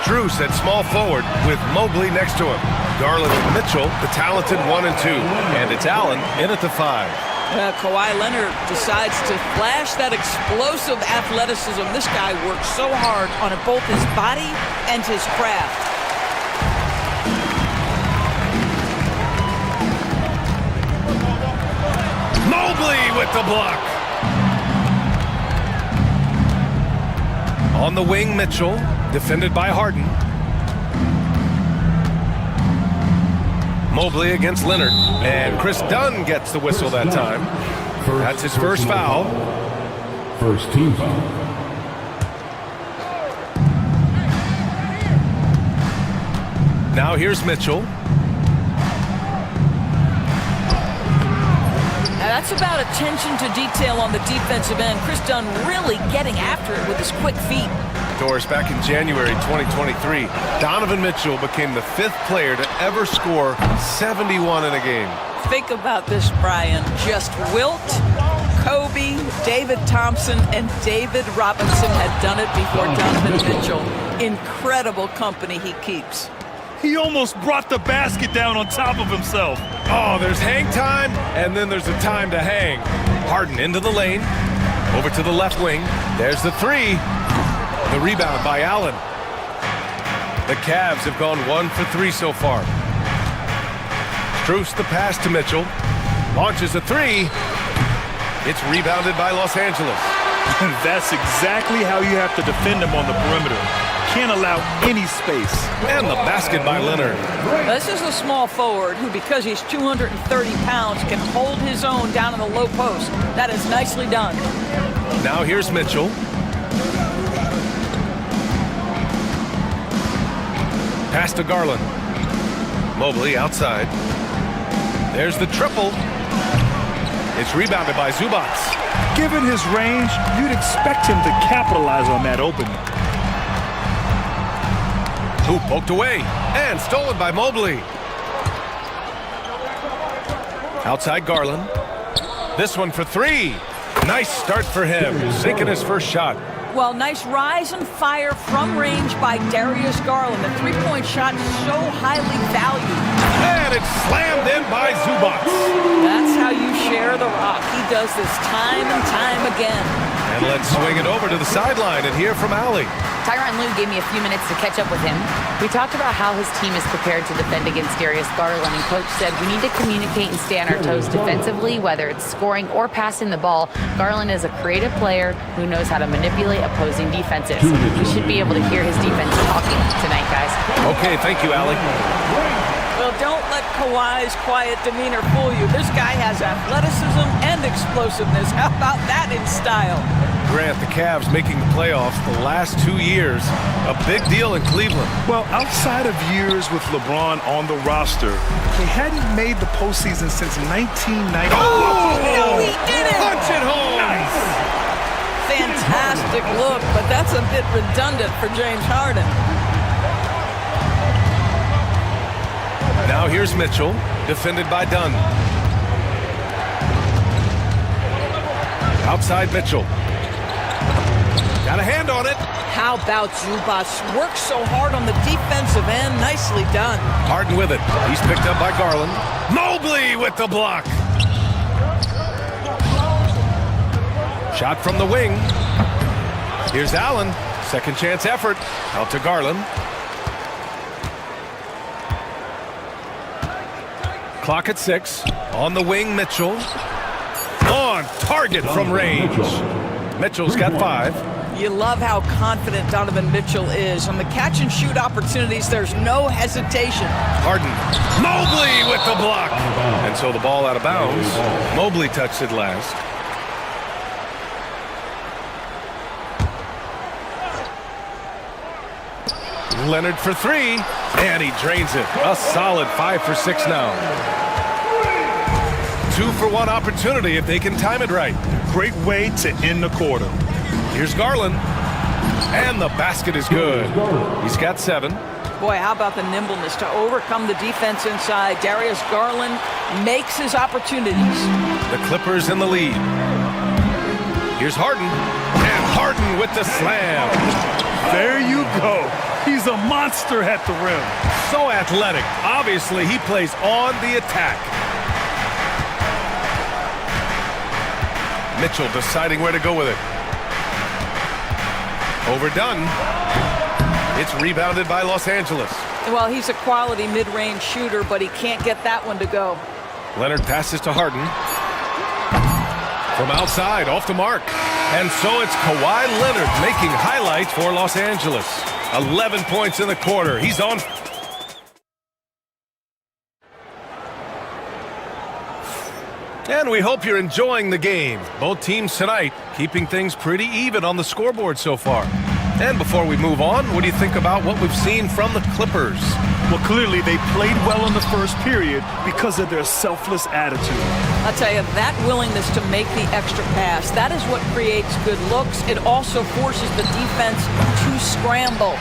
Strus at small forward with Mobley next to him. Garland and Mitchell, the talented 1 and 2. And it's Allen in at the 5. Kawhi Leonard decides to flash that explosive athleticism. This guy works so hard on both his body and his craft. Mobley with the block. On the wing, Mitchell, defended by Harden. Mobley against Leonard, and Chris Dunn gets the whistle that time. That's his first foul. First team foul. Now here's Mitchell. Now that's about attention to detail on the defensive end. Chris Dunn really getting after it with his quick feet. Doris, back in January 2023, Donovan Mitchell became the 5th player to ever score 71 in a game. Think about this, Brian. Just Wilt, Kobe, David Thompson, and David Robinson had done it before Donovan Mitchell. Incredible company he keeps. He almost brought the basket down on top of himself. Oh, there's hang time, and then there's a time to hang. Harden into the lane, over to the left wing. There's the 3. The rebound by Allen. The Cavs have gone 1 for 3 so far. Strus the pass to Mitchell. Launches a 3. It's rebounded by Los Angeles. That's exactly how you have to defend him on the perimeter. Can't allow any space. And the basket by Leonard. This is a small forward who, because he's 230 pounds, can hold his own down in the low post. That is nicely done. Now here's Mitchell. Pass to Garland. Mobley outside. There's the triple. It's rebounded by Zubac. Given his range, you'd expect him to capitalize on that opening. Hoop poked away and stolen by Mobley. Outside Garland. This one for 3. Nice start for him, sinking his first shot. Well, nice rise and fire from range by Darius Garland. The three-point shot so highly valued. And it's slammed in by Zubac. That's how you share the rock. He does this time and time again. And let's swing it over to the sideline and hear from Allie. Tyronn Lue gave me a few minutes to catch up with him. We talked about how his team is prepared to defend against Darius Garland, and Coach said we need to communicate and stay on our toes defensively, whether it's scoring or passing the ball. Garland is a creative player who knows how to manipulate opposing defenses. We should be able to hear his defense talking tonight, guys. Okay, thank you, Allie. Well, don't let Kawhi's quiet demeanor fool you. This guy has athleticism and explosiveness. How about that in style? Grant, the Cavs making the playoffs the last 2 years. A big deal in Cleveland. Well, outside of years with LeBron on the roster, they hadn't made the postseason since 1990. Oh, he did it! Punch it home! Nice! Fantastic look, but that's a bit redundant for James Harden. Now here's Mitchell, defended by Dunn. Outside Mitchell. Got a hand on it. How about Zubac? Works so hard on the defensive end. Nicely done. Harden with it. He's picked up by Garland. Mobley with the block. Shot from the wing. Here's Allen. Second chance effort. Out to Garland. Clock at 6. On the wing, Mitchell. On target from range. Mitchell's got 5. You love how confident Donovan Mitchell is. On the catch and shoot opportunities, there's no hesitation. Harden. Mobley with the block. And so the ball out of bounds. Mobley touched it last. Leonard for 3. And he drains it. A solid 5 for 6 now. 2 for 1 opportunity if they can time it right. Great way to end the quarter. Here's Garland. And the basket is good. He's got 7. Boy, how about the nimbleness to overcome the defense inside. Darius Garland makes his opportunities. The Clippers in the lead. Here's Harden. And Harden with the slam. There you go. He's a monster at the rim. So athletic. Obviously, he plays on the attack. Mitchell deciding where to go with it. Overdone. It's rebounded by Los Angeles. Well, he's a quality mid-range shooter, but he can't get that one to go. Leonard passes to Harden. From outside, off the mark. And so it's Kawhi Leonard making highlights for Los Angeles. 11 points in the quarter. He's on. And we hope you're enjoying the game. Both teams tonight keeping things pretty even on the scoreboard so far. And before we move on, what do you think about what we've seen from the Clippers? Well, clearly they played well in the first period because of their selfless attitude. I'll tell you, that willingness to make the extra pass, that is what creates good looks. It also forces the defense to scramble.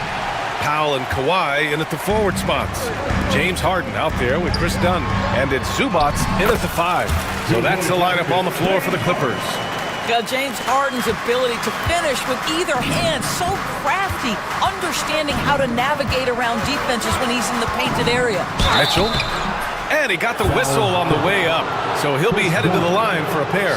Powell and Kawhi in at the forward spots. James Harden out there with Chris Dunn. And it's Zubats in at the 5. So that's the lineup on the floor for the Clippers. James Harden's ability to finish with either hand, so crafty, understanding how to navigate around defenses when he's in the painted area. Mitchell. And he got the whistle on the way up. So he'll be headed to the line for a pair.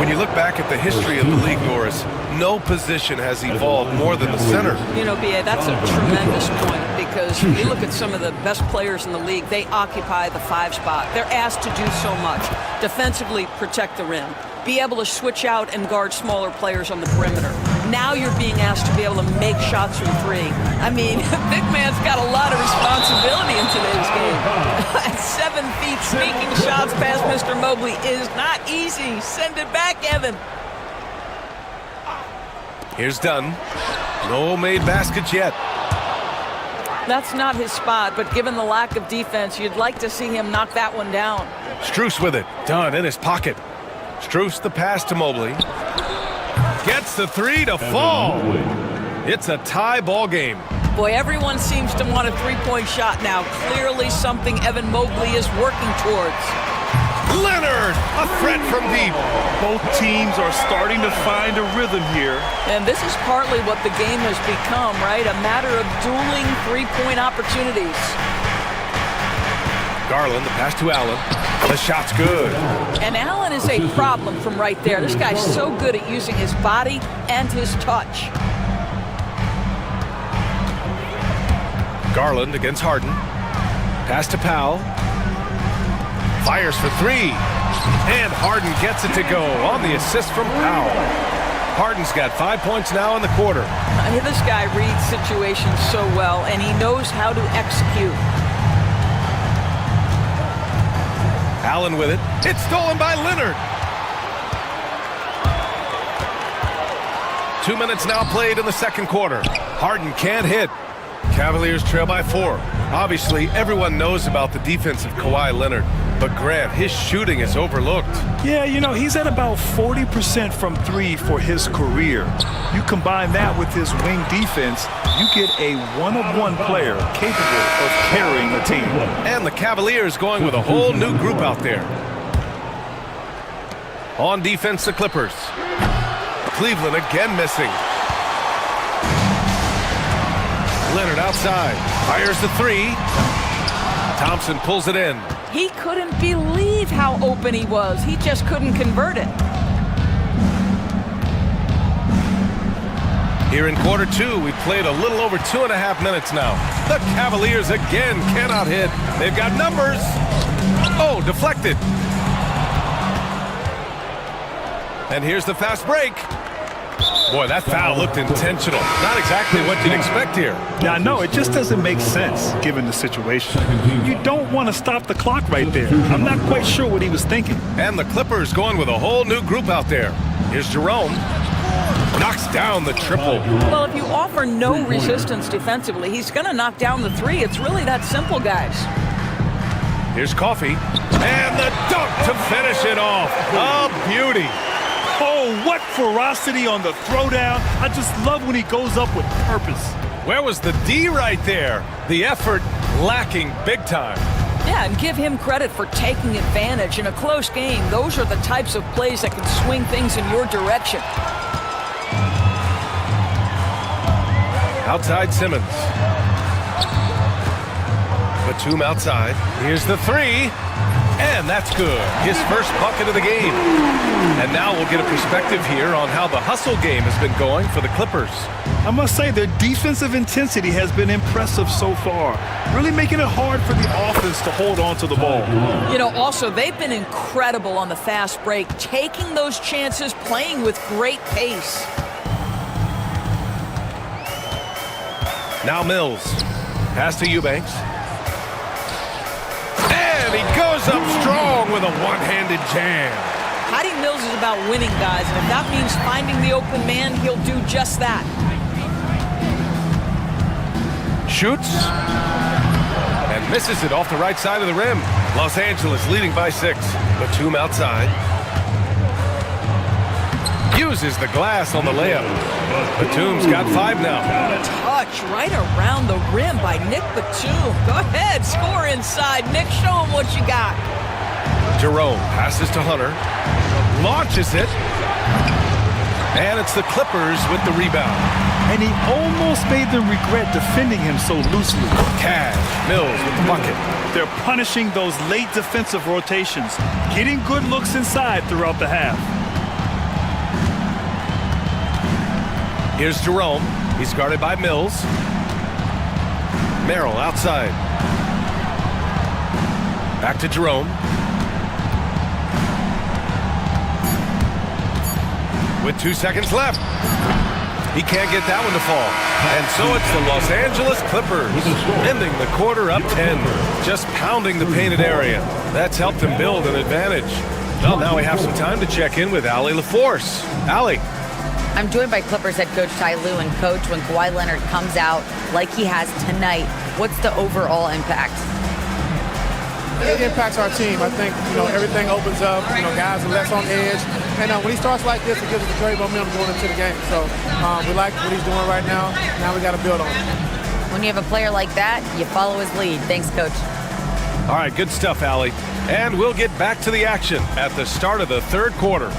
When you look back at the history of the league, Norris, no position has evolved more than the center. You know, B.A., that's a tremendous point because you look at some of the best players in the league, they occupy the 5 spot. They're asked to do so much. Defensively, protect the rim. Be able to switch out and guard smaller players on the perimeter. Now you're being asked to be able to make shots from 3. I mean, big man's got a lot of responsibility in today's game. At 7 feet, sneaking shots past Mr. Mobley is not easy. Send it back, Evan. Here's Dunn. No made baskets yet. That's not his spot, but given the lack of defense, you'd like to see him knock that one down. Strus with it. Dunn in his pocket. Strus the pass to Mobley. Gets the 3 to fall. It's a tie ball game. Boy, everyone seems to want a 3-point shot now. Clearly something Evan Mobley is working towards. Leonard, a threat from deep. Both teams are starting to find a rhythm here. And this is partly what the game has become, right? A matter of dueling 3-point opportunities. Garland, the pass to Allen. The shot's good. And Allen is a problem from right there. This guy's so good at using his body and his touch. Garland against Harden. Pass to Powell. Fires for 3. And Harden gets it to go on the assist from Powell. Harden's got 5 points now in the quarter. This guy reads situations so well, and he knows how to execute. Allen with it. It's stolen by Leonard. 2 minutes now played in the second quarter. Harden can't hit. Cavaliers trail by 4. Obviously, everyone knows about the defense of Kawhi Leonard, but Grant, his shooting is overlooked. Yeah, you know, he's at about 40% from 3 for his career. You combine that with his wing defense, you get a one-of-one player capable of carrying the team. And the Cavaliers going with a whole new group out there. On defense, the Clippers. Cleveland again missing. Leonard outside. Fires the 3. Thompson pulls it in. He couldn't believe how open he was. He just couldn't convert it. Here in quarter 2, we've played a little over 2.5 minutes now. The Cavaliers again cannot hit. They've got numbers. Oh, deflected. And here's the fast break. Boy, that foul looked intentional. Not exactly what you'd expect here. Yeah, I know. It just doesn't make sense given the situation. You don't want to stop the clock right there. I'm not quite sure what he was thinking. And the Clippers going with a whole new group out there. Here's Jerome. Knocks down the triple. Well, if you offer no resistance defensively, he's going to knock down the 3. It's really that simple, guys. Here's Coffey. And the dunk to finish it off. A beauty. Oh, what ferocity on the throwdown. I just love when he goes up with purpose. Where was the D right there? The effort lacking big time. Yeah, and give him credit for taking advantage in a close game. Those are the types of plays that can swing things in your direction. Outside Simmons. Batum outside. Here's the three. And that's good. His first bucket of the game. And now we'll get a perspective here on how the hustle game has been going for the Clippers. I must say their defensive intensity has been impressive so far, really making it hard for the offense to hold on to the ball. You know, also, they've been incredible on the fast break, taking those chances, playing with great pace. Now Mills. Pass to Eubanks. And he goes up strong with a one-handed jam. Patty Mills is about winning, guys, and if that means finding the open man, he'll do just that. Shoots. And misses it off the right side of the rim. Los Angeles leading by 6. Batum outside. Uses the glass on the layup. Batum's got 5 now. Touch right around the rim by Nick Batum. Go ahead, score inside. Nick, show him what you got. Jerome passes to Hunter. Launches it. And it's the Clippers with the rebound. And he almost made them regret defending him so loosely. Cash. Mills with the bucket. They're punishing those late defensive rotations, getting good looks inside throughout the half. Here's Jerome. He's guarded by Mills. Merrill outside. Back to Jerome. With 2 seconds left. He can't get that one to fall. And so it's the Los Angeles Clippers ending the quarter up 10. Just pounding the painted area. That's helped them build an advantage. Well, now we have some time to check in with Allie LaForce. Allie. I'm joined by Clippers head coach Ty Lue. And coach, when Kawhi Leonard comes out like he has tonight, what's the overall impact? It impacts our team. I think, everything opens up. Guys are less on edge. And when he starts like this, it gives us a great momentum going into the game. So we like what he's doing right now. Now we got to build on it. When you have a player like that, you follow his lead. Thanks, coach. All right, good stuff, Allie. And we'll get back to the action at the start of the third quarter.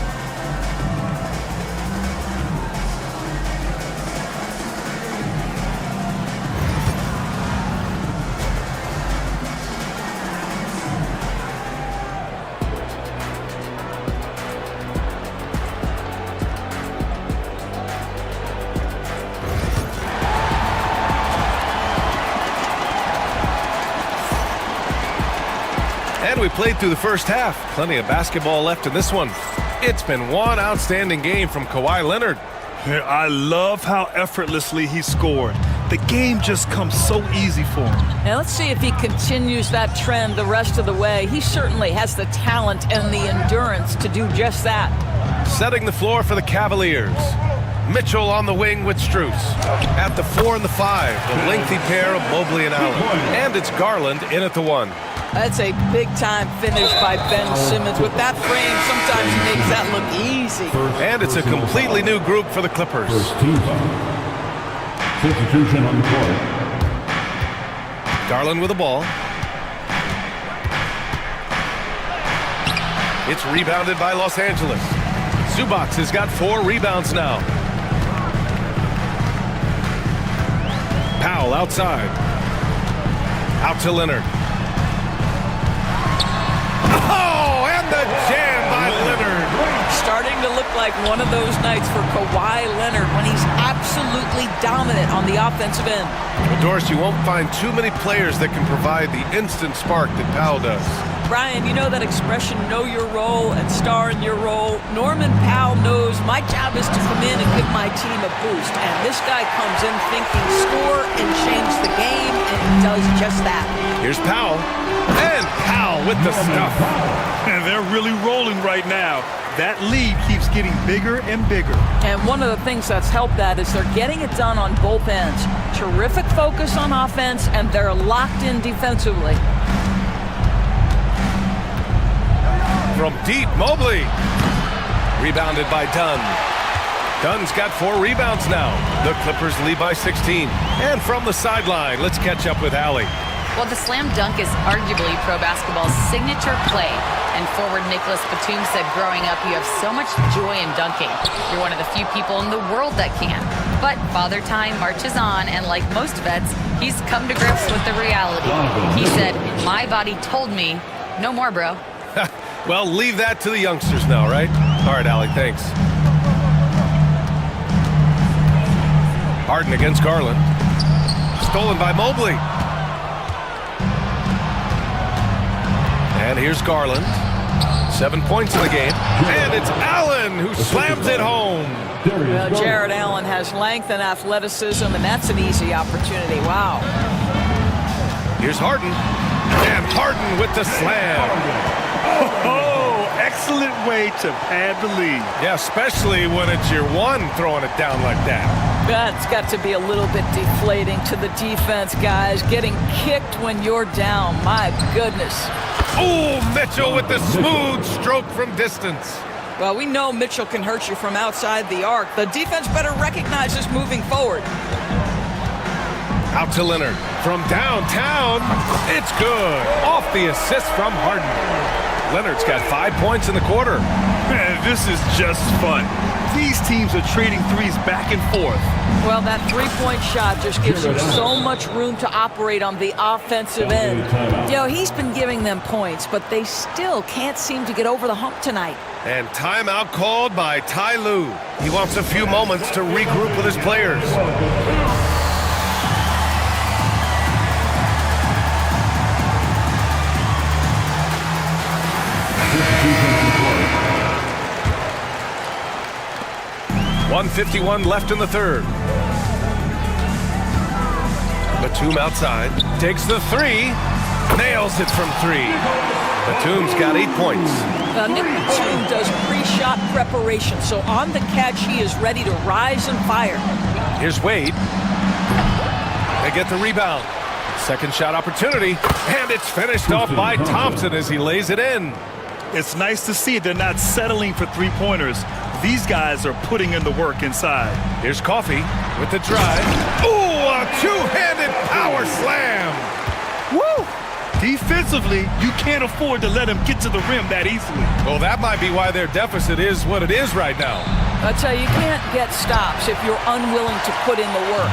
And we played through the first half. Plenty of basketball left in this one. It's been one outstanding game from Kawhi Leonard. I love how effortlessly he scored. The game just comes so easy for him. Now let's see if he continues that trend the rest of the way. He certainly has the talent and the endurance to do just that. Setting the floor for the Cavaliers. Mitchell on the wing with Strus. At the 4 and the 5, the lengthy pair of Mobley and Allen. And it's Garland in at the 1. That's a big-time finish by Ben Simmons. With that frame, sometimes he makes that look easy. And it's a completely new group for the Clippers. Substitution on the court. Garland with the ball. It's rebounded by Los Angeles. Zubac has got 4 rebounds now. Powell outside. Out to Leonard. Oh, and the jam by Leonard. Starting to look like one of those nights for Kawhi Leonard when he's absolutely dominant on the offensive end. Well, Doris, you won't find too many players that can provide the instant spark that Powell does. Brian, you know that expression, know your role and star in your role? Norman Powell knows my job is to come in and give my team a boost. And this guy comes in thinking score and change the game, and he does just that. Here's Powell. And Powell with the stuff. And they're really rolling right now. That lead keeps getting bigger and bigger. And one of the things that's helped that is they're getting it done on both ends. Terrific focus on offense, and they're locked in defensively. From deep, Mobley. Rebounded by Dunn. Dunn's got 4 rebounds now. The Clippers lead by 16. And from the sideline, let's catch up with Allie. Well, the slam dunk is arguably pro basketball's signature play. And forward Nicholas Batum said growing up, you have so much joy in dunking. You're one of the few people in the world that can. But Father Time marches on, and like most vets, he's come to grips with the reality. He said, my body told me, no more, bro. Well, leave that to the youngsters now, right? All right, Allie, thanks. Harden against Garland. Stolen by Mobley. And here's Garland. 7 points in the game. And it's Allen who slams it home. Well, Jared Allen has length and athleticism, and that's an easy opportunity. Wow. Here's Harden. And Harden with the slam. Oh, excellent way to pad the lead. Yeah, especially when it's your one throwing it down like that. That's got to be a little bit deflating to the defense, guys. Getting kicked when you're down. My goodness. Oh, Mitchell with the smooth stroke from distance. Well, we know Mitchell can hurt you from outside the arc. The defense better recognize this moving forward. Out to Leonard. From downtown, it's good. Off the assist from Harden. Leonard's got 5 points in the quarter. Man, this is just fun. These teams are trading threes back and forth. Well, that three-point shot just gives him so much room to operate on the offensive end. You know, he's been giving them points, but they still can't seem to get over the hump tonight. And timeout called by Ty Lue. He wants a few moments to regroup with his players. .151 left in the third. Batum outside, takes the three, nails it from 3. Batum's got 8 points. Nick Batum does pre-shot preparation, so on the catch he is ready to rise and fire. Here's Wade. They get the rebound. Second shot opportunity, and it's finished off by Thompson as he lays it in. It's nice to see they're not settling for three-pointers. These guys are putting in the work inside. Here's Coffey with the drive. Ooh, a two-handed power slam. Woo! Defensively, you can't afford to let him get to the rim that easily. Well, that might be why their deficit is what it is right now. I tell you, you can't get stops if you're unwilling to put in the work.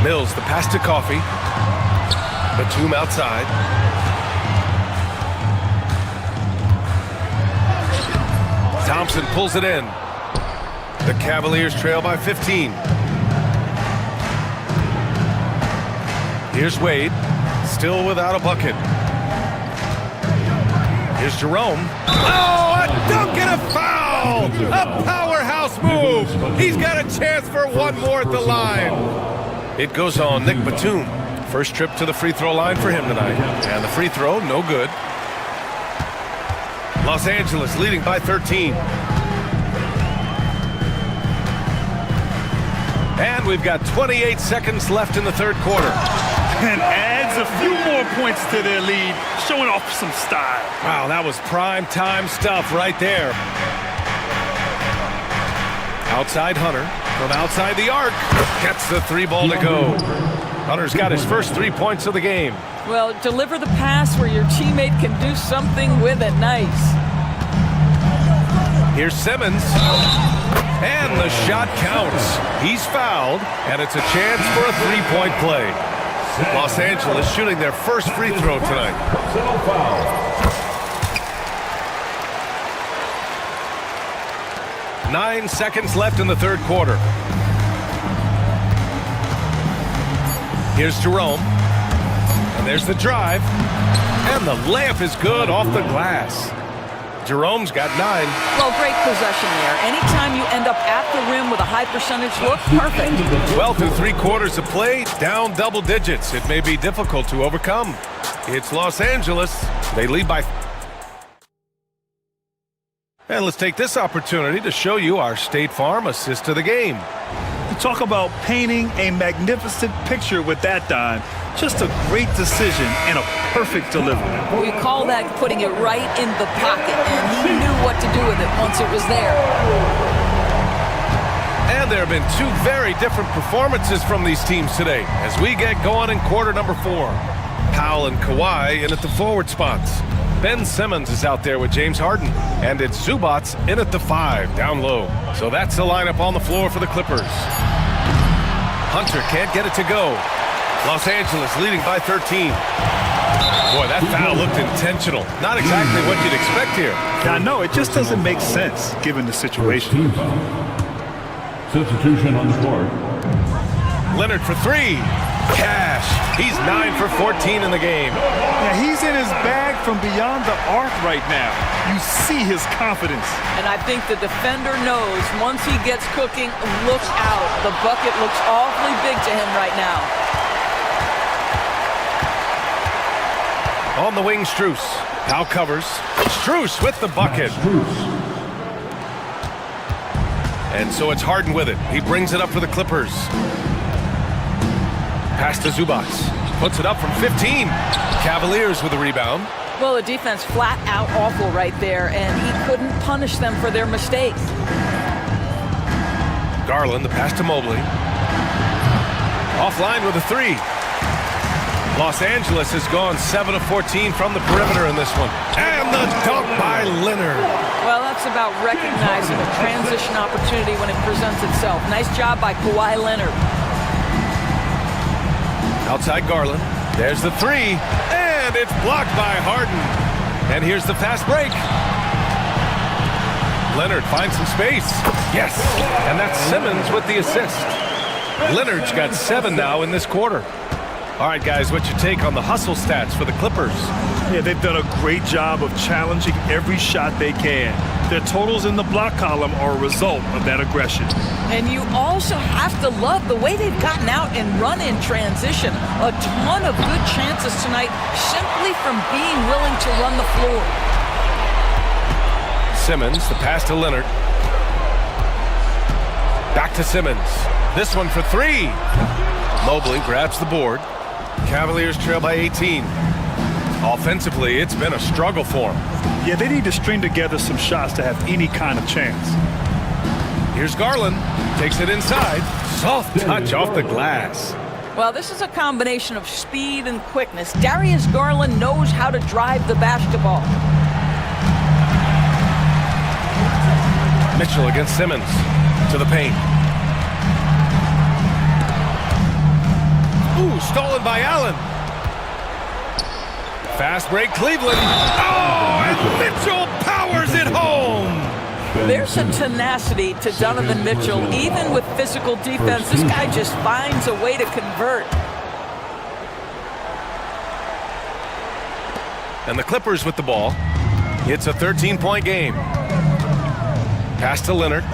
Mills, the pass to Coffey. Batum outside. Thompson pulls it in. The Cavaliers trail by 15. Here's Wade, still without a bucket. Here's Jerome. Oh, a dunk and a foul! A powerhouse move! He's got a chance for one more at the line. It goes on Nick Batum. First trip to the free throw line for him tonight. And the free throw, no good. Los Angeles leading by 13. And we've got 28 seconds left in the third quarter. And adds a few more points to their lead, showing off some style. Wow, that was prime time stuff right there. Outside Hunter, from outside the arc, gets the 3-ball to go. Hunter's got his first 3 points of the game. Well, deliver the pass where your teammate can do something with it. Nice. Here's Simmons. And the shot counts. He's fouled, and it's a chance for a 3-point play. Los Angeles shooting their first free throw tonight. 9 seconds left in the third quarter. Here's Jerome. And there's the drive. And the layup is good off the glass. Jerome's got 9. Well, great possession there. Anytime you end up at the rim with a high percentage look, perfect. 12 through 3 quarters of play, down double digits. It may be difficult to overcome. It's Los Angeles. They lead by... And let's take this opportunity to show you our State Farm assist to the game. You talk about painting a magnificent picture with that dime. Just a great decision and a perfect delivery. We call that putting it right in the pocket, and he knew what to do with it once it was there. And there have been two very different performances from these teams today as we get going in quarter number 4. Powell and Kawhi in at the forward spots. Ben Simmons is out there with James Harden, and it's Zubats in at the 5, down low. So that's the lineup on the floor for the Clippers. Hunter can't get it to go. Los Angeles leading by 13. Boy, that foul looked intentional. Not exactly what you'd expect here. I know, it just doesn't make sense given the situation. Substitution on the court. Leonard for 3. Cash. He's 9 for 14 in the game. Yeah, he's in his bag from beyond the arc right now. You see his confidence. And I think the defender knows once he gets cooking, look out. The bucket looks awfully big to him right now. On the wing, Strus. Powell covers. Strus with the bucket. And so it's Harden with it. He brings it up for the Clippers. Pass to Zubats. Puts it up from 15. Cavaliers with a rebound. Well, the defense flat out awful right there, and he couldn't punish them for their mistakes. Garland, the pass to Mobley. Offline with a 3. Los Angeles has gone 7 of 14 from the perimeter in this one. And the dunk by Leonard. Well, that's about recognizing a transition opportunity when it presents itself. Nice job by Kawhi Leonard. Outside Garland. There's the 3. And it's blocked by Harden. And here's the fast break. Leonard finds some space. Yes. And that's Simmons with the assist. Leonard's got 7 now in this quarter. All right, guys, what's your take on the hustle stats for the Clippers? Yeah, they've done a great job of challenging every shot they can. Their totals in the block column are a result of that aggression. And you also have to love the way they've gotten out and run in transition. A ton of good chances tonight simply from being willing to run the floor. Simmons, the pass to Leonard. Back to Simmons. This one for 3. Mobley grabs the board. Cavaliers trail by 18. Offensively, it's been a struggle for them. Yeah, they need to string together some shots to have any kind of chance. Here's Garland. Takes it inside. Soft touch off the glass. Well, this is a combination of speed and quickness. Darius Garland knows how to drive the basketball. Mitchell against Simmons. To the paint. Ooh, stolen by Allen. Fast break, Cleveland. Oh, and Mitchell powers it home. There's a tenacity to Donovan Mitchell. Even with physical defense, this guy just finds a way to convert. And the Clippers with the ball. It's a 13-point game. Pass to Leonard.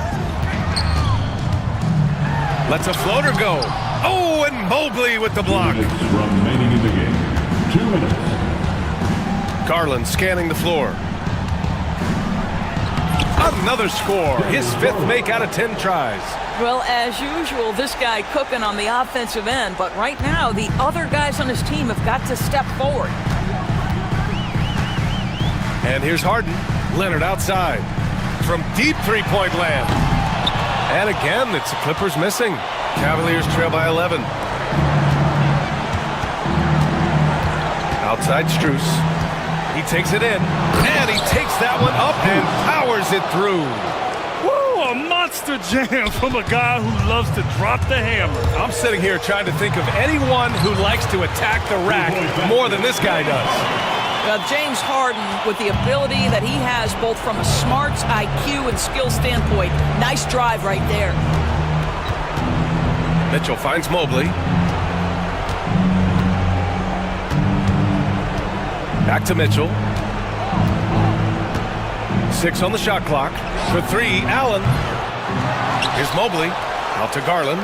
Lets a floater go. Oh, and Mobley with the block. Remaining in the game. 2 minutes. Garland scanning the floor. Another score. His 5th make out of 10 tries. Well, as usual, this guy cooking on the offensive end, but right now, the other guys on his team have got to step forward. And here's Harden. Leonard outside. From deep 3-point land. And again, it's the Clippers missing. Cavaliers trail by 11. Outside Strus. He takes it in. And he takes that one up and powers it through. Woo, a monster jam from a guy who loves to drop the hammer. I'm sitting here trying to think of anyone who likes to attack the rack more than this guy does. James Harden, with the ability that he has both from a smarts, IQ, and skill standpoint, nice drive right there. Mitchell finds Mobley. Back to Mitchell. 6 on the shot clock. For 3, Allen. Here's Mobley. Out to Garland.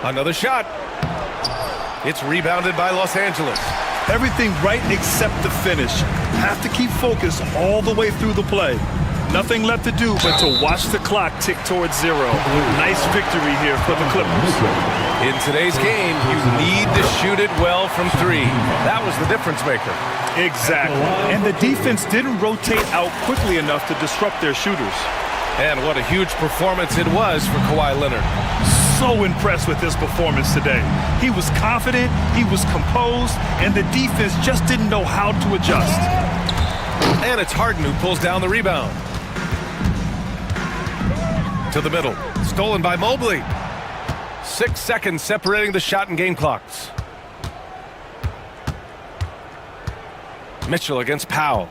Another shot. It's rebounded by Los Angeles. Everything right except the finish. Have to keep focus all the way through the play. Nothing left to do but to watch the clock tick towards 0. Nice victory here for the Clippers. In today's game, you need to shoot it well from 3. That was the difference maker. Exactly. And the defense didn't rotate out quickly enough to disrupt their shooters. And what a huge performance it was for Kawhi Leonard. So impressed with his performance today. He was confident, he was composed, and the defense just didn't know how to adjust. And it's Harden who pulls down the rebound. To the middle. Stolen by Mobley. 6 seconds separating the shot and game clocks. Mitchell against Powell.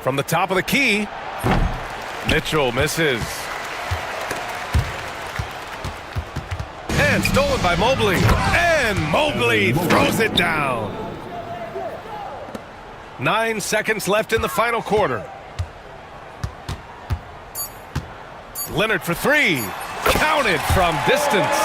From the top of the key. Mitchell misses. And stolen by Mobley. And Mobley throws it down. 9 seconds left in the final quarter. Leonard for 3. Counted from distance.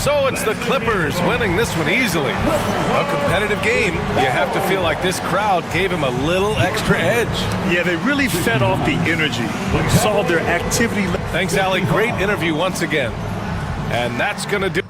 So it's the Clippers winning this one easily. A competitive game. You have to feel like this crowd gave him a little extra edge. Yeah, they really fed off the energy. You saw their activity. Thanks, Allie. Great interview once again. And that's going to do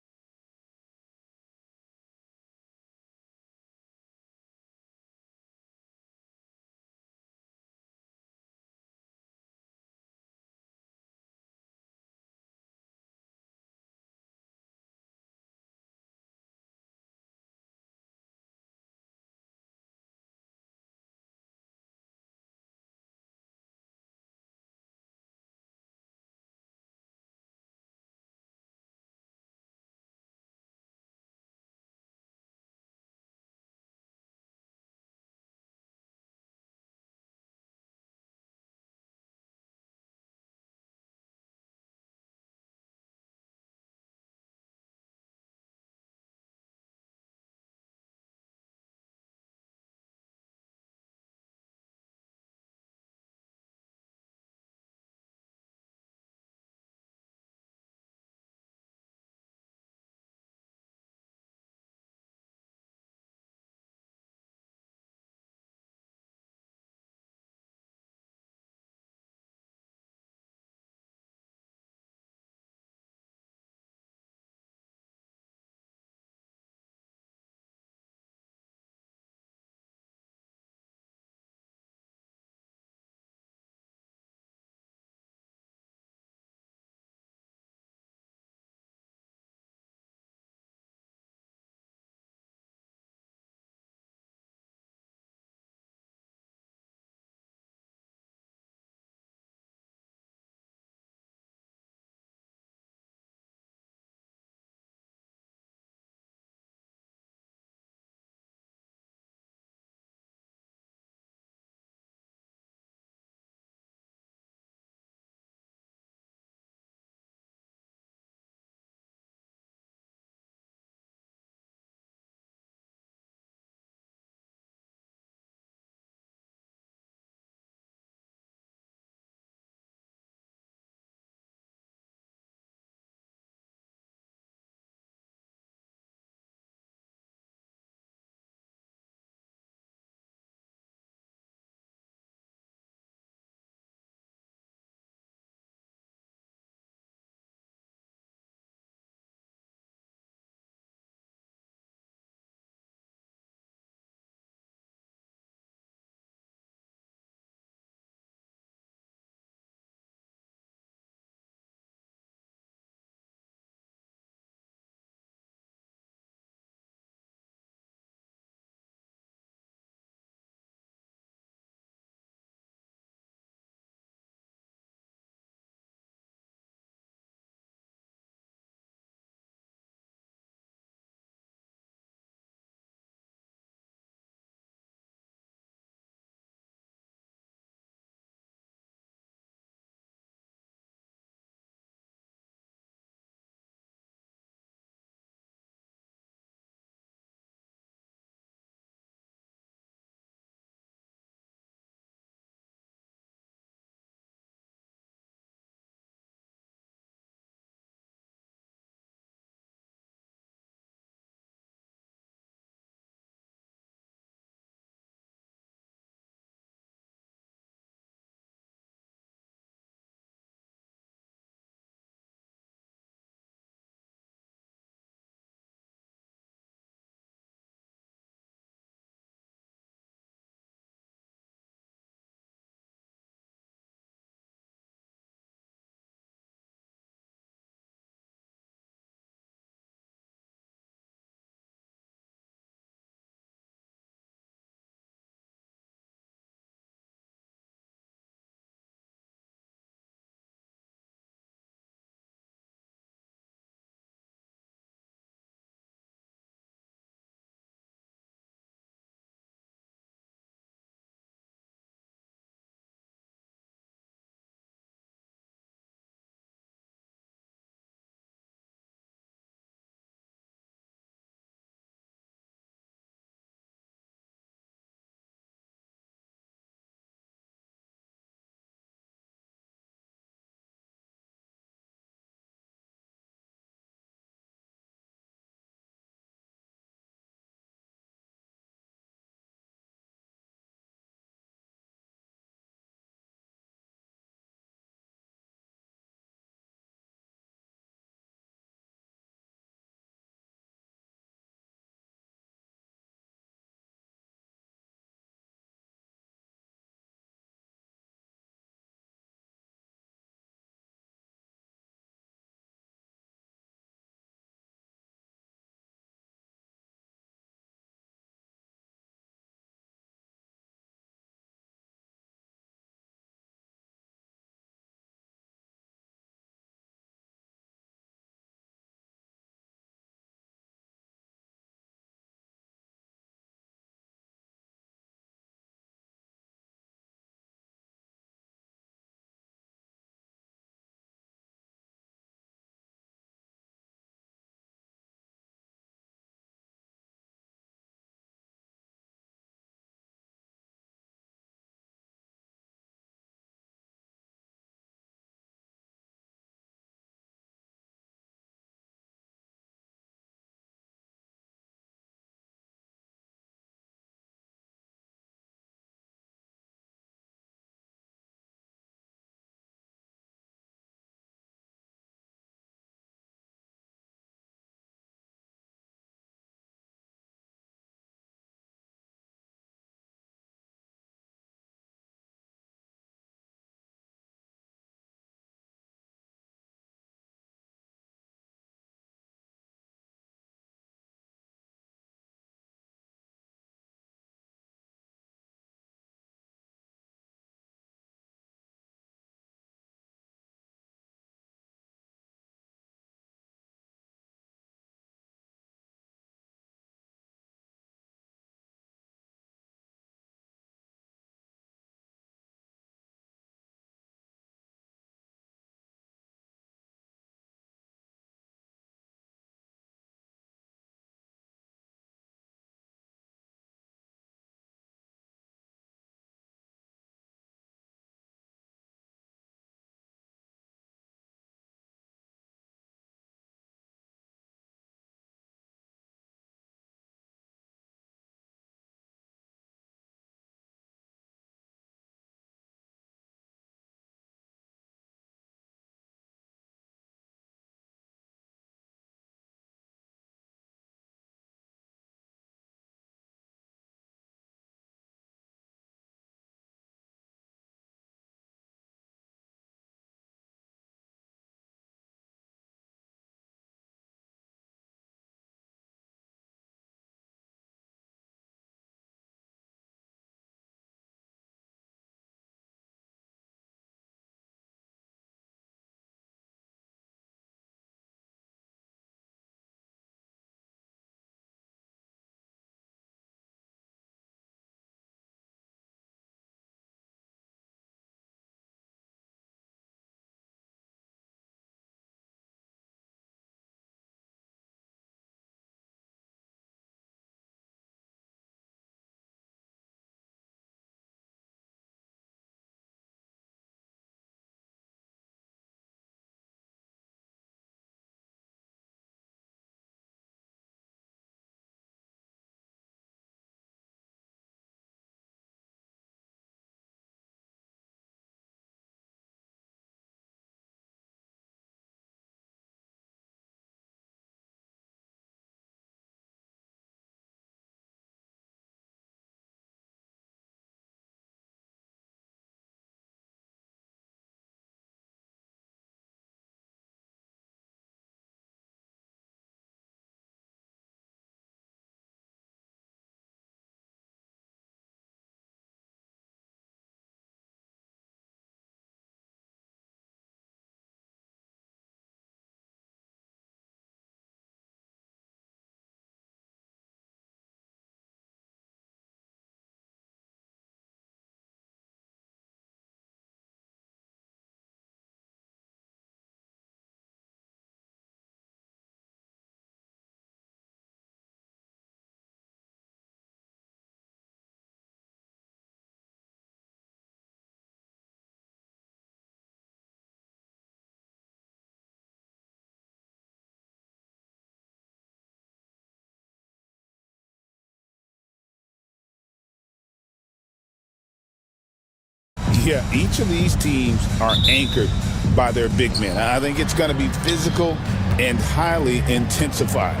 Yeah, each of these teams are anchored by their big men. I think it's going to be physical and highly intensified.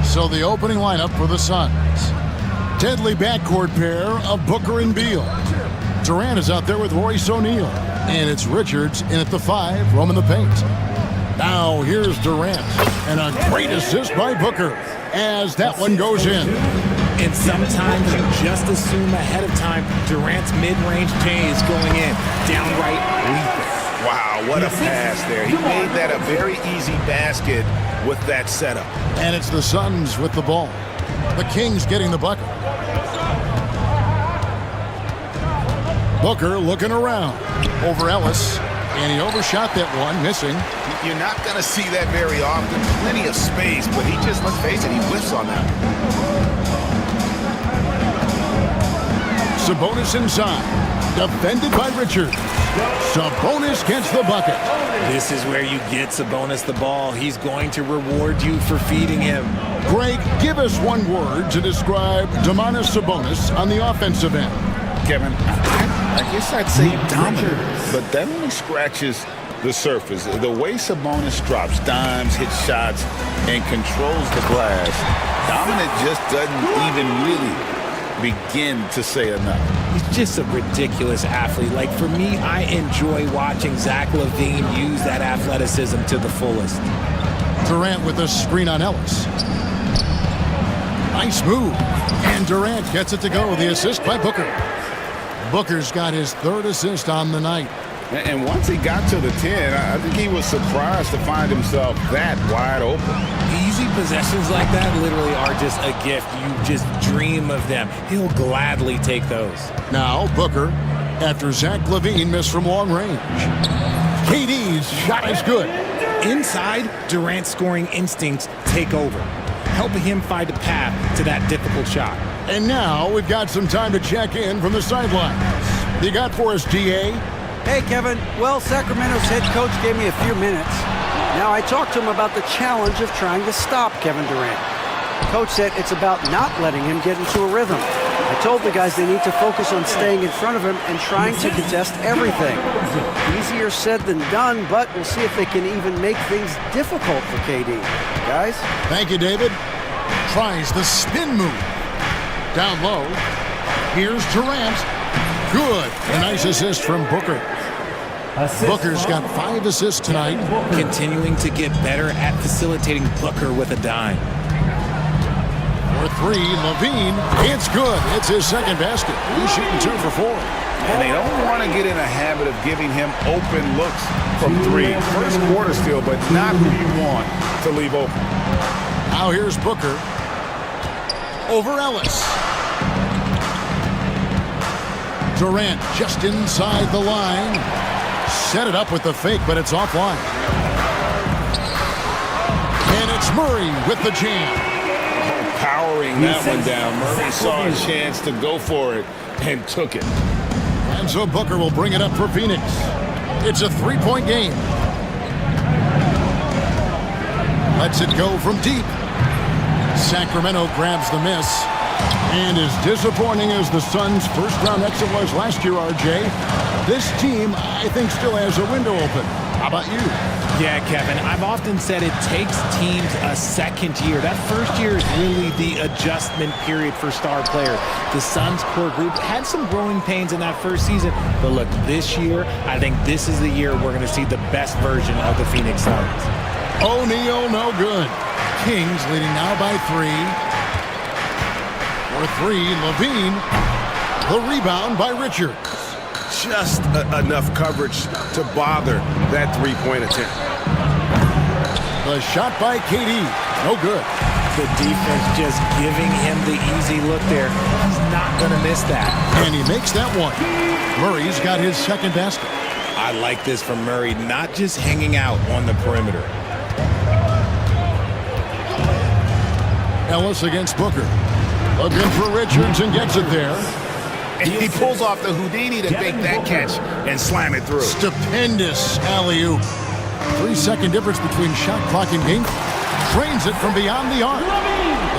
So the opening lineup for the Suns. Deadly backcourt pair of Booker and Beal. Durant is out there with Royce O'Neal. And it's Richards in at the 5, roaming the paint. Now here's Durant. And a great assist by Booker as that one goes in. And sometimes you just assume ahead of time Durant's mid-range J is going in. Downright lethal. Wow, what a pass there. He made that a very easy basket with that setup. And it's the Suns with the ball. The Kings getting the bucket. Booker looking around. Over Ellis. And he overshot that one, missing. You're not going to see that very often. Plenty of space, but he just, let's face it, he whiffs on that. Sabonis inside. Defended by Richards. Sabonis gets the bucket. This is where you get Sabonis the ball. He's going to reward you for feeding him. Greg, give us one word to describe Domantas Sabonis on the offensive end. Kevin, I guess I'd say dominant, but that only scratches the surface. The way Sabonis drops dimes, hits shots, and controls the glass, dominant just doesn't even really begin to say enough. He's just a ridiculous athlete. Like, for me, I enjoy watching Zach LaVine use that athleticism to the fullest. Durant with a screen on Ellis. Nice move. And Durant gets it to go. The assist by Booker. Booker's got his 3rd assist on the night. And once he got to the 10, I think he was surprised to find himself that wide open. Easy possessions like that literally are just a gift. You just dream of them. He'll gladly take those. Now Booker, after Zach LaVine missed from long range. KD's shot is good. Inside, Durant's scoring instincts take over, helping him find a path to that difficult shot. And now we've got some time to check in from the sidelines. You got for us, DA? Hey, Kevin. Well, Sacramento's head coach gave me a few minutes. Now, I talked to him about the challenge of trying to stop Kevin Durant. Coach said it's about not letting him get into a rhythm. I told the guys they need to focus on staying in front of him and trying to contest everything. Easier said than done, but we'll see if they can even make things difficult for KD. Guys? Thank you, David. Tries the spin move. Down low. Here's Durant. Good. A nice assist from Booker. Booker's got 5 assists tonight. Continuing to get better at facilitating Booker with a dime. For 3, LaVine. It's good. It's his 2nd basket. He's shooting 2 for 4. And they don't want to get in a habit of giving him open looks from 3. First quarter still, but not who you want to leave open. Now here's Booker. Over Ellis. Durant just inside the line. Set it up with the fake, but it's offline. And it's Murray with the jam. Powering that one down. Murray saw a chance to go for it and took it. And so Booker will bring it up for Phoenix. It's a 3-point game. Lets it go from deep. Sacramento grabs the miss. And as disappointing as the Suns' first-round exit was last year, RJ, this team, I think, still has a window open. How about you? Yeah, Kevin, I've often said it takes teams a second year. That first year is really the adjustment period for star players. The Suns core group had some growing pains in that first season, but look, this year, I think this is the year we're going to see the best version of the Phoenix Suns. O'Neal, no good. Kings leading now by 3. For 3, LaVine. The rebound by Richards. Just enough coverage to bother that 3-point attempt. The shot by KD. No good. The defense just giving him the easy look there. He's not going to miss that. And he makes that one. Murray's got his 2nd basket. I like this from Murray, not just hanging out on the perimeter. Ellis against Booker. Looking for Richards and gets it there. And he pulls off the Houdini to make that catch and slam it through. Stupendous alley-oop. 3-second difference between shot clock and game. Drains it from beyond the arc.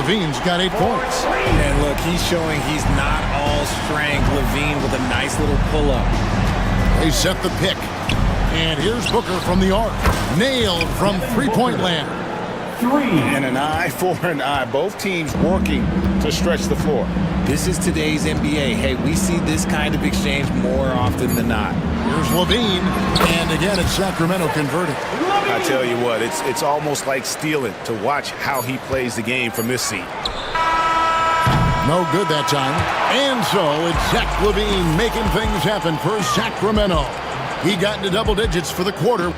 LaVine's got 8 points. And look, he's showing he's not all strength. LaVine with a nice little pull-up. They set the pick. And here's Booker from the arc. Nailed from three-point land. And an eye for an eye. Both teams working to stretch the floor. This is today's NBA. Hey, we see this kind of exchange more often than not. Here's Levine. And again, it's Sacramento converting. I tell you what, it's almost like stealing to watch how he plays the game from this seat. No good that time. And so it's Zach Levine making things happen for Sacramento. He got into double digits for the quarter.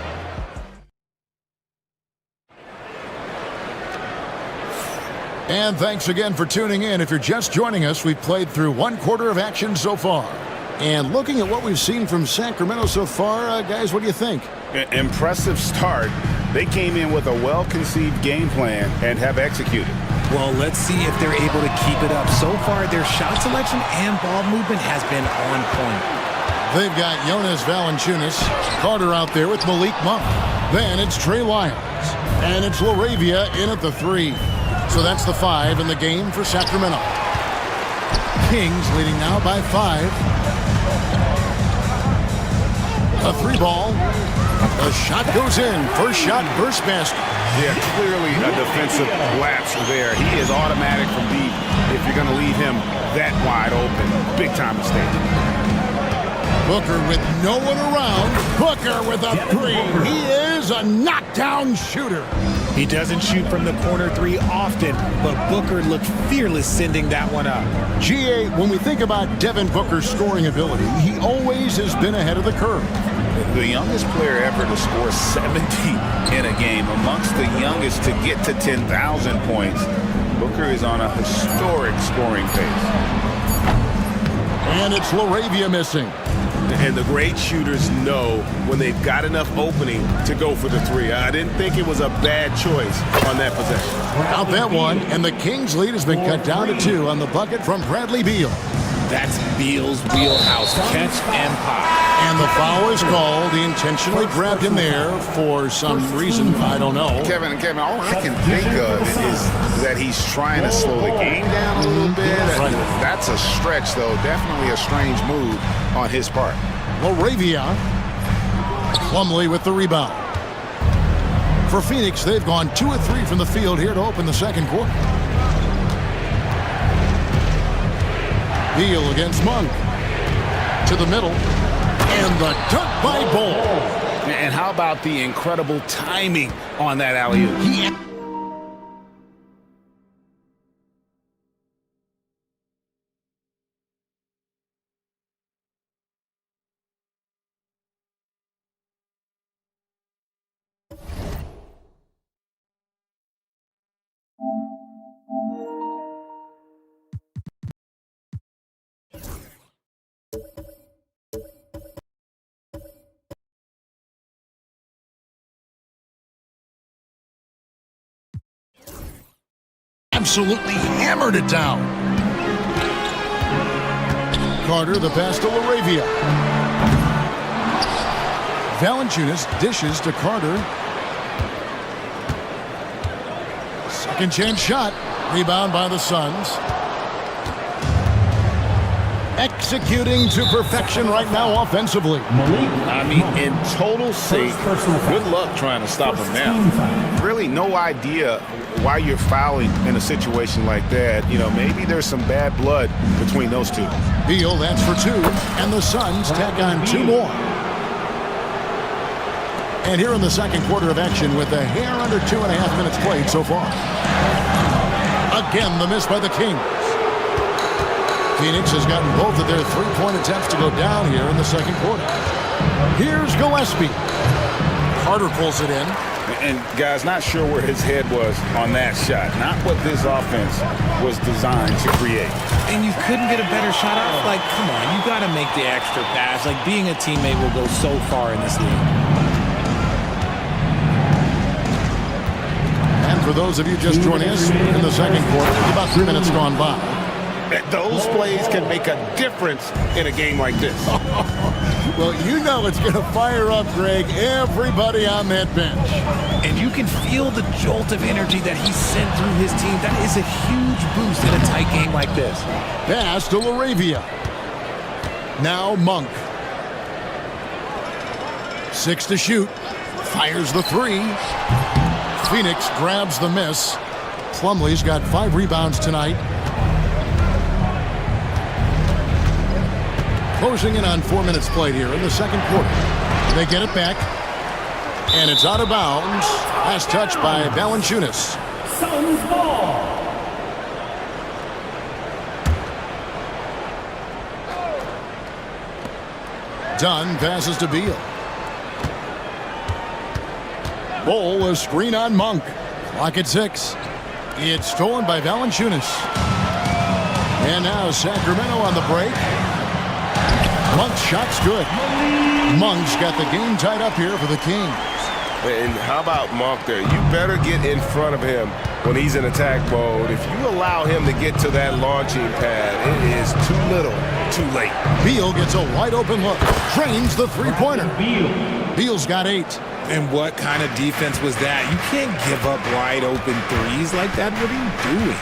And thanks again for tuning in. If you're just joining us, we've played through one quarter of action so far. And looking at what we've seen from Sacramento so far, guys, what do you think? Impressive start. They came in with a well-conceived game plan and have executed. Well, let's see if they're able to keep it up. So far, their shot selection and ball movement has been on point. They've got Jonas Valanciunas, Carter out there with Malik Monk. Then it's Trey Lyons. And it's LaRavia in at the 3. So that's the 5 in the game for Sacramento. Kings leading now by 5. A 3-ball. The shot goes in. First shot, first basket. Yeah, clearly a defensive lapse there. He is automatic from deep if you're going to leave him that wide open. Big time mistake. Booker with no one around. Booker with a 3. He is a knockdown shooter. He doesn't shoot from the corner 3 often, but Booker looked fearless sending that one up. GA, when we think about Devin Booker's scoring ability, he always has been ahead of the curve. The youngest player ever to score 70 in a game, amongst the youngest to get to 10,000 points. Booker is on a historic scoring pace. And it's LaRavia missing. And the great shooters know when they've got enough opening to go for the 3. I didn't think it was a bad choice on that possession. Out that one, and the Kings' lead has been cut down to 2 on the bucket from Bradley Beal. That's Beal's wheelhouse, catch and pop. And the foul is called. He intentionally grabbed him there for some reason, I don't know. Kevin, all I can think of is that he's trying to slow the game down a little bit. Right. That's a stretch, though. Definitely a strange move on his part. LaRavia. Plumlee with the rebound. For Phoenix, they've gone 2 of 3 from the field here to open the second quarter. Beal against Monk. To the middle. And the dunk by Ball. And how about the incredible timing on that alley-oop? Absolutely hammered it down. Carter, the pass to LaRavia. Valanciunas dishes to Carter. Second chance shot. Rebound by the Suns. Executing to perfection right now offensively. I mean, in total sake, good luck trying to stop him now. Really no idea why you're fouling in a situation like that. You know, maybe there's some bad blood between those two. Beal, that's for 2. And the Suns tack on 2 more. And here in the second quarter of action with a hair under 2.5 minutes played so far. Again, the miss by the Kings. Phoenix has gotten both of their 3-point attempts to go down here in the second quarter. Here's Gillespie. Carter pulls it in. And guys, not sure where his head was on that shot. Not what this offense was designed to create. And you couldn't get a better shot off? Like, come on, you got to make the extra pass. Like, being a teammate will go so far in this league. And for those of you just joining us in the second quarter, about 3 minutes gone by. Those plays can make a difference in a game like this. Well, you know it's going to fire up, Greg, everybody on that bench. And you can feel the jolt of energy that he sent through his team. That is a huge boost in a tight game like this. Pass to LaRavia. Now Monk. 6 to shoot. Fires the 3. Phoenix grabs the miss. Plumlee's got 5 rebounds tonight. Closing in on 4 minutes played here in the second quarter. They get it back. And it's out of bounds. Last touch by Valanciunas. Suns ball. Dunn passes to Beal. Bull, a screen on Monk. Clock at 6. It's stolen by Valanciunas. And now Sacramento on the break. Monk's shot's good. Monk's got the game tied up here for the Kings. And how about Monk there? You better get in front of him when he's in attack mode. If you allow him to get to that launching pad, it is too little, too late. Beal gets a wide open look. Trains the three-pointer. Beal's got 8. And what kind of defense was that? You can't give up wide open threes like that. What are you doing?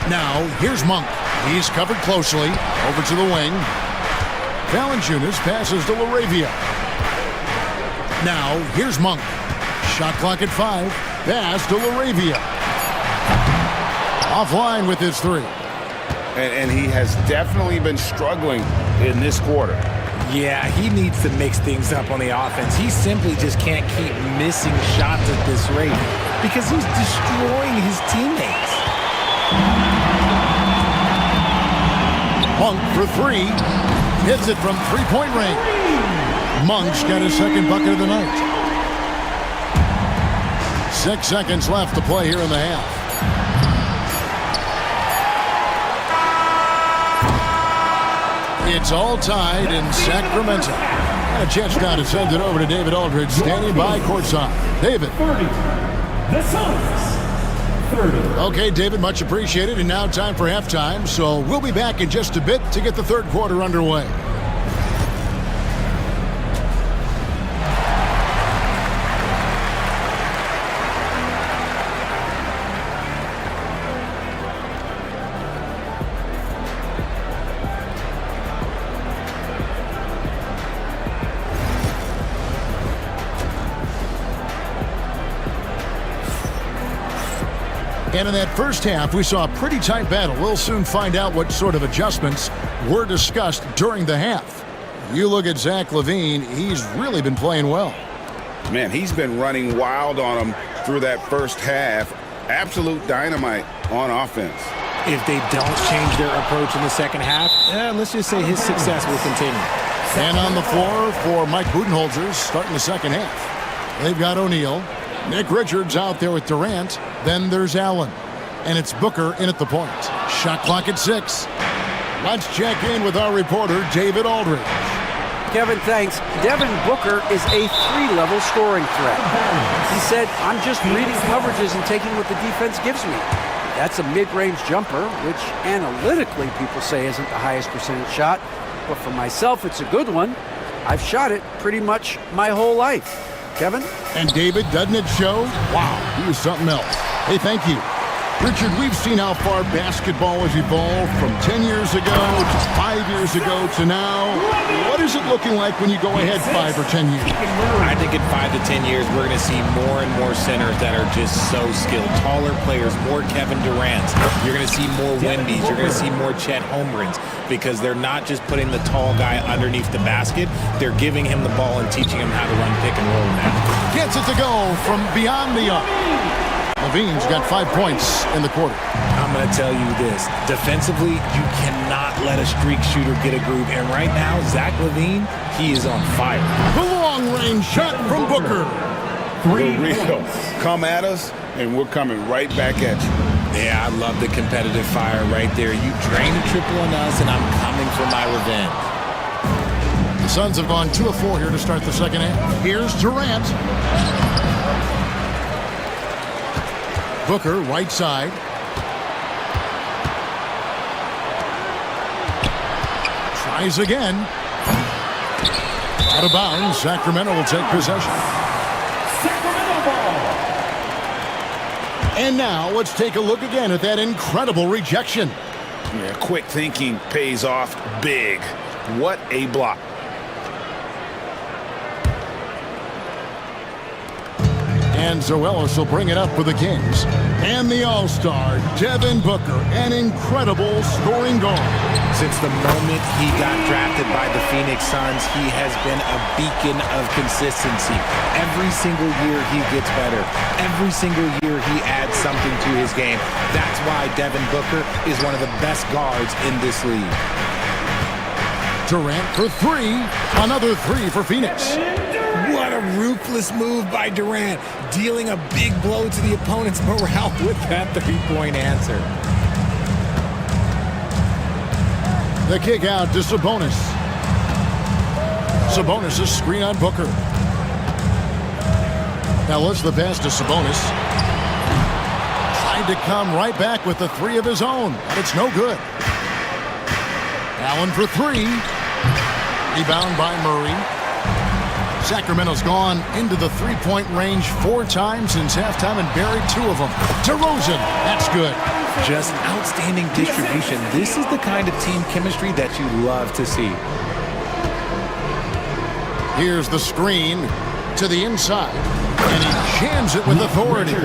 Now, here's Monk. He's covered closely. Over to the wing. Valanciunas passes to LaRavia. Now, here's Monk. Shot clock at 5. Pass to LaRavia. Offline with his 3. And he has definitely been struggling in this quarter. Yeah, he needs to mix things up on the offense. He simply just can't keep missing shots at this rate because he's destroying his teammates. Monk for 3. Hits it from three-point range. Monk's got his second bucket of the night. 6 seconds left to play here in the half. It's all tied in Sacramento. And a chance now to send it over to David Aldridge, standing by courtside. David. 30. The Suns. 30. Okay, David, much appreciated. And now time for halftime. So we'll be back in just a bit to get the third quarter underway. And in that first half, we saw a pretty tight battle. We'll soon find out what sort of adjustments were discussed during the half. You look at Zach LaVine, he's really been playing well. Man, he's been running wild on him through that first half. Absolute dynamite on offense. If they don't change their approach in the second half, let's just say his success will continue. And on the floor for Mike Budenholzer starting the second half. They've got O'Neal. Nick Richards out there with Durant. Then there's Allen. And it's Booker in at the point. Shot clock at 6. Let's check in with our reporter, David Aldridge. Kevin, thanks. Devin Booker is a 3-level scoring threat. He said, I'm just reading coverages and taking what the defense gives me. That's a mid-range jumper, which analytically people say isn't the highest percentage shot. But for myself, it's a good one. I've shot it pretty much my whole life. Kevin? And David, doesn't it show? Wow, he was something else. Hey, thank you. Richard, we've seen how far basketball has evolved from 10 years ago to 5 years ago to now. What is it looking like when you go ahead 5 or 10 years? I think in 5 to 10 years, we're going to see more and more centers that are just so skilled. Taller players, more Kevin Durants. You're going to see more Wembys. You're going to see more Chet Holmgrens because they're not just putting the tall guy underneath the basket. They're giving him the ball and teaching him how to run pick and roll now. Gets it to go from beyond the arc. LaVine's got 5 points in the quarter. I'm going to tell you this. Defensively, you cannot let a streak shooter get a groove. And right now, Zach LaVine, he is on fire. The long-range shot from Booker. Real. Come at us, and we're coming right back at you. Yeah, I love the competitive fire right there. You drain a triple on us, and I'm coming for my revenge. The Suns have gone 2 of 4 here to start the second half. Here's Durant. Booker, right side. Tries again. Out of bounds. Sacramento will take possession. Sacramento ball. And now let's take a look again at that incredible rejection. Yeah, quick thinking pays off big. What a block. And Zoelis will bring it up for the Kings. And the All-Star, Devin Booker, an incredible scoring guard. Since the moment he got drafted by the Phoenix Suns, he has been a beacon of consistency. Every single year he gets better. Every single year he adds something to his game. That's why Devin Booker is one of the best guards in this league. Durant for three. Another three for Phoenix. What a ruthless move by Durant, dealing a big blow to the opponent's morale with that three-point answer. The kick out to Sabonis. Sabonis' screen on Booker. Now let's the pass to Sabonis. Tried to come right back with the three of his own, but it's no good. Allen for three. Rebound by Murray. Sacramento's gone into the three-point range 4 times since halftime and buried 2 of them. DeRozan, that's good. Just outstanding distribution. This is the kind of team chemistry that you love to see. Here's the screen to the inside, and he jams it with authority.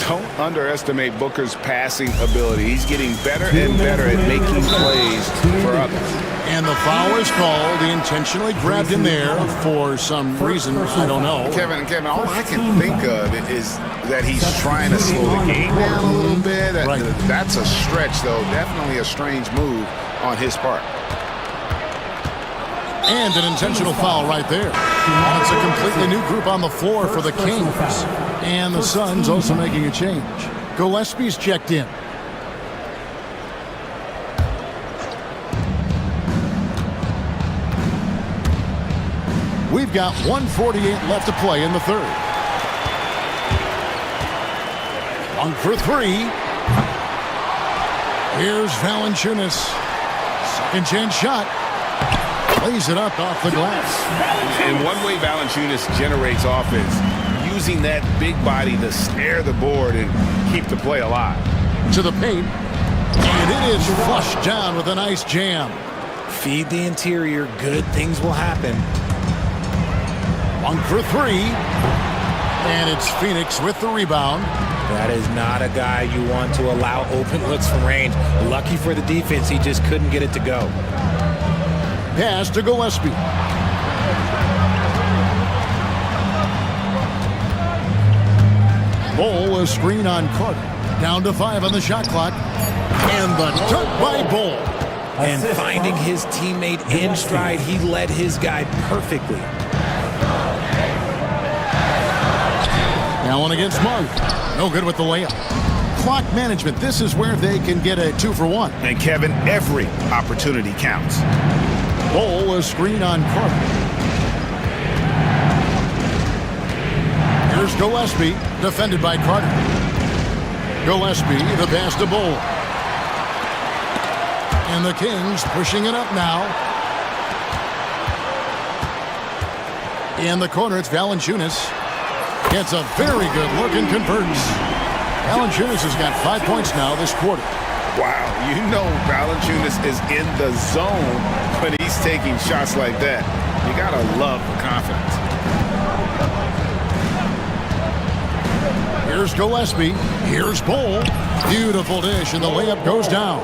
Don't underestimate Booker's passing ability. He's getting better and better at making plays for others. And the foul is called. He intentionally grabbed him there for some reason. I don't know. Kevin, all I can think of is that he's trying to slow the game down a little bit. Right. That's a stretch, though. Definitely a strange move on his part. And an intentional foul right there. And it's a completely new group on the floor for the Kings. And the Suns also making a change. Gillespie's checked in. We've got 1:48 left to play in the third. One for three. Here's Valanciunas. Second chance shot. Lays it up off the glass. And one way Valanciunas generates offense, using that big body to snare the board and keep the play alive. To the paint. And it is flushed down with a nice jam. Feed the interior. Good things will happen. One for three. And it's Phoenix with the rebound. That is not a guy you want to allow open looks from range. Lucky for the defense, he just couldn't get it to go. Pass to Gillespie. Bull a screen on Carter. Down to 5 on the shot clock. And the dunk by Bull. And finding his teammate in stride, he led his guy perfectly. Allen against Monk. No good with the layup. Clock management. This is where they can get a 2-for-1. And Kevin, every opportunity counts. Bull a screen on Carter. Here's Gillespie, defended by Carter. Gillespie, the pass to Bull. And the Kings pushing it up now. In the corner, it's Valanciunas. Gets a very good look and converts. Valanciunas has got 5 points now this quarter. Wow, you know Valanciunas is in the zone when he's taking shots like that. You gotta love the confidence. Here's Gillespie. Here's Bull. Beautiful dish, and the layup goes down.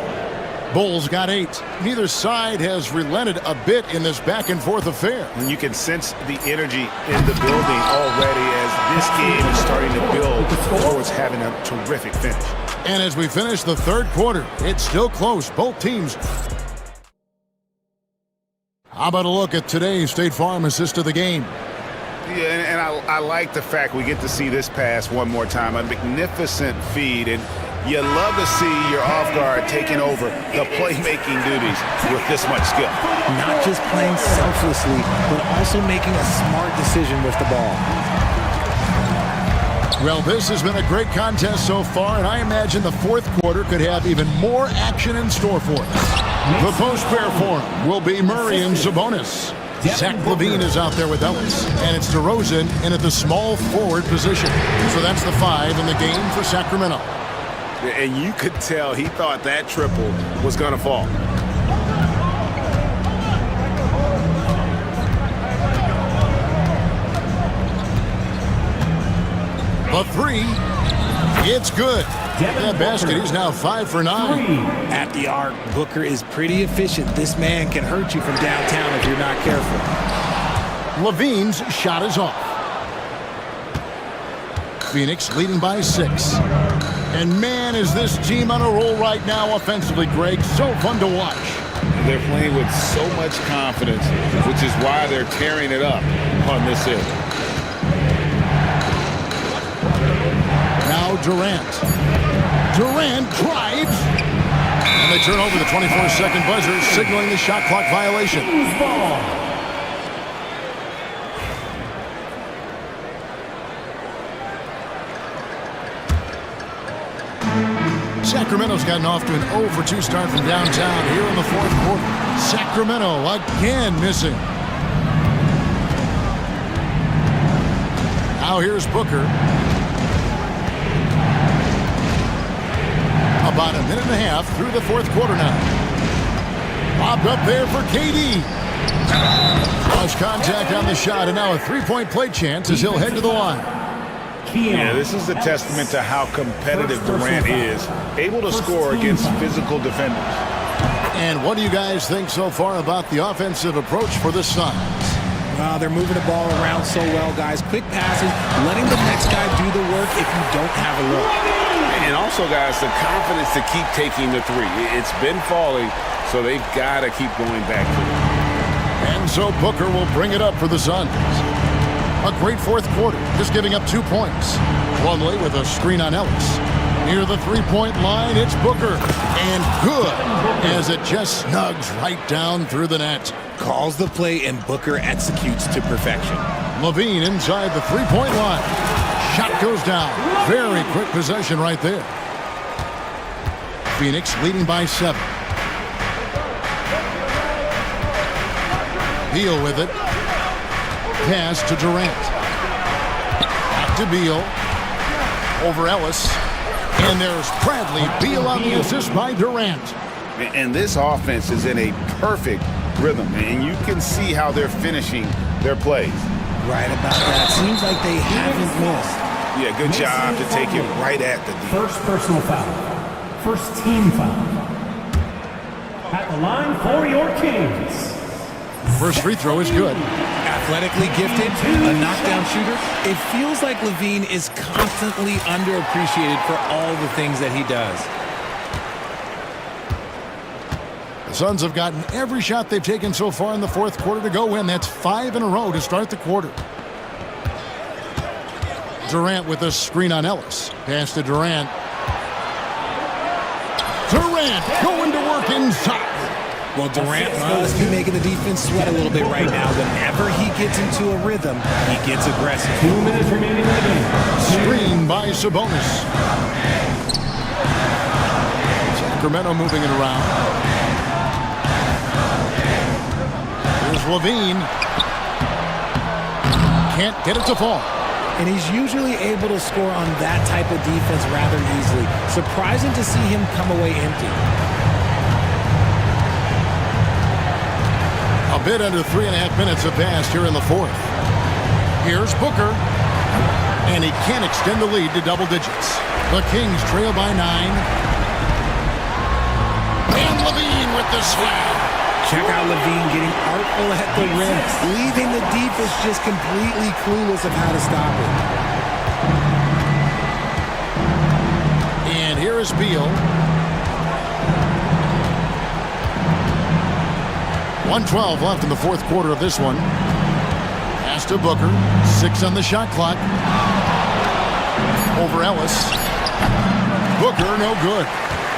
Bull's got 8. Neither side has relented a bit in this back-and-forth affair. And you can sense the energy in the building already as this game is starting to build towards having a terrific finish. And as we finish the third quarter, it's still close. Both teams. How about a look at today's State Farm assist of the game? Yeah, and I like the fact we get to see this pass one more time. A magnificent feed, and you love to see your off guard taking over the playmaking duties with this much skill. Not just playing selflessly, but also making a smart decision with the ball. Well, this has been a great contest so far, and I imagine the fourth quarter could have even more action in store for us. The post-pair for him will be Murray and Sabonis. Zach LaVine is out there with Ellis, and it's DeRozan in at the small forward position. So that's the 5 in the game for Sacramento. And you could tell he thought that triple was going to fall. The three. It's good. That basket, he's now 5 for 9. At the arc, Booker is pretty efficient. This man can hurt you from downtown if you're not careful. Levine's shot is off. Phoenix leading by 6. And man, is this team on a roll right now offensively, Greg. So fun to watch. They're playing with so much confidence, which is why they're tearing it up on this end. Now Durant. Durant drives. And they turn over the 24-second buzzer, signaling the shot clock violation. Sacramento's gotten off to an 0 for 2 start from downtown here in the fourth quarter. Sacramento again missing. Now here's Booker. About a minute and a half through the fourth quarter now. Lobbed up there for KD. Flush contact on the shot, and now a three-point play chance as he'll head to the line. Yeah, this is a testament to how competitive Durant is, able to score against physical defenders. And what do you guys think so far about the offensive approach for the Suns? Well, they're moving the ball around so well, guys. Quick passes, letting the next guy do the work if you don't have a look. And also, guys, the confidence to keep taking the three. It's been falling, so they've got to keep going back to it. And so Booker will bring it up for the Suns. A great fourth quarter, just giving up 2 points. Plumlee with a screen on Ellis. Near the three-point line, it's Booker. And good, as it just snugs right down through the net. Calls the play, and Booker executes to perfection. Levine inside the three-point line. Shot goes down. Very quick possession right there. Phoenix leading by 7. Beal with it. Pass to Durant. Back to Beal. Over Ellis. And there's Bradley Beal on the assist by Durant. And this offense is in a perfect rhythm, and you can see how they're finishing their plays. Right about that. Seems like they haven't missed. Yeah, good job to take it right at the D. First personal foul. First team foul. At the line for your Kings. First free throw is good. Athletically gifted, a knockdown shooter. It feels like Levine is constantly underappreciated for all the things that he does. The Suns have gotten every shot they've taken so far in the fourth quarter to go win. That's 5 in a row to start the quarter. Durant with a screen on Ellis. Pass to Durant. Durant going to work inside. Well, Durant must be making the defense sweat a little bit right now. Whenever he gets into a rhythm, he gets aggressive. 2 minutes remaining in the game. Screen by Sabonis. Sacramento moving it around. Here's Levine. Can't get it to fall. And he's usually able to score on that type of defense rather easily. Surprising to see him come away empty. A bit under 3.5 minutes have passed here in the fourth. Here's Booker. And he can't extend the lead to double digits. The Kings trail by 9. And Levine with the slam. Check out Levine getting artful at the rim, leaving the defense just completely clueless of how to stop it. And here is Beal. 1:12 left in the fourth quarter of this one. Pass to Booker. 6 on the shot clock. Over Ellis. Booker, no good.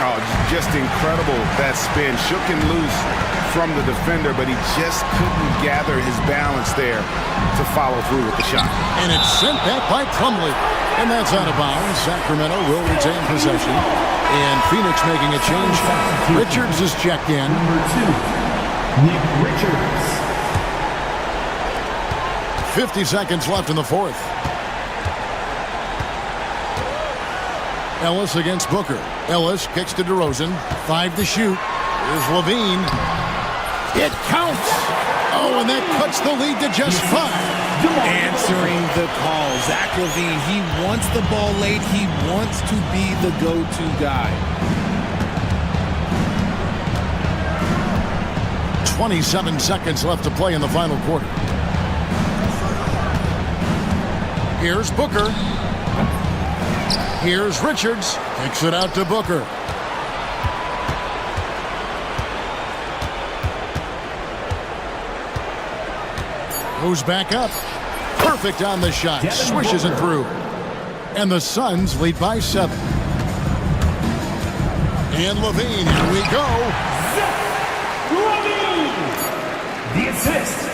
Oh, just incredible, that spin. Shook him loose from the defender, but he just couldn't gather his balance there to follow through with the shot. And it's sent back by Plumlee. And that's out of bounds. Sacramento will retain possession. And Phoenix making a change. Richards is checked in. Number 2. Nick Richards. 50 seconds left in the fourth. Ellis against Booker. Ellis kicks to DeRozan. 5 to shoot. Here's Levine. It counts. Oh, and that cuts the lead to just 5. Answering the call. Zach LaVine, he wants the ball late. He wants to be the go-to guy. 27 seconds left to play in the final quarter. Here's Booker. Here's Richards. Kicks it out to Booker. Goes back up. Perfect on the shot. Swishes it through. And the Suns lead by 7. And LaVine, here we go. LaVine! The assist.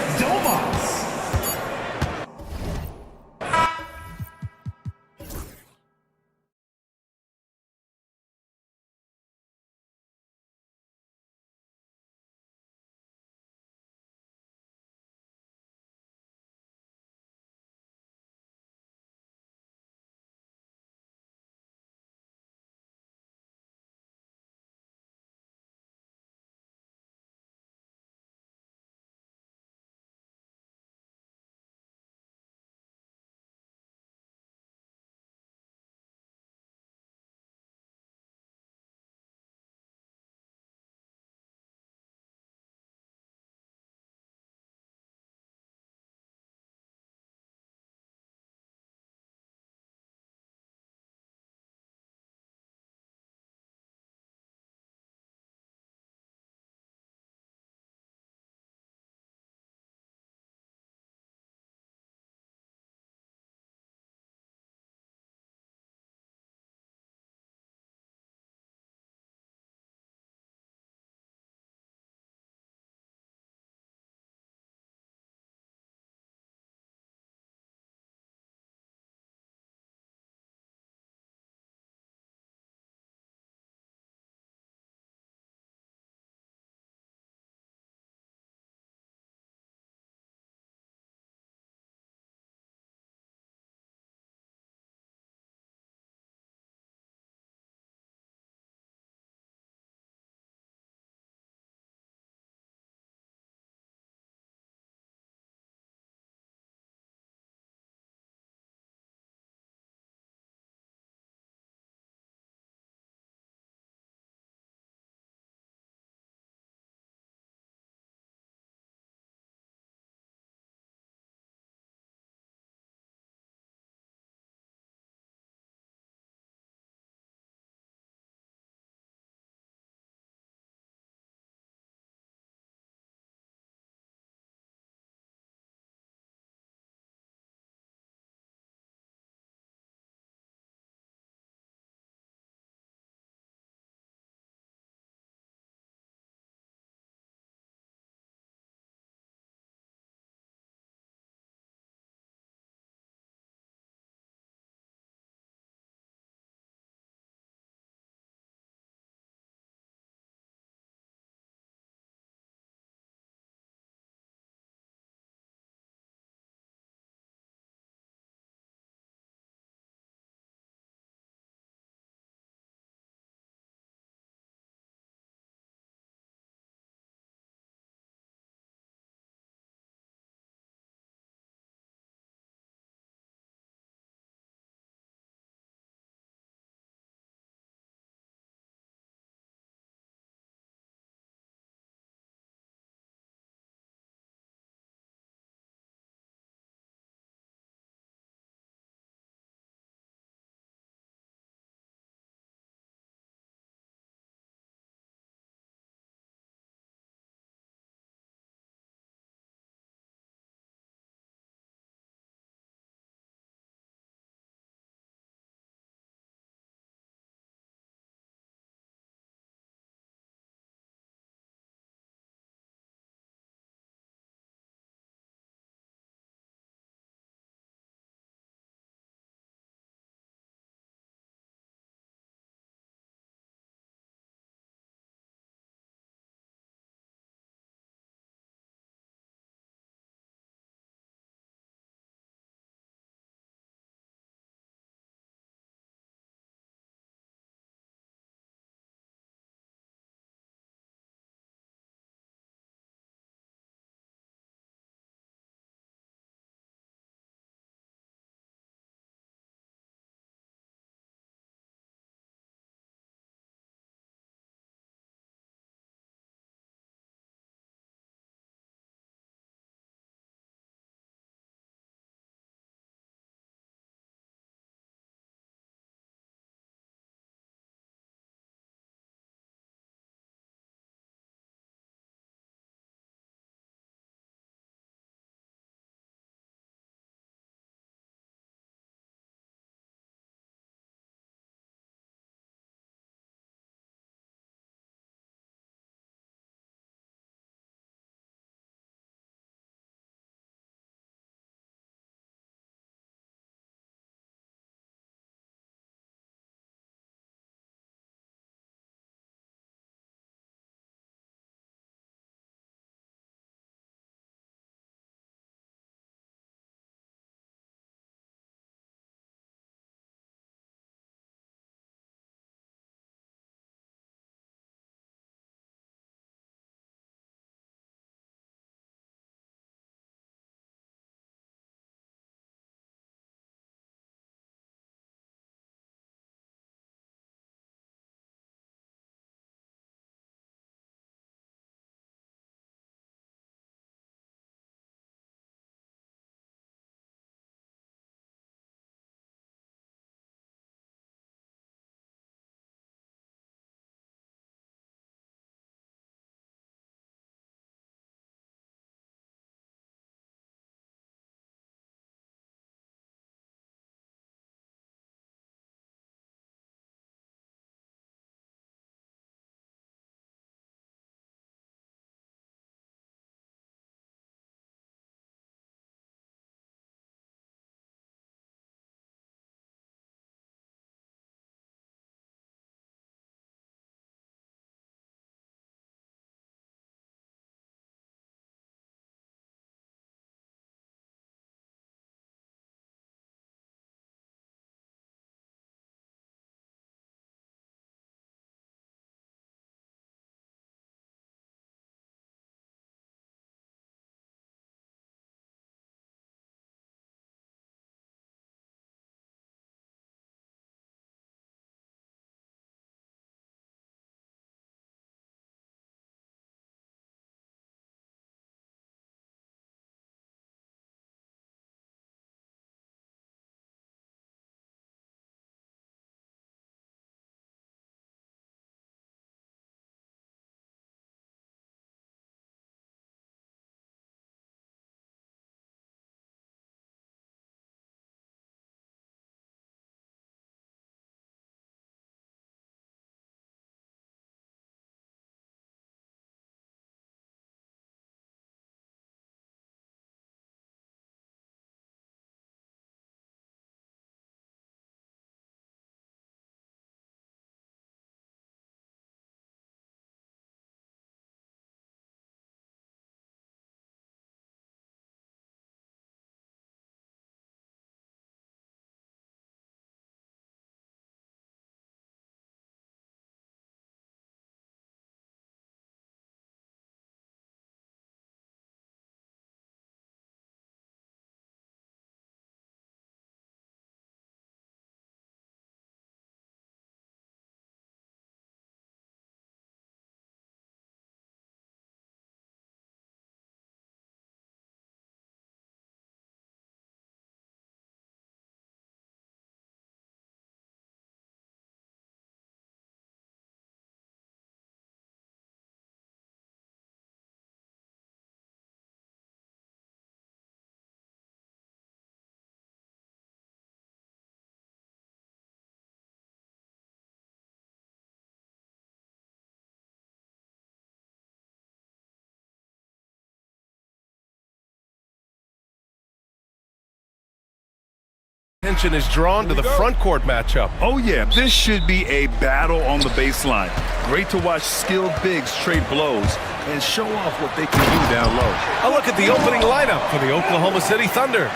Attention is drawn to the front court matchup. Oh, yeah, this should be a battle on the baseline. Great to watch skilled bigs trade blows and show off what they can do down low. A look at the opening lineup for the Oklahoma City Thunder.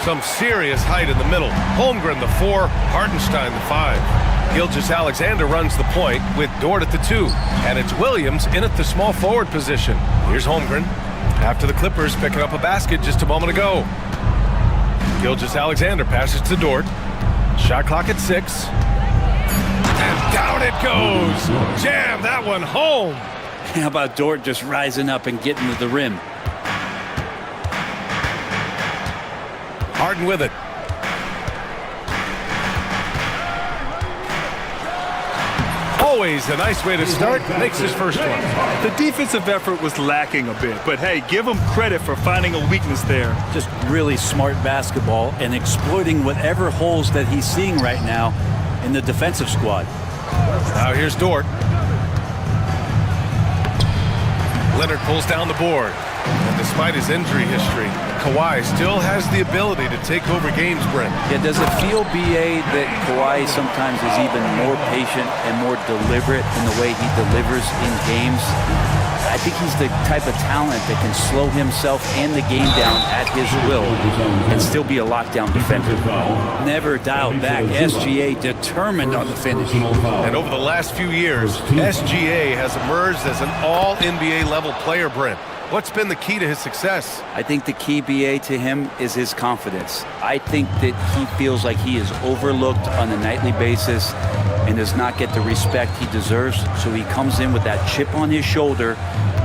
Some serious height in the middle. Holmgren, the 4, Hartenstein, the 5. Gilgeous-Alexander runs the point with Dort at the 2. And it's Williams in at the small forward position. Here's Holmgren after the Clippers picking up a basket just a moment ago. Gilgeous-Alexander passes to Dort. Shot clock at 6. And down it goes. Jam that one home. How about Dort just rising up and getting to the rim? Harden with it. Always a nice way to start. Makes his first one. The defensive effort was lacking a bit, but hey, give him credit for finding a weakness there. Just really smart basketball and exploiting whatever holes that he's seeing right now in the defensive squad. Now here's Dort. Leonard pulls down the board. And despite his injury history, Kawhi still has the ability to take over games, Brent. Yeah, does it feel, B.A., that Kawhi sometimes is even more patient and more deliberate in the way he delivers in games? I think he's the type of talent that can slow himself and the game down at his will and still be a lockdown defender. Never dialed back. SGA determined on the finish. And over the last few years, SGA has emerged as an all-NBA level player, Brent. What's been the key to his success? I think the key, BA, to him is his confidence. I think that he feels like he is overlooked on a nightly basis and does not get the respect he deserves. So he comes in with that chip on his shoulder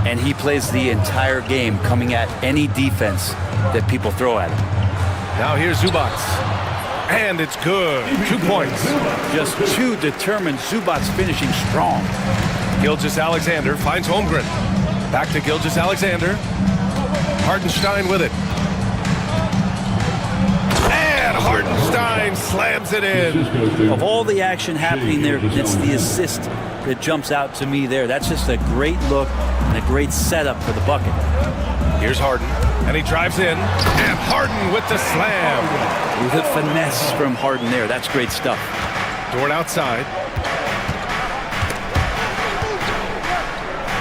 and he plays the entire game coming at any defense that people throw at him. Now here's Zubac. And it's good. 2 points. Just 2 determined. Zubac finishing strong. Gilgeous-Alexander finds Holmgren. Back to Gilgeous-Alexander. Hartenstein with it. And Hartenstein slams it in. Of all the action happening there, it's the assist that jumps out to me there. That's just a great look and a great setup for the bucket. Here's Harden, and he drives in. And Harden with the slam. With a finesse from Harden there. That's great stuff. Dort outside.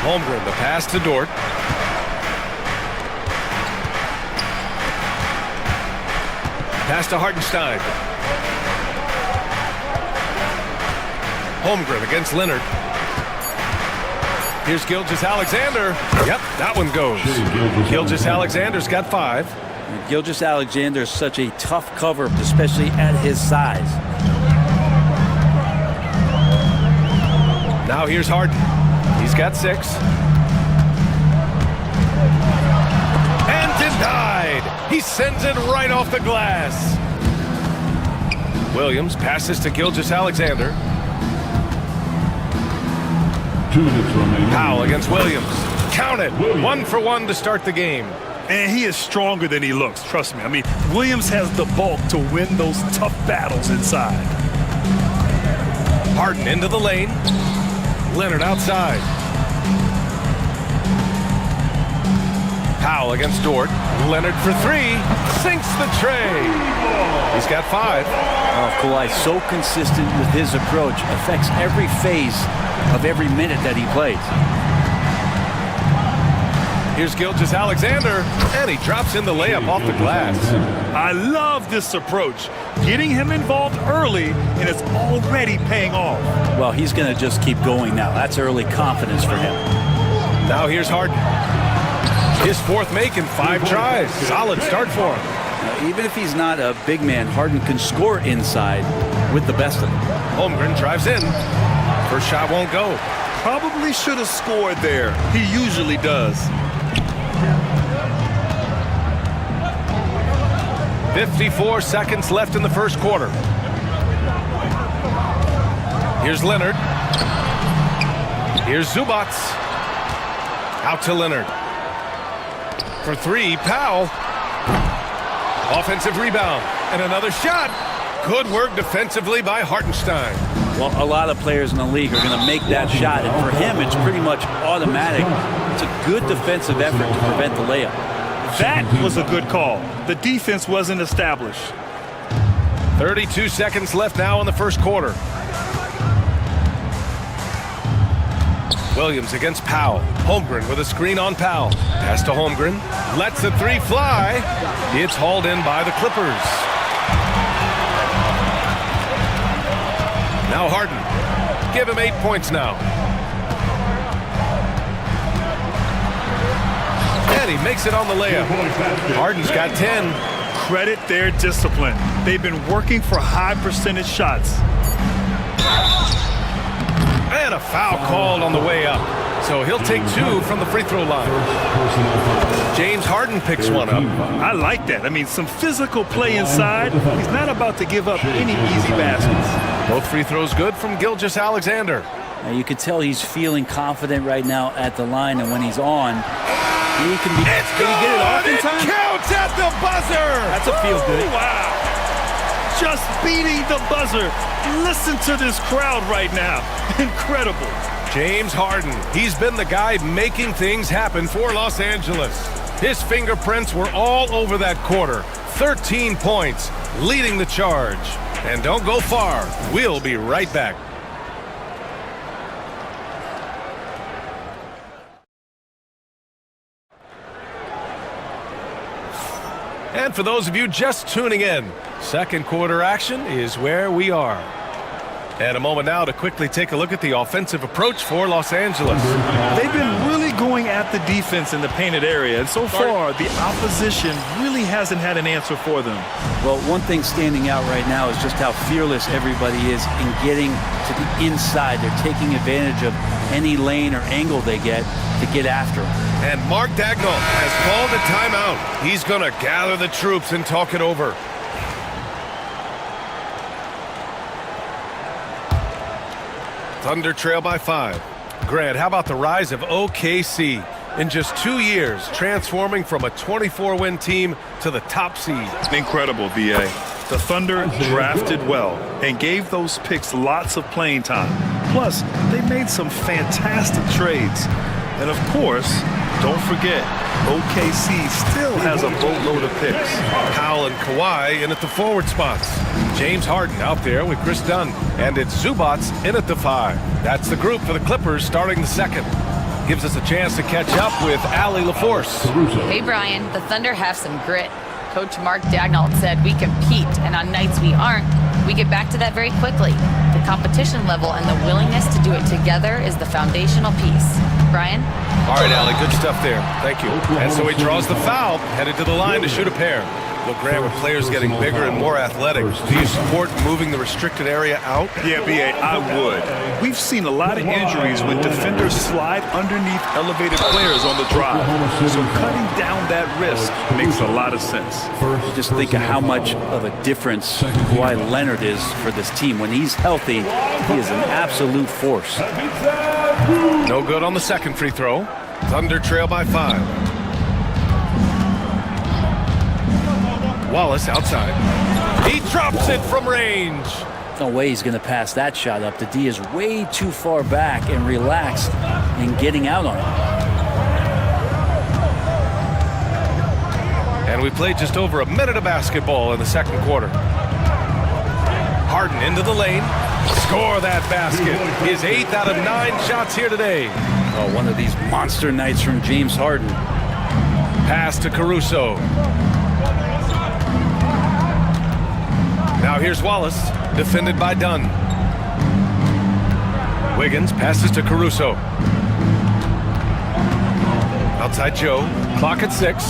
Holmgren, the pass to Dort. Pass to Hartenstein. Holmgren against Leonard. Here's Gilgeous-Alexander. Yep, that one goes. Gilgeous-Alexander's got 5. Gilgeous-Alexander is such a tough cover, especially at his size. Now here's Harden. He's got 6. And denied. He sends it right off the glass. Williams passes to Gilgeous-Alexander. 2 minutes remaining. Powell against Williams. Count it. 1 for 1 to start the game. And he is stronger than he looks, trust me. I mean, Williams has the bulk to win those tough battles inside. Harden into the lane. Leonard outside. Powell against Dort. Leonard for 3. Sinks the tray. He's got 5. Oh, Kawhi so consistent with his approach. Affects every phase of every minute that he plays. Here's Gilgeous-Alexander, and he drops in the layup off the glass. I love this approach. Getting him involved early, and it's already paying off. Well, he's going to just keep going now. That's early confidence for him. Now here's Harden. His 4th make in 5 tries. Solid start for him. Now, even if he's not a big man, Harden can score inside with the best of them. Holmgren drives in. First shot won't go. Probably should have scored there. He usually does. 54 seconds left in the first quarter. Here's Leonard. Here's Zubac. Out to Leonard. For 3, Powell. Offensive rebound. And another shot. Good work defensively by Hartenstein. Well, a lot of players in the league are going to make that shot. And for him, it's pretty much automatic. It's a good defensive effort to prevent the layup. That was a good call. The defense wasn't established. 32 seconds left now in the first quarter. Williams against Powell. Holmgren with a screen on Powell. Pass to Holmgren. Lets the three fly. It's hauled in by the Clippers. Now Harden. Give him 8 points now. And he makes it on the layup. Harden's got 10. Credit their discipline. They've been working for high percentage shots. And a foul called on the way up. So he'll take 2 from the free throw line. James Harden picks one up. I like that. I mean, some physical play inside. He's not about to give up any easy baskets. Both free throws good from Gilgeous-Alexander. Now you could tell he's feeling confident right now at the line, and when he's on, he can be. It's good. Get it off in time? It counts at the buzzer. That's a feel good. Wow. Just beating the buzzer. Listen to this crowd right now. Incredible. James Harden. He's been the guy making things happen for Los Angeles. His fingerprints were all over that quarter. 13 points, leading the charge. And don't go far. We'll be right back. And for those of you just tuning in, second quarter action is where we are. And a moment now to quickly take a look at the offensive approach for Los Angeles. They've been really going at the defense in the painted area, and so far the opposition really hasn't had an answer for them. Well, one thing standing out right now is just how fearless everybody is in getting to the inside. They're taking advantage of any lane or angle they get to get after them. And Mark Daigneault has called a timeout. He's going to gather the troops and talk it over. Thunder trail by 5. Grant, how about the rise of OKC? In just 2 years, transforming from a 24-win team to the top seed. Incredible, B.A. The Thunder drafted well and gave those picks lots of playing time. Plus, they made some fantastic trades. And of course, don't forget, OKC still has a boatload of picks. Powell and Kawhi in at the forward spots. James Harden out there with Chris Dunn. And it's Zubac in at the 5. That's the group for the Clippers starting the second. Gives us a chance to catch up with Allie LaForce. Hey, Brian, the Thunder have some grit. Coach Mark Daigneault said we compete, and on nights we aren't, we get back to that very quickly. The competition level and the willingness to do it together is the foundational piece. Brian? All right, Allie, good stuff there. Thank you. And so he draws the foul, headed to the line to shoot a pair. Look, Grant, with players getting bigger and more athletic, do you support moving the restricted area out? Yeah, B.A., I would. We've seen a lot of injuries when defenders slide underneath elevated players on the drive. So cutting down that risk makes a lot of sense. Just think of how much of a difference Kawhi Leonard is for this team. When he's healthy, he is an absolute force. No good on the second free throw. Thunder trail by 5. Wallace outside. He drops it from range. No way he's going to pass that shot up. The D is way too far back and relaxed in getting out on it. And we played just over a minute of basketball in the second quarter. Harden into the lane. Score that basket. His 8th out of 9 shots here today. Oh, one of these monster nights from James Harden. Pass to Caruso. Now here's Wallace, defended by Dunn. Wiggins passes to Caruso. Outside Joe, clock at 6.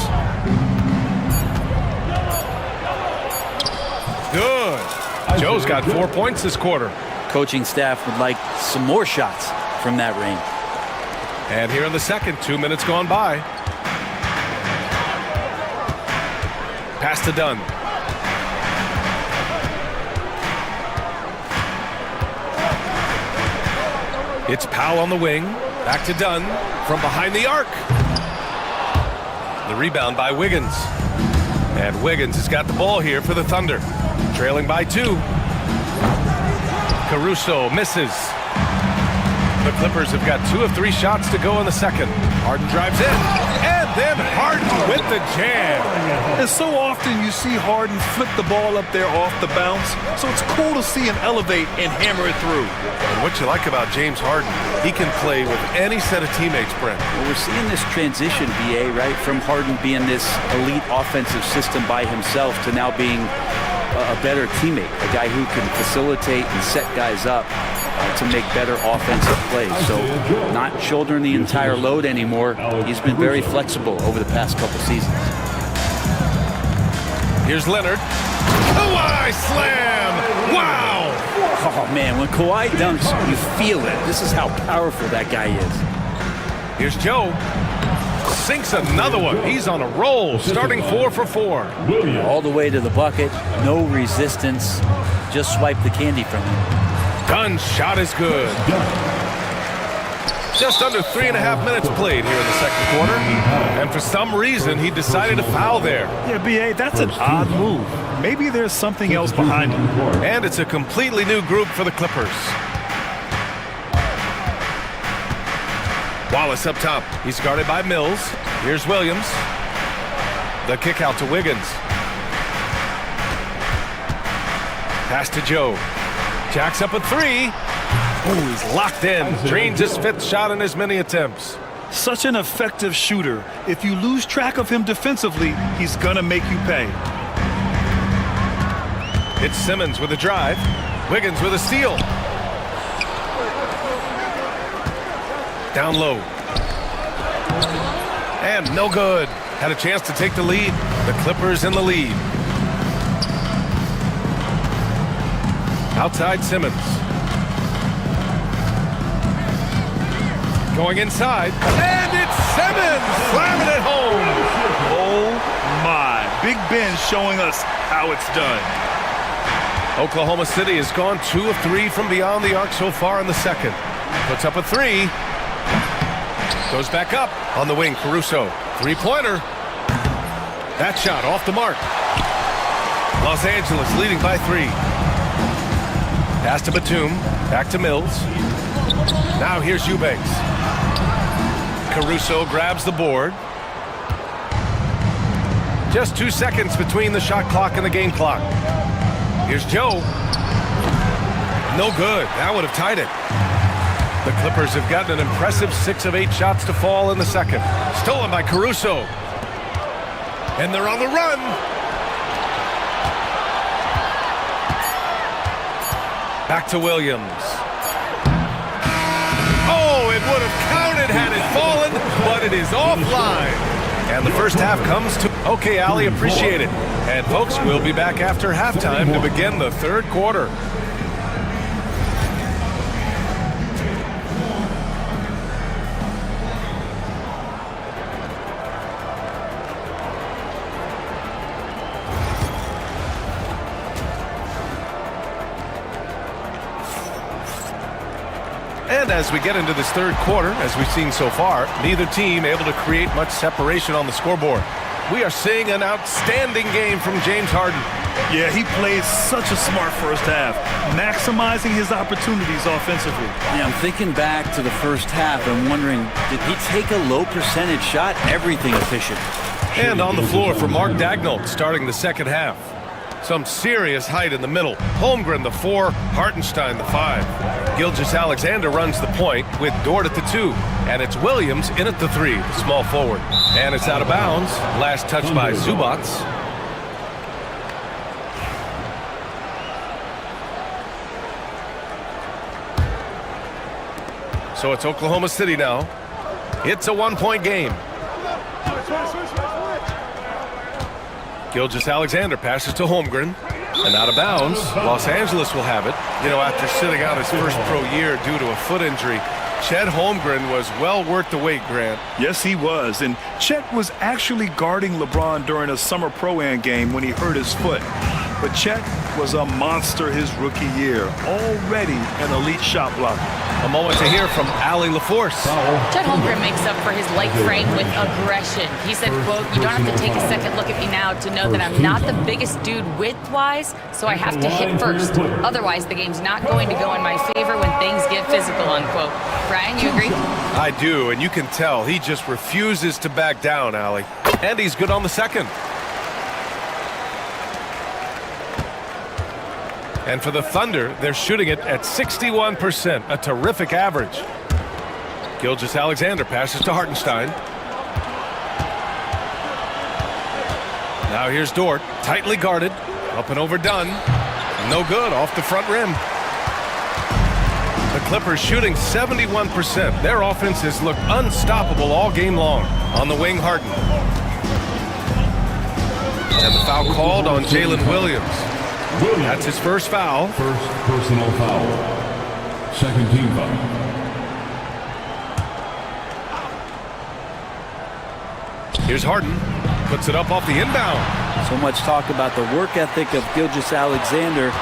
Good. Joe's got 4 points this quarter. Coaching staff would like some more shots from that range. And here in the second, 2 minutes gone by. Pass to Dunn. It's Powell on the wing. Back to Dunn from behind the arc. The rebound by Wiggins. And Wiggins has got the ball here for the Thunder. Trailing by 2. Caruso misses. The Clippers have got 2 of 3 shots to go in the second. Harden drives in. And then Harden with the jam. And so often you see Harden flip the ball up there off the bounce, so it's cool to see him elevate and hammer it through. And what you like about James Harden, he can play with any set of teammates, Brent. Well, we're seeing this transition, BA, right, from Harden being this elite offensive system by himself to now being a better teammate, a guy who can facilitate and set guys up to make better offensive plays. So not shouldering the entire load anymore. He's been very flexible over the past couple seasons. Here's Leonard. Kawhi slam! Wow! Oh, man, when Kawhi dunks, you feel it. This is how powerful that guy is. Here's Joe. Sinks another one. He's on a roll, starting 4 for 4. All the way to the bucket. No resistance. Just swipe the candy from him. Dunn's shot is good. Just under 3.5 minutes played here in the second quarter. And for some reason, he decided to foul there. Yeah, B.A., that's an odd move. Maybe there's something else behind it. And it's a completely new group for the Clippers. Wallace up top. He's guarded by Mills. Here's Williams. The kick out to Wiggins. Pass to Joe. Jacks up a 3. Oh, he's locked in. Drains his 5th shot in as many attempts. Such an effective shooter. If you lose track of him defensively, he's gonna make you pay. It's Simmons with a drive. Wiggins with a steal. Down low. And no good. Had a chance to take the lead. The Clippers in the lead. Outside Simmons. Going inside. And it's Simmons slamming it home. Oh my. Big Ben showing us how it's done. Oklahoma City has gone 2 of 3 from beyond the arc so far in the second. Puts up a 3. Goes back up on the wing. Caruso. 3-pointer. That shot off the mark. Los Angeles leading by 3. Pass to Batum. Back to Mills. Now here's Eubanks. Caruso grabs the board. Just 2 seconds between the shot clock and the game clock. Here's Joe. No good. That would have tied it. The Clippers have gotten an impressive 6 of 8 shots to fall in the second. Stolen by Caruso. And they're on the run. Back to Williams. Oh, it would have counted had it fallen, but it is offline. And the first half comes to... Okay, Ali, appreciate it. And folks, we'll be back after halftime to begin the third quarter. And as we get into this third quarter, as we've seen so far, neither team able to create much separation on the scoreboard. We are seeing an outstanding game from James Harden. Yeah, he played such a smart first half, maximizing his opportunities offensively. Yeah, I'm thinking back to the first half and wondering, did he take a low percentage shot? Everything efficient. And on the floor for Mark Daigneault starting the second half. Some serious height in the middle. Holmgren, the 4, Hartenstein, the 5. Gilgeous-Alexander runs the point with Dort at the 2. And it's Williams in at the 3, the small forward. And it's out of bounds. Last touch by Zubac. So it's Oklahoma City now. It's a 1-point game. Gilgeous-Alexander passes to Holmgren. And out of bounds, Los Angeles will have it. You know, after sitting out his first pro year due to a foot injury, Chet Holmgren was well worth the wait, Grant. Yes, he was. And Chet was actually guarding LeBron during a summer Pro-Am game when he hurt his foot. But Chet was a monster his rookie year, already an elite shot blocker. A moment to hear from Allie LaForce. Chet Holmgren makes up for his light frame with aggression. He said, quote, "You don't have to take a second look at me now to know that I'm not the biggest dude width-wise, so I have to hit first. Otherwise, the game's not going to go in my favor when things get physical," unquote. Brian, you agree? I do, and you can tell he just refuses to back down, Allie. And he's good on the second. And for the Thunder, they're shooting it at 61%, a terrific average. Gilgeous-Alexander passes to Hartenstein. Now here's Dort, tightly guarded, up and overdone. No good, off the front rim. The Clippers shooting 71%. Their offense has looked unstoppable all game long. On the wing, Harden. And the foul called on Jalen Williams. That's his first foul. First personal foul. Second team foul. Here's Harden. Puts it up off the inbound. So much talk about the work ethic of Gilgeous-Alexander.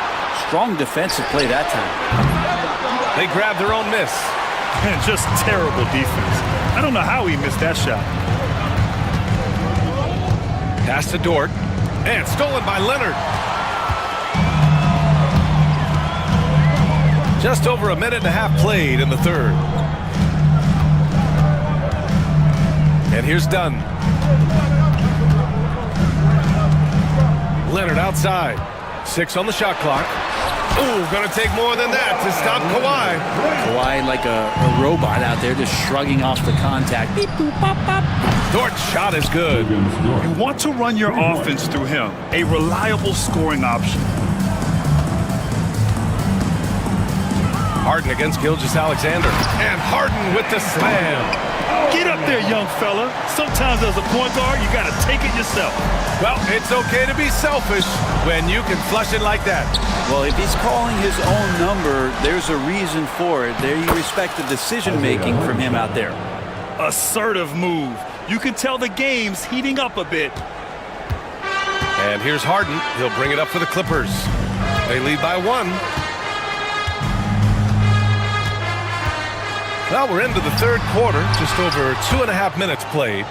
Strong defensive play that time. They grab their own miss. And just terrible defense. I don't know how he missed that shot. Pass to Dort. And stolen by Leonard. Just over a minute and a half played in the third. And here's Dunn. Leonard outside. 6 on the shot clock. Ooh, gonna take more than that to stop Kawhi. Kawhi like a robot out there just shrugging off the contact. Beep, boop, pop, pop. Dort's shot is good. You want to run your offense through him, a reliable scoring option. Harden against Gilgeous-Alexander. And Harden with the slam. Get up there, young fella. Sometimes as a point guard, you got to take it yourself. Well, it's okay to be selfish when you can flush it like that. Well, if he's calling his own number, there's a reason for it. There you respect the decision-making from him out there. Assertive move. You can tell the game's heating up a bit. And here's Harden. He'll bring it up for the Clippers. They lead by 1. Well, we're into the third quarter, just over 2.5 minutes played.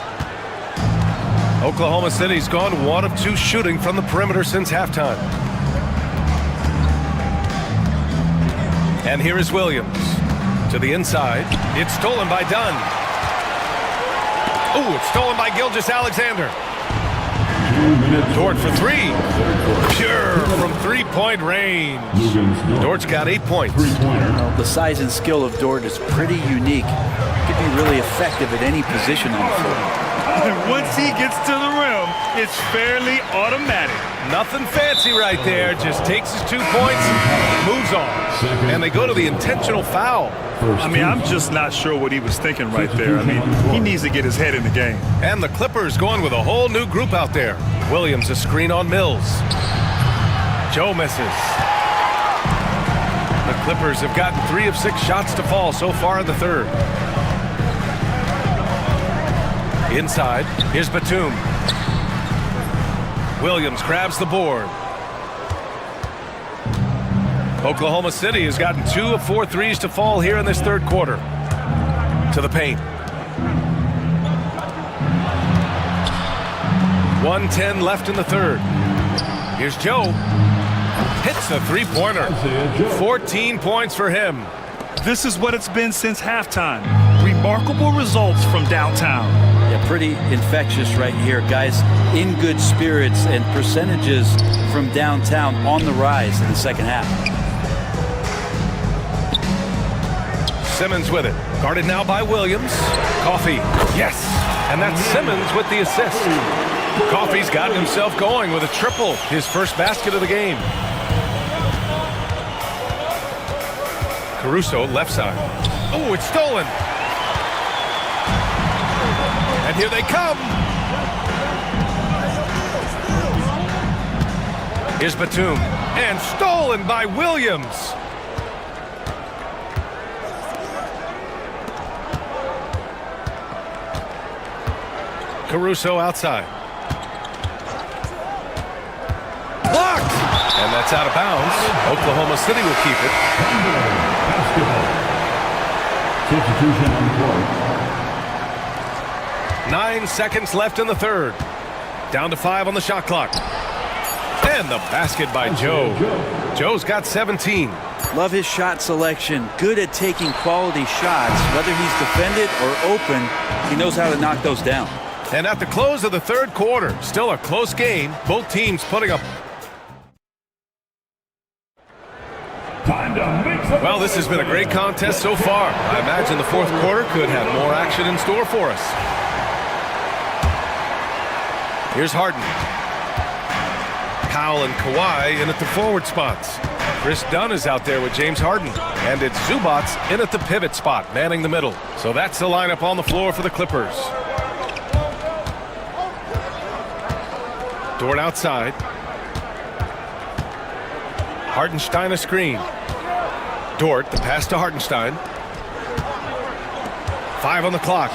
Oklahoma City's gone 1 of 2 shooting from the perimeter since halftime. And here is Williams. To the inside. It's stolen by Dunn. Ooh, it's stolen by Gilgeous-Alexander. Dort for 3. Pure from three-point range. Dort's got 8 points. Well, the size and skill of Dort is pretty unique. Could be really effective at any position on the floor. And once he gets to the rim, it's fairly automatic. Nothing fancy right there. Just takes his 2 points and moves on. And they go to the intentional foul. I mean, I'm just not sure what he was thinking right there. I mean, he needs to get his head in the game. And the Clippers going with a whole new group out there. Williams a screen on Mills. Joe misses. The Clippers have gotten 3 of 6 shots to fall so far in the third. Inside, here's Batum. Williams grabs the board. Oklahoma City has gotten 2 of 4 threes to fall here in this third quarter. To the paint. 1:10 left in the third. Here's Joe. Hits a three-pointer. 14 points for him. This is what it's been since halftime. Remarkable results from downtown. Yeah, pretty infectious right here. Guys in good spirits and percentages from downtown on the rise in the second half. Simmons with it. Guarded now by Williams. Coffee. Yes. And that's Simmons with the assist. Coffee's gotten himself going with a triple. His first basket of the game. Caruso left side. Oh, it's stolen. And here they come. Here's Batum. And stolen by Williams. Caruso outside. Blocked! And that's out of bounds. Oklahoma City will keep it. Basketball. Substitution on the court. 9 seconds left in the third. Down to 5 on the shot clock. And the basket by Joe. Joe's got 17. Love his shot selection. Good at taking quality shots. Whether he's defended or open, he knows how to knock those down. And at the close of the third quarter, still a close game. Both teams putting up. Well, this has been a great contest so far. I imagine the fourth quarter could have more action in store for us. Here's Harden. Powell and Kawhi in at the forward spots. Chris Dunn is out there with James Harden. And it's Zubac in at the pivot spot, manning the middle. So that's the lineup on the floor for the Clippers. Dort outside. Hartenstein a screen. Dort, the pass to Hartenstein. 5 on the clock.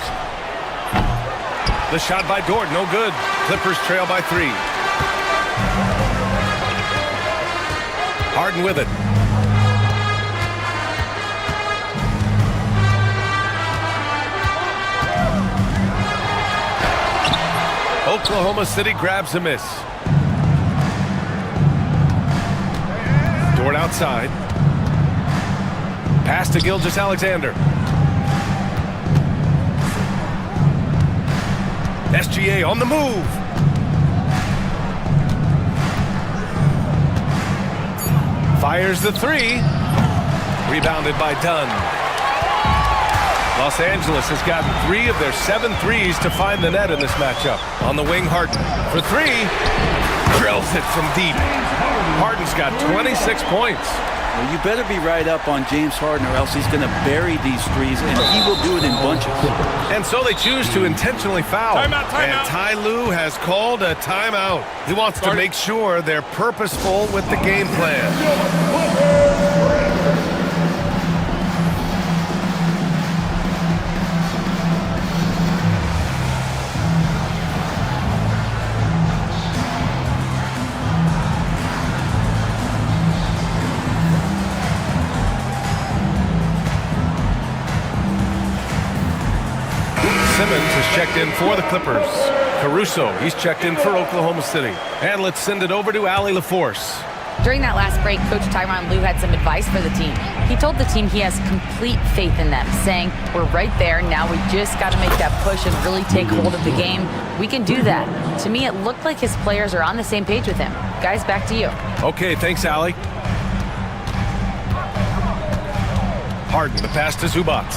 The shot by Dort, no good. Clippers trail by 3. Harden with it. Oklahoma City grabs a miss. Dort outside. Pass to Gilgeous-Alexander. SGA on the move. Fires the 3. Rebounded by Dunn. Los Angeles has gotten 3 of their 7 threes to find the net in this matchup. On the wing, Harden for 3. Drills it from deep. Harden's got 26 points. Well, you better be right up on James Harden or else he's going to bury these threes, and he will do it in bunches. And so they choose to intentionally foul. Timeout. And Ty Lue has called a timeout. He wants to make sure they're purposeful with the game plan. Simmons has checked in for the Clippers. Caruso, he's checked in for Oklahoma City. And let's send it over to Allie LaForce. During that last break, Coach Tyronn Lue had some advice for the team. He told the team he has complete faith in them, saying, we're right there, now we just got to make that push and really take hold of the game. We can do that. To me, it looked like his players are on the same page with him. Guys, back to you. Okay, thanks, Allie. Harden, the pass to Zubac.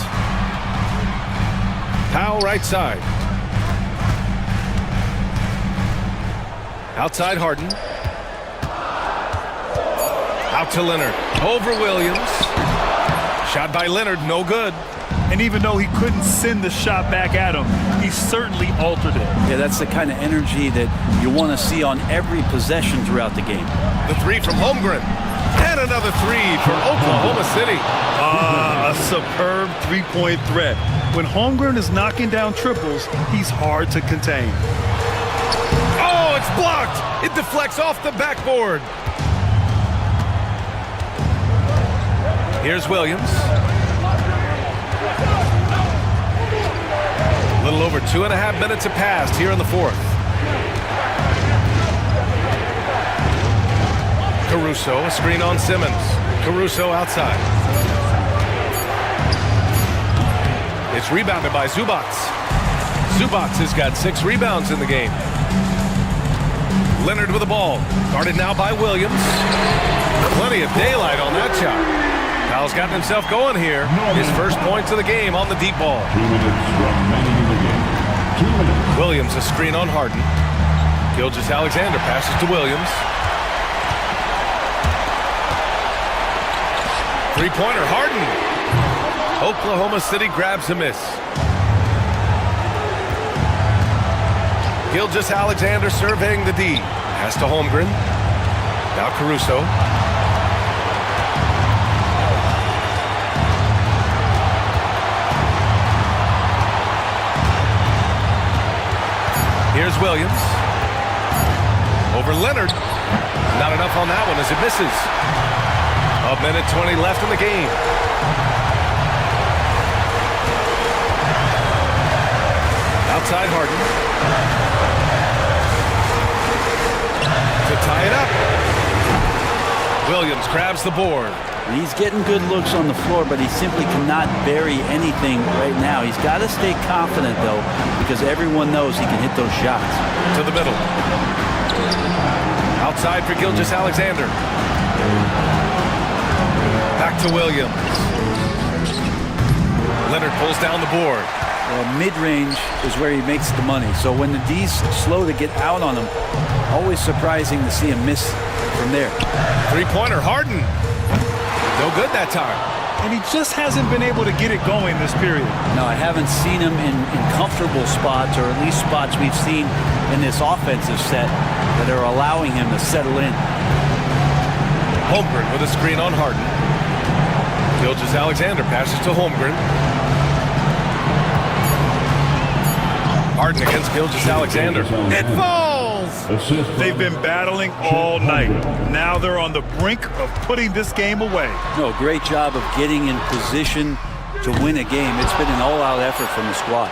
Powell right side. Outside Harden. Out to Leonard. Over Williams. Shot by Leonard, no good. And even though he couldn't send the shot back at him, he certainly altered it. Yeah, that's the kind of energy that you want to see on every possession throughout the game. The 3 from Holmgren. And another 3 for Oklahoma City. A superb three-point threat. When Holmgren is knocking down triples, he's hard to contain. Oh, it's blocked. It deflects off the backboard. Here's Williams. A little over 2.5 minutes have passed here in the fourth. Caruso, a screen on Simmons. Caruso outside. It's rebounded by Zubac. Zubac has got 6 rebounds in the game. Leonard with the ball. Guarded now by Williams. Plenty of daylight on that shot. Powell's gotten himself going here. His first points of the game on the deep ball. 2 minutes remaining in the game. 2 minutes. Williams a screen on Harden. Gilgeous-Alexander passes to Williams. Three-pointer, Harden. Oklahoma City grabs a miss. Gilgeous-Alexander surveying the D. Pass to Holmgren. Now Caruso. Here's Williams. Over Leonard. Not enough on that one as it misses. A minute 20 left in the game. Outside Harden. To tie it up. Williams grabs the board. He's getting good looks on the floor, but he simply cannot bury anything right now. He's got to stay confident, though, because everyone knows he can hit those shots. To the middle. Outside for Gilgeous-Alexander. Back to Williams. Leonard pulls down the board. Well, mid-range is where he makes the money. So when the D's slow to get out on him, always surprising to see him miss from there. Three-pointer, Harden. No good that time. And he just hasn't been able to get it going this period. No, I haven't seen him in comfortable spots, or at least spots we've seen in this offensive set that are allowing him to settle in. Holmgren with a screen on Harden. Gilgeous-Alexander passes to Holmgren. Harden against Gilgeous-Alexander. It falls! They've been battling all night. Now they're on the brink of putting this game away. No, great job of getting in position to win a game. It's been an all-out effort from the squad.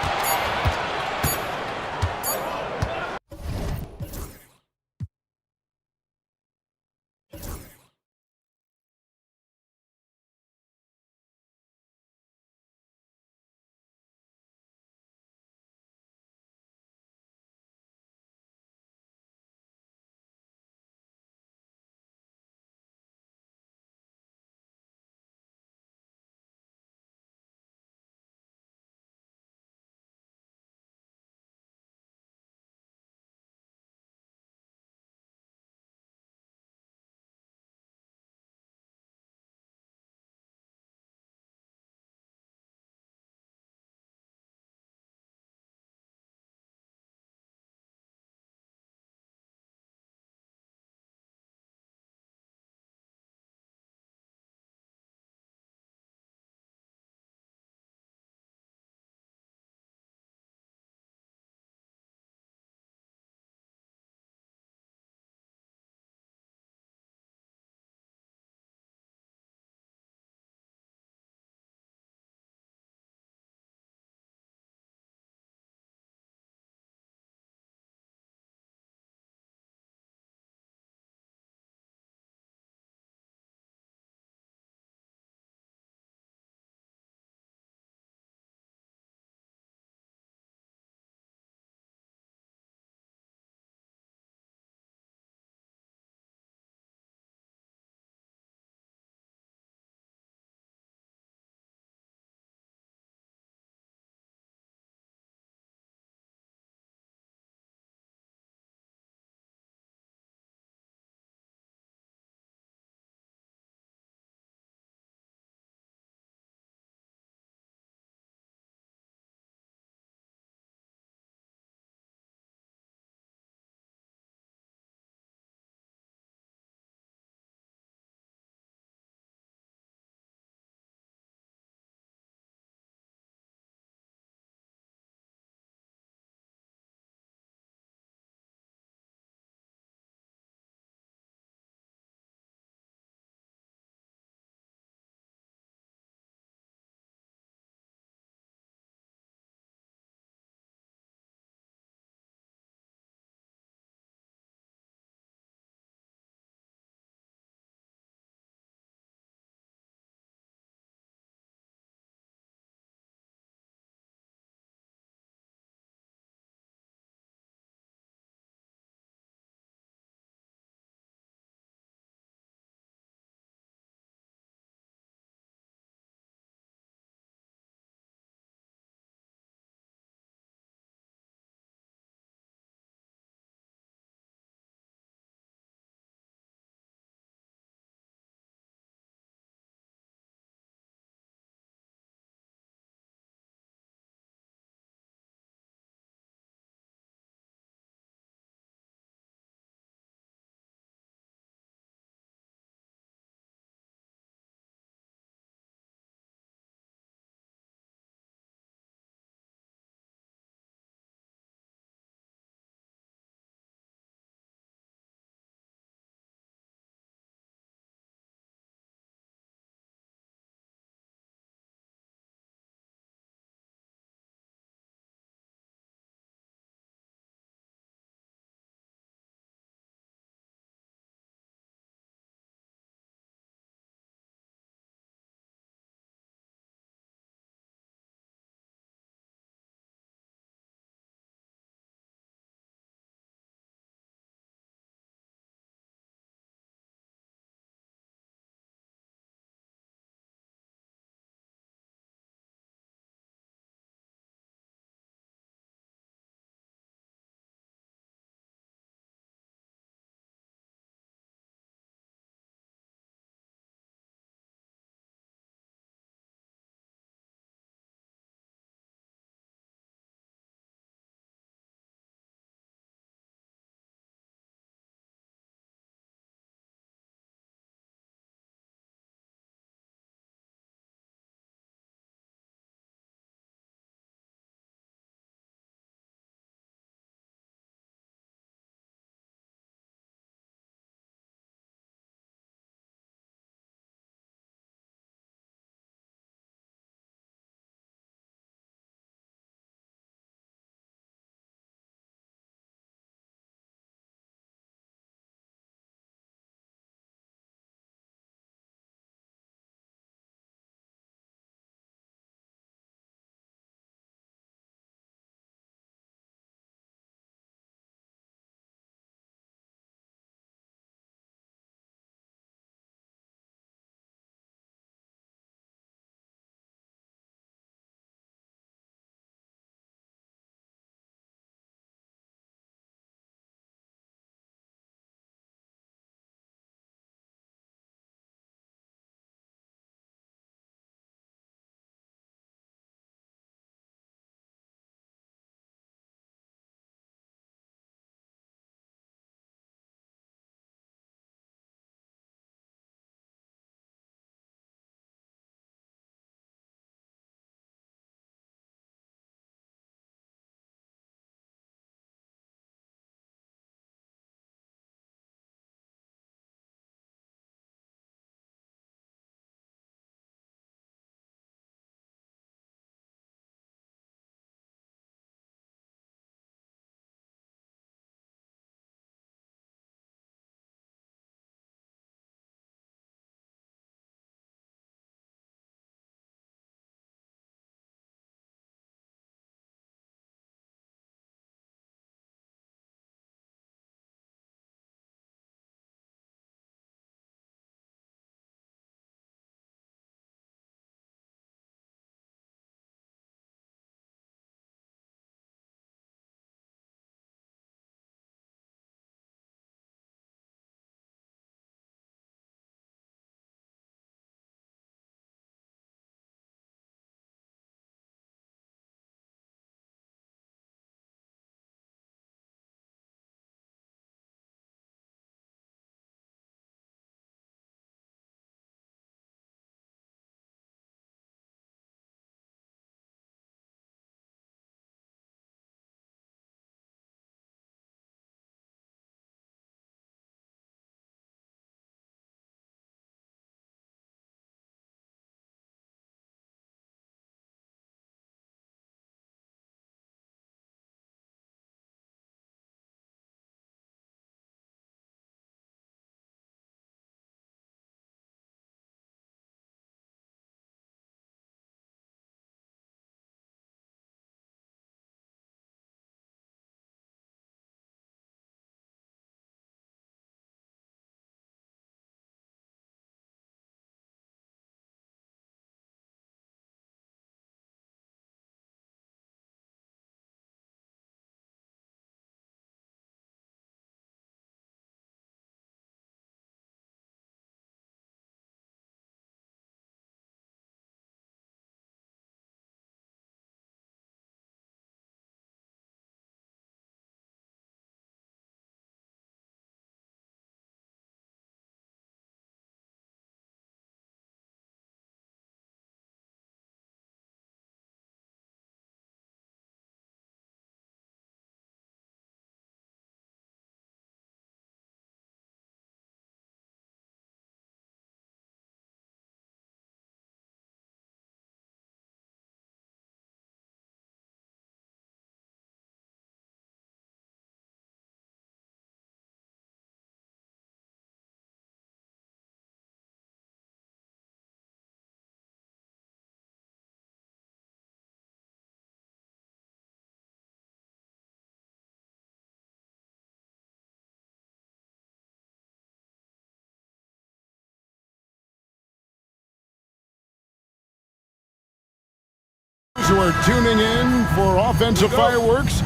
those who are tuning in for offensive fireworks,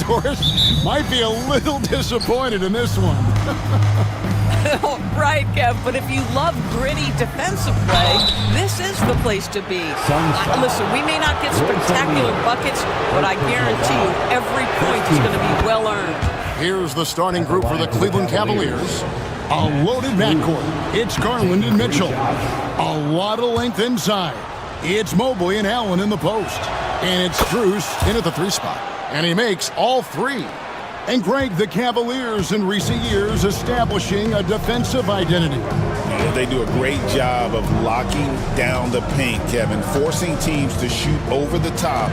Doris might be a little disappointed in this one. Right, Kev, but if you love gritty defensive play, this is the place to be. Listen, we may not get spectacular buckets, but I guarantee you every point is going to be well earned. Here's the starting group for the Cleveland Cavaliers. A loaded backcourt. It's Garland and Mitchell. A lot of length inside. It's Mobley and Allen in the post. And it's Strus in at the 3 spot. And he makes all 3. And Greg, the Cavaliers in recent years establishing a defensive identity. Yeah, they do a great job of locking down the paint, Kevin, forcing teams to shoot over the top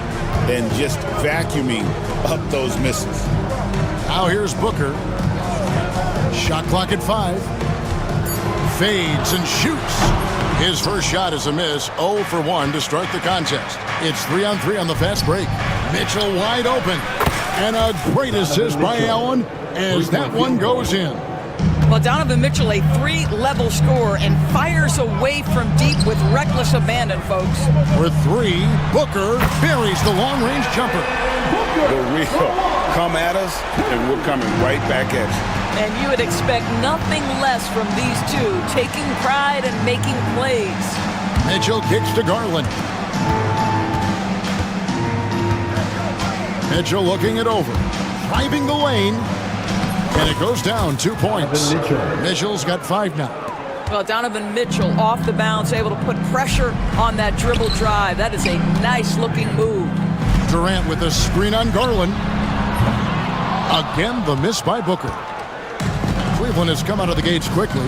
and just vacuuming up those misses. Now here's Booker. Shot clock at 5. Fades and shoots. His first shot is a miss, 0 for 1 to start the contest. It's 3-on-3 on the fast break. Mitchell wide open. And a great assist by Allen as that one goes in. Well, Donovan Mitchell, a 3-level scorer, and fires away from deep with reckless abandon, folks. For 3, Booker buries the long-range jumper. The real come at us, and we're coming right back at you. And you would expect nothing less from these two, taking pride and making plays. Mitchell kicks to Garland. Mitchell looking it over, driving the lane, and it goes down 2 points. Mitchell's got 5 now. Well, Donovan Mitchell off the bounce, able to put pressure on that dribble drive. That is a nice-looking move. Durant with a screen on Garland. Again, the miss by Booker. Cleveland has come out of the gates quickly.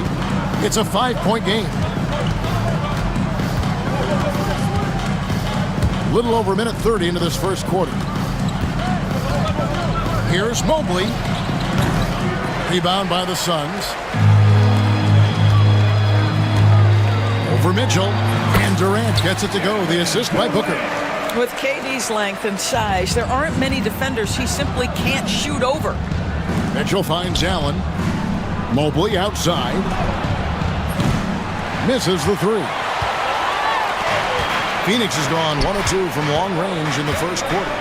It's a 5-point game. Little over a minute 30 into this first quarter. Here's Mobley. Rebound by the Suns. Over Mitchell. And Durant gets it to go. The assist by Booker. With KD's length and size, there aren't many defenders he simply can't shoot over. Mitchell finds Allen. Mobley outside. Misses the 3. Phoenix has gone 1 of 2 from long range in the first quarter.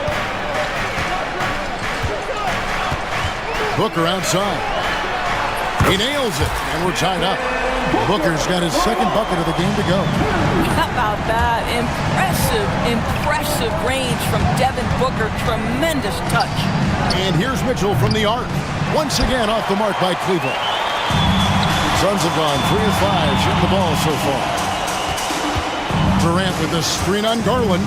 Booker outside. He nails it, and we're tied up. Booker's got his second bucket of the game to go. How about that? Impressive range from Devin Booker. Tremendous touch. And here's Mitchell from the arc. Once again off the mark by Cleveland. Suns have gone 3 of 5 shooting the ball so far. Durant with the screen on Garland.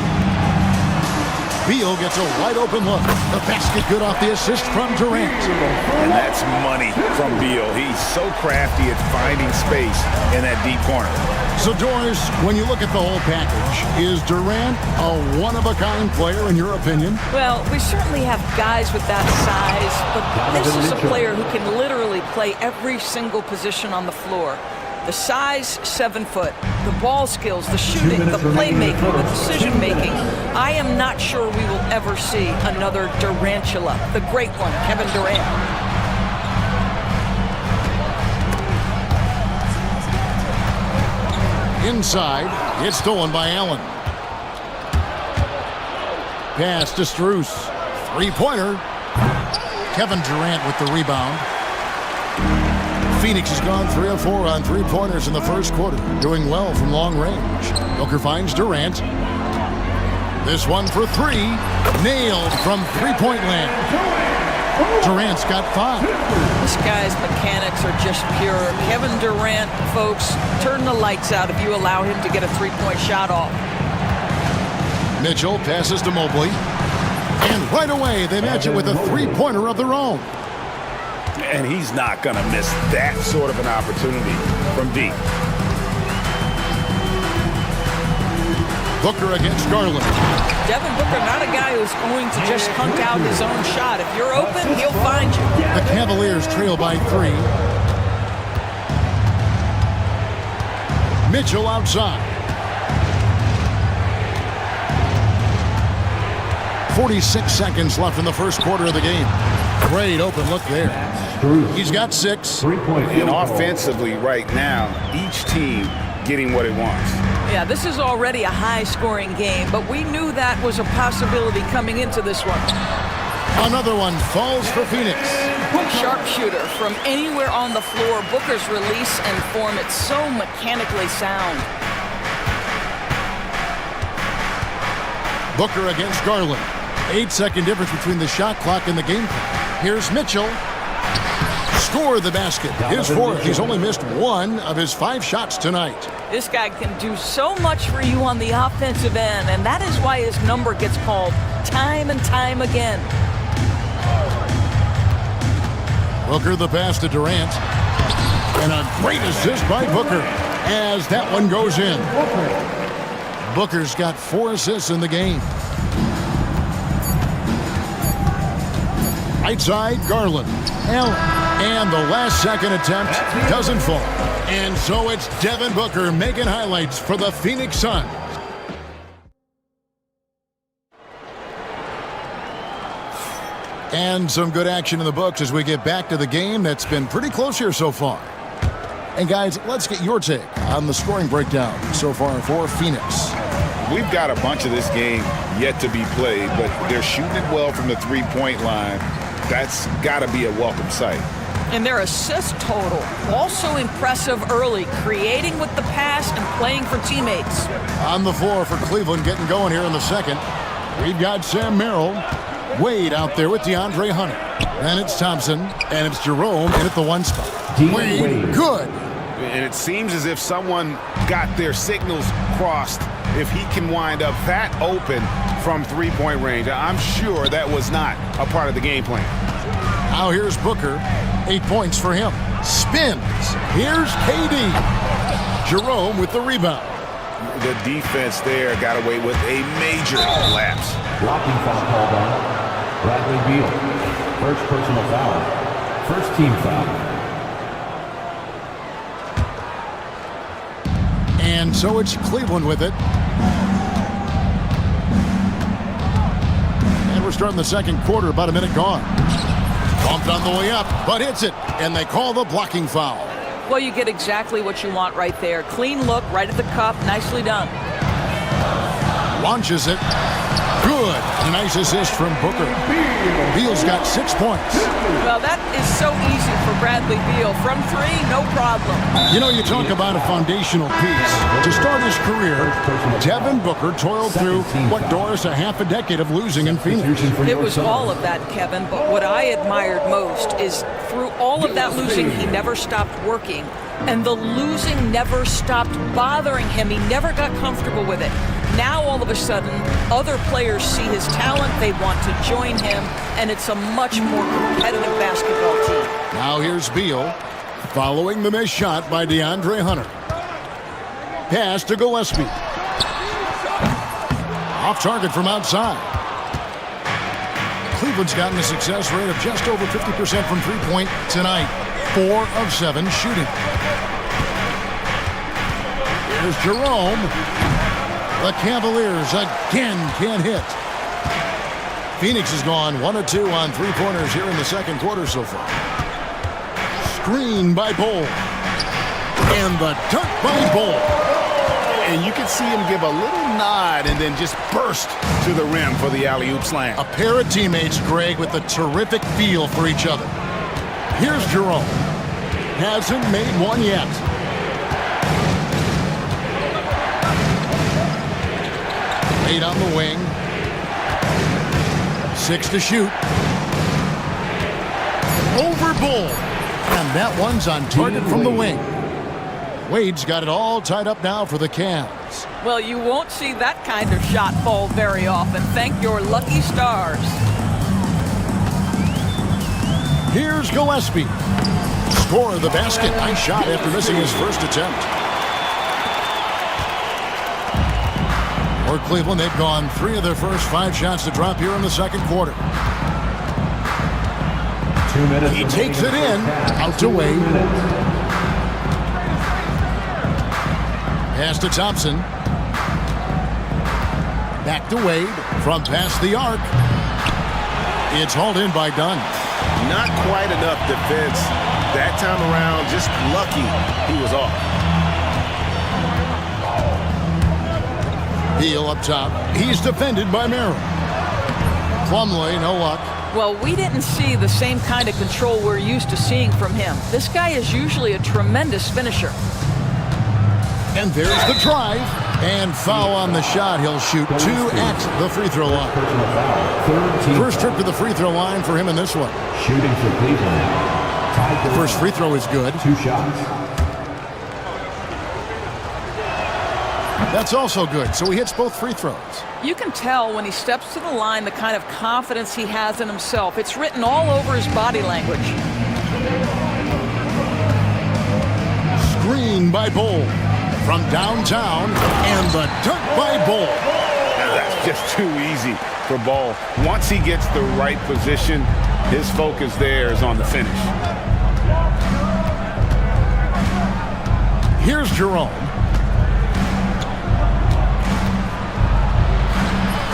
Beal gets a wide open look. The basket good off the assist from Durant. And that's money from Beal. He's so crafty at finding space in that deep corner. So, Doris, when you look at the whole package, is Durant a one-of-a-kind player in your opinion? Well, we certainly have guys with that size, but this is a player who can literally play every single position on the floor. The size, 7 foot. The ball skills, the shooting, the playmaking, the decision-making. I am not sure we will ever see another Durantula, the great one, Kevin Durant. Inside, it's stolen by Allen. Pass to Strus. 3-pointer. Kevin Durant with the rebound. Phoenix has gone 3 of 4 on 3-pointers in the first quarter, doing well from long range. Booker finds Durant. This one for 3, nailed from 3-point land. Durant's got 5. This guy's mechanics are just pure. Kevin Durant, folks, turn the lights out if you allow him to get a 3-point shot off. Mitchell passes to Mobley. And right away, they match it with a 3-pointer of their own. And he's not going to miss that sort of an opportunity from deep. Booker against Garland. Devin Booker, not a guy who's going to just hunt out his own shot. If you're open, he'll find you. The Cavaliers trail by 3. Mitchell outside. 46 seconds left in the first quarter of the game. Great open look there. He's got 6. And offensively right now, each team getting what it wants. Yeah, this is already a high-scoring game, but we knew that was a possibility coming into this one. Another one falls for Phoenix. Sharpshooter from anywhere on the floor. Booker's release and form, it's so mechanically sound. Booker against Garland. 8-second difference between the shot clock and the game clock. Here's Mitchell. Score the basket. His fourth. He's only missed one of his 5 shots tonight. This guy can do so much for you on the offensive end, and that is why his number gets called time and time again. Booker the pass to Durant. And a great assist by Booker as that one goes in. Booker's got 4 assists in the game. Right side, Garland. Allen. And the last second attempt doesn't fall. And so it's Devin Booker making highlights for the Phoenix Suns. And some good action in the books as we get back to the game that's been pretty close here so far. And guys, let's get your take on the scoring breakdown so far for Phoenix. We've got a bunch of this game yet to be played, but they're shooting it well from the three-point line. That's got to be a welcome sight. And their assist total, also impressive early, creating with the pass and playing for teammates. On the floor for Cleveland getting going here in the second. We've got Sam Merrill. Wade out there with DeAndre Hunter. Then it's Thompson, and it's Jerome in at the 1 spot. Wade, good. And it seems as if someone got their signals crossed if he can wind up that open from three-point range. I'm sure that was not a part of the game plan. Now here's Booker. 8 points for him. Spins. Here's KD. Jerome with the rebound. The defense there got away with a major lapse. Blocking foul called on Bradley Beal. First personal foul. First team foul. And so it's Cleveland with it. And we're starting the second quarter, about a minute gone. Bumped on the way up, but hits it. And they call the blocking foul. Well, you get exactly what you want right there. Clean look, right at the cup, nicely done. Launches it. Good. A nice assist from Booker. Beal's got 6 points. Well, that is so easy for Bradley Beal. From 3, no problem. You know, you talk about a foundational piece. To start his career, Devin Booker toiled through what, Doris, a half a decade of losing in Phoenix. It was all of that, Kevin, but what I admired most is through all of that losing, he never stopped working. And the losing never stopped bothering him. He never got comfortable with it. Now, all of a sudden, other players see his talent, they want to join him, and it's a much more competitive basketball team. Now here's Beal, following the missed shot by DeAndre Hunter. Pass to Gillespie. Off target from outside. Cleveland's gotten a success rate of just over 50% from three-point tonight. 4 of 7 shooting. Here's Jerome. The Cavaliers again can't hit. Phoenix has gone 1 of 2 on three-pointers here in the second quarter so far. Screen by Bull. And the dunk by Bull. And you can see him give a little nod and then just burst to the rim for the alley-oop slam. A pair of teammates, Greg, with a terrific feel for each other. Here's Jerome. Hasn't made one yet. Wade on the wing. 6 to shoot. Over Bull. And that one's on target from the wing. Wade's got it all tied up now for the Cavs. Well, you won't see that kind of shot fall very often. Thank your lucky stars. Here's Gillespie. Score of the basket. Nice shot after missing his first attempt. For Cleveland, they've gone 3 of their first 5 shots to drop here in the second quarter. 2 minutes. He takes it in. Out to Wade. Pass to Thompson. Back to Wade. From past the arc. It's hauled in by Dunn. Not quite enough defense that time around. Just lucky he was off. Beal up top. He's defended by Merrill. Plumlee, no luck. Well, we didn't see the same kind of control we're used to seeing from him. This guy is usually a tremendous finisher. And there's the drive. And foul on the shot. He'll shoot 2 at the free throw line. First trip to the free throw line for him in this one. Shooting for Cleveland. The first free throw is good. 2 shots. That's also good. So he hits both free throws. You can tell when he steps to the line the kind of confidence he has in himself. It's written all over his body language. Screen by Bull from downtown, and the dunk by Bull. That's just too easy for Ball. Once he gets the right position, his focus there is on the finish. Here's Jerome.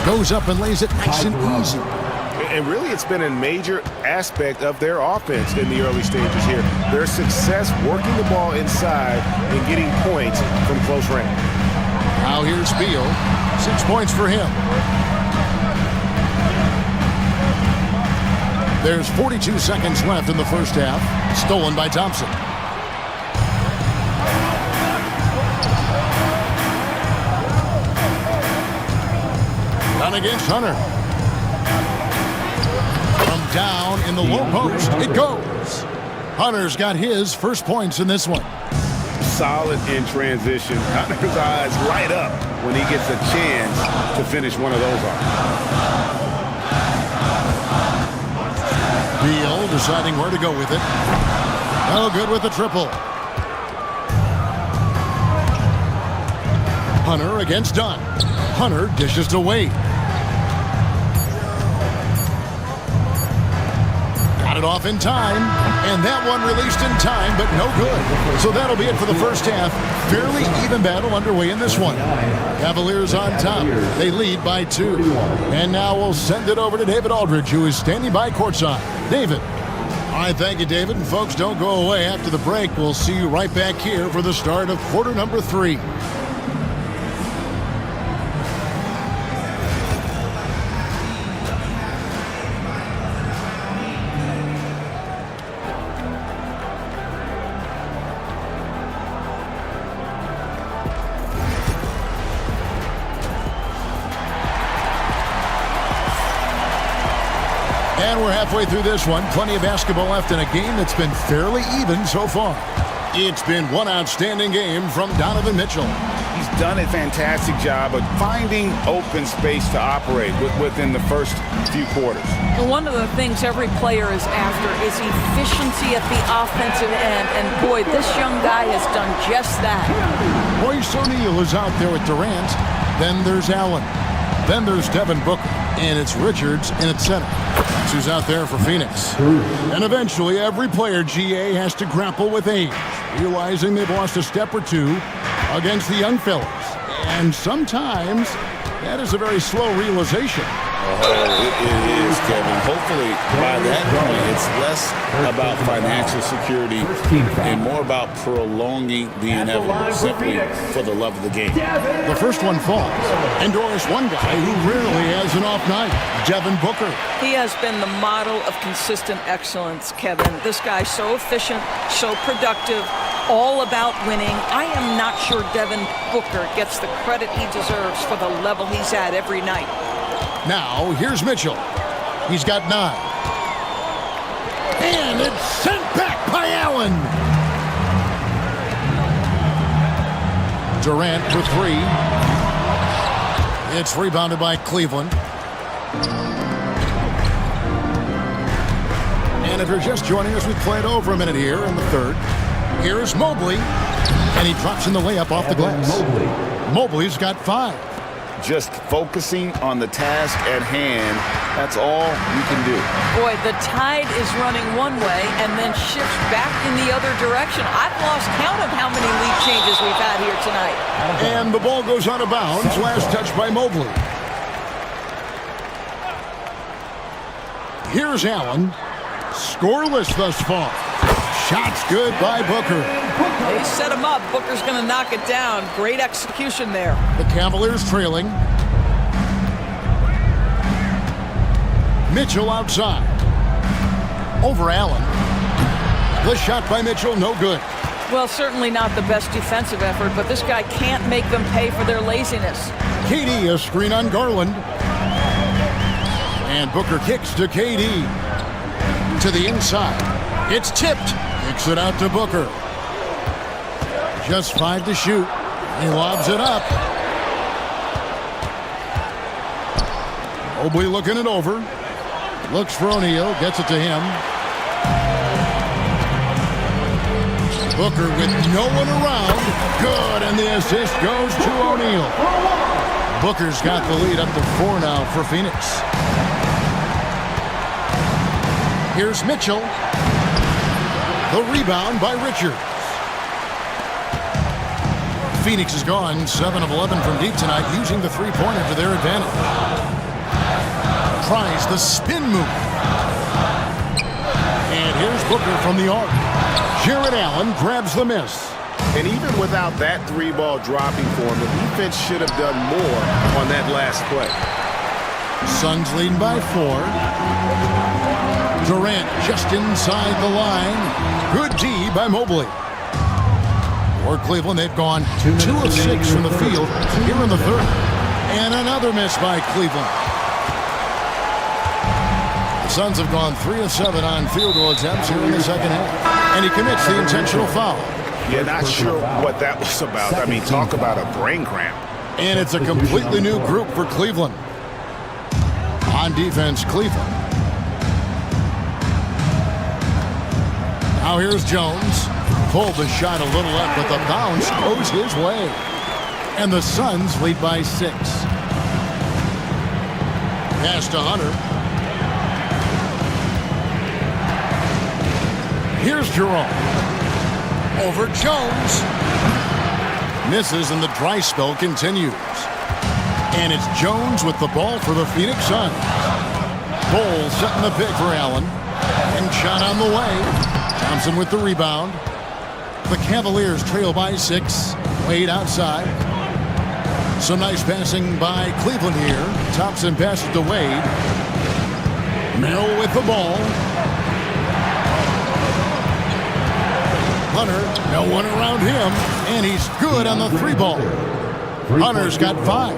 Goes up and lays it nice and easy. And really, it's been a major aspect of their offense in the early stages here. Their success working the ball inside and getting points from close range. Now here's Beal. 6 points for him. There's 42 seconds left in the first half. Stolen by Thompson. Done against Hunter. From down in the low post, it goes. Hunter's got his first points in this one. Solid in transition. Hunter's eyes light up when he gets a chance to finish one of those off. Beal deciding where to go with it. No good with the triple. Hunter against Dunn. Hunter dishes to Wade. Got it off in time, and that one released in time, but no good. So that'll be it for the first half. Fairly even battle underway in this one. Cavaliers on top. They lead by 2. And now we'll send it over to David Aldridge, who is standing by courtside. David. All right, thank you, David. And folks, don't go away. After the break, we'll see you right back here for the start of quarter number 3. And we're halfway through this one. Plenty of basketball left in a game that's been fairly even so far. It's been one outstanding game from Donovan Mitchell. He's done a fantastic job of finding open space to operate within the first few quarters. And one of the things every player is after is efficiency at the offensive end. And boy, this young guy has done just that. Royce O'Neal is out there with Durant. Then there's Allen. Then there's Devin Booker. And it's Richards in at center. That's who's out there for Phoenix. And eventually, every player, GA, has to grapple with age, realizing they've lost a step or two against the young fellas. And sometimes, that is a very slow realization. Oh, it is, Kevin. Hopefully, by that point, it's less about financial security and more about prolonging the inevitable, simply for the love of the game. The first one falls. And Doris, one guy who rarely has an off night, Devin Booker. He has been the model of consistent excellence, Kevin. This guy's so efficient, so productive, all about winning. I am not sure Devin Booker gets the credit he deserves for the level he's at every night. Now, here's Mitchell. He's got 9. And it's sent back by Allen. Durant for 3. It's rebounded by Cleveland. And if you're just joining us, we've played over a minute here in the third. Here's Mobley. And he drops in the layup off the glass. Mobley's got 5. Just focusing on the task at hand, that's all you can do. Boy, the tide is running one way and then shifts back in the other direction. I've lost count of how many lead changes we've had here tonight. And the ball goes out of bounds. Last touch by Mobley. Here's Allen. Scoreless thus far. Shot's good by Booker. They set him up. Booker's going to knock it down. Great execution there. The Cavaliers trailing. Mitchell outside. Over Allen. The shot by Mitchell, no good. Well, certainly not the best defensive effort, but this guy can't make them pay for their laziness. KD, a screen on Garland. And Booker kicks to KD. To the inside. It's tipped. Kicks it out to Booker. Just 5 to shoot. He lobs it up. Mobley looking it over. Looks for O'Neal. Gets it to him. Booker with no one around. Good, and the assist goes to O'Neal. Booker's got the lead up to 4 now for Phoenix. Here's Mitchell. The rebound by Richards. Phoenix has gone 7 of 11 from deep tonight, using the three-pointer to their advantage. Tries the spin move. And here's Booker from the arc. Jared Allen grabs the miss. And even without that 3-ball dropping for him, the defense should have done more on that last play. Suns leading by 4. Durant just inside the line. Good D by Mobley. For Cleveland, they've gone 2 of 6 from the field here in the third. And another miss by Cleveland. The Suns have gone 3 of 7 on field goal attempts here in the second half. And he commits the intentional foul. Yeah, not sure what that was about. I mean, talk about a brain cramp. And it's a completely new group for Cleveland. On defense, Cleveland. Now here's Jones. Pulled the shot a little up, but the bounce goes his way. And the Suns lead by 6. Pass to Hunter. Here's Jerome. Over Jones. Misses, and the dry spell continues. And it's Jones with the ball for the Phoenix Suns. Ball setting the pick for Allen. And shot on the way. Thompson with the rebound. The Cavaliers trail by 6. Wade outside. Some nice passing by Cleveland here. Thompson passes to Wade. Merrill with the ball. Hunter, no one around him, and he's good on the 3-ball. Hunter's got 5.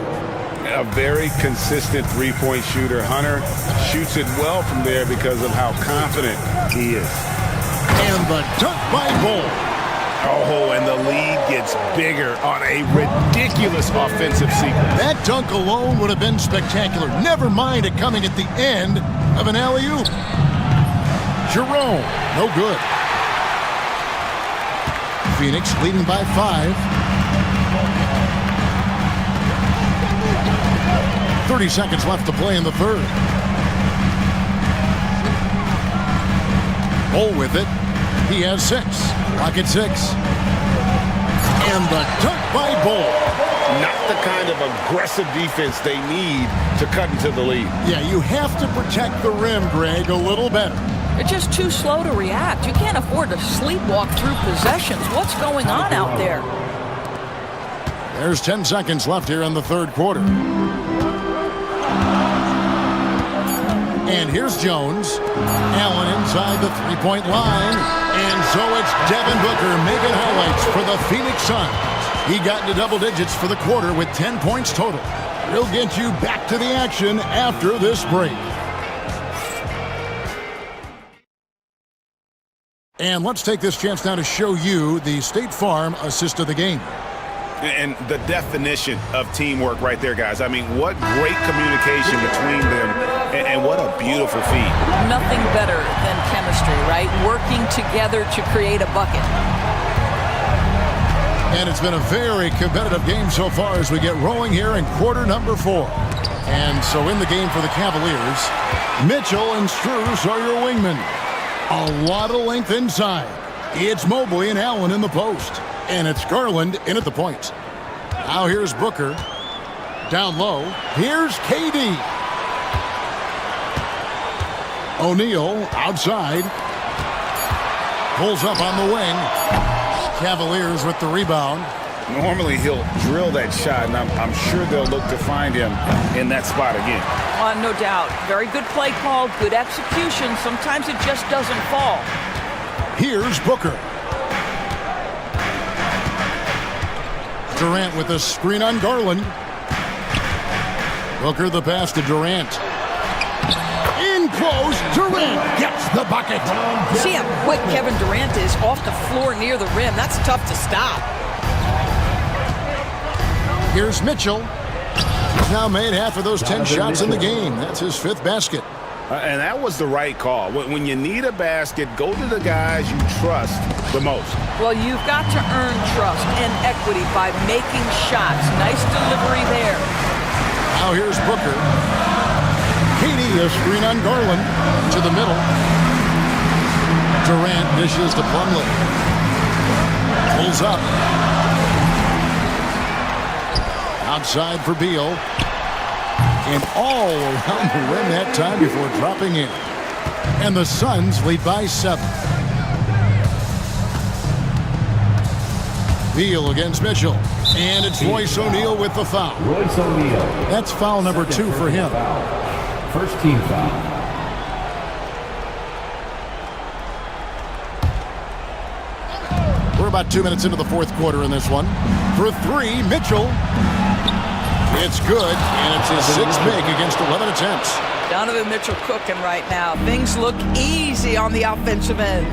A very consistent three-point shooter. Hunter shoots it well from there because of how confident he is. And the dunk by Ball. Oh, and the lead gets bigger on a ridiculous offensive sequence. That dunk alone would have been spectacular. Never mind it coming at the end of an alley-oop. Jerome, no good. Phoenix leading by 5. 30 seconds left to play in the third. Ball with it. He has 6. Rocket 6. And the dunk by Ball. Not the kind of aggressive defense they need to cut into the lead. Yeah, you have to protect the rim, Greg, a little better. They're just too slow to react. You can't afford to sleepwalk through possessions. What's going on out there? There's 10 seconds left here in the third quarter. And here's Jones. Allen inside the 3-point line. And so it's Devin Booker making highlights for the Phoenix Suns. He got into double digits for the quarter with 10 points total. We'll get you back to the action after this break. And let's take this chance now to show you the State Farm assist of the game. And the definition of teamwork right there, guys. I mean, what great communication between them, and what a beautiful feat. Nothing better than chemistry, right? Working together to create a bucket. And it's been a very competitive game so far as we get rolling here in quarter number 4. And so in the game for the Cavaliers, Mitchell and Strus are your wingmen. A lot of length inside. It's Mobley and Allen in the post. And it's Garland in at the point. Now here's Booker. Down low. Here's KD. O'Neal outside. Pulls up on the wing. Cavaliers with the rebound. Normally he'll drill that shot, and I'm sure they'll look to find him in that spot again. No doubt. Very good play call, good execution. Sometimes it just doesn't fall. Here's Booker. Durant with a screen on Garland. Booker the pass to Durant. In close, Durant gets the bucket. See how quick Kevin Durant is off the floor near the rim. That's tough to stop. Here's Mitchell. He's now made half of those 10 shots in the game. That's his 5th basket. And that was the right call. When you need a basket, go to the guys you trust the most. Well, you've got to earn trust and equity by making shots. Nice delivery there. Now here's Booker. Katie, a screen on Garland to the middle. Durant dishes to Plumlee. Pulls up. Outside for Beal. And all around the rim that time before dropping in. And the Suns lead by 7. Beal against Mitchell. And it's Royce O'Neal with the foul. Royce O'Neal. That's foul number 2 for him. First team foul. We're about 2 minutes into the 4th quarter in this one. For 3, Mitchell. It's good, and it's his 6th make against 11 attempts. Donovan Mitchell cooking right now. Things look easy on the offensive end.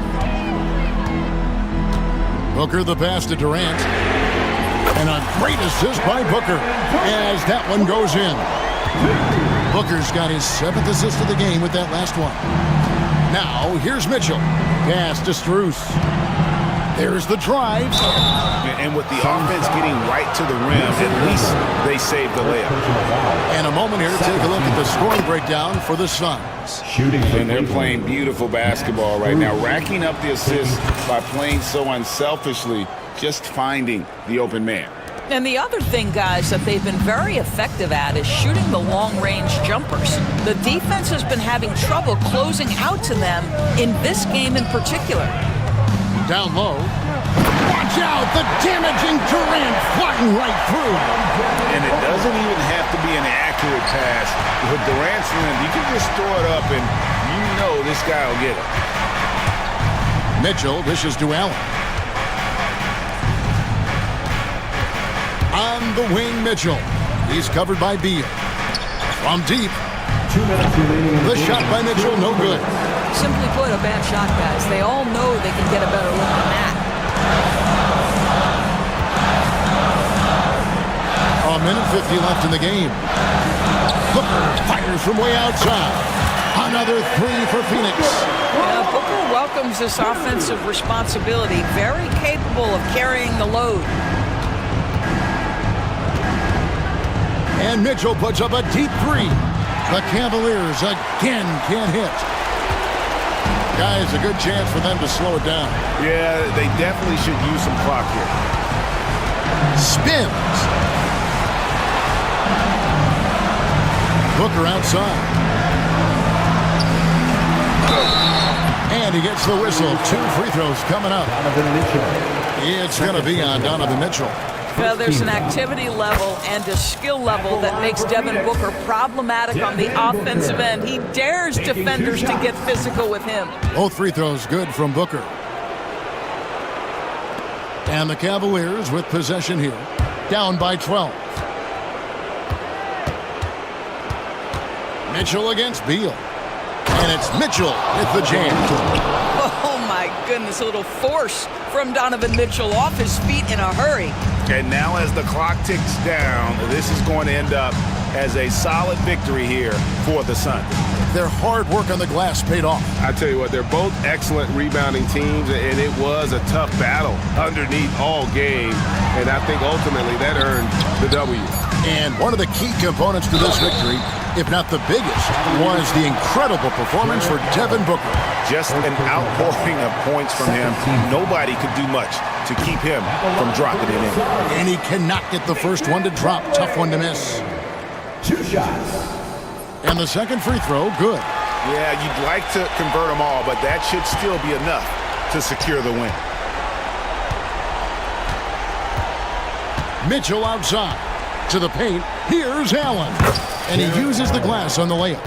Booker the pass to Durant. And a great assist by Booker as that one goes in. Booker's got his 7th assist of the game with that last one. Now, here's Mitchell. Pass to Strus. There's the drive. And with the offense getting right to the rim, at least they saved the layup. And a moment here to take a look at the scoring breakdown for the Suns. And they're playing beautiful basketball right now, racking up the assists by playing so unselfishly, just finding the open man. And the other thing, guys, that they've been very effective at is shooting the long-range jumpers. The defense has been having trouble closing out to them in this game in particular. Down low. Watch out, the damaging Durant flying right through. And it doesn't even have to be an accurate pass. With Durant's rim, you can just throw it up and you know this guy will get it. Mitchell dishes to Allen. On the wing, Mitchell. He's covered by Beal. From deep. 2 minutes remaining. The shot by Mitchell, no good. Simply put, a bad shot, guys. They all know they can get a better look than that. A minute 50 left in the game. Booker fires from way outside. Another 3 for Phoenix. Booker welcomes this offensive responsibility. Very capable of carrying the load. And Mitchell puts up a deep 3. The Cavaliers again can't hit. Guys, a good chance for them to slow it down. Yeah, they definitely should use some clock here. Spins. Booker outside. And he gets the whistle. 2 free throws coming up. It's going to be on Donovan Mitchell. Well, there's an activity level and a skill level that makes Devin Booker problematic on the offensive end. He dares defenders to get physical with him. Both free throws good from Booker. And the Cavaliers with possession here. Down by 12. Mitchell against Beal. And it's Mitchell with the jam. Oh, my goodness. A little force from Donovan Mitchell off his feet in a hurry. And now as the clock ticks down, this is going to end up as a solid victory here for the Suns. Their hard work on the glass paid off. I tell you what, they're both excellent rebounding teams, and it was a tough battle underneath all game. And I think ultimately that earned the W. And one of the key components to this victory, if not the biggest, was the incredible performance for Devin Booker. Just an outpouring of points from him. Nobody could do much to keep him from dropping it in. And he cannot get the first one to drop. Tough one to miss. 2 shots. And the second free throw, good. Yeah, you'd like to convert them all, but that should still be enough to secure the win. Mitchell outside. To the paint. Here's Allen. And he uses the glass on the layup.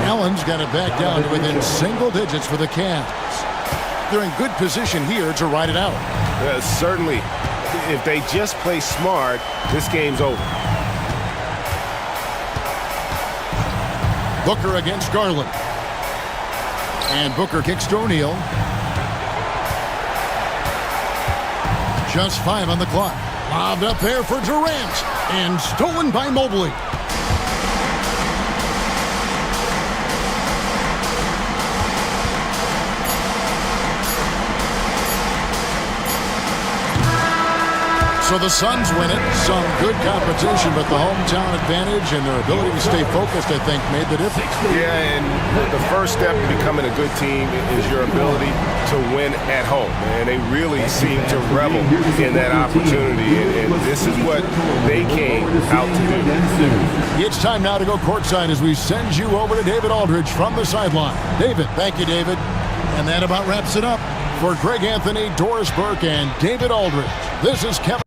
Allen's got it back down to within single digits for the Cavs. They're in good position here to ride it out. Certainly, if they just play smart, this game's over. Booker against Garland. And Booker kicks to O'Neal. Just 5 on the clock. Lobbed up there for Durant. And stolen by Mobley. So the Suns win it. Some good competition, but the hometown advantage and their ability to stay focused, I think, made the difference. Yeah, and the first step in becoming a good team is your ability to win at home. And they really seem to revel in that opportunity. And this is what they came out to do. It's time now to go courtside as we send you over to David Aldridge from the sideline. David, thank you, David. And that about wraps it up. For Greg Anthony, Doris Burke, and David Aldridge, this is Kevin.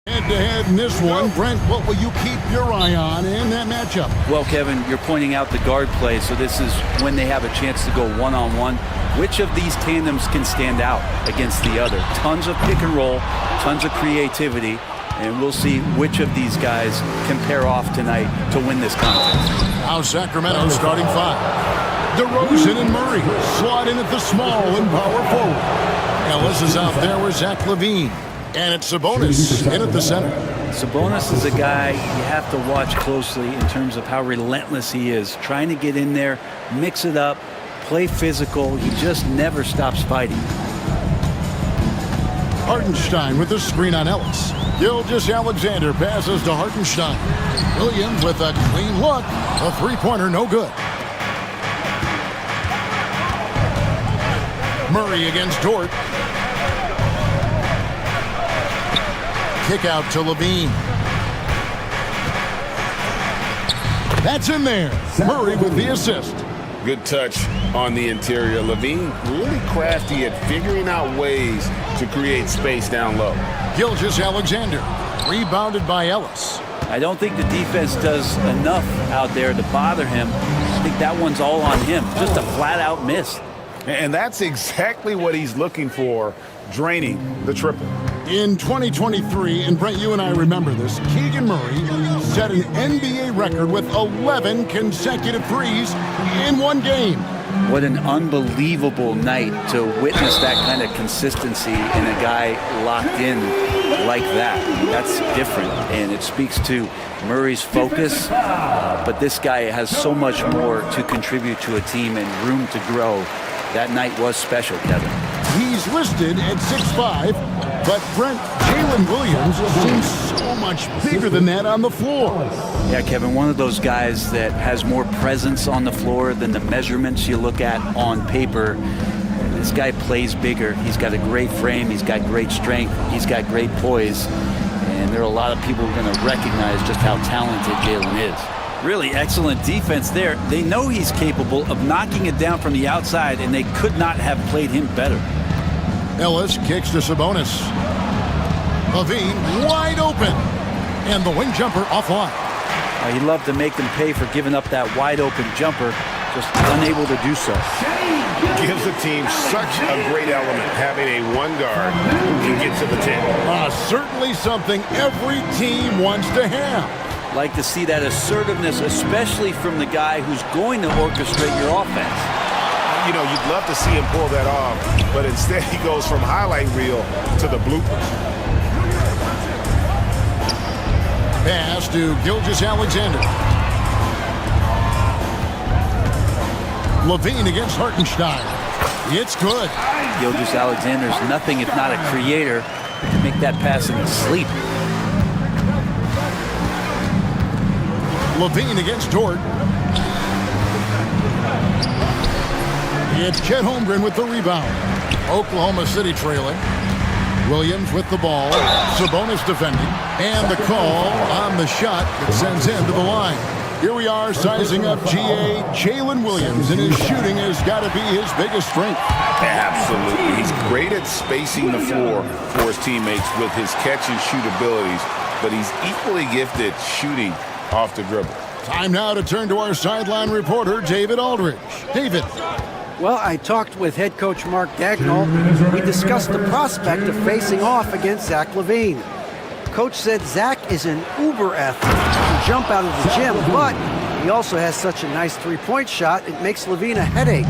Head-to-head in this one. Brent, what will you keep your eye on in that matchup? Well, Kevin, you're pointing out the guard play, so this is when they have a chance to go one-on-one. Which of these tandems can stand out against the other? Tons of pick and roll, tons of creativity, and we'll see which of these guys can pair off tonight to win this contest. Now Sacramento starting five. DeRozan and Murray slot in at the small and power forward. Ellis is out there with Zach LaVine. And it's Sabonis in at the center. Sabonis is a guy you have to watch closely in terms of how relentless he is. Trying to get in there, mix it up, play physical. He just never stops fighting. Hartenstein with the screen on Ellis. Gilgeous-Alexander passes to Hartenstein. Williams with a clean look. A three-pointer, no good. Murray against Dort. Kick out to LaVine. That's in there. Murray with the assist. Good touch on the interior. LaVine really crafty at figuring out ways to create space down low. Gilgeous-Alexander rebounded by Ellis. I don't think the defense does enough out there to bother him. I think that one's all on him. Just a flat-out miss. And that's exactly what he's looking for, draining the triple. In 2023, and Brent, you and I remember this, Keegan Murray set an NBA record with 11 consecutive threes in one game. What an unbelievable night to witness that kind of consistency in a guy locked in like that. That's different, and it speaks to Murray's focus, but this guy has so much more to contribute to a team and room to grow. That night was special, Kevin. He's listed at 6'5", but Brent, Jalen Williams seems so much bigger than that on the floor. Yeah, Kevin, one of those guys that has more presence on the floor than the measurements you look at on paper. This guy plays bigger. He's got a great frame. He's got great strength. He's got great poise. And there are a lot of people who are going to recognize just how talented Jalen is. Really excellent defense there. They know he's capable of knocking it down from the outside, and they could not have played him better. Ellis kicks to Sabonis. LaVine wide open. And the wing jumper offline. He'd love to make them pay for giving up that wide open jumper, just unable to do so. Gives the team such a great element, having a one guard who can get to the 10. Certainly something every team wants to have. Like to see that assertiveness, especially from the guy who's going to orchestrate your offense. You know, you'd love to see him pull that off, but instead he goes from highlight reel to the bloopers. Pass to Gilgeous-Alexander. LaVine against Hartenstein. It's good. Gilgeous-Alexander's nothing if not a creator. To make that pass in his sleep. LaVine against Dort. It's Chet Holmgren with the rebound. Oklahoma City trailing. Williams with the ball. Sabonis defending. And the call on the shot that sends him to the line. Here we are sizing up GA Jalen Williams, and his shooting has got to be his biggest strength. Absolutely. He's great at spacing the floor for his teammates with his catch and shoot abilities, but he's equally gifted shooting off the dribble. Time now to turn to our sideline reporter, David Aldridge. David. Well, I talked with head coach Mark Dagnall. We discussed the prospect of facing off against Zach LaVine. Coach said Zach is an uber athlete. He can jump out of the gym, but he also has such a nice three-point shot, it makes LaVine a headache.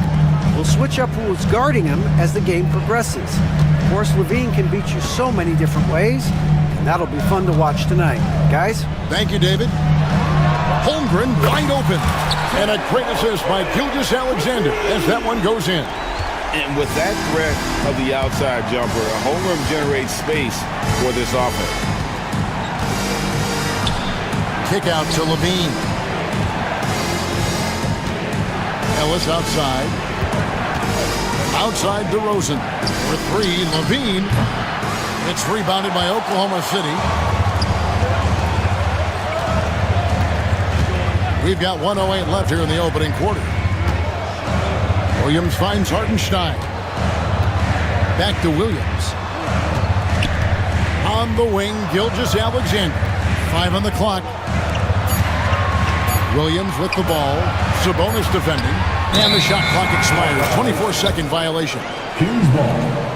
We'll switch up who's guarding him as the game progresses. Of course, LaVine can beat you so many different ways, and that'll be fun to watch tonight. Guys? Thank you, David. Holmgren wide open. And a great assist by Gilgeous-Alexander as that one goes in. And with that threat of the outside jumper, Holmgren generates space for this offense. Kick out to LaVine. Ellis outside. Outside DeRozan. For three, LaVine. It's rebounded by Oklahoma City. We've got 1:08 left here in the opening quarter. Williams finds Hartenstein. Back to Williams. On the wing, Gilgeous-Alexander. 5 on the clock. Williams with the ball. Sabonis defending. And the shot clock expires. 24-second violation. Kings ball.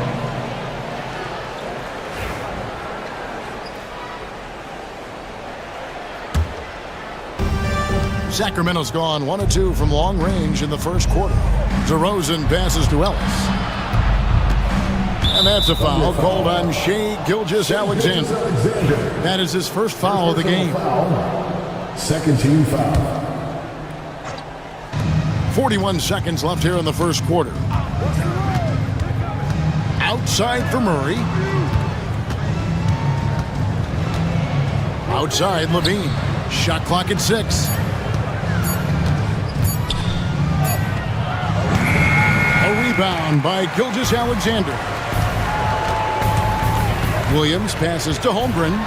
Sacramento's gone 1 of 2 from long range in the first quarter. DeRozan passes to Ellis. And that's a foul called on Shai Gilgeous-Alexander. That is his first foul of the game. Second team foul. 41 seconds left here in the first quarter. Outside for Murray. Outside, Levine. Shot clock at 6. A rebound by Gilgeous-Alexander. Williams passes to Holmgren.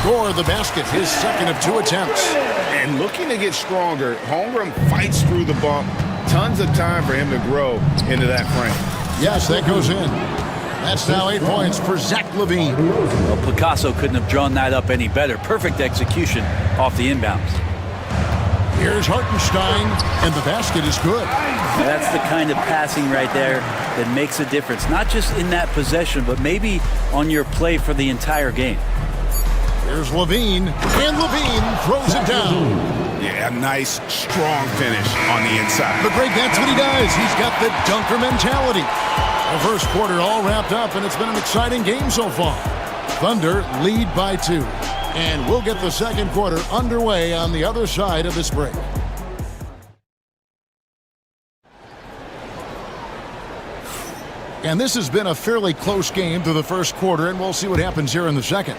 Score the basket, his second of 2 attempts. And looking to get stronger, Holmgren fights through the bump. Tons of time for him to grow into that frame. Yes, that goes in. That's now 8 points for Zach LaVine. Well, Picasso couldn't have drawn that up any better. Perfect execution off the inbounds. Here's Hartenstein, and the basket is good. That's the kind of passing right there that makes a difference. Not just in that possession, but maybe on your play for the entire game. Here's Levine, and Levine throws it down. Yeah, nice, strong finish on the inside. But Greg, that's what he does. He's got the dunker mentality. The first quarter all wrapped up, and it's been an exciting game so far. Thunder lead by 2. And we'll get the second quarter underway on the other side of this break. And this has been a fairly close game through the first quarter, and we'll see what happens here in the second.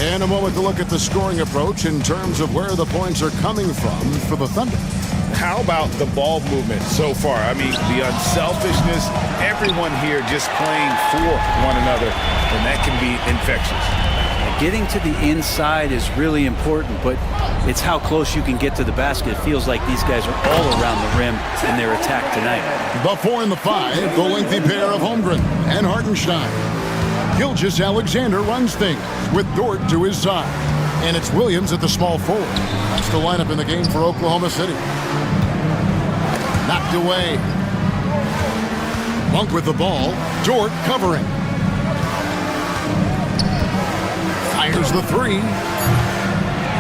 And a moment to look at the scoring approach in terms of where the points are coming from for the Thunder. How about the ball movement so far? I mean, the unselfishness, everyone here just playing for one another, and that can be infectious. Getting to the inside is really important, but it's how close you can get to the basket. It feels like these guys are all around the rim in their attack tonight. The 4 and the 5, the lengthy pair of Holmgren and Hartenstein. Gilgeous-Alexander runs things with Dort to his side. And it's Williams at the small forward. That's the lineup in the game for Oklahoma City. Knocked away. Monk with the ball. Dort covering. Fires the 3.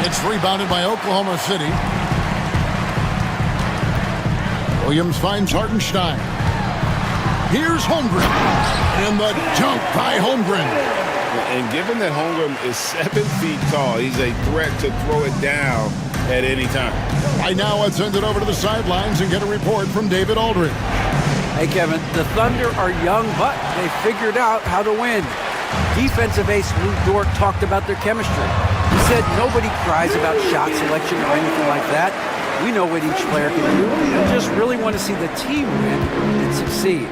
It's rebounded by Oklahoma City. Williams finds Hartenstein. Here's Holmgren. And the dunk by Holmgren. And given that Holmgren is 7 feet tall, he's a threat to throw it down at any time. Right now, let's send it over to the sidelines and get a report from David Aldridge. Hey, Kevin, the Thunder are young, but they figured out how to win. Defensive ace Lou Dort talked about their chemistry. He said nobody cries about shot selection or anything like that. We know what each player can do. We just really want to see the team win and succeed.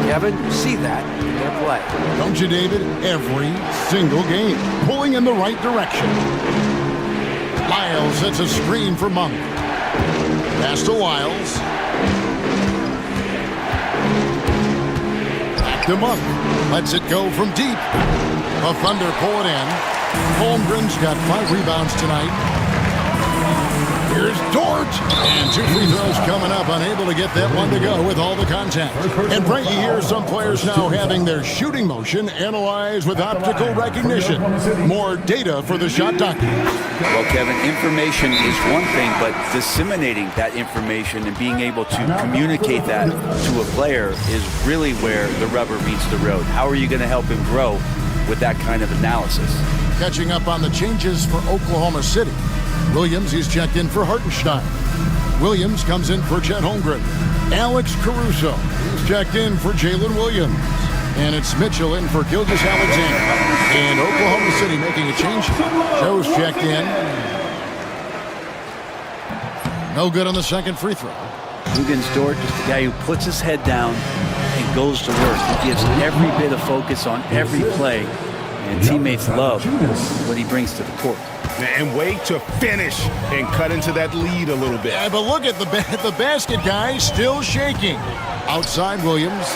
Kevin, you see that in their play. Don't you, David? Every single game. Pulling in the right direction. Lyles sets a screen for Monk. Pass to Lyles. Back to Monk. Lets it go from deep. The Thunder pull it in. Holmgren's got 5 rebounds tonight. Here's Dort. And 2 free throws coming up. Unable to get that one to go with all the contact. And Frankie, here's some players now having their shooting motion analyzed with optical recognition. More data for the shot doctor. Well, Kevin, information is one thing, but disseminating that information and being able to communicate that to a player is really where the rubber meets the road. How are you going to help him grow with that kind of analysis? Catching up on the changes for Oklahoma City. Williams, he's checked in for Hartenstein. Williams comes in for Chet Holmgren. Alex Caruso, he's checked in for Jalen Williams. And it's Mitchell in for Gilgeous-Alexander. And Oklahoma City making a change. Joe's checked in. No good on the second free throw. Huggins Dort, just the guy who puts his head down and goes to work. He gives every bit of focus on every play. And teammates love what he brings to the court. And wait to finish and cut into that lead a little bit. Yeah, but look at the basket guy still shaking. Outside Williams.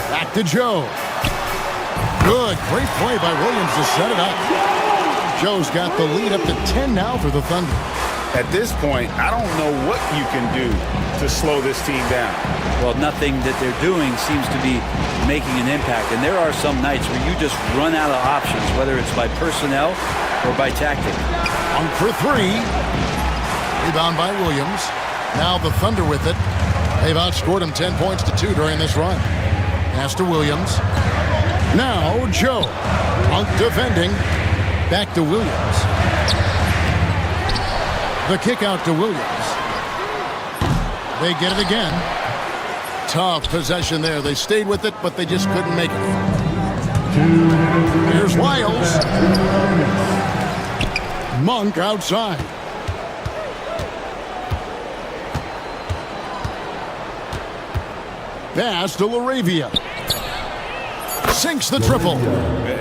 Back to Joe. Good. Great play by Williams to set it up. Joe's got the lead up to 10 now for the Thunder. At this point, I don't know what you can do to slow this team down. Well, nothing that they're doing seems to be making an impact. And there are some nights where you just run out of options, whether it's by personnel or by tactic. On for three. Rebound by Williams. Now the Thunder with it. They've outscored them 10 points to 2 during this run. Pass to Williams. Now Joe. Monk defending. Back to Williams. The kick out to Williams. They get it again. Tough possession there. They stayed with it, but they just couldn't make it. Here's Wiles. Monk outside. Pass to Laravia. Sinks the triple.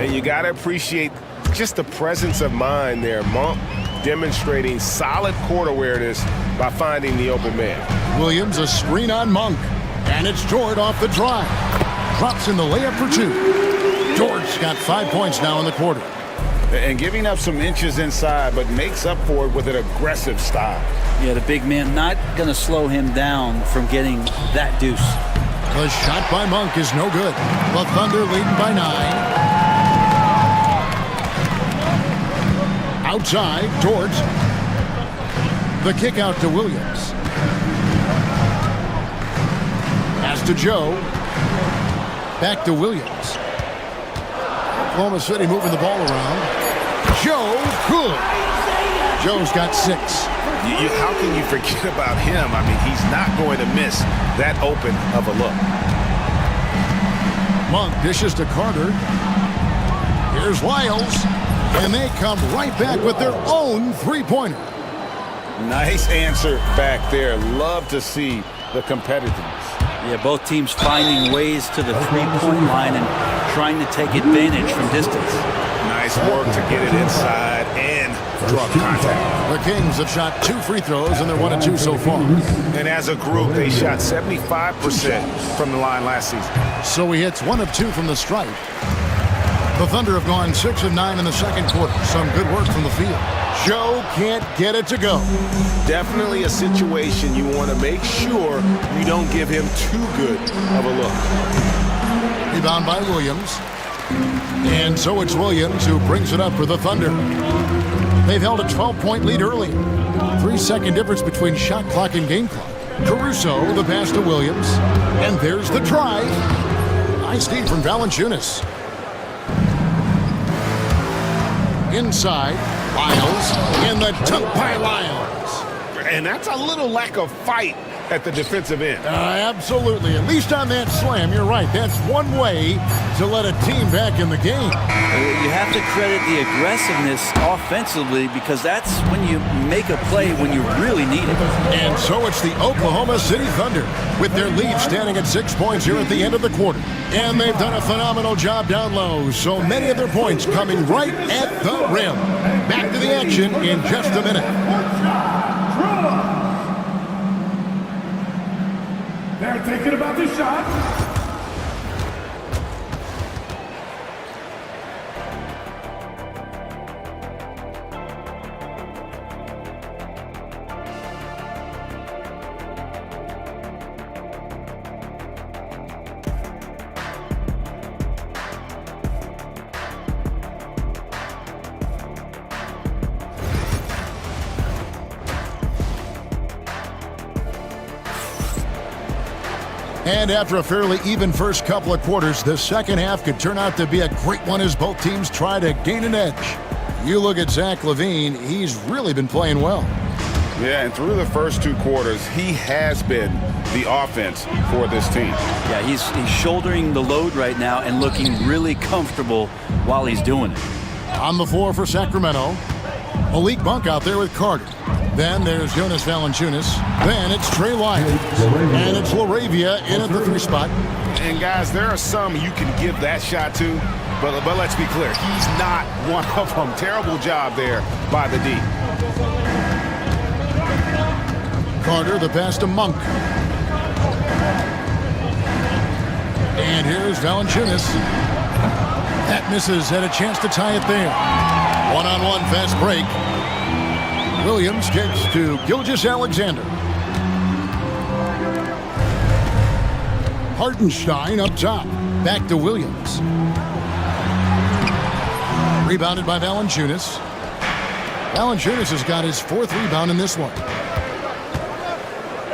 You got to appreciate just the presence of mind there. Monk demonstrating solid court awareness by finding the open man. Williams, a screen on Monk. And it's George off the drive. Drops in the layup for 2. George got 5 points now in the quarter. And giving up some inches inside, but makes up for it with an aggressive style. Yeah, the big man not going to slow him down from getting that deuce. The shot by Monk is no good. The Thunder leading by 9. Outside, George. The kick out to Williams. Pass to Joe. Back to Williams. Oklahoma City moving the ball around. Joe, good. Joe's got 6. How can you forget about him? I mean, he's not going to miss that open of a look. Monk dishes to Carter. Here's Wiles. And they come right back with their own three-pointer. Nice answer back there. Love to see the competitiveness. Yeah, both teams finding ways to the three-point line and trying to take advantage from distance. Nice work to get it inside and draw contact. The Kings have shot 2 free throws, and they're 1 of 2 so far. And as a group, they shot 75% from the line last season. So he hits 1 of 2 from the stripe. The Thunder have gone 6 of 9 in the second quarter. Some good work from the field. Joe can't get it to go. Definitely a situation you want to make sure you don't give him too good of a look. Rebound by Williams. And so it's Williams who brings it up for the Thunder. They've held a 12-point lead early. 3-second difference between shot clock and game clock. Caruso, the pass to Williams. And there's the try. Nice D from Valanciunas. Inside, Wiles, and the dunk by Lyles. And that's a little lack of fight at the defensive end. Absolutely. At least on that slam, you're right. That's one way to let a team back in the game. You have to credit the aggressiveness offensively because that's when you make a play when you really need it. And so it's the Oklahoma City Thunder with their lead standing at 6 points here at the end of the quarter. And they've done a phenomenal job down low. So many of their points coming right at the rim. Back to the action in just a minute. They're thinking about the shot. And after a fairly even first couple of quarters, the second half could turn out to be a great one as both teams try to gain an edge. You look at Zach LaVine, he's really been playing well. Yeah, and through the first 2 quarters, he has been the offense for this team. Yeah, he's shouldering the load right now and looking really comfortable while he's doing it. On the floor for Sacramento, Malik Monk out there with Carter. Then there's Jonas Valanciunas. Then it's Trey Lyles. And it's Laravia in at the 3 spot. And guys, there are some you can give that shot to, but let's be clear, he's not one of them. Terrible job there by the D. Carter, the pass to Monk. And here's Valanciunas. That Misses, had a chance to tie it there. One-on-one fast break. Williams kicks to Gilgeous-Alexander. Hartenstein up top. Back to Williams. Rebounded by Valanciunas. Valanciunas has got his 4th rebound in this one.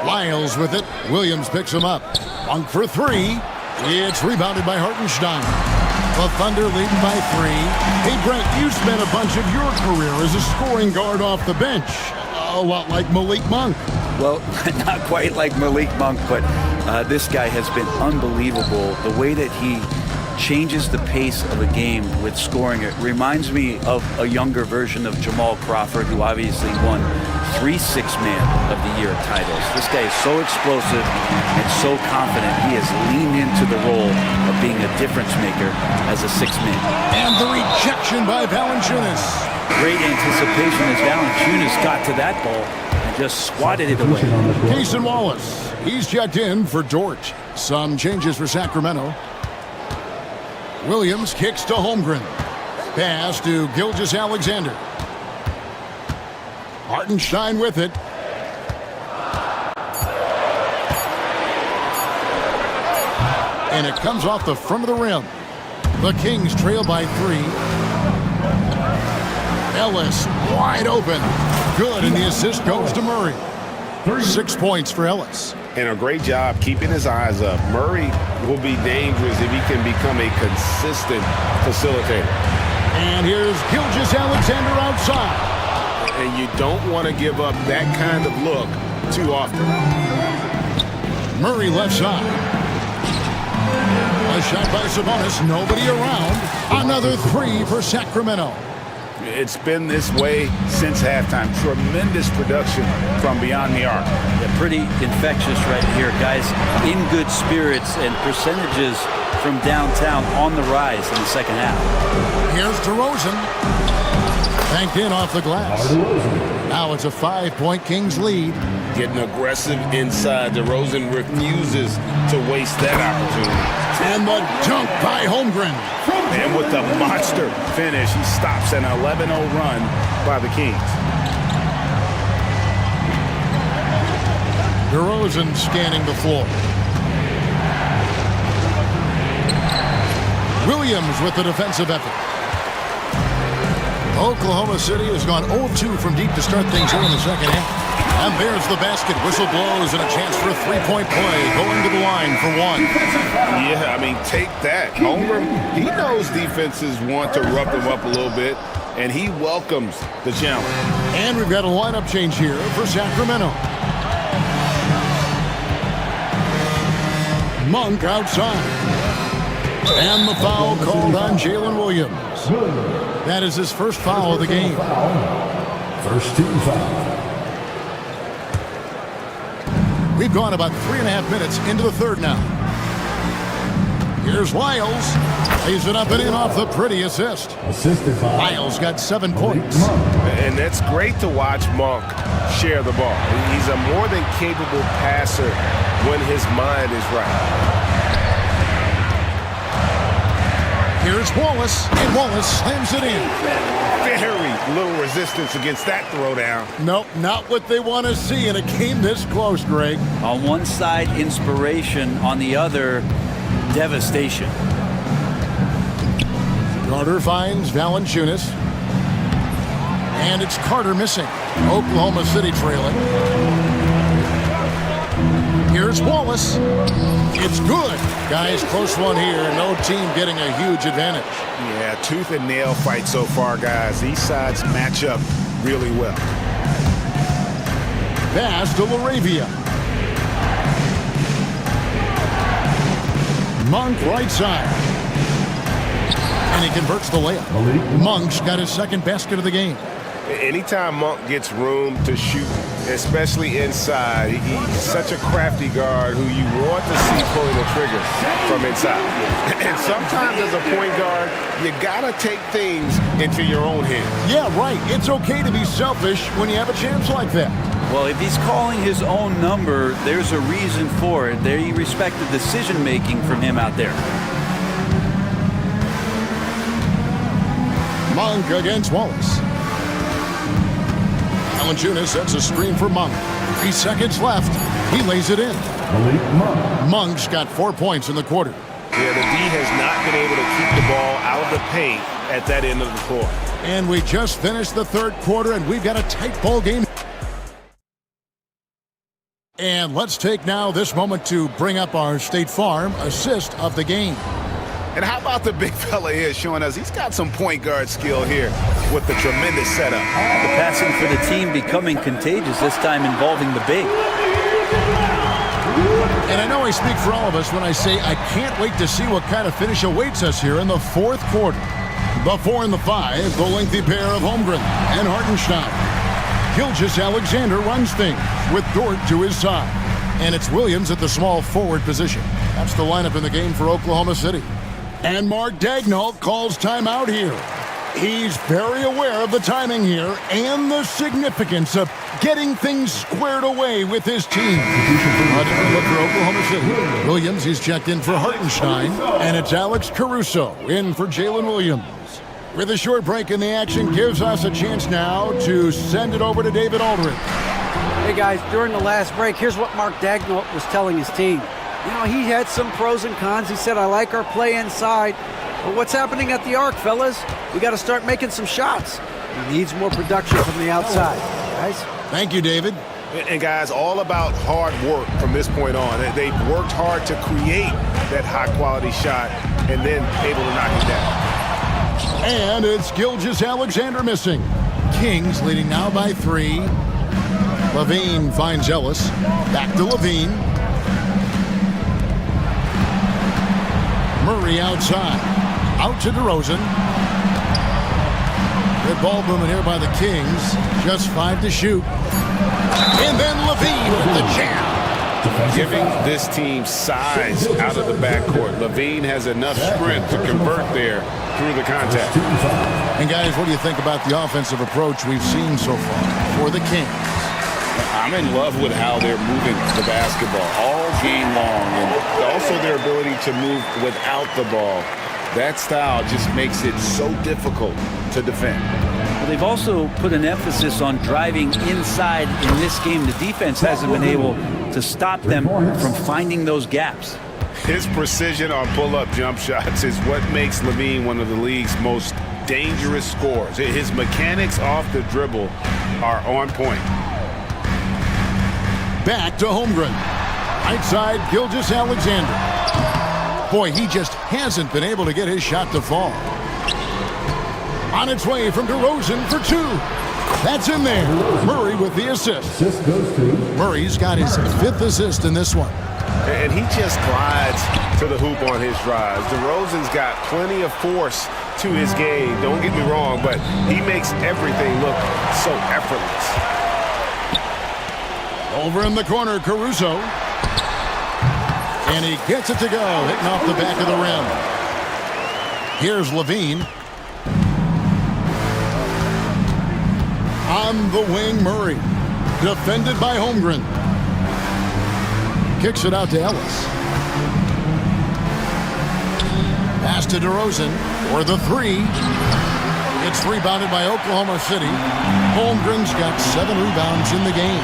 Lyles with it. Williams picks him up. Monk for 3. It's rebounded by Hartenstein. The Thunder leading by 3. Hey, Brent, you spent a bunch of your career as a scoring guard off the bench. A lot like Malik Monk. Well, not quite like Malik Monk, but this guy has been unbelievable. The way that he changes the pace of a game with scoring. It reminds me of a younger version of Jamal Crawford, who obviously won 3 Six-Man of the Year titles. This guy is so explosive and so confident. He has leaned into the role of being a difference maker as a 6-man. And the rejection by Valanciunas. Great anticipation as Valanciunas got to that ball and just swatted it away. Cason Wallace, he's checked in for Dort. Some changes for Sacramento. Williams kicks to Holmgren. Pass to Gilgeous-Alexander. Hartenstein with it. And it comes off the front of the rim. The Kings trail by 3. Ellis wide open. Good, and the assist goes to Murray. 6 points for Ellis. And a great job keeping his eyes up. Murray will be dangerous if he can become a consistent facilitator. And here's Gilgeous-Alexander outside. And you don't want to give up that kind of look too often. Murray left side. A shot by Sabonis. Nobody around. Another 3 for Sacramento. It's been this way since halftime. Tremendous production from beyond the arc. Yeah, pretty infectious right here. Guys in good spirits and percentages from downtown on the rise in the second half. Here's DeRozan. Banked in off the glass. Now it's a 5-point Kings lead. Getting aggressive inside. DeRozan refuses to waste that opportunity. And the dunk by Holmgren. And with the monster finish, he stops an 11-0 run by the Kings. DeRozan scanning the floor. Williams with the defensive effort. Oklahoma City has gone 0-2 from deep to start things here in the second half. And there's the basket. Whistle blows and a chance for a 3-point play. Going to the line for 1. Yeah, I mean, take that. Holmgren, he knows defenses want to rough him up a little bit, and he welcomes the challenge. And we've got a lineup change here for Sacramento. Monk outside. And the foul called on Jalen Williams. That is his first foul of the game. First team foul. We've gone about 3.5 minutes into the third now. Here's Lyles. Lays it up and in off the pretty assist. Lyles got 7 points. And that's great to watch Monk share the ball. He's a more than capable passer when his mind is right. Here's Wallace, and Wallace slams it in. Very little resistance against that throwdown. Nope, not what they want to see in a game this close, Greg. On one side, inspiration. On the other, devastation. Carter finds Valanciunas. And it's Carter missing. Oklahoma City trailing. Here's Wallace. It's good. Guys, close one here. No team getting a huge advantage. Yeah, tooth and nail fight so far, guys. These sides match up really well. Pass to LaRavia. Monk right side. And he converts the layup. Monk's got his second basket of the game. Anytime Monk gets room to shoot, especially inside, he's such a crafty guard who you want to see pulling the trigger from inside. And sometimes as a point guard, you gotta take things into your own hands. Yeah, right. It's okay to be selfish when you have a chance like that. Well, if he's calling his own number, there's a reason for it. They respect the decision-making from him out there. Monk against Wallace. Valanciunas sets a screen for Monk. 3 seconds left. He lays it in. Monk's got 4 points in the quarter. Yeah, the D has not been able to keep the ball out of the paint at that end of the court. And we just finished the third quarter, and we've got a tight ball game. And let's take now this moment to bring up our State Farm assist of the game. And how about the big fella here showing us he's got some point guard skill here with the tremendous setup. The passing for the team becoming contagious, this time involving the big. And I know I speak for all of us when I say I can't wait to see what kind of finish awaits us here in the fourth quarter. The 4 and the 5, the lengthy pair of Holmgren and Hartenstein. Gilgeous-Alexander runs things with Dort to his side. And it's Williams at the small forward position. That's the lineup in the game for Oklahoma City. And Mark Daigneault calls timeout here. He's very aware of the timing here and the significance of getting things squared away with his team. Look for Oklahoma City. Williams, he's checked in for Hartenstein. And it's Alex Caruso in for Jalen Williams. With a short break in the action, gives us a chance now to send it over to David Aldridge. Hey guys, during the last break, here's what Mark Daigneault was telling his team. You know, he had some pros and cons. He said, I like our play inside. But what's happening at the arc, fellas? We got to start making some shots. He needs more production from the outside. Guys? Thank you, David. And guys, all about hard work from this point on. They've worked hard to create that high-quality shot and then able to knock it down. And it's Gilgeous-Alexander missing. Kings leading now by 3. Levine finds Ellis. Back to Levine. Murray outside. Out to DeRozan. Good ball movement here by the Kings. Just 5 to shoot. And then Levine with the jam. Giving this team size out of the backcourt. Levine has enough sprint to convert there through the contact. And guys, what do you think about the offensive approach we've seen so far for the Kings? I'm in love with how they're moving the basketball all game long, and also their ability to move without the ball. That style just makes it so difficult to defend. Well, they've also put an emphasis on driving inside in this game. The defense hasn't been able to stop them from finding those gaps. His precision on pull-up jump shots is what makes Levine one of the league's most dangerous scorers. His mechanics off the dribble are on point. Back to Holmgren. Right side, Gilgeous-Alexander. Boy, he just hasn't been able to get his shot to fall. On its way from DeRozan for 2. That's in there. Murray with the assist. Murray's got his 5th assist in this one. And he just glides to the hoop on his drives. DeRozan's got plenty of force to his game. Don't get me wrong, but he makes everything look so effortless. Over in the corner, Caruso. And he gets it to go, hitting off the back of the rim. Here's Levine. On the wing, Murray. Defended by Holmgren. Kicks it out to Ellis. Pass to DeRozan for the 3. It's rebounded by Oklahoma City. Holmgren's got 7 rebounds in the game.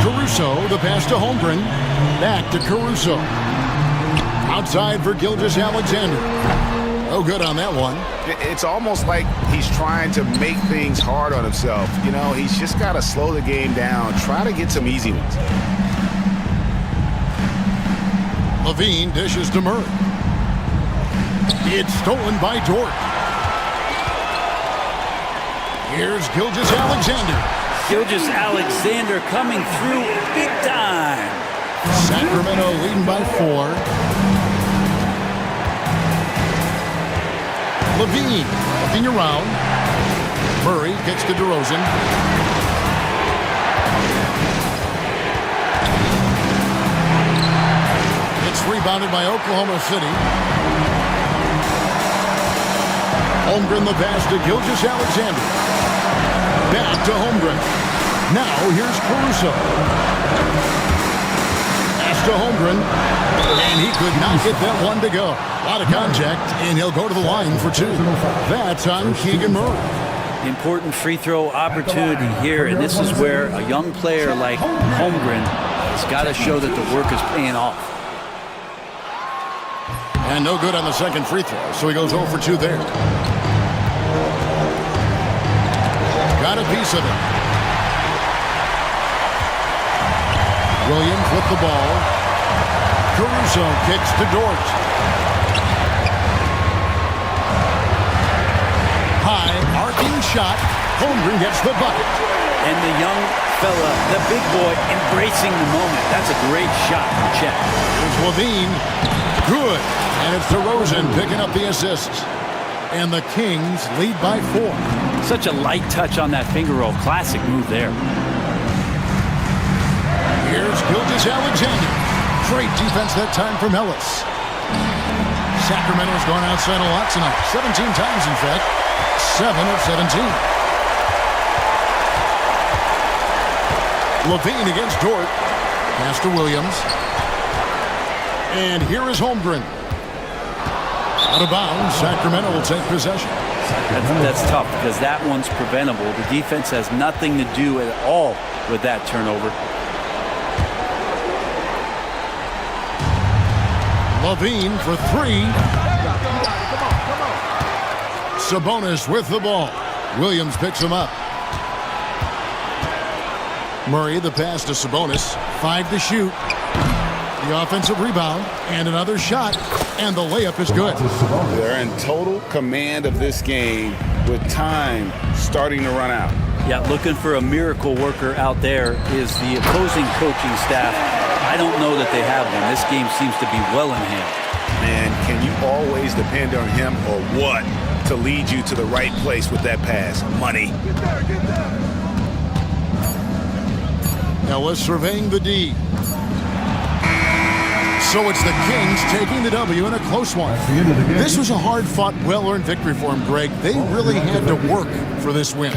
Caruso, the pass to Holmgren. Back to Caruso. Outside for Gilgeous-Alexander. No good on that one. It's almost like he's trying to make things hard on himself. You know, he's just got to slow the game down. Try to get some easy ones. Levine dishes to Murray. It's stolen by Dort. Here's Gilgeous-Alexander. Gilgeous-Alexander coming through big time. Sacramento leading by 4. Levine looking around. Murray gets to DeRozan. It's rebounded by Oklahoma City. Holmgren the pass to Gilgeous-Alexander. Back to Holmgren. Now here's Caruso. Pass to Holmgren, and he could not get that one to go. A lot of contact, and he'll go to the line for two. That's on Keegan Murray. Important free throw opportunity here, and this is where a young player like Holmgren has got to show that the work is paying off. And no good on the second free throw, so he goes 0 for 2 there. Got a piece of it. Williams with the ball. Caruso kicks to Dort. High, arcing shot. Holmgren gets the bucket. And the young fella, the big boy, embracing the moment. That's a great shot from Chet. Here's Levine. Good. And it's DeRozan picking up the assists. And the Kings lead by 4. Such a light touch on that finger roll. Classic move there. Here's Gilgeous-Alexander. Great defense that time from Ellis. Sacramento's gone outside a lot tonight. 17 times, in fact. 7 of 17. Levine against Dort. Pass to Williams. And here is Holmgren. Out of bounds, Sacramento will take possession. That's tough because that one's preventable. The defense has nothing to do at all with that turnover. Levine for 3. Sabonis with the ball. Williams picks him up. Murray, the pass to Sabonis. 5 to shoot. The offensive rebound and another shot, and the layup is good. They're in total command of this game with time starting to run out. Yeah, looking for a miracle worker out there is the opposing coaching staff. I don't know that they have one. This game seems to be well in hand. Man, can you always depend on him or what to lead you to the right place with that pass? Money. Ellis surveying the D. So it's the Kings taking the W in a close one. This was a hard-fought, well-earned victory for them, Greg. They really had to work for this win.